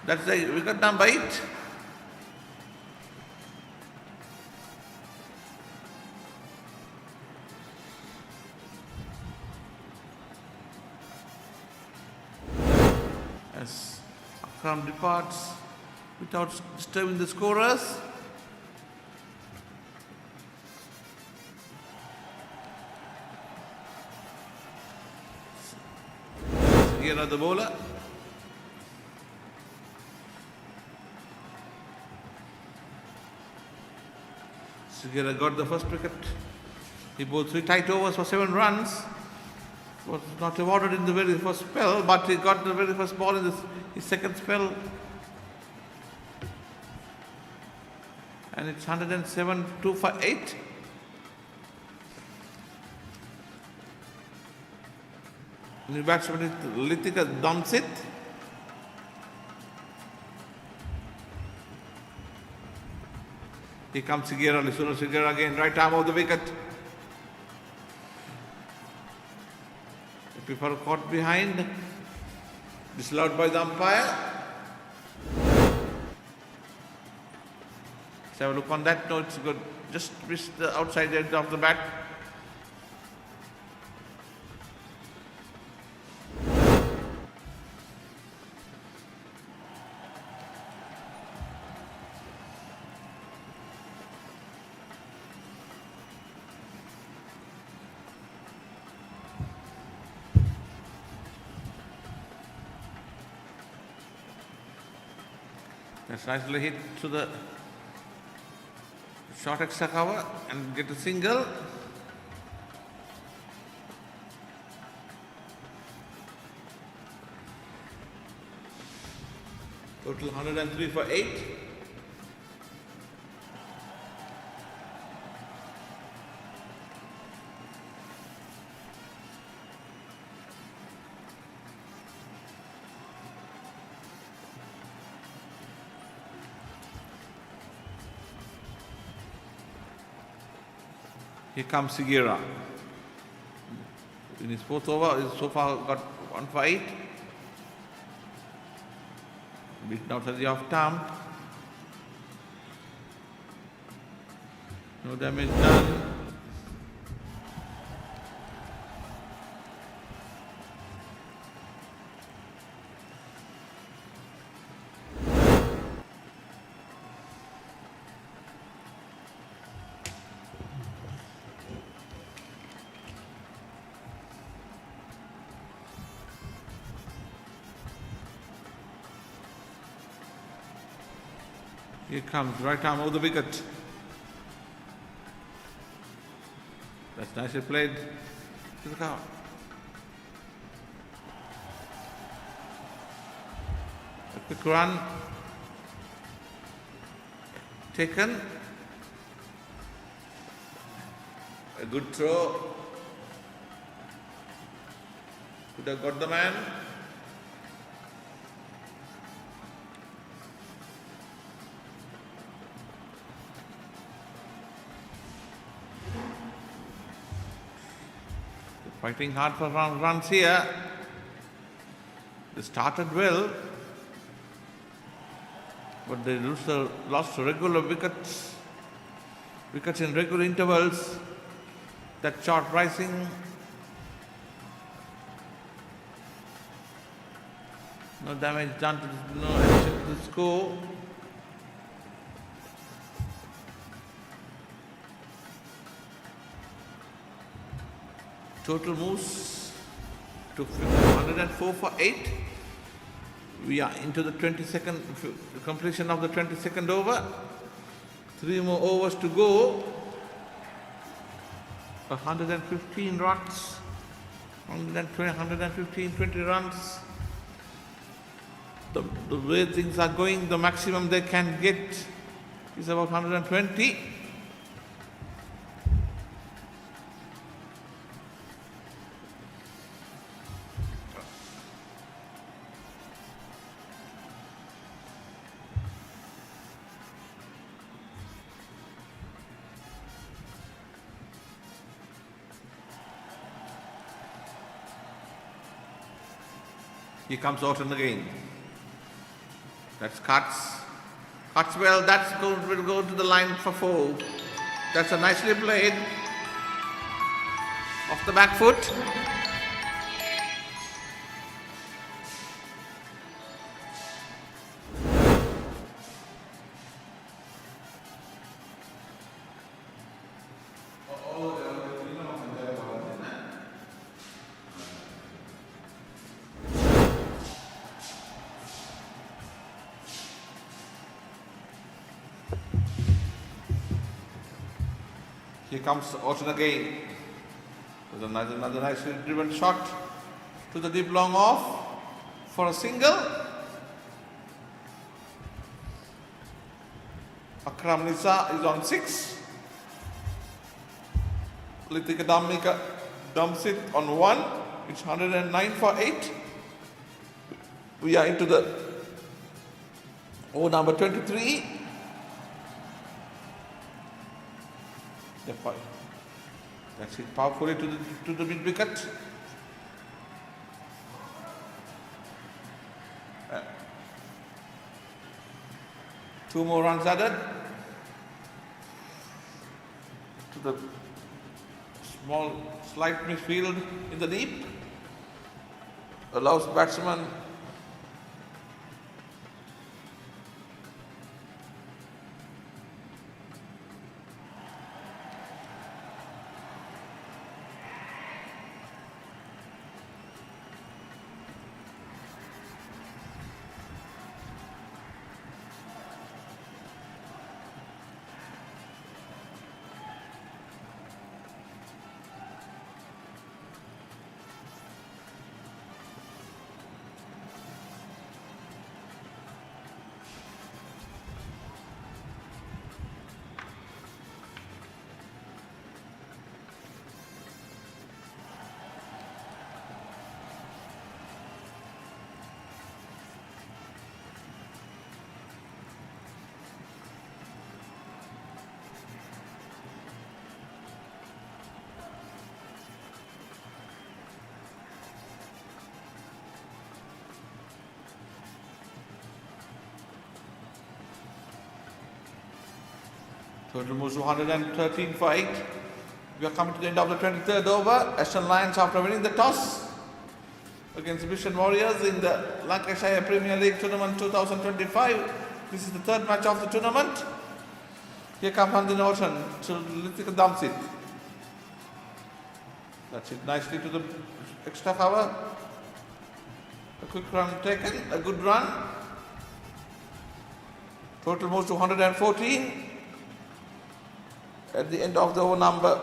That's the wicket number 8. As Akram departs without disturbing the scorers. Here are the bowler. Sigera got the first wicket. He bowled 3 tight overs for 7 runs. Was not awarded in the very first spell, but he got the very first ball in his second spell. And it's 107, 2 for 8. New batsman is Litika Damsit. Here comes Sigera, Lisuna Sigera again, right arm of the wicket. People caught behind. Disallowed by the umpire. Let's have a look on that. No, it's good. Just missed the outside edge of the bat. That's nicely hit to the short extra cover and get a single. Total 103 for 8. Here comes Sigira. In his fourth over, he's so far got 1 for 8. Beaten out at the off stump. No damage done. Here comes right arm over the wicket. That's nicely played to the cover. A quick run taken. A good throw. Could have got the man. Fighting hard for runs here. They started well, but they lost regular wickets in regular intervals. That short rising. No damage done to no addition to the score. Total moves to 104 for 8. We are into the 22nd completion of the 22nd over. 3 more overs to go. 115 runs. 20 runs. The way things are going, the maximum they can get is about 120. Here comes Orton again. That's cuts. Cuts well. Will go to the line for 4. That's a nicely played. Off the back foot. Here comes Orton again. There's another nicely driven shot to the deep long off for a single. Akram Nisa is on 6. Litika Dhammika dumps it on 1. It's 109 for 8. We are into the over number 23. That's it powerfully to the mid wicket. 2 more runs added to the small slight midfield in the deep. Allows batsman total moves to 113 for 8. We are coming to the end of the 23rd over. Aston Lions, after winning the toss against Vision Warriors in the Lancashire Premier League Tournament 2025. This is the third match of the tournament. Here comes Andy Norton to Lithika Damsit. That's it nicely to the extra cover. A quick run taken, a good run. Total moves to 114. At the end of the over number.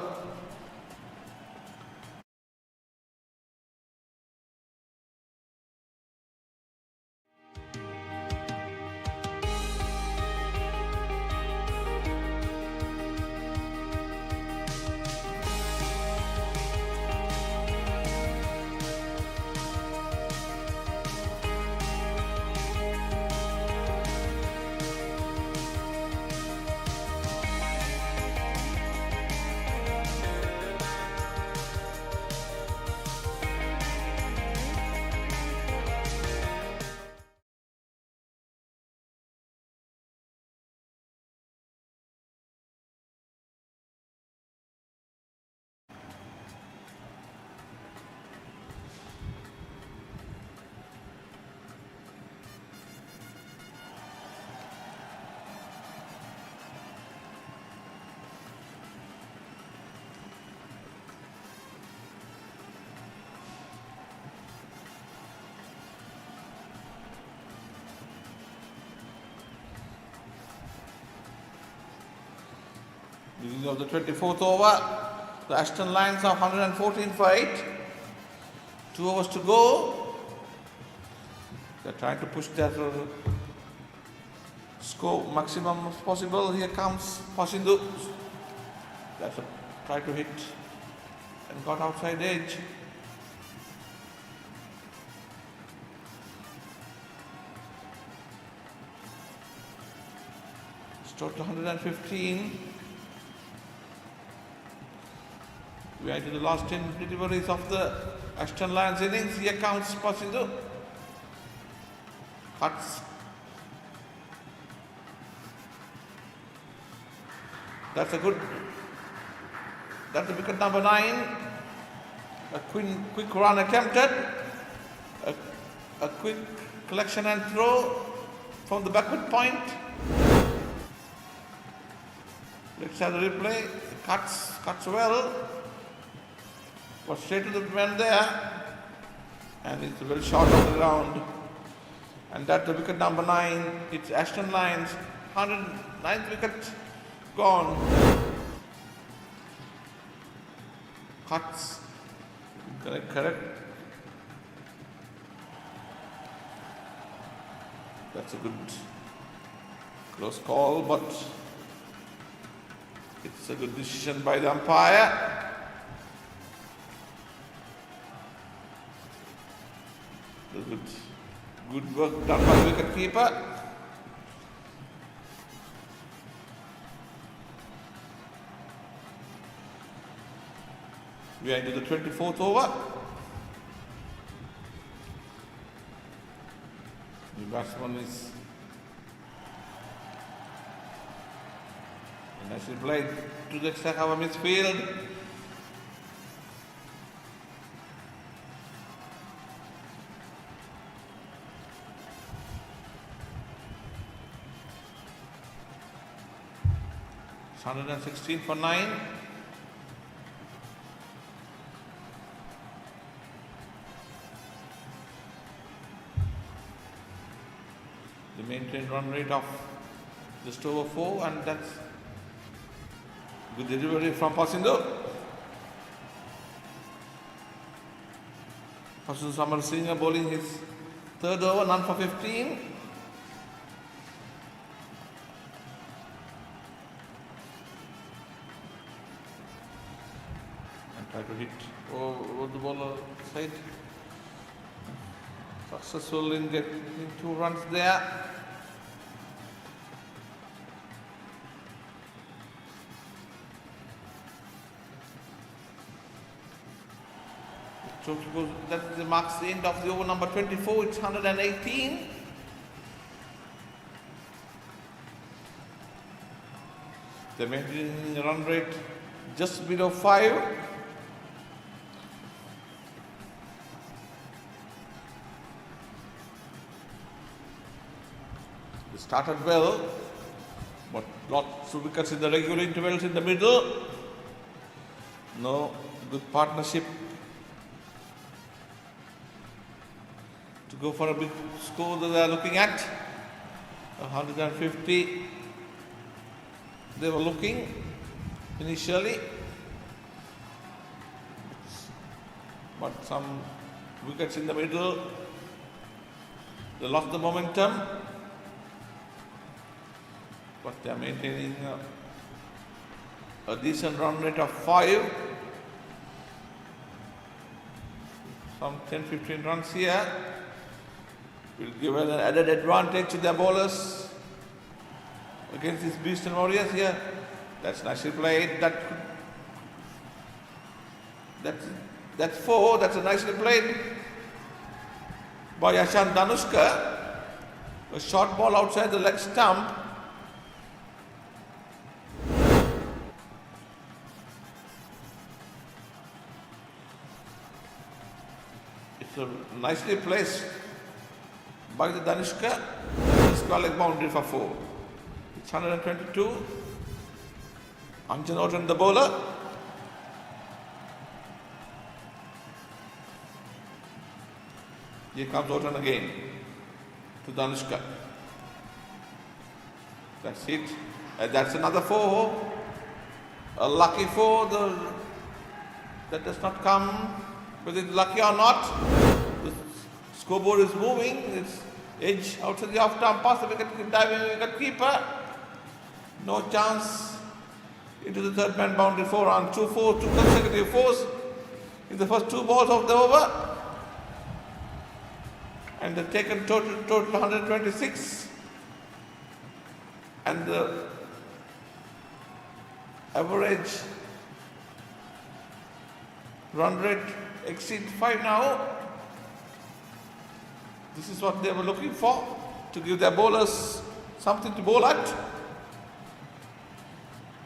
Beginning of the 24th over, the Aston Lions are 114 for 8. 2 overs to go. They're trying to push their score maximum as possible. Here comes Pasindu. That's a try to hit and got outside edge. It's total 115. We are into the last 10 deliveries of the Aston Lions innings. Here comes Pasindu. Cuts. That's a wicket number 9. A quick run attempted. A quick collection and throw from the backward point. Let's have the replay. Cuts well. Got straight to the man there, and it's well short of the ground. And that's the wicket number 9. It's Aston Lions, 109th wicket gone. Cuts, correct. That's a good close call, but it's a good decision by the umpire. Good work done by the wicket keeper. We are into the 24th over. The batsman is Nicely played to the extra cover midfield. It's 116 for 9. The maintained run rate of just over 4, and that's good delivery from Pasindo. Pasu Samar Singh bowling his third over, none for 15. And try to hit over the bowler side. Successful in getting 2 runs there. So that marks the end of the over number 24. It's 118. They're maintaining the run rate just below 5. They started well, but lots of wickets in the regular intervals in the middle. No good partnership to go for a big score that they are looking at. 150 they were looking initially, but some wickets in the middle, they lost the momentum, but they are maintaining a decent run rate of 5. Some 10-15 runs here will give an added advantage to their bowlers against these beast and warriors here. That's nicely played. That's 4. That's a nicely played by Ashan Danushka. A short ball outside the leg stump. It's a nicely placed by the Danushka. Square leg boundary for 4. It's 122. Anjan Orton the bowler. Here comes Orton again to Danushka. That's it. And that's another 4. A lucky 4. That does not come, whether it's lucky or not. The scoreboard is moving. It's edge outside the off-stump pass the wicket keeper. No chance into the third man boundary 4 on 2-4, 2 consecutive 4s in the first 2 balls of the over. And they've taken total 126. And the average run rate exceeds 5 now. This is what they were looking for, to give their bowlers something to bowl at.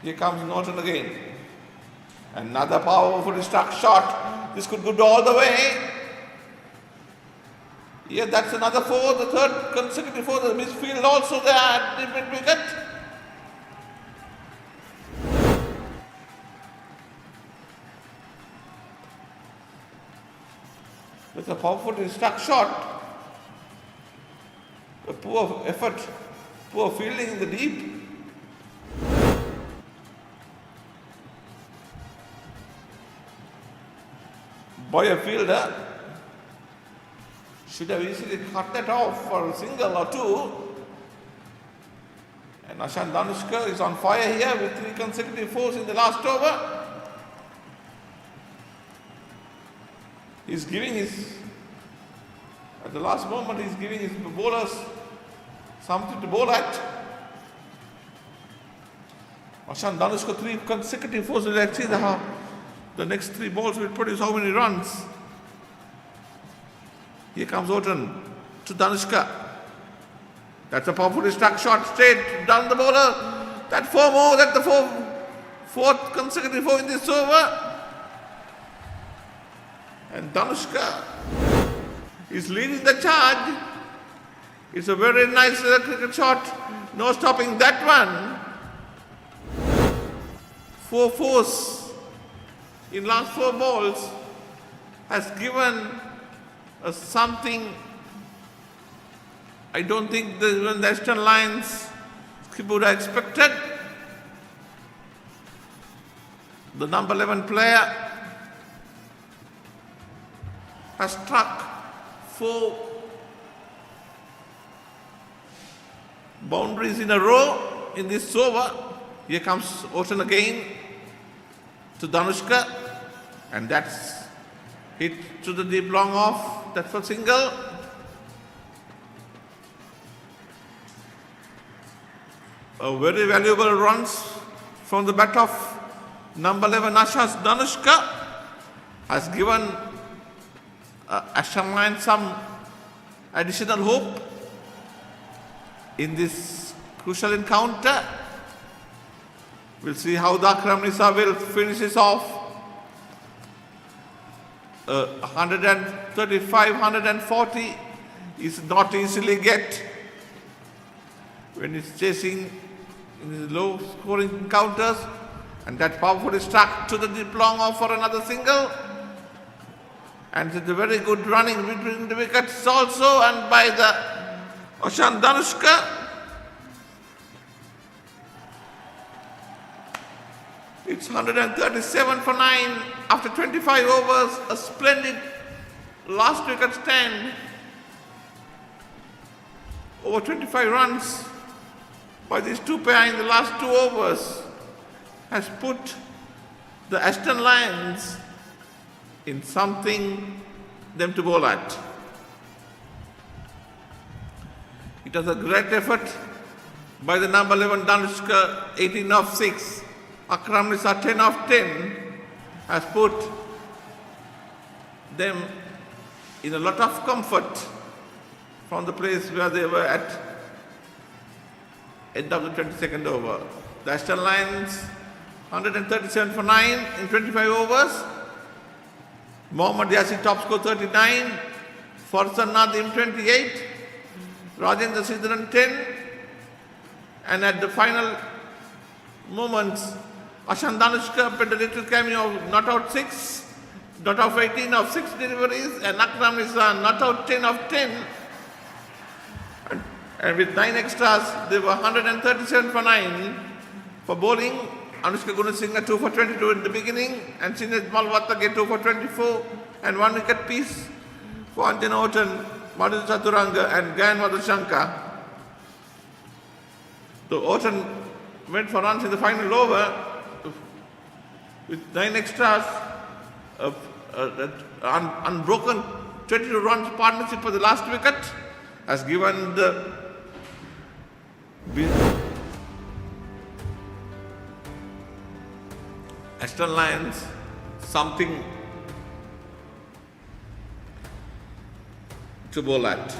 Here comes Norton again. Another powerful struck shot. This could go all the way. Yeah, that's another 4, the third consecutive 4. The midfield also there at different wicket. With a powerful struck shot. A poor effort, poor fielding in the deep. By a fielder should have easily cut that off for a single or 2. And Ashan Danushka is on fire here with 3 consecutive 4s in the last over. He's giving at the last moment, he's giving his bowlers something to bowl at. Ashan Danushka 3 consecutive 4s. Let's see the next 3 balls will produce how many runs. Here comes Orton to Danushka. That's a powerful struck shot straight down the bowler. That four more, that the fourth consecutive four in this over. And Danushka is leading the charge. It's a very nice cricket shot. No stopping that one. 4 fours in last 4 balls has given us something I don't think even the Western Lions skipper would have expected. The number 11 player has struck 4 boundaries in a row in this over. Here comes Ocean again to Danushka, and that's hit to the deep long off. That's for single. A very valuable runs from the bat of number 11 Asha's Danushka has given Asham Lions some additional hope in this crucial encounter. We'll see how the Akram-Nisa will finish this off. 135, 140 is not easily get when it's chasing in his low scoring encounters, and that powerfully struck to the deep long off for another single. And it's a very good running between the wickets also, and by the Oshan Danushka. It's 137 for 9 after 25 overs. A splendid last wicket stand. Over 25 runs by these two pairs in the last 2 overs has put the Aston Lions in something them to bowl at. It was a great effort by the number 11 Danushka, 18 off 6. Akram-Nisa 10 off 10 has put them in a lot of comfort from the place where they were at end of the 22nd over. The Aston Lions 137 for 9 in 25 overs. Mohammad Yasir top score 39. Farsan Nadim 28. Rajendra Sidran 10. And at the final moments, Ashan Danushka played a little cameo of not out 6, not out 18 of 6 deliveries, and Akram-Nisa not out 10 of 10. And with 9 extras, they were 137 for 9 for bowling. Anushka Gunasinghe 2 for 22 in the beginning, and Sinesh Malwatta 2 for 24, and 1 wicket piece for Anjana Otan, Madhu Chaturanga, and Gayan Madhushanka. So Otan went for runs in the final over with 9 extras, unbroken 22 runs partnership for the last wicket has given the Aston Lions something to bowl at.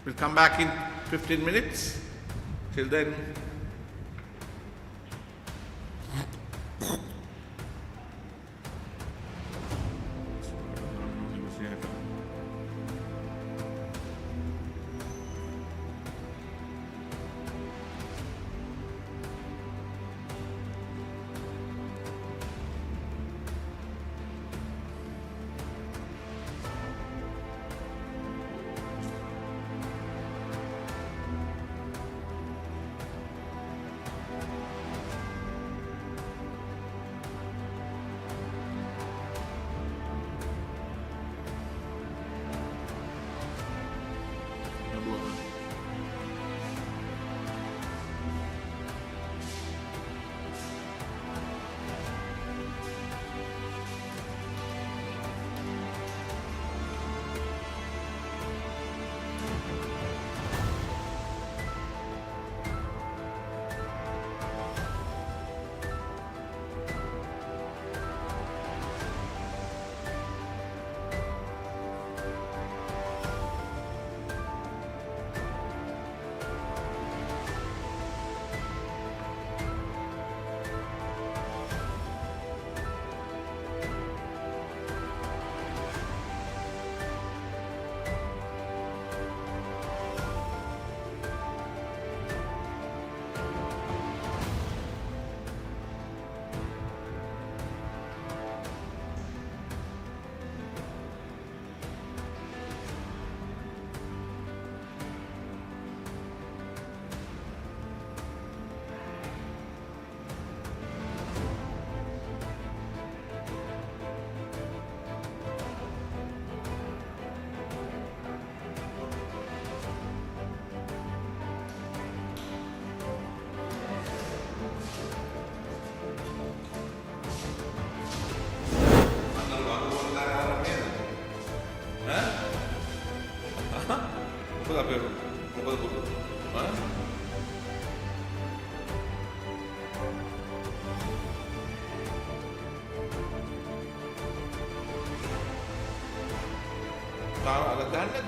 We'll come back in 15 minutes. Till then, agak ganda.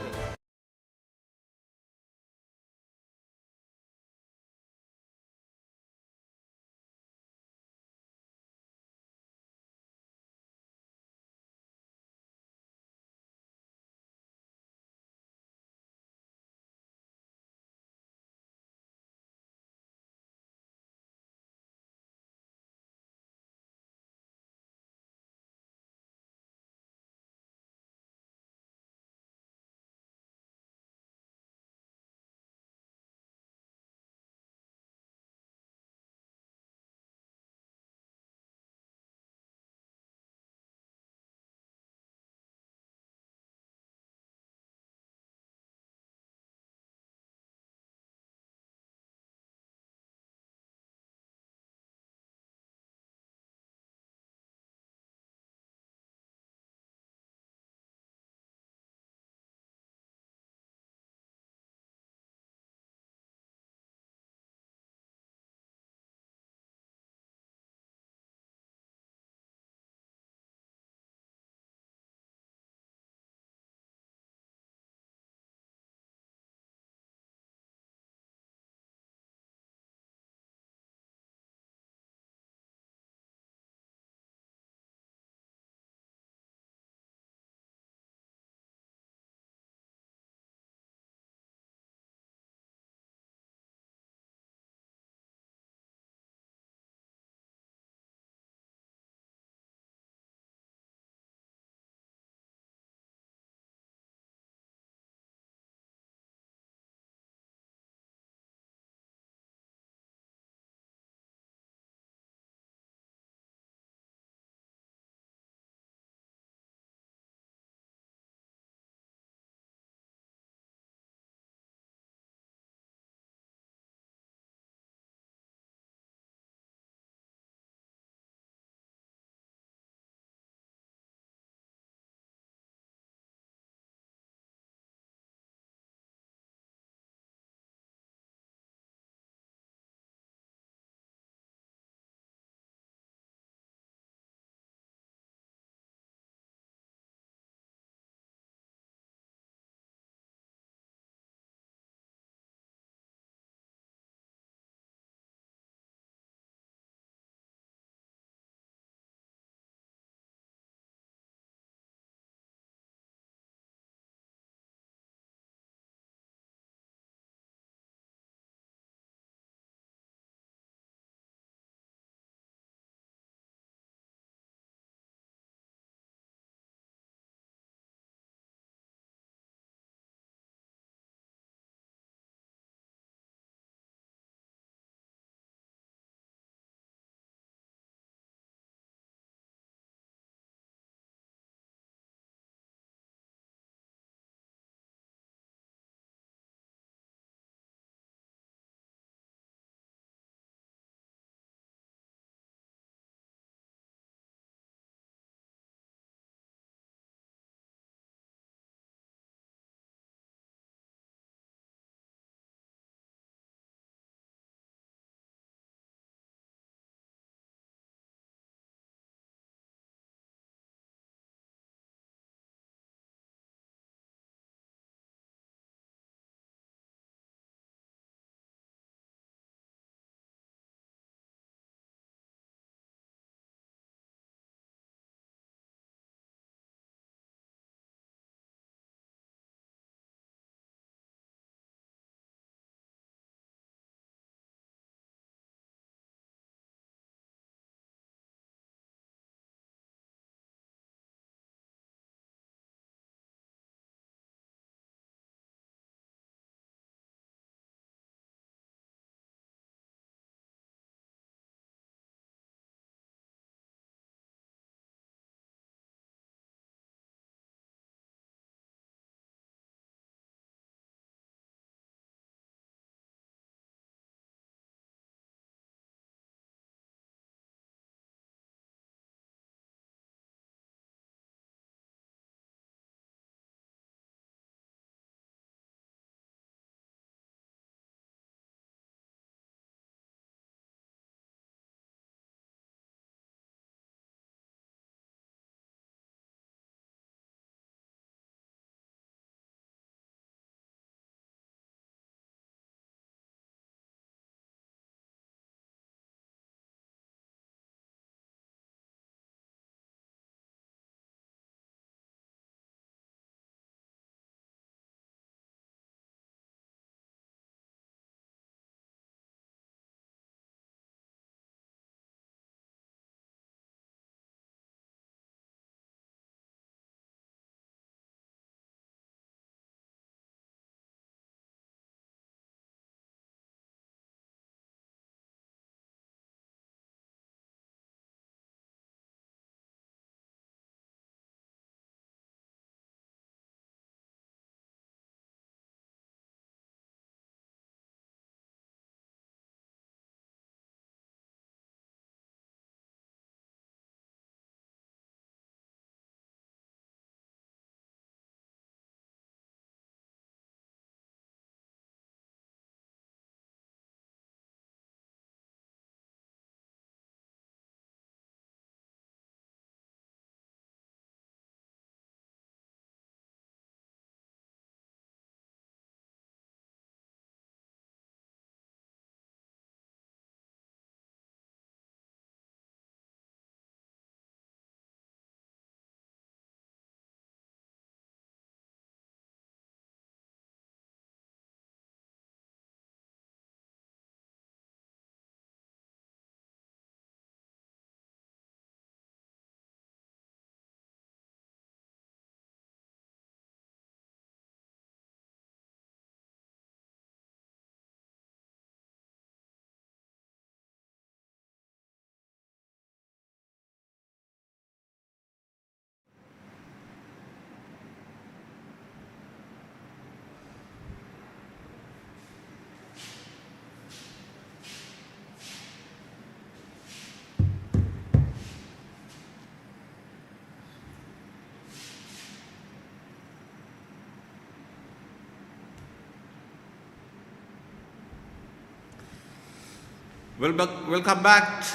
Welcome back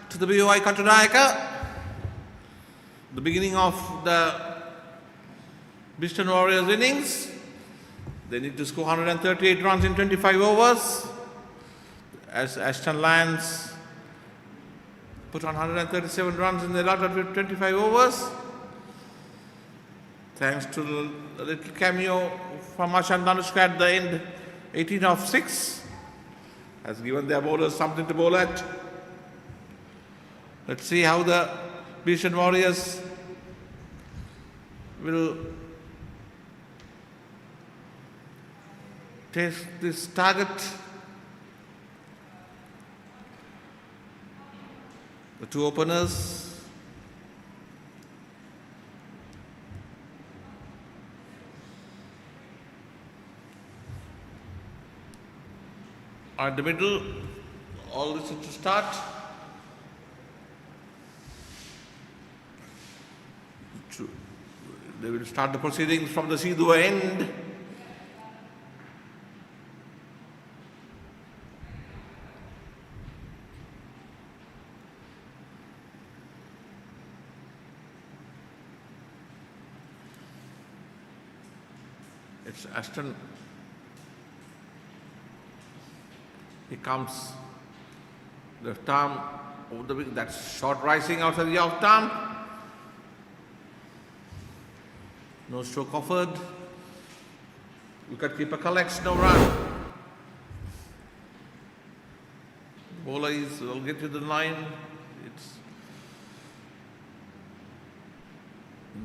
to the BOI Kattunayaka. The beginning of the Bristol Warriors innings. They need to score 138 runs in 25 overs. As Ashton Lions put on 137 runs in the allotted 25 overs. Thanks to the little cameo from Ashan Danushka at the end, 18 of 6. Has given their bowlers something to bowl at. Let's see how the Bristol Warriors will take this target. The two openers. Are in the middle, all this is to start. They will start the proceedings from the Sidhu end. It's Ashton. He comes left arm over the wicket. That's short rising outside the off arm. No stroke offered. Wicketkeeper collects, no run. Bowler will get to the line. It's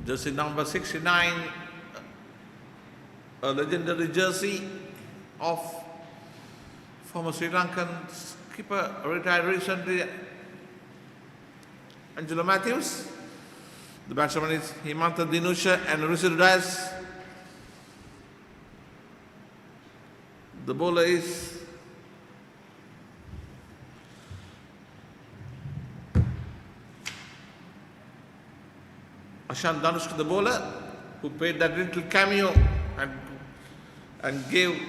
jersey number 69, a legendary jersey of former Sri Lankan skipper, retired recently, Angelo Matthews. The batsman is Himanta Dinusha and Rishabh Dias. The bowler is Ashan Danushka, the bowler, who paid that little cameo and gave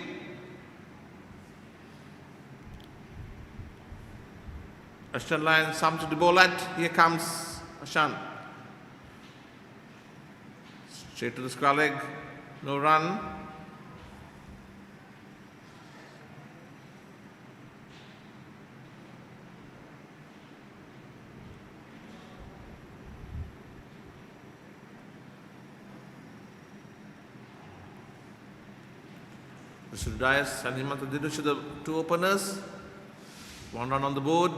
Ashton Lions something to bowl at. Here comes Ashan. Straight to the square leg. No run. Rishabh Dias and Himanta Dinusha, the two openers. One run on the board.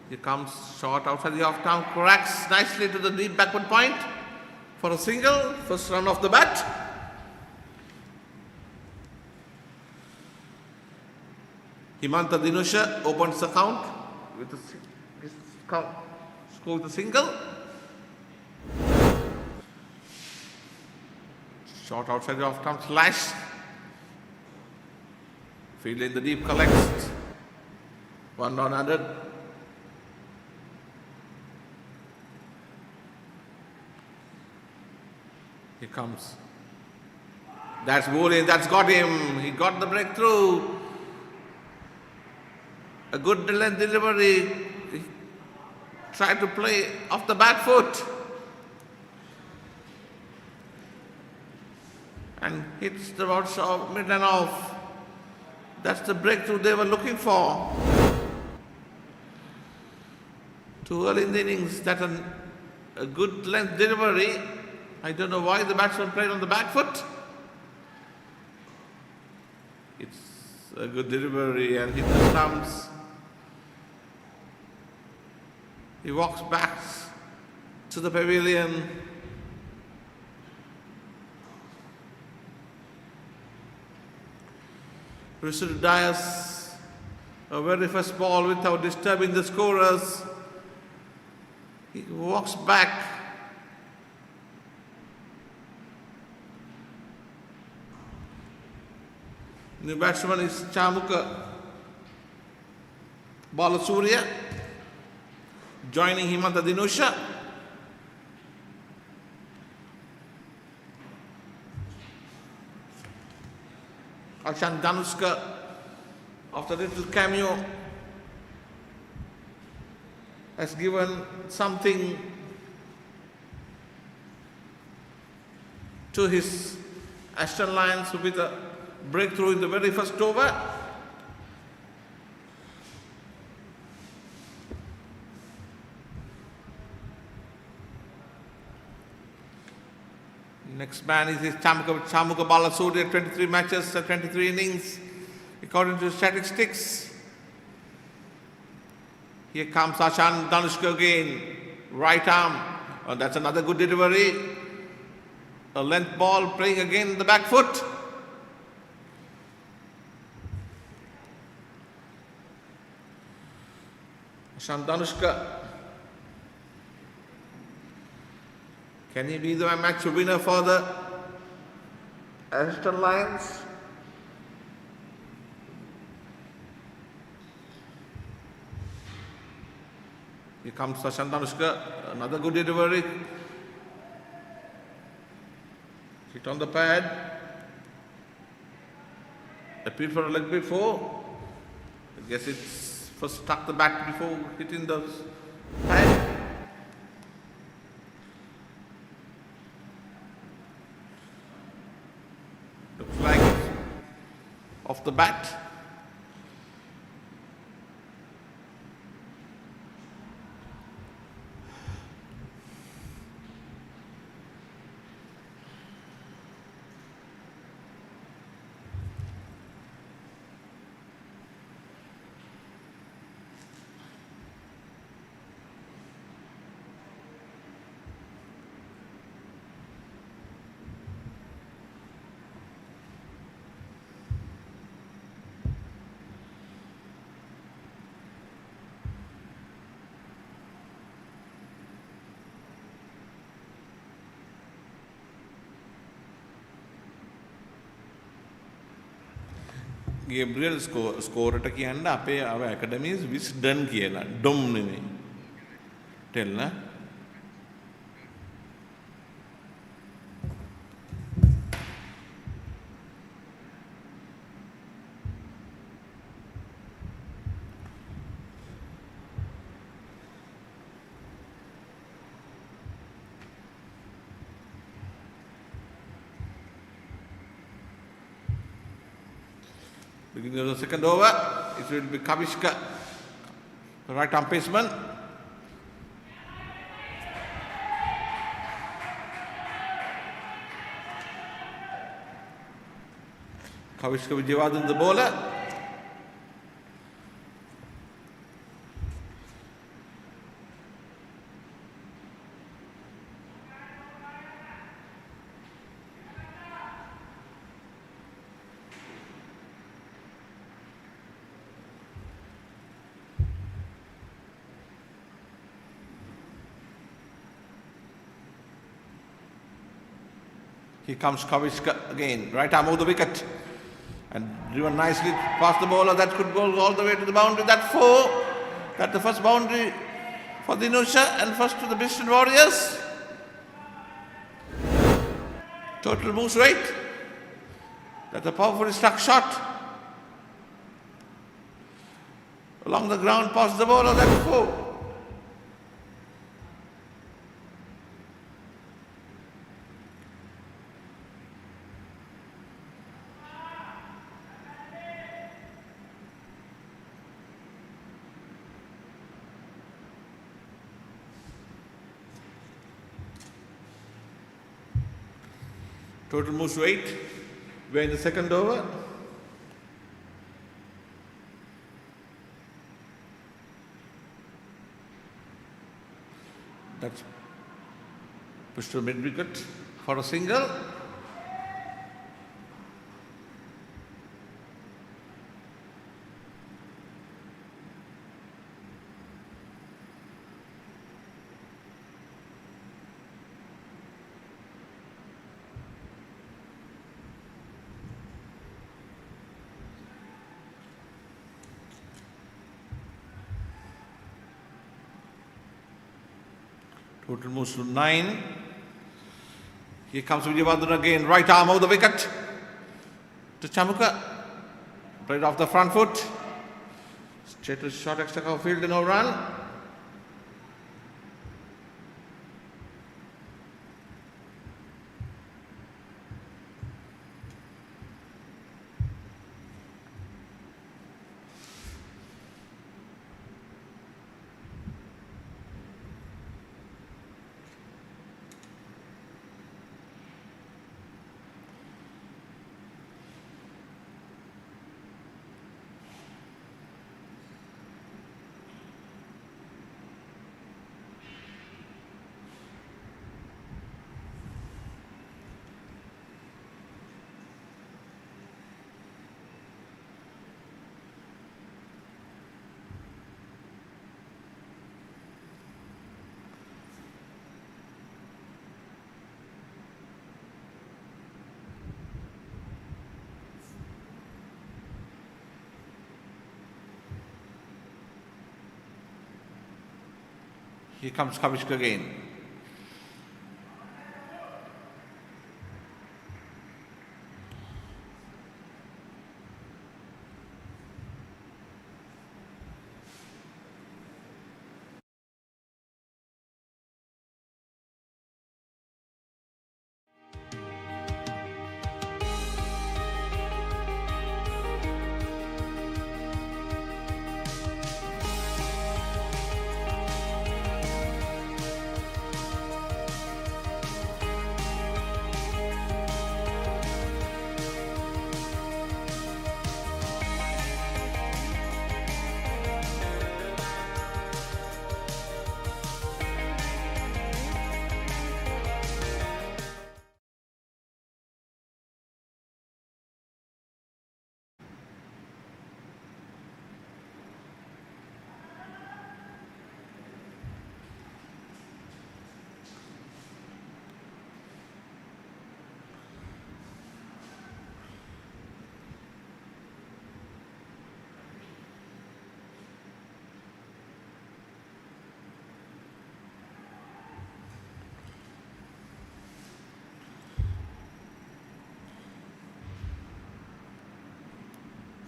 Here comes short outside the off arm, cracks nicely to the deep backward point for a single. First run off the bat. Himanta Dinusha opens the count with scores the single. Short outside the off arm, slash. Field in the deep, collects. One run added. Here comes. That's bowling, that's got him. He got the breakthrough. A good length delivery. He tried to play off the back foot. And hits the outside mid and off. That's the breakthrough they were looking for. Too early in the innings, that's a good length delivery. I don't know why the batsman played on the back foot. It's a good delivery and hit the stumps. He walks back to the pavilion. Rishabh Dias, a very first ball without disturbing the scorers. He walks back. New batsman is Chamuka Balasuriya, joining Himanta Dinusha. Ashan Danushka, after a little cameo, has given something to his Aston Lions with a breakthrough in the very first over. Next man is Chamuka Balasuri, 23 matches, 23 innings, according to statistics. Here comes Ashan Danushka again, right arm. Oh, that's another good delivery. A length ball playing again the back foot. Ashan Danushka. Can he be the match winner for the Aston Lions? Here comes Ashan Danushka, another good delivery. Hit on the pad. Appealed for a leg before. I guess it's first struck the bat before hitting the pad. Looks like off the bat. Gabriel score එක කියන්න අපේ our academies wisdom කියලා dom නෙමෙයි tell na beginning of the second over, it will be Kavishka, the right arm baseman. Kavishka Vijayawardene, the bowler. Here comes Kavishka again, right arm over the wicket and driven nicely past the bowler. That could go all the way to the boundary. That's 4. That's the first boundary for the Inusha and first to the Bristol Warriors. Total moves right. That's a powerfully struck shot. Along the ground past the bowler. That's 4. Total moves to 8. We're in the second over. That's pushed to mid wicket for a single. Total moves to 9. Here comes Vijayawardene again, right arm over the wicket to Chamuka. Played off the front foot. Straight to short extra cover field, no run. Here comes Kavishka again.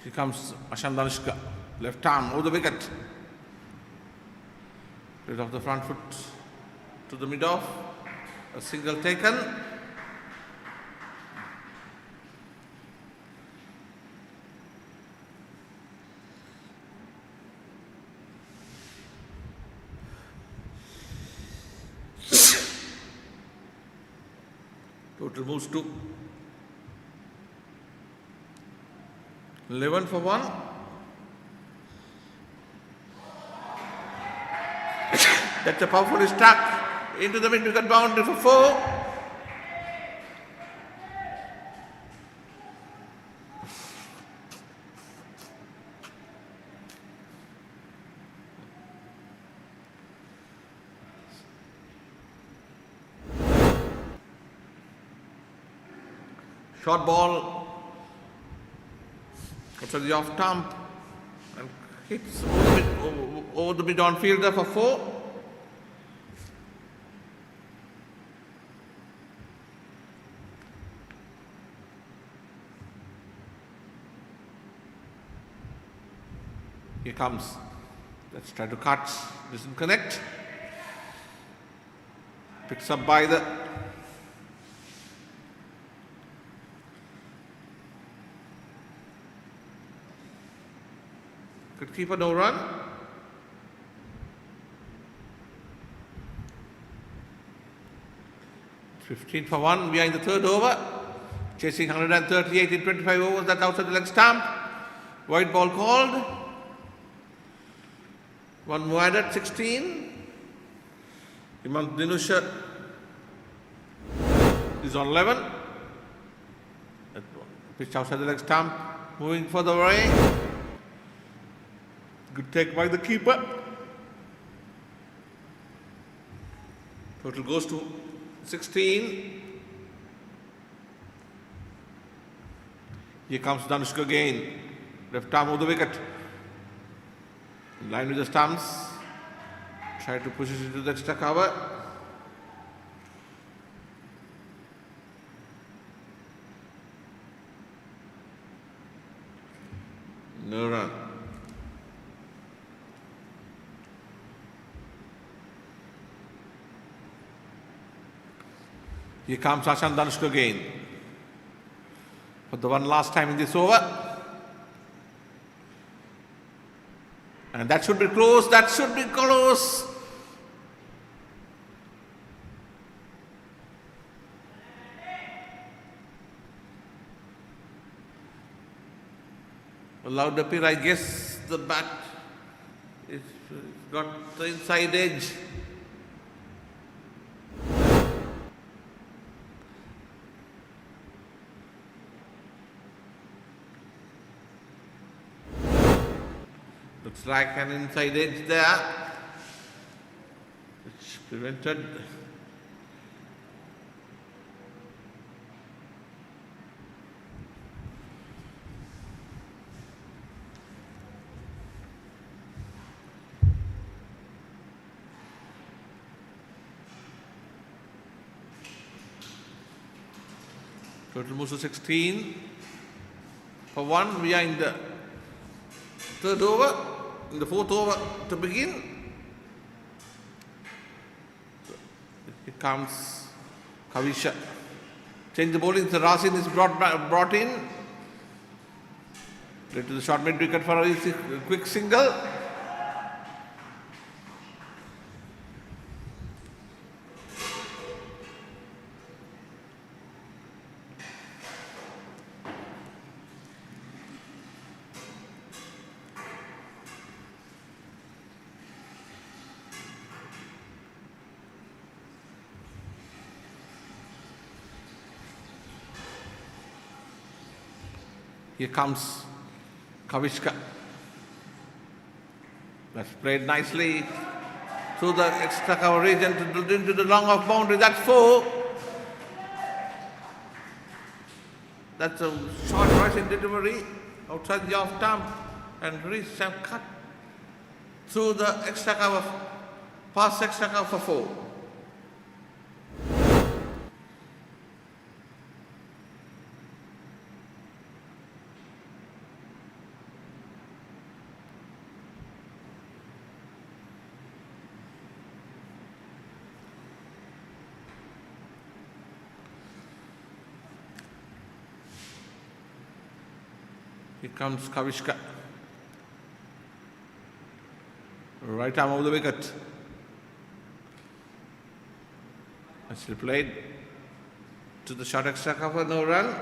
Here comes Ashan Danishka, left arm over the wicket. Rid of the front foot to the mid-off. A single taken. Total moves to 11 for 1. That's a powerful struck into the mid-wicket boundary for 4. Short ball to the off stump and hits over the mid-on fielder for 4. Here comes. Let's try to cut. Doesn't connect. Picks up by the keeper, no run. It's 15 for 1 behind the third over. Chasing 138 in 25 overs. That's outside the leg stump. White ball called. One more added, 16. Himant Dinusha is on 11. Pitch outside the leg stump. Moving further away. Good take by the keeper. Total goes to 16. Here comes Danushka again. Left arm over the wicket. In line with the stumps. Try to push it into the extra cover. No run. Here comes Ashan Danushka again. For the one last time in this over. And that should be close. That should be close. Allowed appear, I guess the bat is got the inside edge. Looks like an inside edge there, which prevented. Total moves to 16 for 1. We are in the third over, in the fourth over to begin. Here comes Kavisha. Change the bowling. So Rasin is brought in. Led to the short mid wicket for a quick single. Here comes Kavishka. That's played nicely through the extra cover region into the long off boundary. That's 4. That's a short rushing delivery outside the off stump and reached and cut through the extra cover, past extra cover for 4. Here comes Kavishka. Right arm over the wicket. Nicely played to the short extra cover, no run.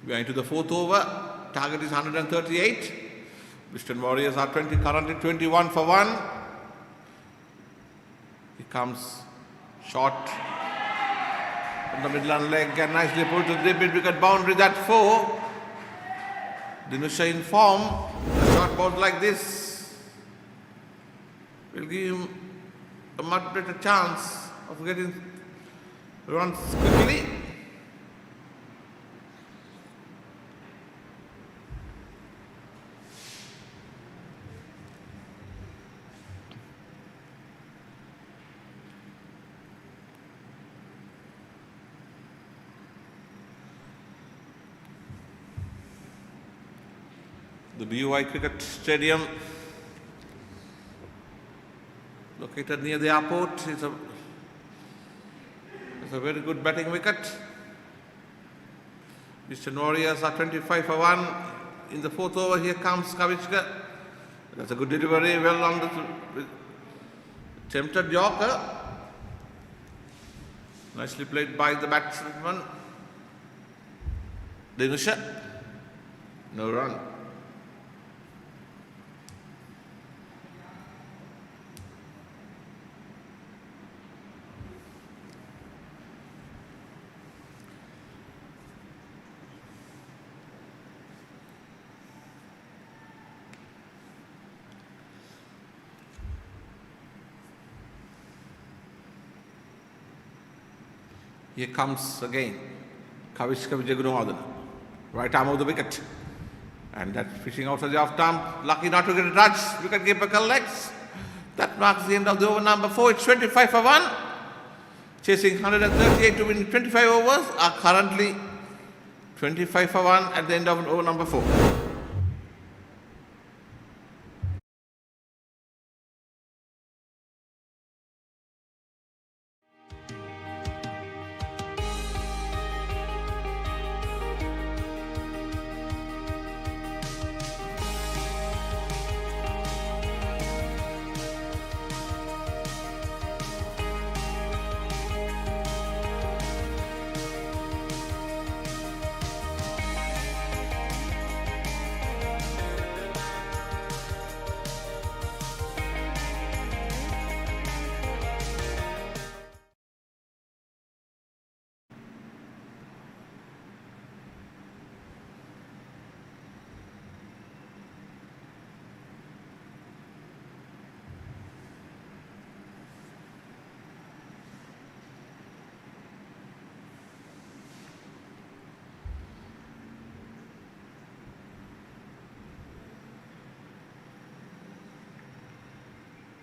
We are into the fourth over. Target is 138. Western Warriors are currently 21 for 1. He comes short from the Midland leg and nicely pulled to the mid wicket boundary. That's 4. Dinusha in form. A short ball like this will give him a much better chance of getting runs quickly. The BUI Cricket Stadium, located near the airport, is a very good batting wicket. Western Warriors are 25 for 1. In the fourth over, here comes Kavishka. That's a good delivery, well on the attempted Yorker. Nicely played by the batsman. Dinusha. No run. Here comes again Kavishka Vijayagunawardena. Right arm of the wicket. And that's fishing outside the off stump. Lucky not to get a touch. Wicketkeeper collects. That marks the end of the over number 4. It's 25 for 1. Chasing 138 to win 25 overs are currently 25 for 1 at the end of over number 4.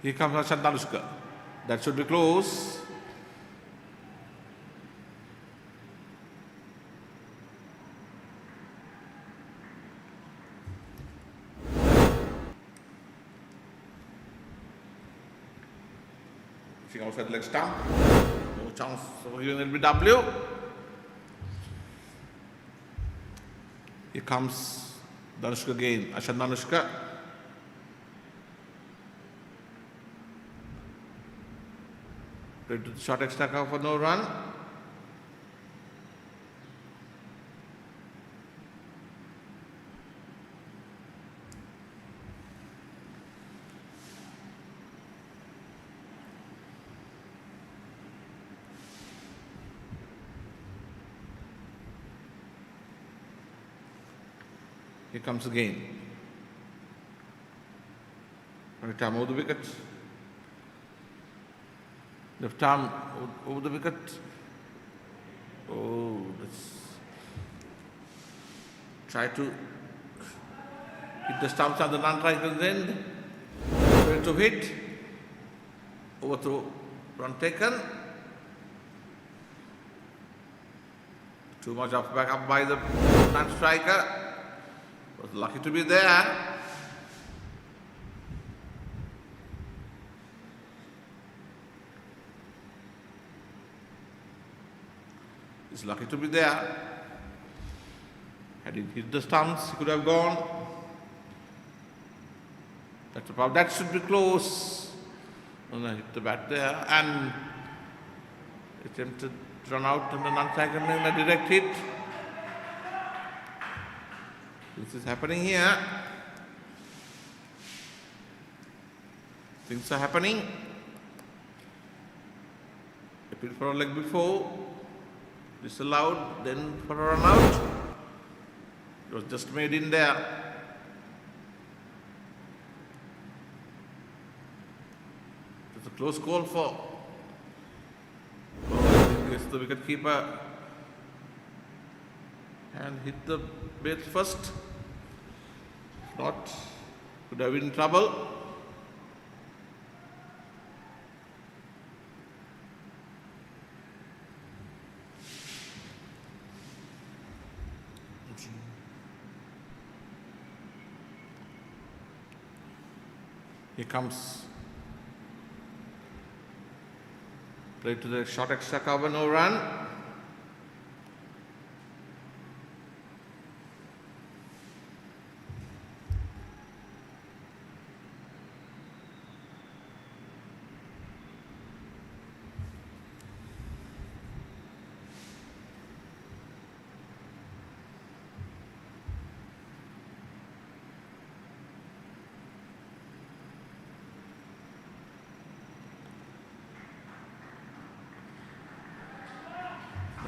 Here comes Anushka. That should be close. She outside leg stump. No chance of giving LBW. Here comes Danushka again. Danushka. Ready to the short extra cover for no run. Here comes again. Right arm over the wicket. Left arm over the wicket. Oh, that's. Try to hit the stumps on the non-triangle end. Ready to hit. Overthrow, run taken. Too much off back up by the non-striker. Was lucky to be there. He's lucky to be there. Had he hit the stumps, he could have gone. That's the problem. That should be close. And I hit the bat there and attempted to run out on the non-striker lane, a direct hit. This is happening here. Things are happening. Appeal for a leg before. Disallowed, then for a run out. It was just made in there. It's a close call for. I think the wicket keeper and hit the bait first. If not, could have been in trouble. Here comes. Play to the short extra cover, no run.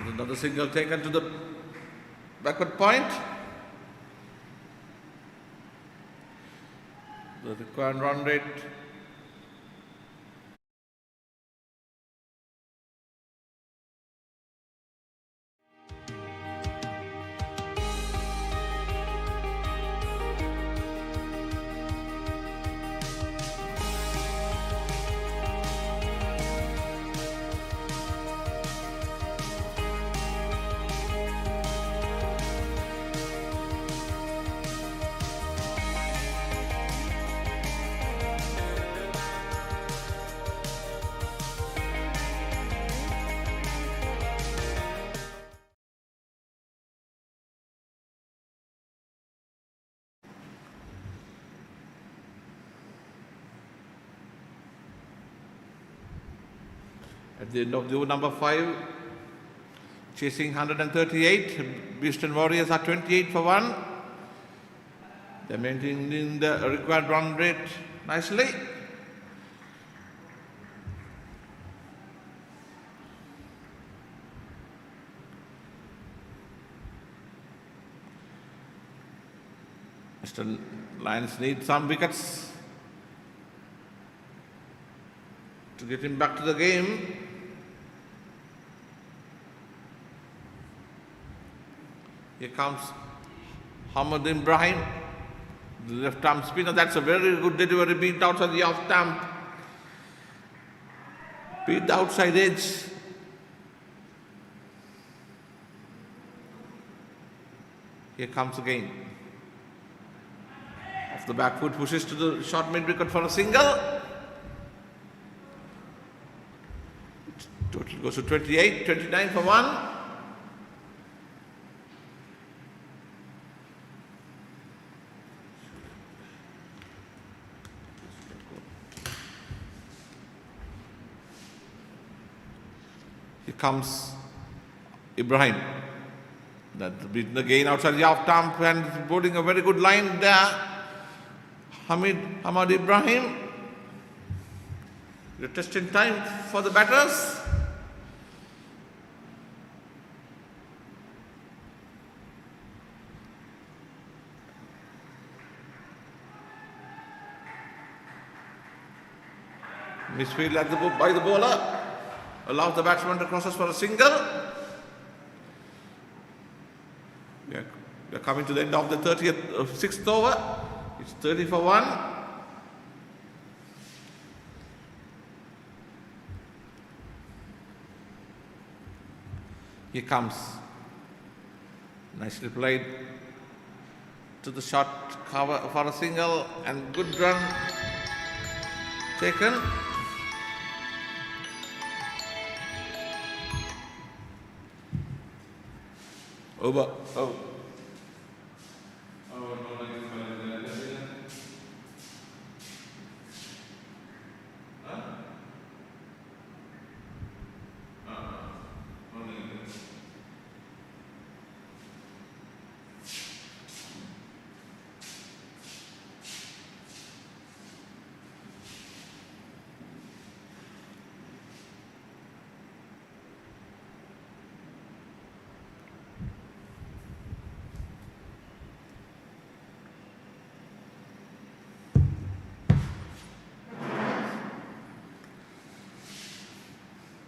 Another single taken to the backward point. The required run rate. At the end of the over number 5, chasing 138, Beeston Warriors are 28 for 1. They're maintaining the required run rate nicely. Western Lions need some wickets to get him back to the game. Here comes Hamad Ibrahim, the left arm spinner. That's a very good delivery, beat out on the off stump. Beat the outside edge. Here comes again. Off the back foot, pushes to the short mid-wicket for a single. Total goes to 28, 29 for one. Here comes Ibrahim. That's beaten again outside the off stump and bowling a very good line there. Ahmad Ibrahim. The testing time for the batters. Misfield by the bowler. Allows the batsman to cross us for a single. We are coming to the end of the 6th over. It's 30 for one. Here comes. Nicely played to the shot cover for a single and good run taken. Over. Oh.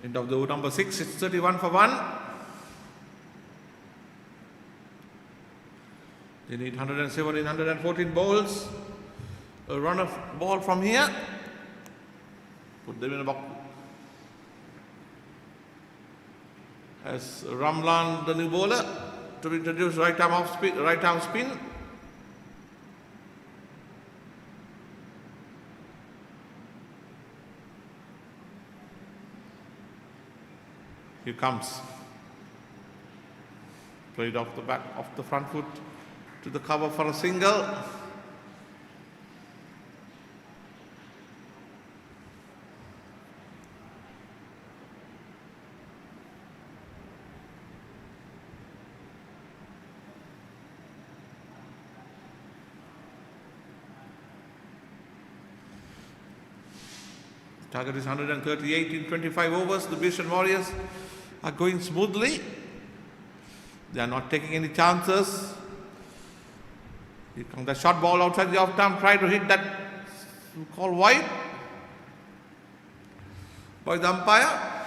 End of the over number 6, it's 31 for 1. They need 117, 114 balls. A run of ball from here. Put them in a box. As Ramlan, the new bowler, to introduce right arm spin. Here comes. Played off the front foot to the cover for a single. Target is 138 in 25 overs. The Beast and Warriors are going smoothly. They are not taking any chances. Here comes the short ball outside the off stump. Try to hit that call wide by the umpire.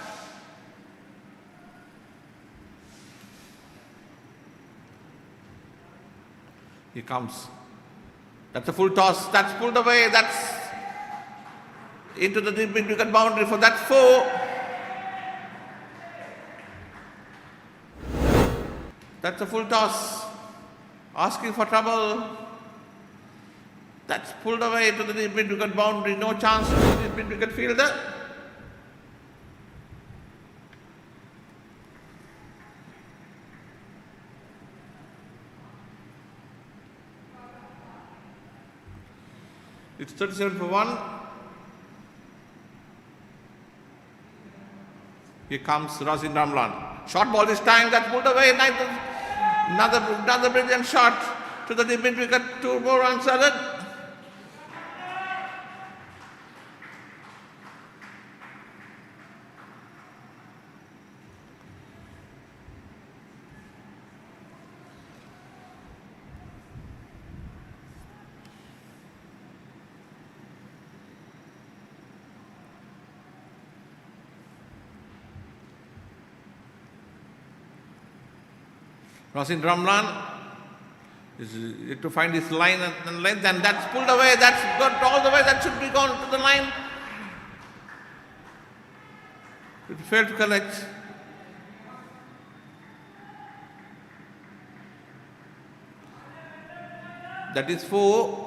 Here comes. That's a full toss. That's pulled away. That's into the deep mid-wicket boundary for that 4. That's a full toss. Asking for trouble. That's pulled away to the deep mid-wicket boundary. No chance to the deep mid-wicket fielder. It's 37 for 1. Here comes Razin Ramlan. Short ball this time, that's pulled away. Another brilliant shot to the deep mid-wicket. 2 more runs added. Razin Ramlan is yet to find his line and length, and that's pulled away. That's got all the way. That should be gone to the line. It failed to connect. That is 4.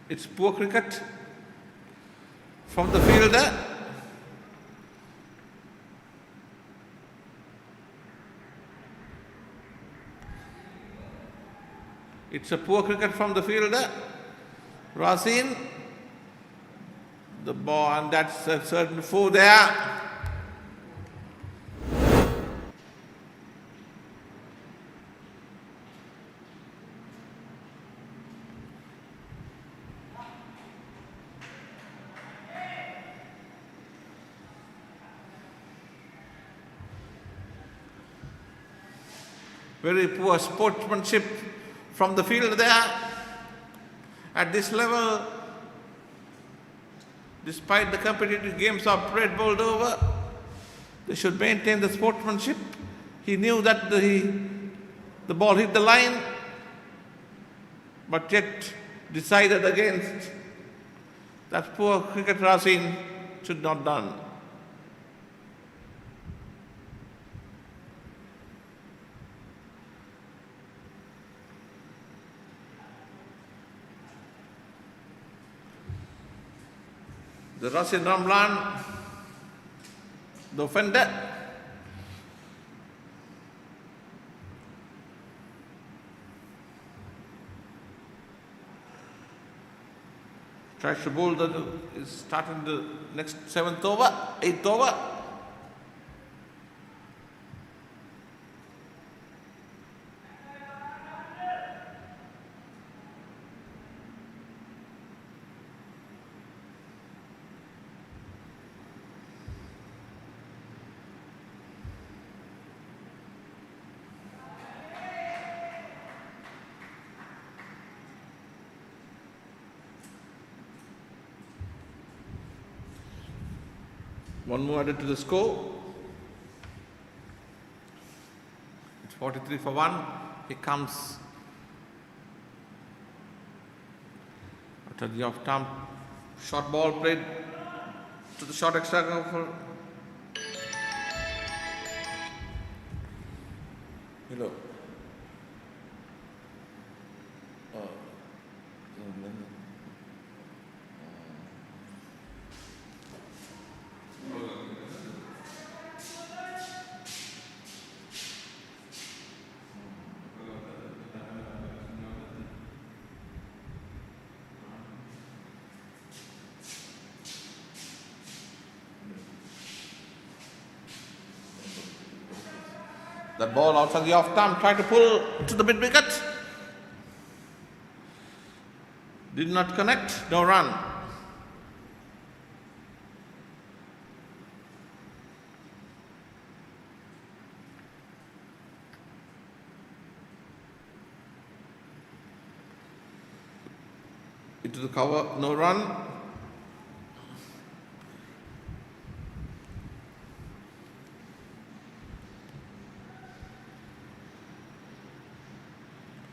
It's poor cricket from the fielder. It's a poor cricket from the fielder. Rasin, the ball, and that's a certain 4 there. Very poor sportsmanship from the field there. At this level, despite the competitive games are played bowled over, they should maintain the sportsmanship. He knew that the ball hit the line, but yet decided against. That poor cricket Rasin should not done. The Rasin Ramlan, the offender, tries to bowl is starting the next 7th over, 8th over. One more added to the score. It's 43 for 1. Here comes after the off time. Short ball played to the short extra cover. Hello. That ball outside the off time, tried to pull to the mid wicket. Did not connect, no run. Into the cover, no run.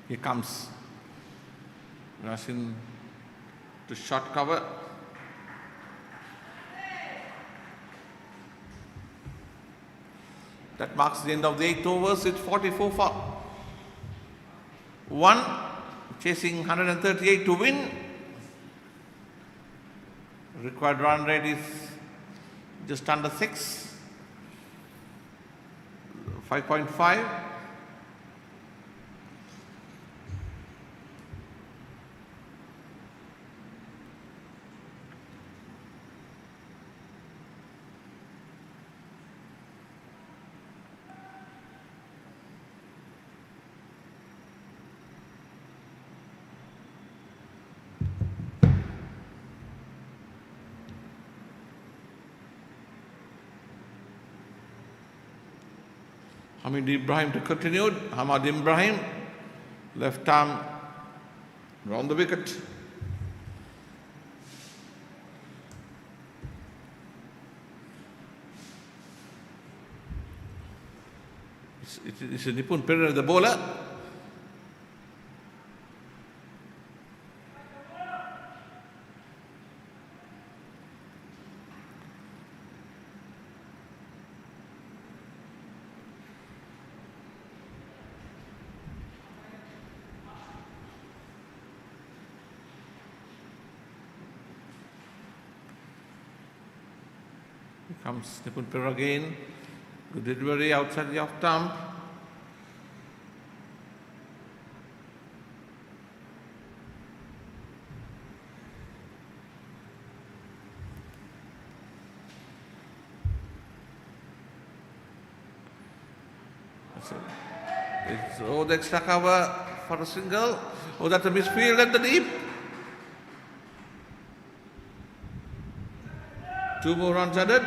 Here comes Rasin to short cover. That marks the end of the 8th overs. It's 44 for 1, chasing 138 to win. Required run rate is just under 6, 5.5. Hamid Ibrahim to continue. Hamad Ibrahim, left arm round the wicket. It's Nipun Perera, the bowler. Here comes Nipun Perera again. Good delivery outside the off stump. It's the extra cover for a single. Oh, that's a misfield at the deep. 2 more runs added.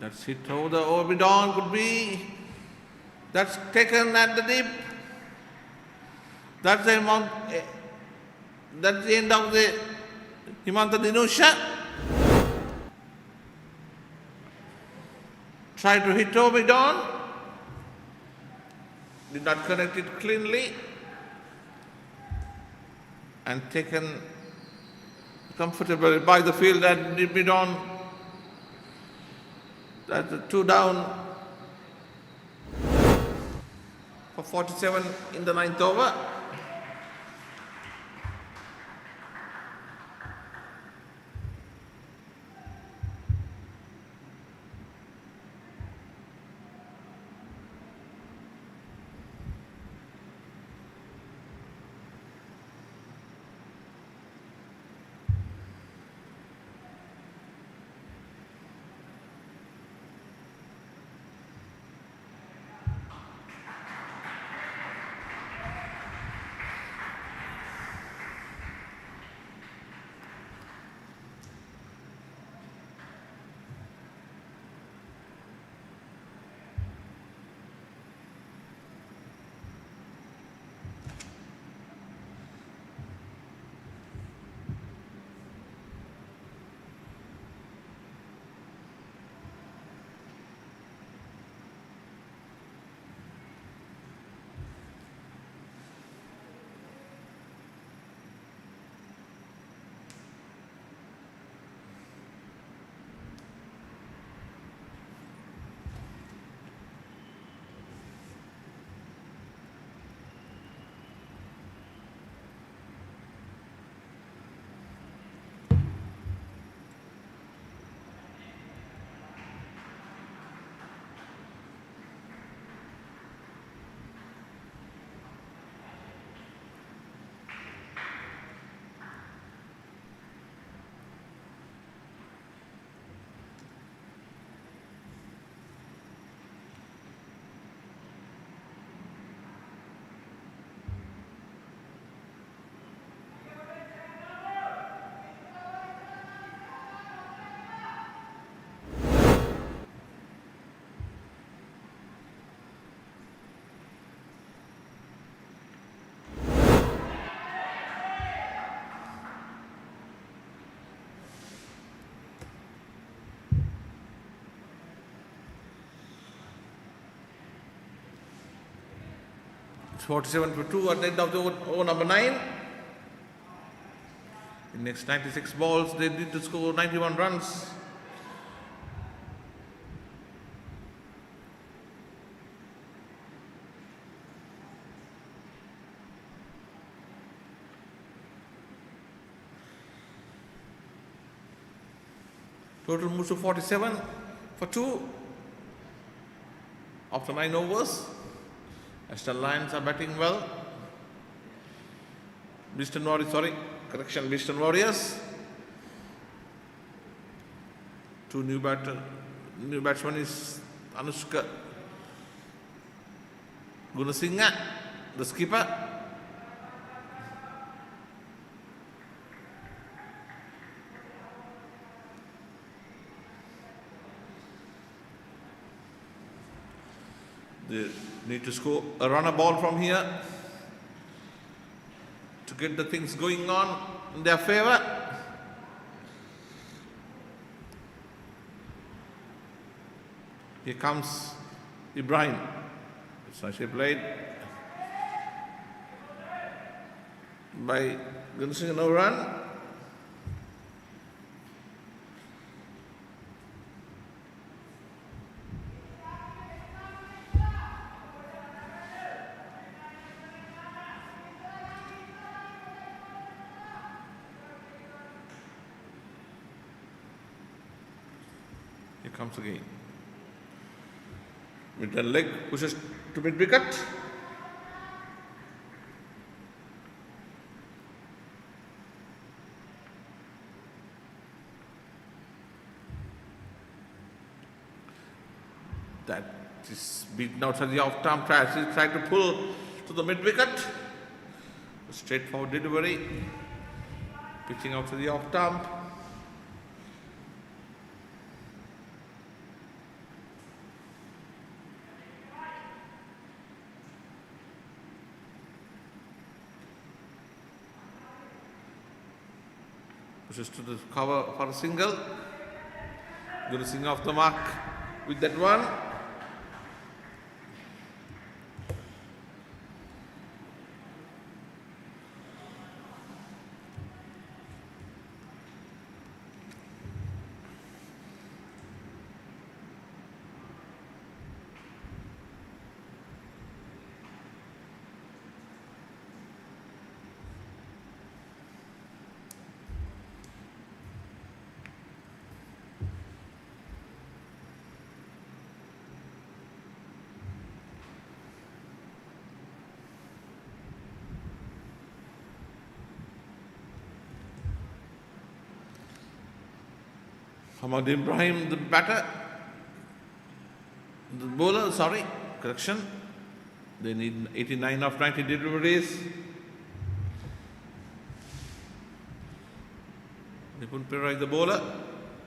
That's hit over the Orbidon, could be. That's taken at the deep. That's the that's the end of the Himanta Dinusha. Tried to hit Orbidon. Did not connect it cleanly. And taken comfortably by the field at Orbidon. That's 2 down for 47 in the 9th over. It's 47 for 2 at the end of the over number 9. In next 96 balls, they need to score 91 runs. Total moves to 47 for 2 after 9 overs. Western Lions are batting well. Western Warriors. 2 new batsmen is Anushka Gunasinghe, the skipper. They need to score a runner ball from here to get the things going on in their favour. Here comes Ibrahim. It's nicely played by Gunsin, no run. Here comes again. With the leg pushes to mid wicket. That is beaten outside the off-stump. Trying to pull to the mid wicket. A straightforward delivery. Pitching out to the off-stump. Pushes to the cover for a single. Going to sing off the mark with that one. Hamad Ibrahim, the batter, the bowler, correction. They need 89 of 90 deliveries. Nipun Perera is the bowler,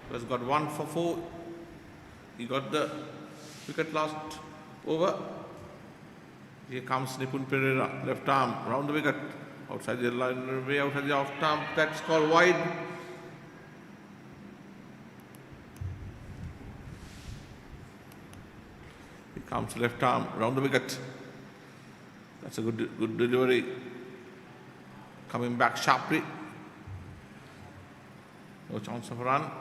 who has got 1 for 4. He got the wicket last over. Here comes Nipun Perera, left arm, round the wicket, outside the line, way outside the off stump. That's called wide. Comes left arm, round the wicket. That's a good delivery. Coming back sharply. No chance of a run.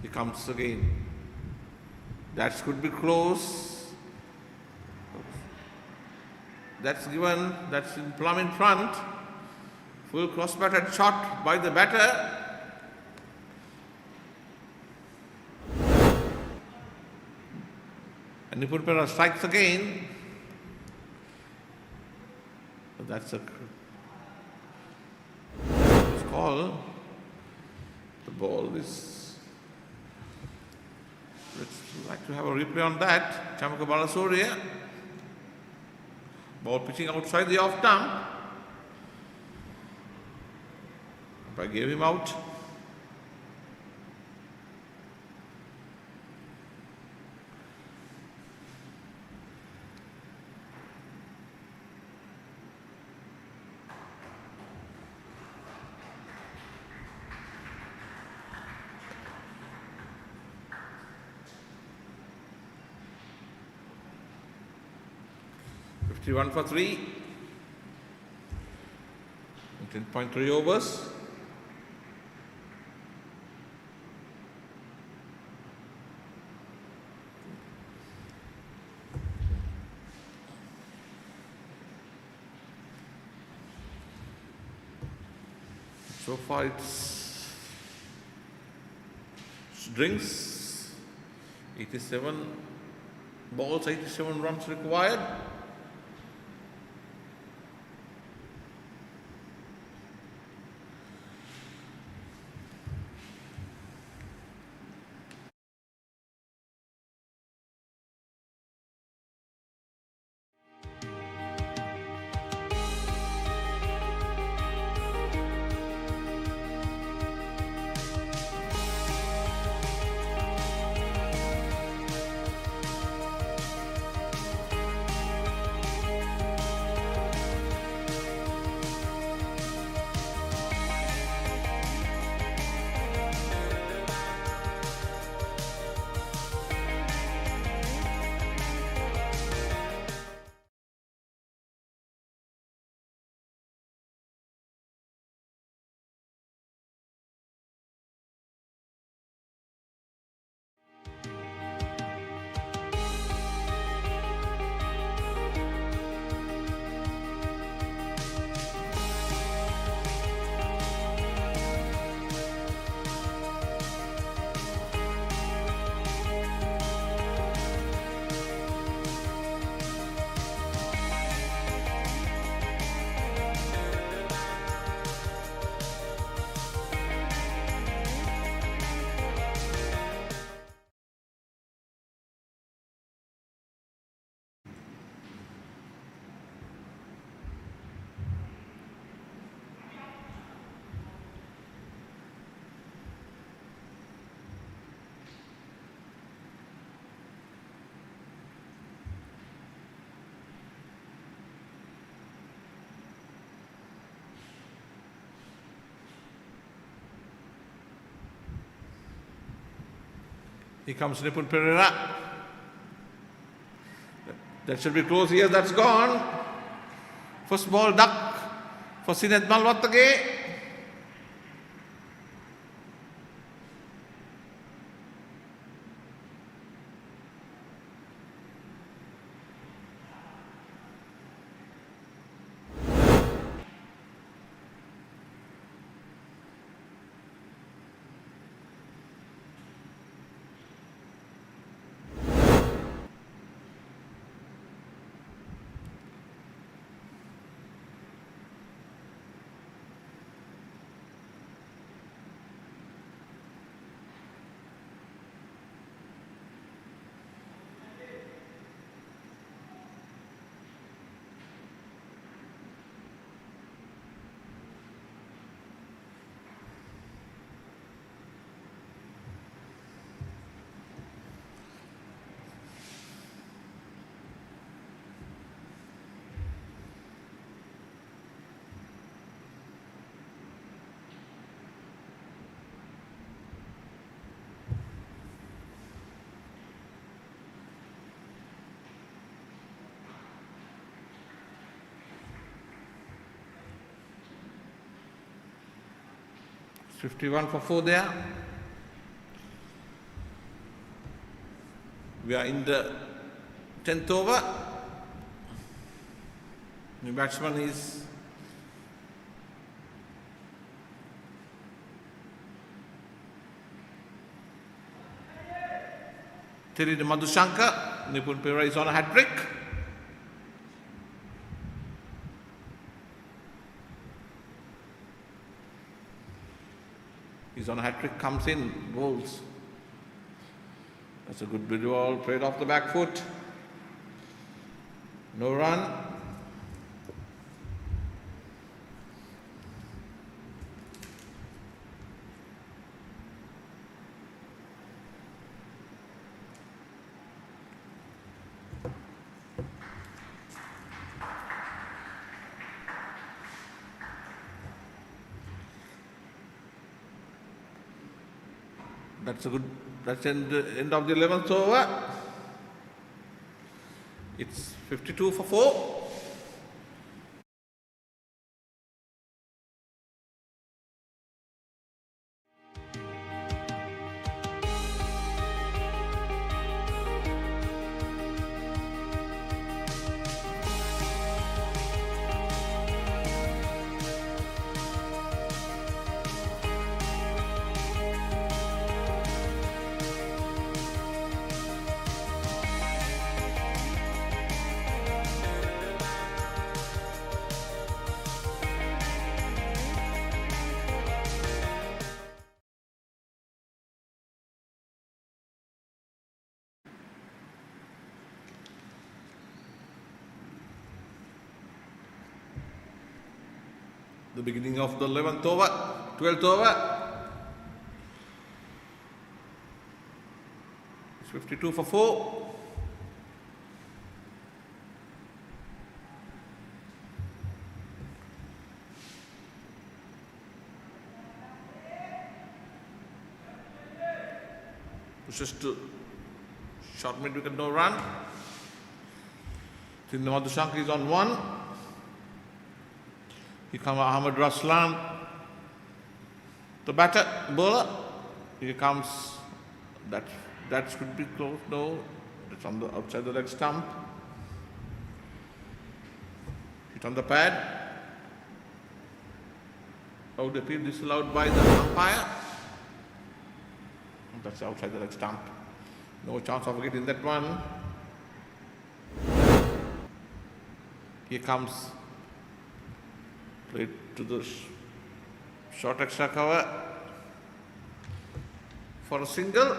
He comes again. That could be close. That's given. That's in plumb in front. Full cross-batted shot by the batter. And Nipun Perera strikes again. But that's a call. The ball is. Let's like to have a replay on that. Chamaka Balasuriya. Ball pitching outside the off stump. I gave him out. One for 3. 10.3 overs. So far it's drinks. 87 balls, 87 runs required. Here comes Nipun Pereira. That should be close here. That's gone. First ball duck for Sinet Malwattage. It's 51 for 4 there. We are in the 10th over. The batsman is Tirida Madhushankar. Nipun Pereira is on a hat-trick. He's on a hat-trick, comes in, bowls. That's a good bid ball, played off the back foot. No run. That's the end of the 11th over. It's 52 for 4. The beginning of the 11th over, 12th over. It's 52 for 4. Pushes to short mid wicket, no run. Tirida Madhushankar is on 1. Here comes Ahmed Raslan, the batter, bowler. Here comes, that should be close, no, it's on the outside the leg stump. Hit on the pad. Out appeal disallowed by the umpire. That's outside the leg stump. No chance of getting that one. Here comes, played to the short extra cover for a single.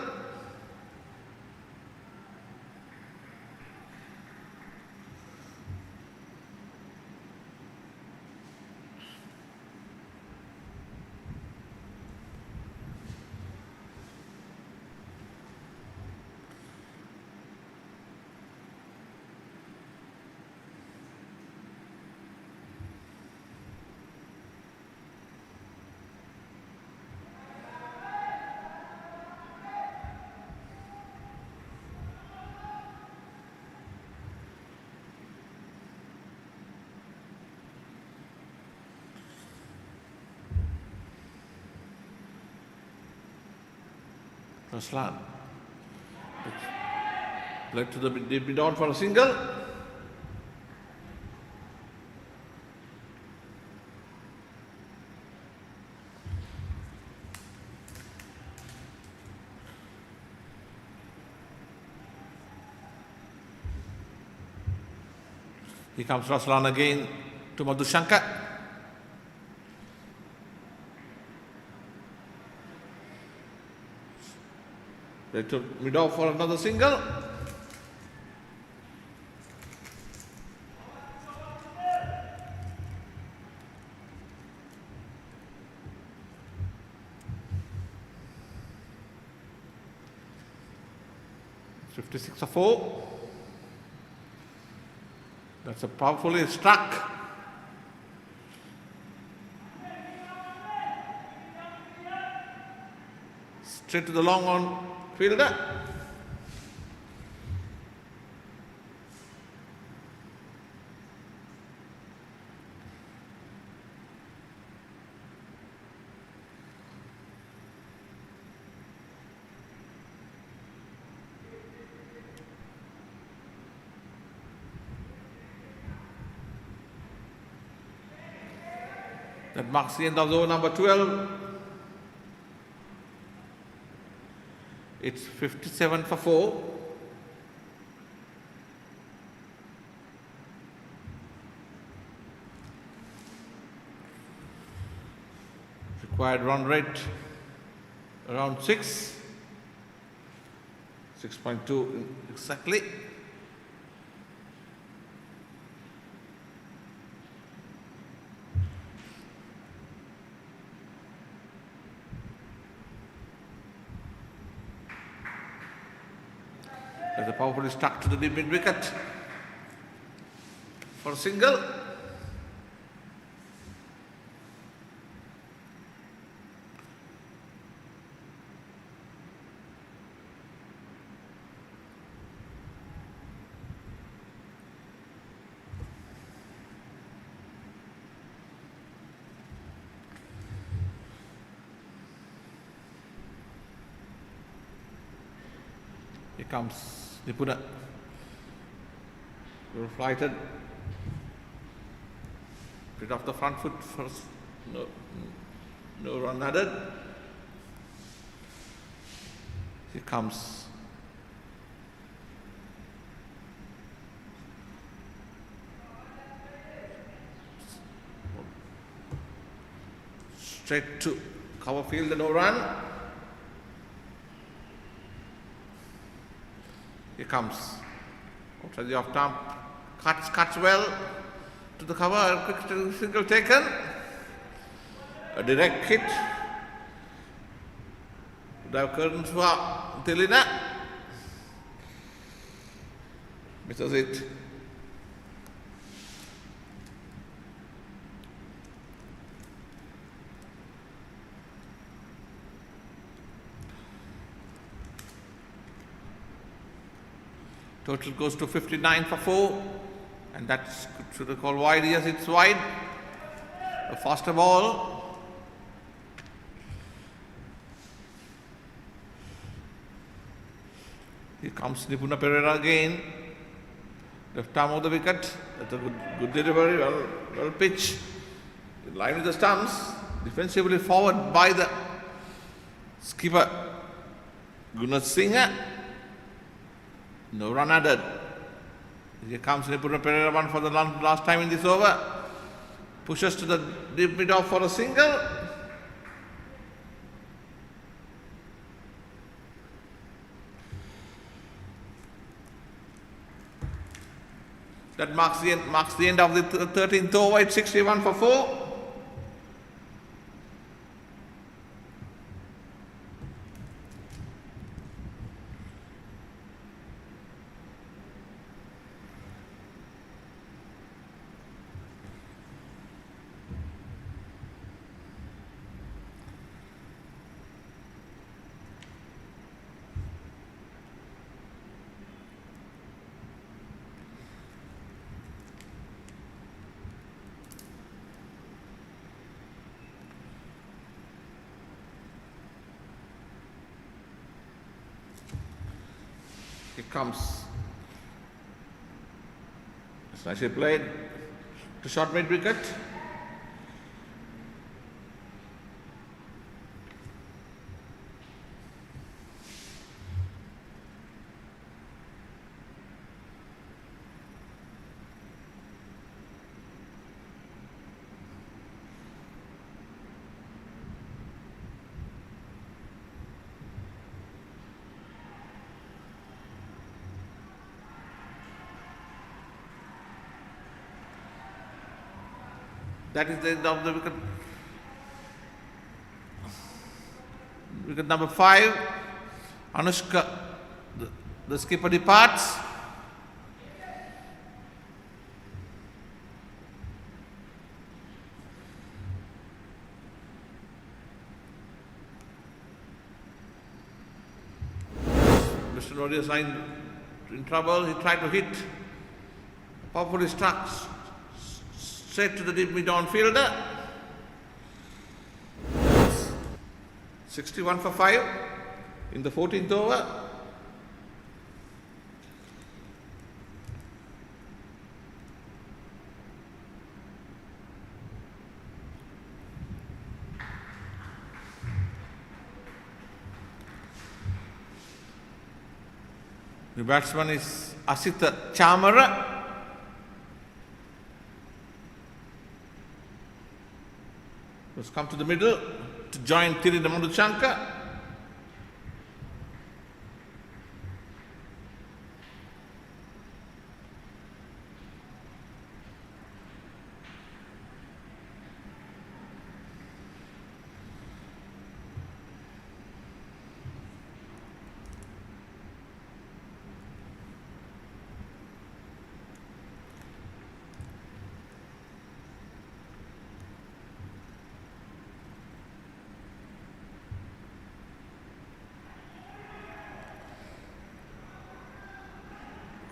Ruslan. Led to the mid on for a single. Here comes Ruslan again to Madhushankar. They took mid off for another single. It's 56-4. That's a powerfully struck. Straight to the long on fielder. That marks the end of the over number 12. It's 57-4. Required run rate around 6. 6.2 exactly. As the powerfully stuck to the deep mid wicket for a single. Here comes Nipuna. Well flighted. Bit off the front foot first. No run added. Here comes straight to cover field and no run. Here comes outside the off stump, cuts well to the cover, a quick single taken, a direct hit. Dive curtains for Tilina. Misses it. Total goes to 59-4, and that's should have called wide. Yes, it's wide. A faster ball. Here comes Nipuna Perera again. Left arm of the wicket. That's a good delivery. Well pitched. In line with the stumps. Defensively forward by the skipper Gunnar Singh. No run added. Here comes Nipuna Perera, one for the last time in this over. Pushes to the deep mid off for a single. That marks the end of the 13th over. It's 61-4. comes. It's nicely played to short mid wicket. That is the end of the wicket. Wicket number 5. Anushka, the skipper, departs. Mr. Warrior signed in trouble. He tried to hit. Powerfully struck straight to the deep mid-on fielder. 61 for 5 in the 14th over. The batsman is Asita Chamara. Has come to the middle to join Tirina Madhuchanka.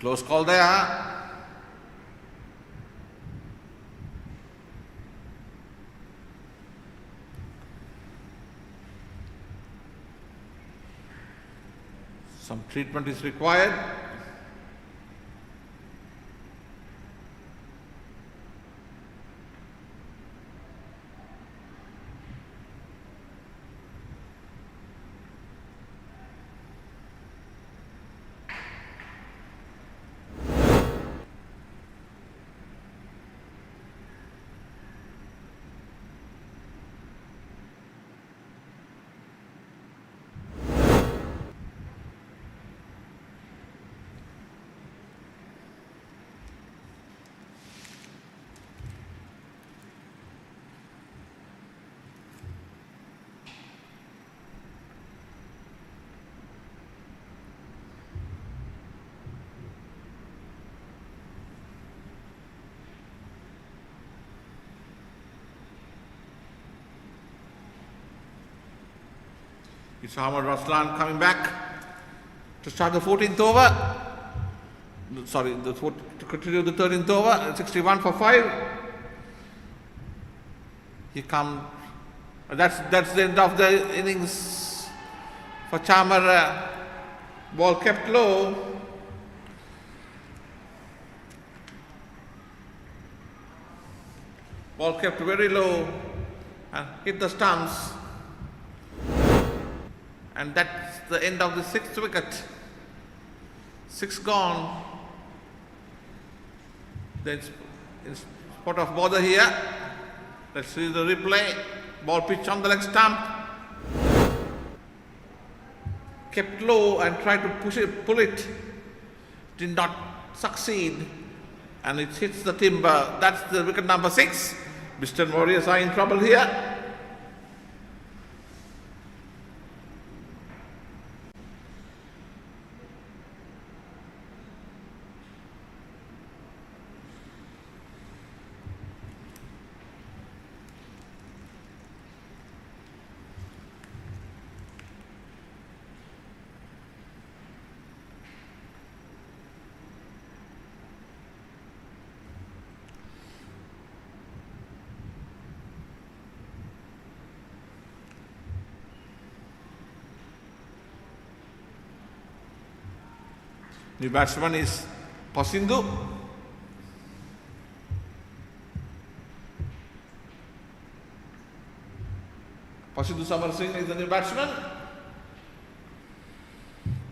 Close call there. Some treatment is required. It's Ahmad Raslan coming back to start the 14th over. Sorry, to continue the 13th over. 61 for 5. He comes. That's the end of the innings for Chamara. Ball kept low. Ball kept very low and hit the stumps. And that's the end of the 6th wicket. 6 gone. Then in spot of bother here. Let's see the replay. Ball pitch on the leg stump. Kept low and tried to pull it. Did not succeed. And it hits the timber. That's the wicket number 6. Mr. Warriors are in trouble here. New batsman is Pasindu. Pasindu Samar Singh is the new batsman.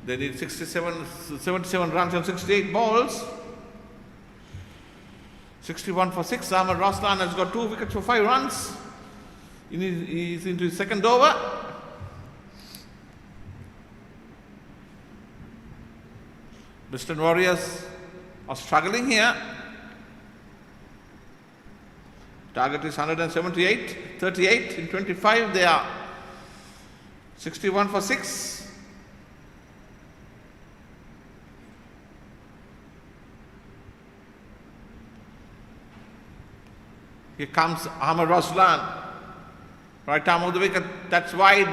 They need 77 runs on 68 balls. 61 for 6. Ahmed Raslan has got 2 wickets for 5 runs. He's into his second over. Western Warriors are struggling here. Target is 178, 38 in 25. They are 61 for 6. Here comes Ahmed Raslan. Right arm of the wicket. That's wide.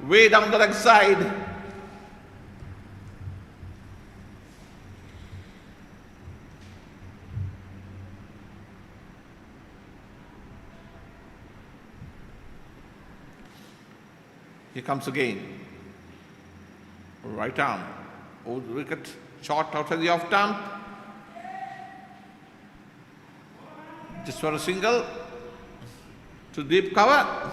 Way down the leg side. Here comes again. Right arm. Over the wicket. Shot outside the off stump. Just for a single. To deep cover.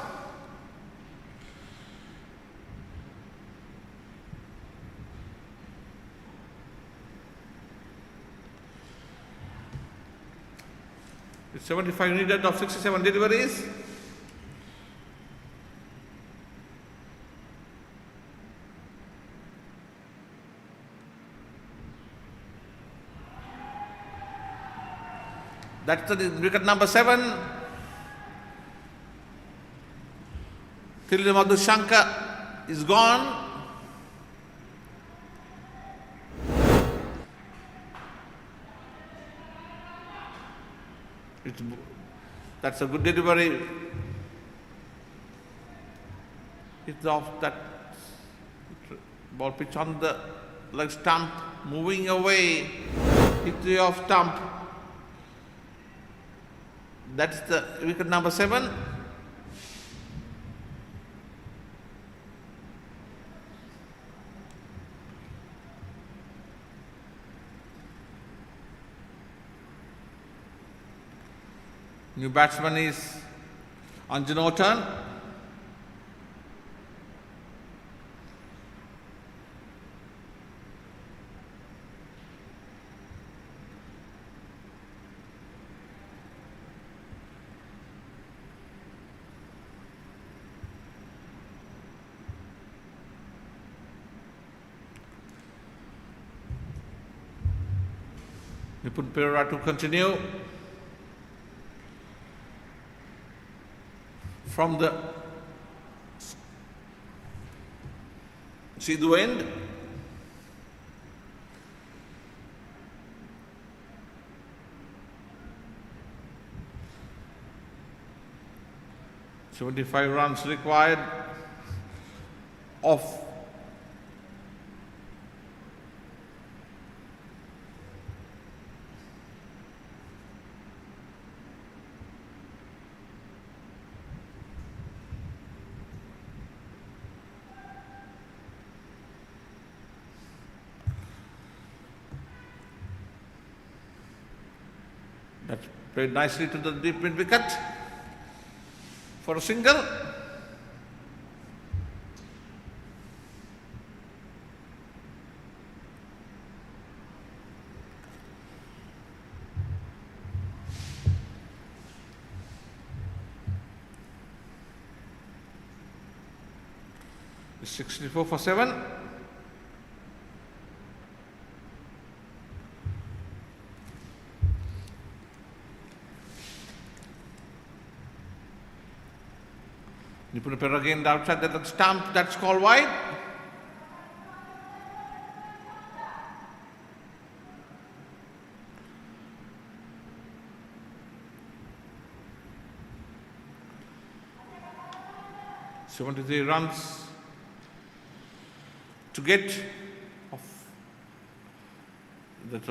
It's 75 needed of 67 deliveries. That's the wicket number 7. Thilli Madhushankar is gone. That's a good delivery. It's off that ball pitch on the leg stump, moving away. Hit the off stump. That's the wicket number 7. New batsman is Anjanotan. Nipun Perera to continue from the Sidhu end. "75 runs required of That's played nicely to the deep mid wicket for a single. It's 64 for 7. Nipun Perera again outside that stump, that's called wide. "73 runs to get off. That's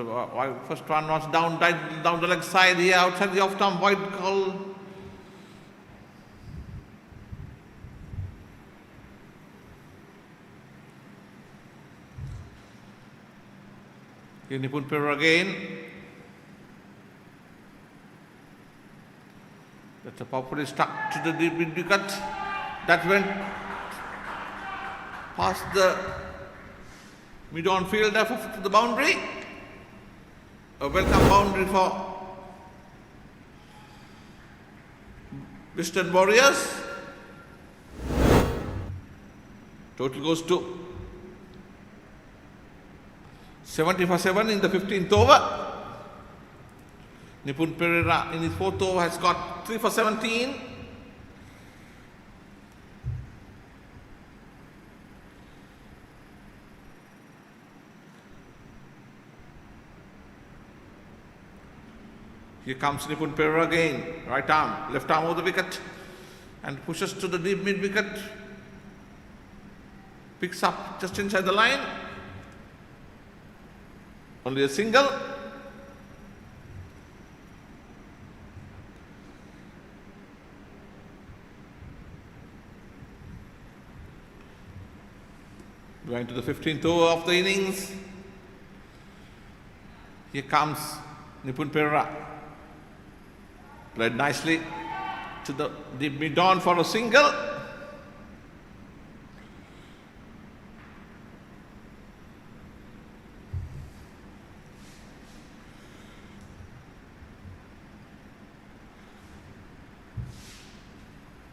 first one was down the leg side here, outside the off stump, wide call. Here Nipun Perera again. That's a powerfully stuck to the deep mid wicket. That went past the mid-on fielder to the boundary. A welcome boundary for Western Warriors. Total goes to 70 for 7 in the 15th over. Nipun Perera in his 4th over has got 3 for 17. Here comes Nipun Perera again. Right arm, left arm over the wicket and pushes to the deep mid wicket. Picks up just inside the line. Only a single. Going to the 15th over of the innings. Here comes Nipun Perera. Played nicely to the deep mid-on for a single.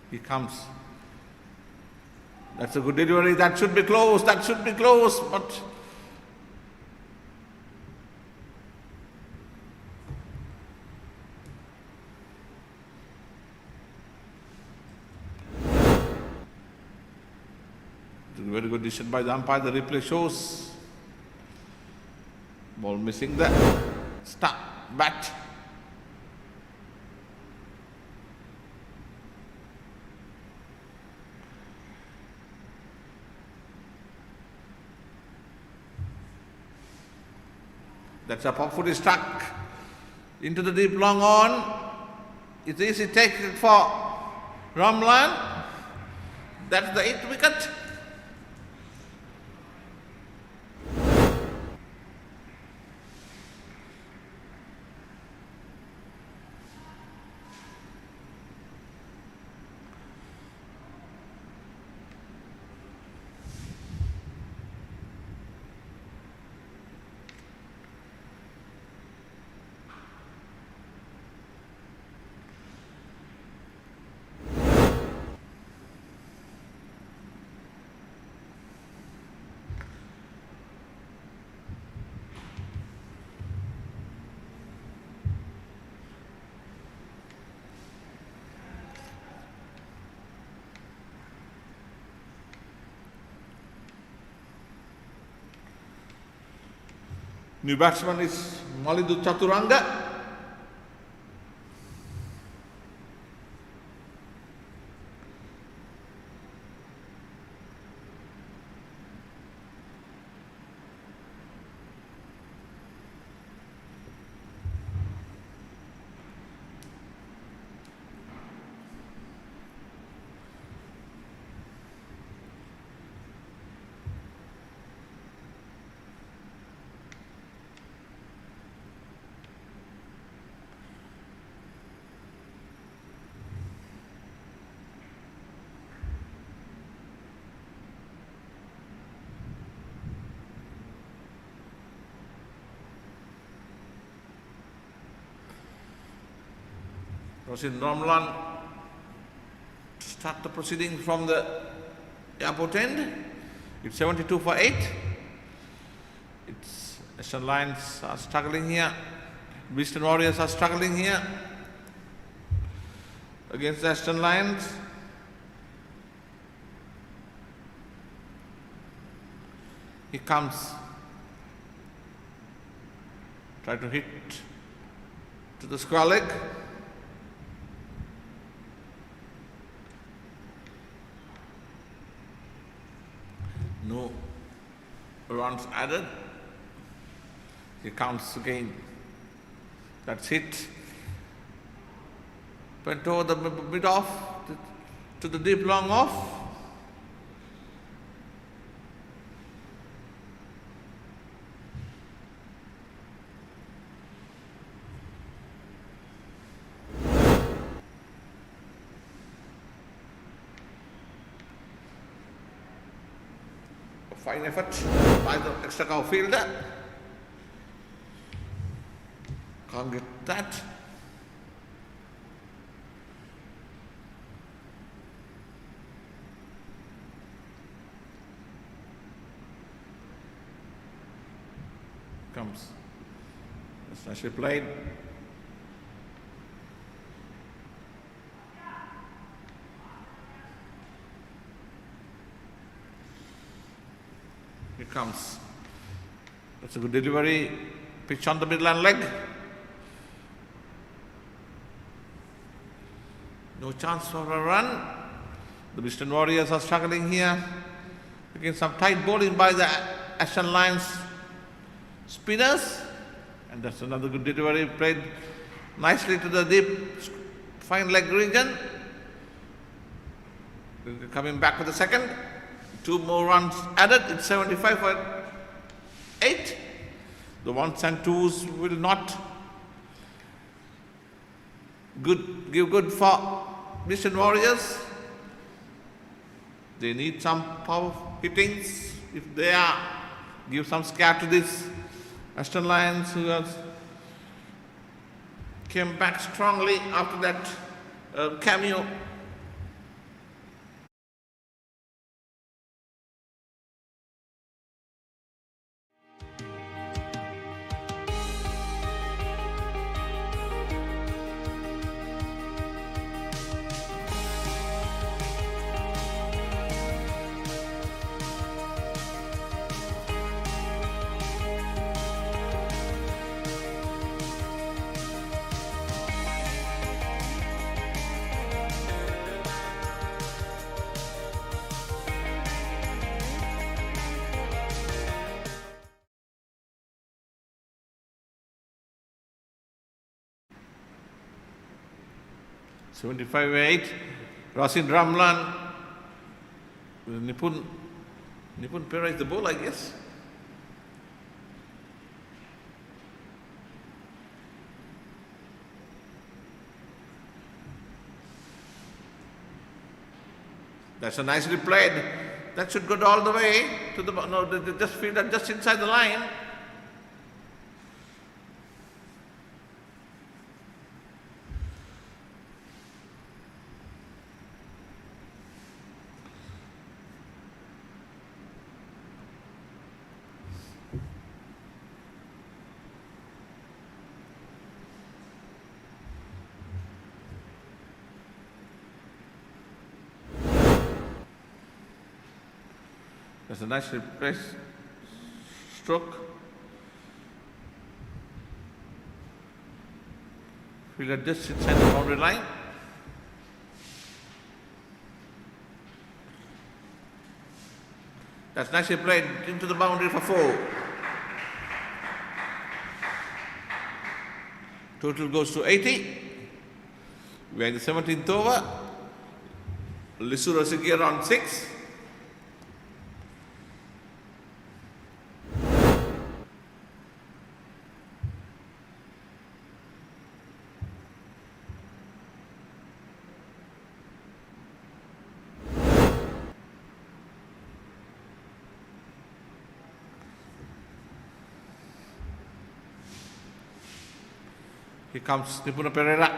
Here comes. That's a good delivery. That should be close. That should be close. But very good decision by the umpire. The replay shows ball missing the start bat. That's a powerfully stuck into the deep long on. It's easy take for Ramlan. That's the 8th wicket. New batsman is Malidu Chaturanga. Rosin Ramlan start the proceeding from the airport end. It's 72 for 8. It's Western Lions are struggling here. Western Warriors are struggling here against the Western Lions. He comes. Try to hit to the square leg. No runs added. He counts again. That's hit. Went over the mid off to the deep long off. A fine effort by the extra cover fielder. Can't get that. Comes. That's nicely played. Here comes. That's a good delivery. Pitch on the midland leg. No chance for a run. The Western Warriors are struggling here. Again, some tight bowling by the Aston Lions spinners. And that's another good delivery. Played nicely to the deep, fine leg region. Coming back for the second. 2 more runs added. It's 75 for 8. The 1s and 2s will not give good for Western Warriors. They need some power hittings. If they are, give some scare to this Aston Lions who has came back strongly after that cameo. "75-8, Rasin Ramlan, Nipun Pera is the ball, I guess. That's a nicely played. That should go all the way to the no. They just fielded just inside the line. That's a nicely placed stroke. Fielder just inside the boundary line. That's nicely played into the boundary for 4. Total goes to 80. We are in the 17th over. Lisura Sigia on 6. Here comes Nipuna Pereira.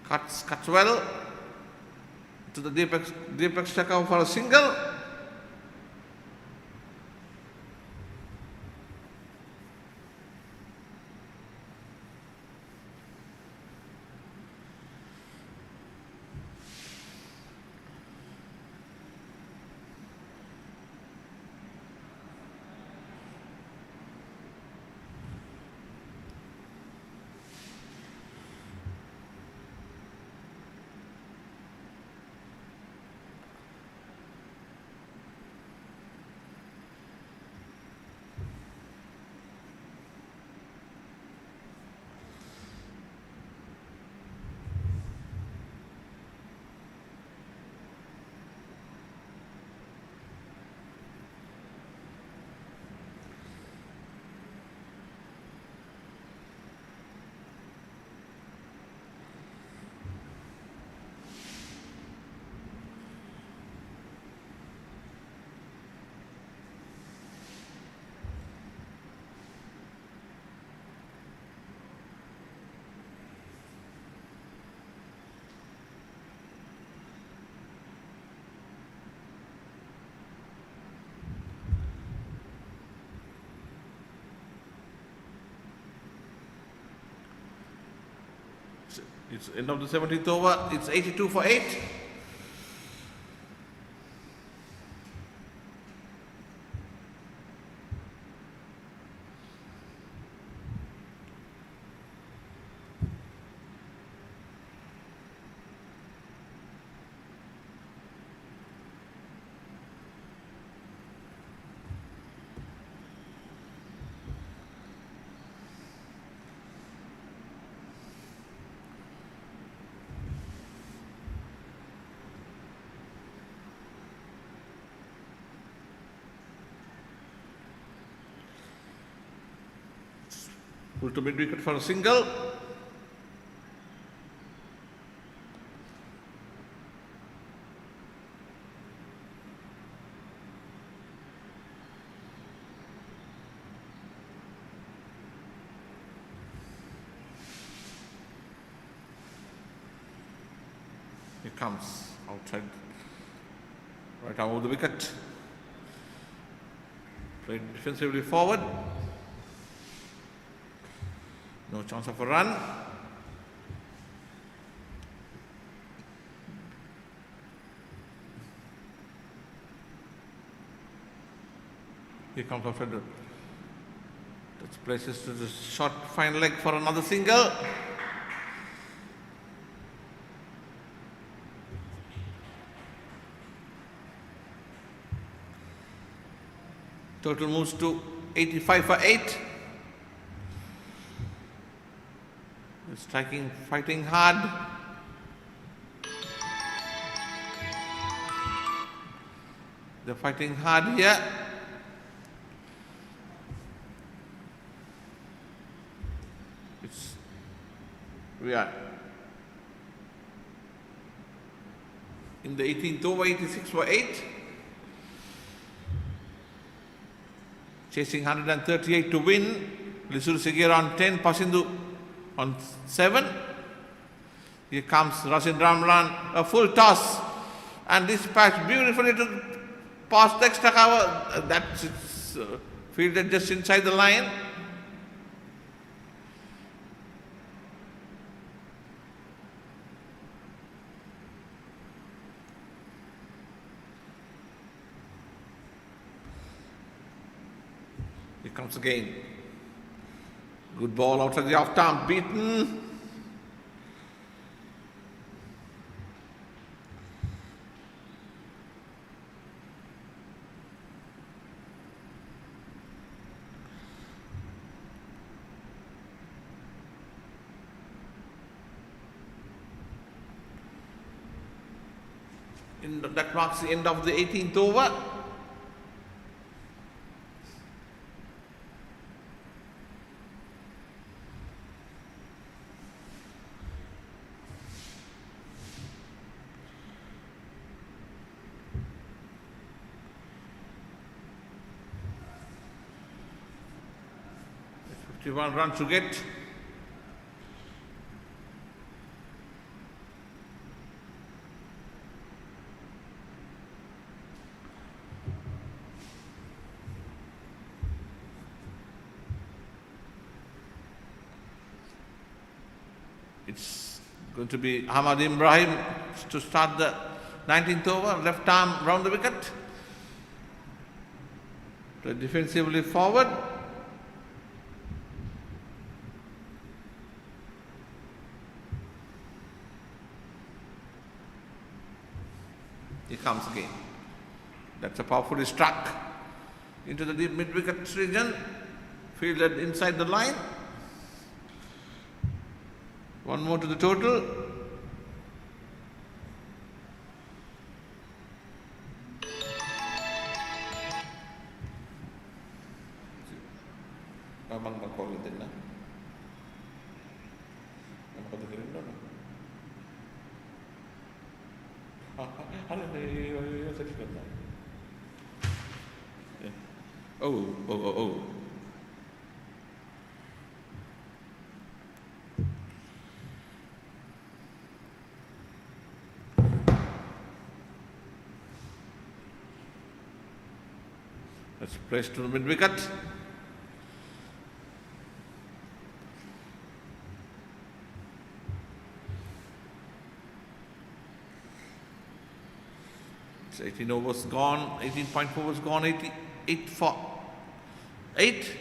Cuts well to the deep extra cover for a single. It's end of the 17th over. It's 82 for 8. Pull to mid wicket for a single. He comes outside, right arm of the wicket. Played defensively forward. No chance of a run. Here comes outside. That's places to the short fine leg for another single. Total moves to 85 for 8. Striking, fighting hard. They're fighting hard here. We are in the 18th over, 86 for 8. Chasing 138 to win. Lisuru Sigir on 10, Pasindu on 7. Here comes Rasin Ramlan, a full toss, and dispatched beautifully to past the extra cover. That's fielded just inside the line. Here comes again. Good ball outside the off stump, beaten. That marks the end of the 18th over. One run to get. It's going to be Ahmad Ibrahim to start the 19th over. Left arm round the wicket. Play defensively forward. He comes again. That's a powerfully struck into the deep mid-wicket region. Fielded inside the line. One more to the total. Memang bakal gitu na. Memang kau dengerin dong. Ada tadi kata. Oh. Let's place to the mid wicket. 18 overs gone, 18.4 overs gone, 88 for 8.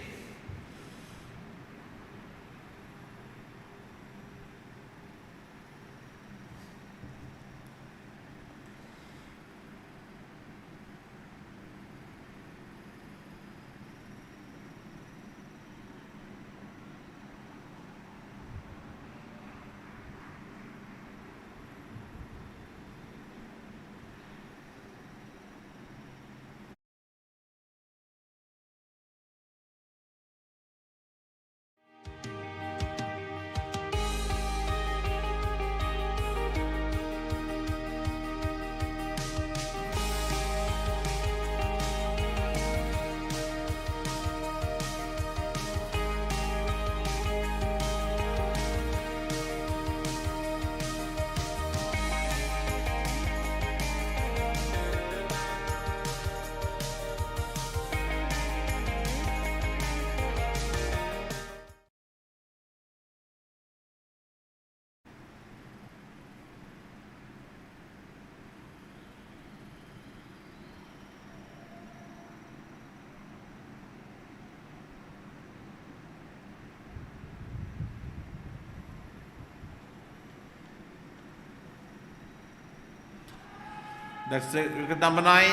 That's the wicket number 9.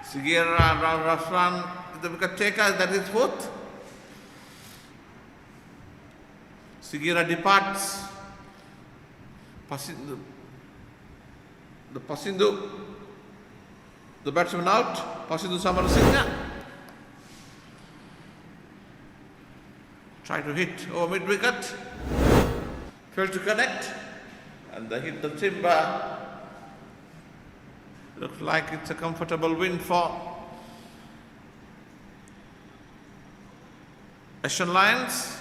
Sigir Rafran, the wicket taker, that is fourth. Sigira departs. The Pasindu, the batsman out. Pasindu Samarasinghe. Try to hit over mid wicket. Failed to connect. And the hit the timber. Looks like it's a comfortable win for Asian Lions.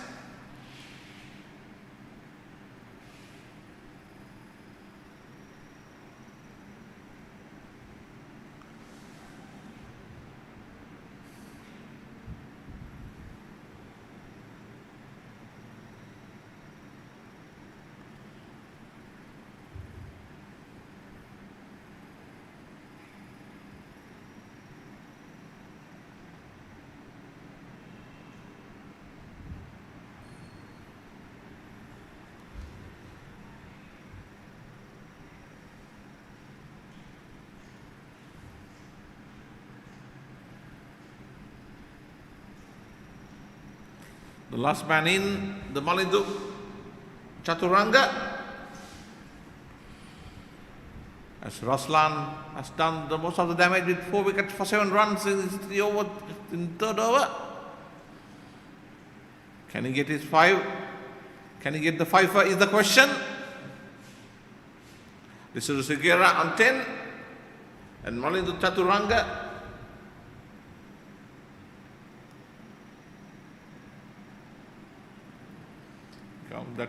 The last man in, the Malindu Chaturanga. As Roslan has done the most of the damage with 4 wickets for 7 runs in the third over. Can he get his 5? Can he get the 5 is the question. This is Sigera on 10 and Malindu Chaturanga. That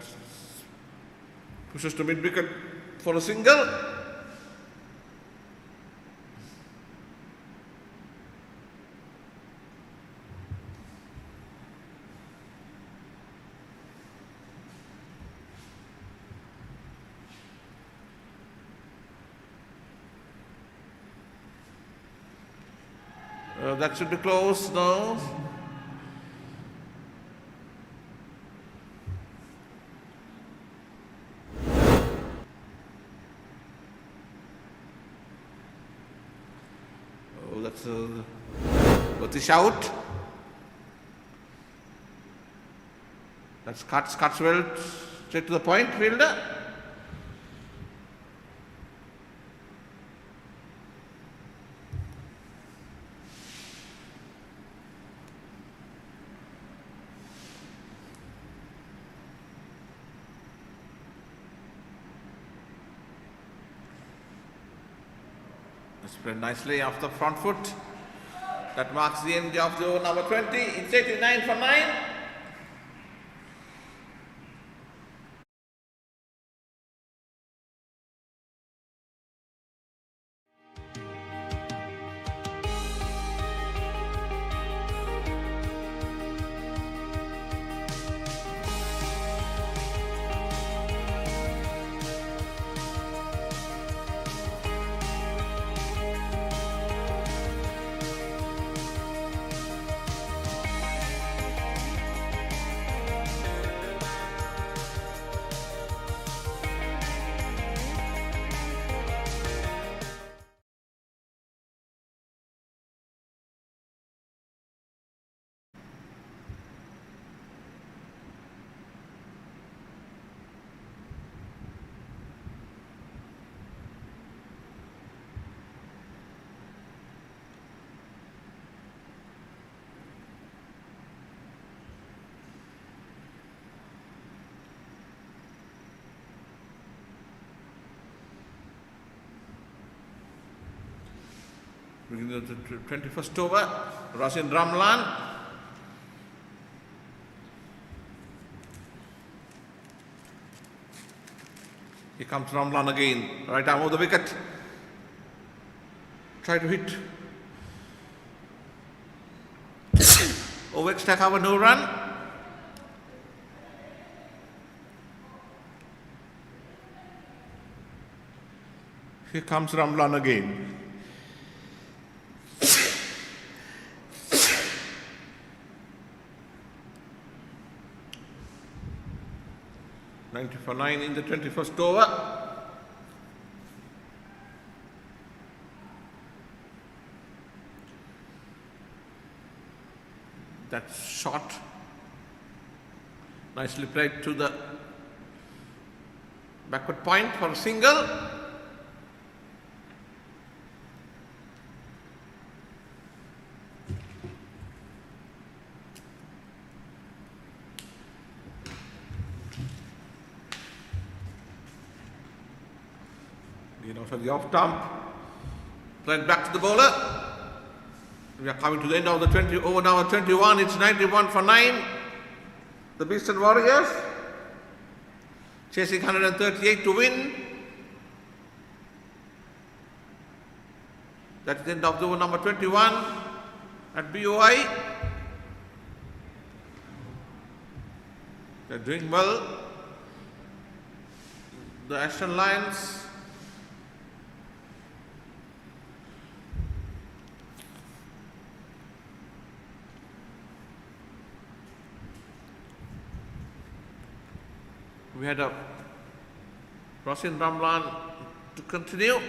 pushes to mid wicket for a single. That should be close, no? That's Batish out. That's cuts well straight to the point, fielder. Spread nicely off the front foot. That marks the end of the over number 20. It's 89 for 9. Beginning of the 21st over, Rasin Ramlan. Here comes Ramlan again, right arm of the wicket. Try to hit. Over extra cover, no run. Here comes Ramlan again. 90 for 9 in the 21st over. That's shot. Nicely played to the backward point for a single. For the off stump, played back to the bowler. We are coming to the end of the 20 over now at 21. It's 91 for 9. The Beaston Warriors chasing 138 to win. That's the end of the over number 21 at BOI. They're doing well. The Ashton Lions. We had a Rasin Ramlan to continue.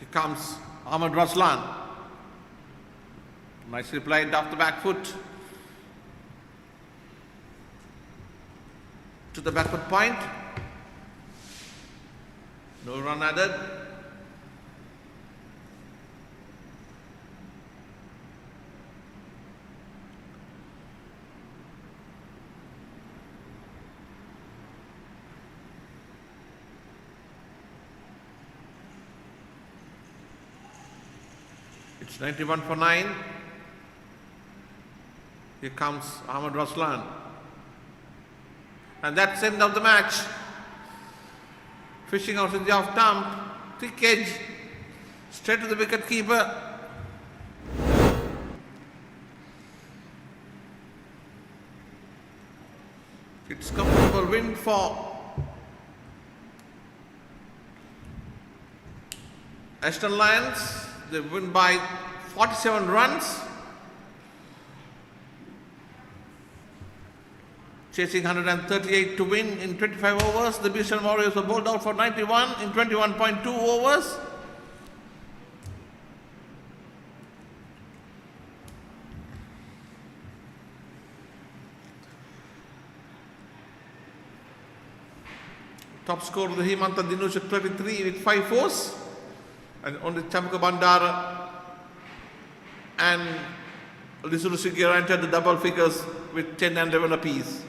Here comes Ahmed Raslan. Nicely played off the back foot to the backward point. No run added. It's 91 for 9. Here comes Ahmed Raslan. And that's the end of the match. Fishing out in the off stump. Thick edge. Straight to the wicket keeper. It's comfortable win for Ashton Lions. They win by 47 runs. Chasing 138 to win in 25 overs. The Beaston Warriors were bowled out for 91 in 21.2 overs. Top score of the Himanta Dinush at 33 with 5 fours. And only Chamka Bandara and Lisuru Sigira entered the double figures with 10 and 11 apiece.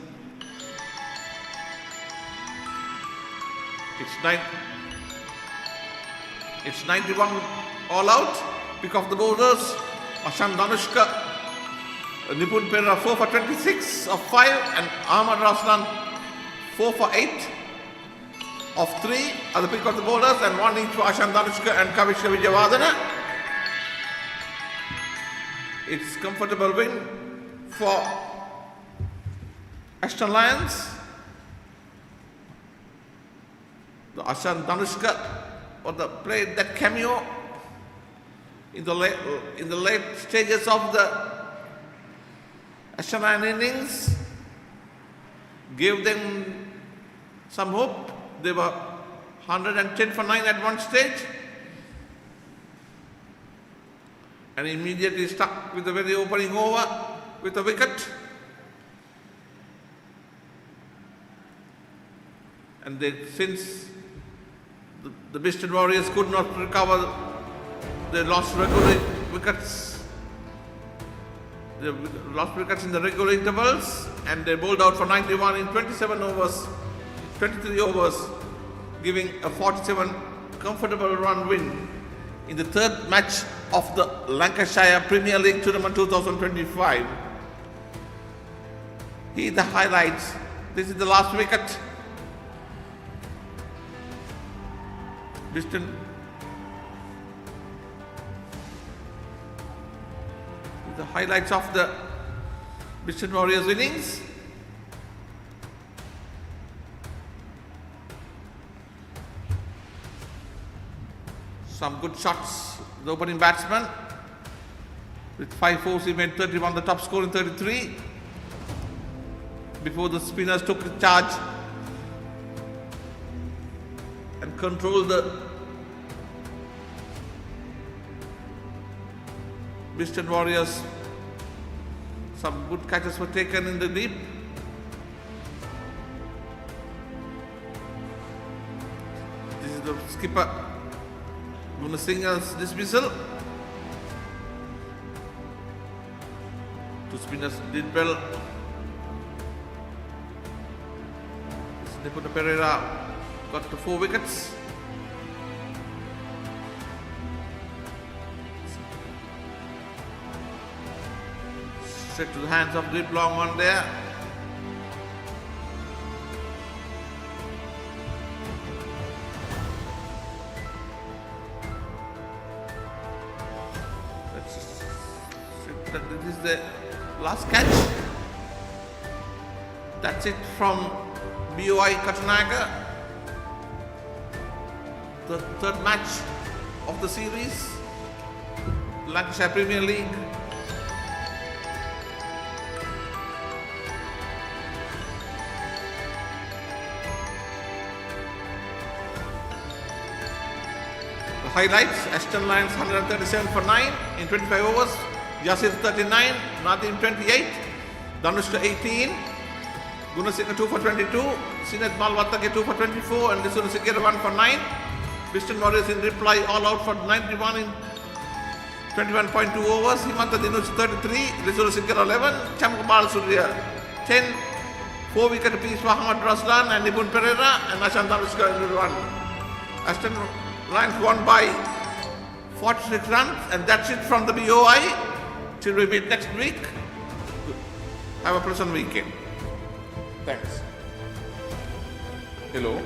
It's 91 all out. Pick off the bowlers. Ashan Danushka, Nipun Perera 4 for 26 of 5 and Ahmad Raslan 4 for 8 of 3 are the pick of the bowlers and 1 each for Ashan Danushka and Kavishka Vijayawardena. It's comfortable win for Aston Lions. The Ashan Danushka played that cameo in the late stages of the Aston Lions innings, gave them some hope. They were 110 for 9 at one stage and immediately stuck with the very opening over with a wicket. And since the Biston Warriors could not recover, they lost regular wickets. They lost wickets in the regular intervals and they bowled out for 91 in 23 overs, giving a 47 comfortable run win in the third match of the Lancashire Premier League Tournament 2025. Here are the highlights. This is the last wicket. Biston. The highlights of the Biston Warriors innings. Some good shots. The opening batsman with 5 fours he made 31, the top score in 33. Before the spinners took charge and controlled the Biston Warriors. Some good catches were taken in the deep. This is the skipper Gunasinghe's dismissal. Two spinners did well. Nipun Perera got to 4 wickets. Straight to the hands of deep long one there. This is the last catch. That's it from BOI Katanaga. The third match of the series, Lancashire Premier League. The highlights: Aston Lions 137 for 9 in 25 overs. Yasir 39, Nadim 28, Danushka 18, Gunasinghe 2 for 22, Sinet Malwattake 2 for 24 and Lisuru Sikira 1 for 9. Biston Warriors in reply all out for 91 in 21.2 overs. Himanta Dinush 33, Lisuru Sikira 11, Chamkabal Surya 10, 4 wicket apiece for Ahmad Raslan and Nipun Perera and Ashan Danushka in 1. Aston Lions won by 46 runs and that's it from the BOI. Till we meet next week, have a pleasant weekend. Thanks. Hello.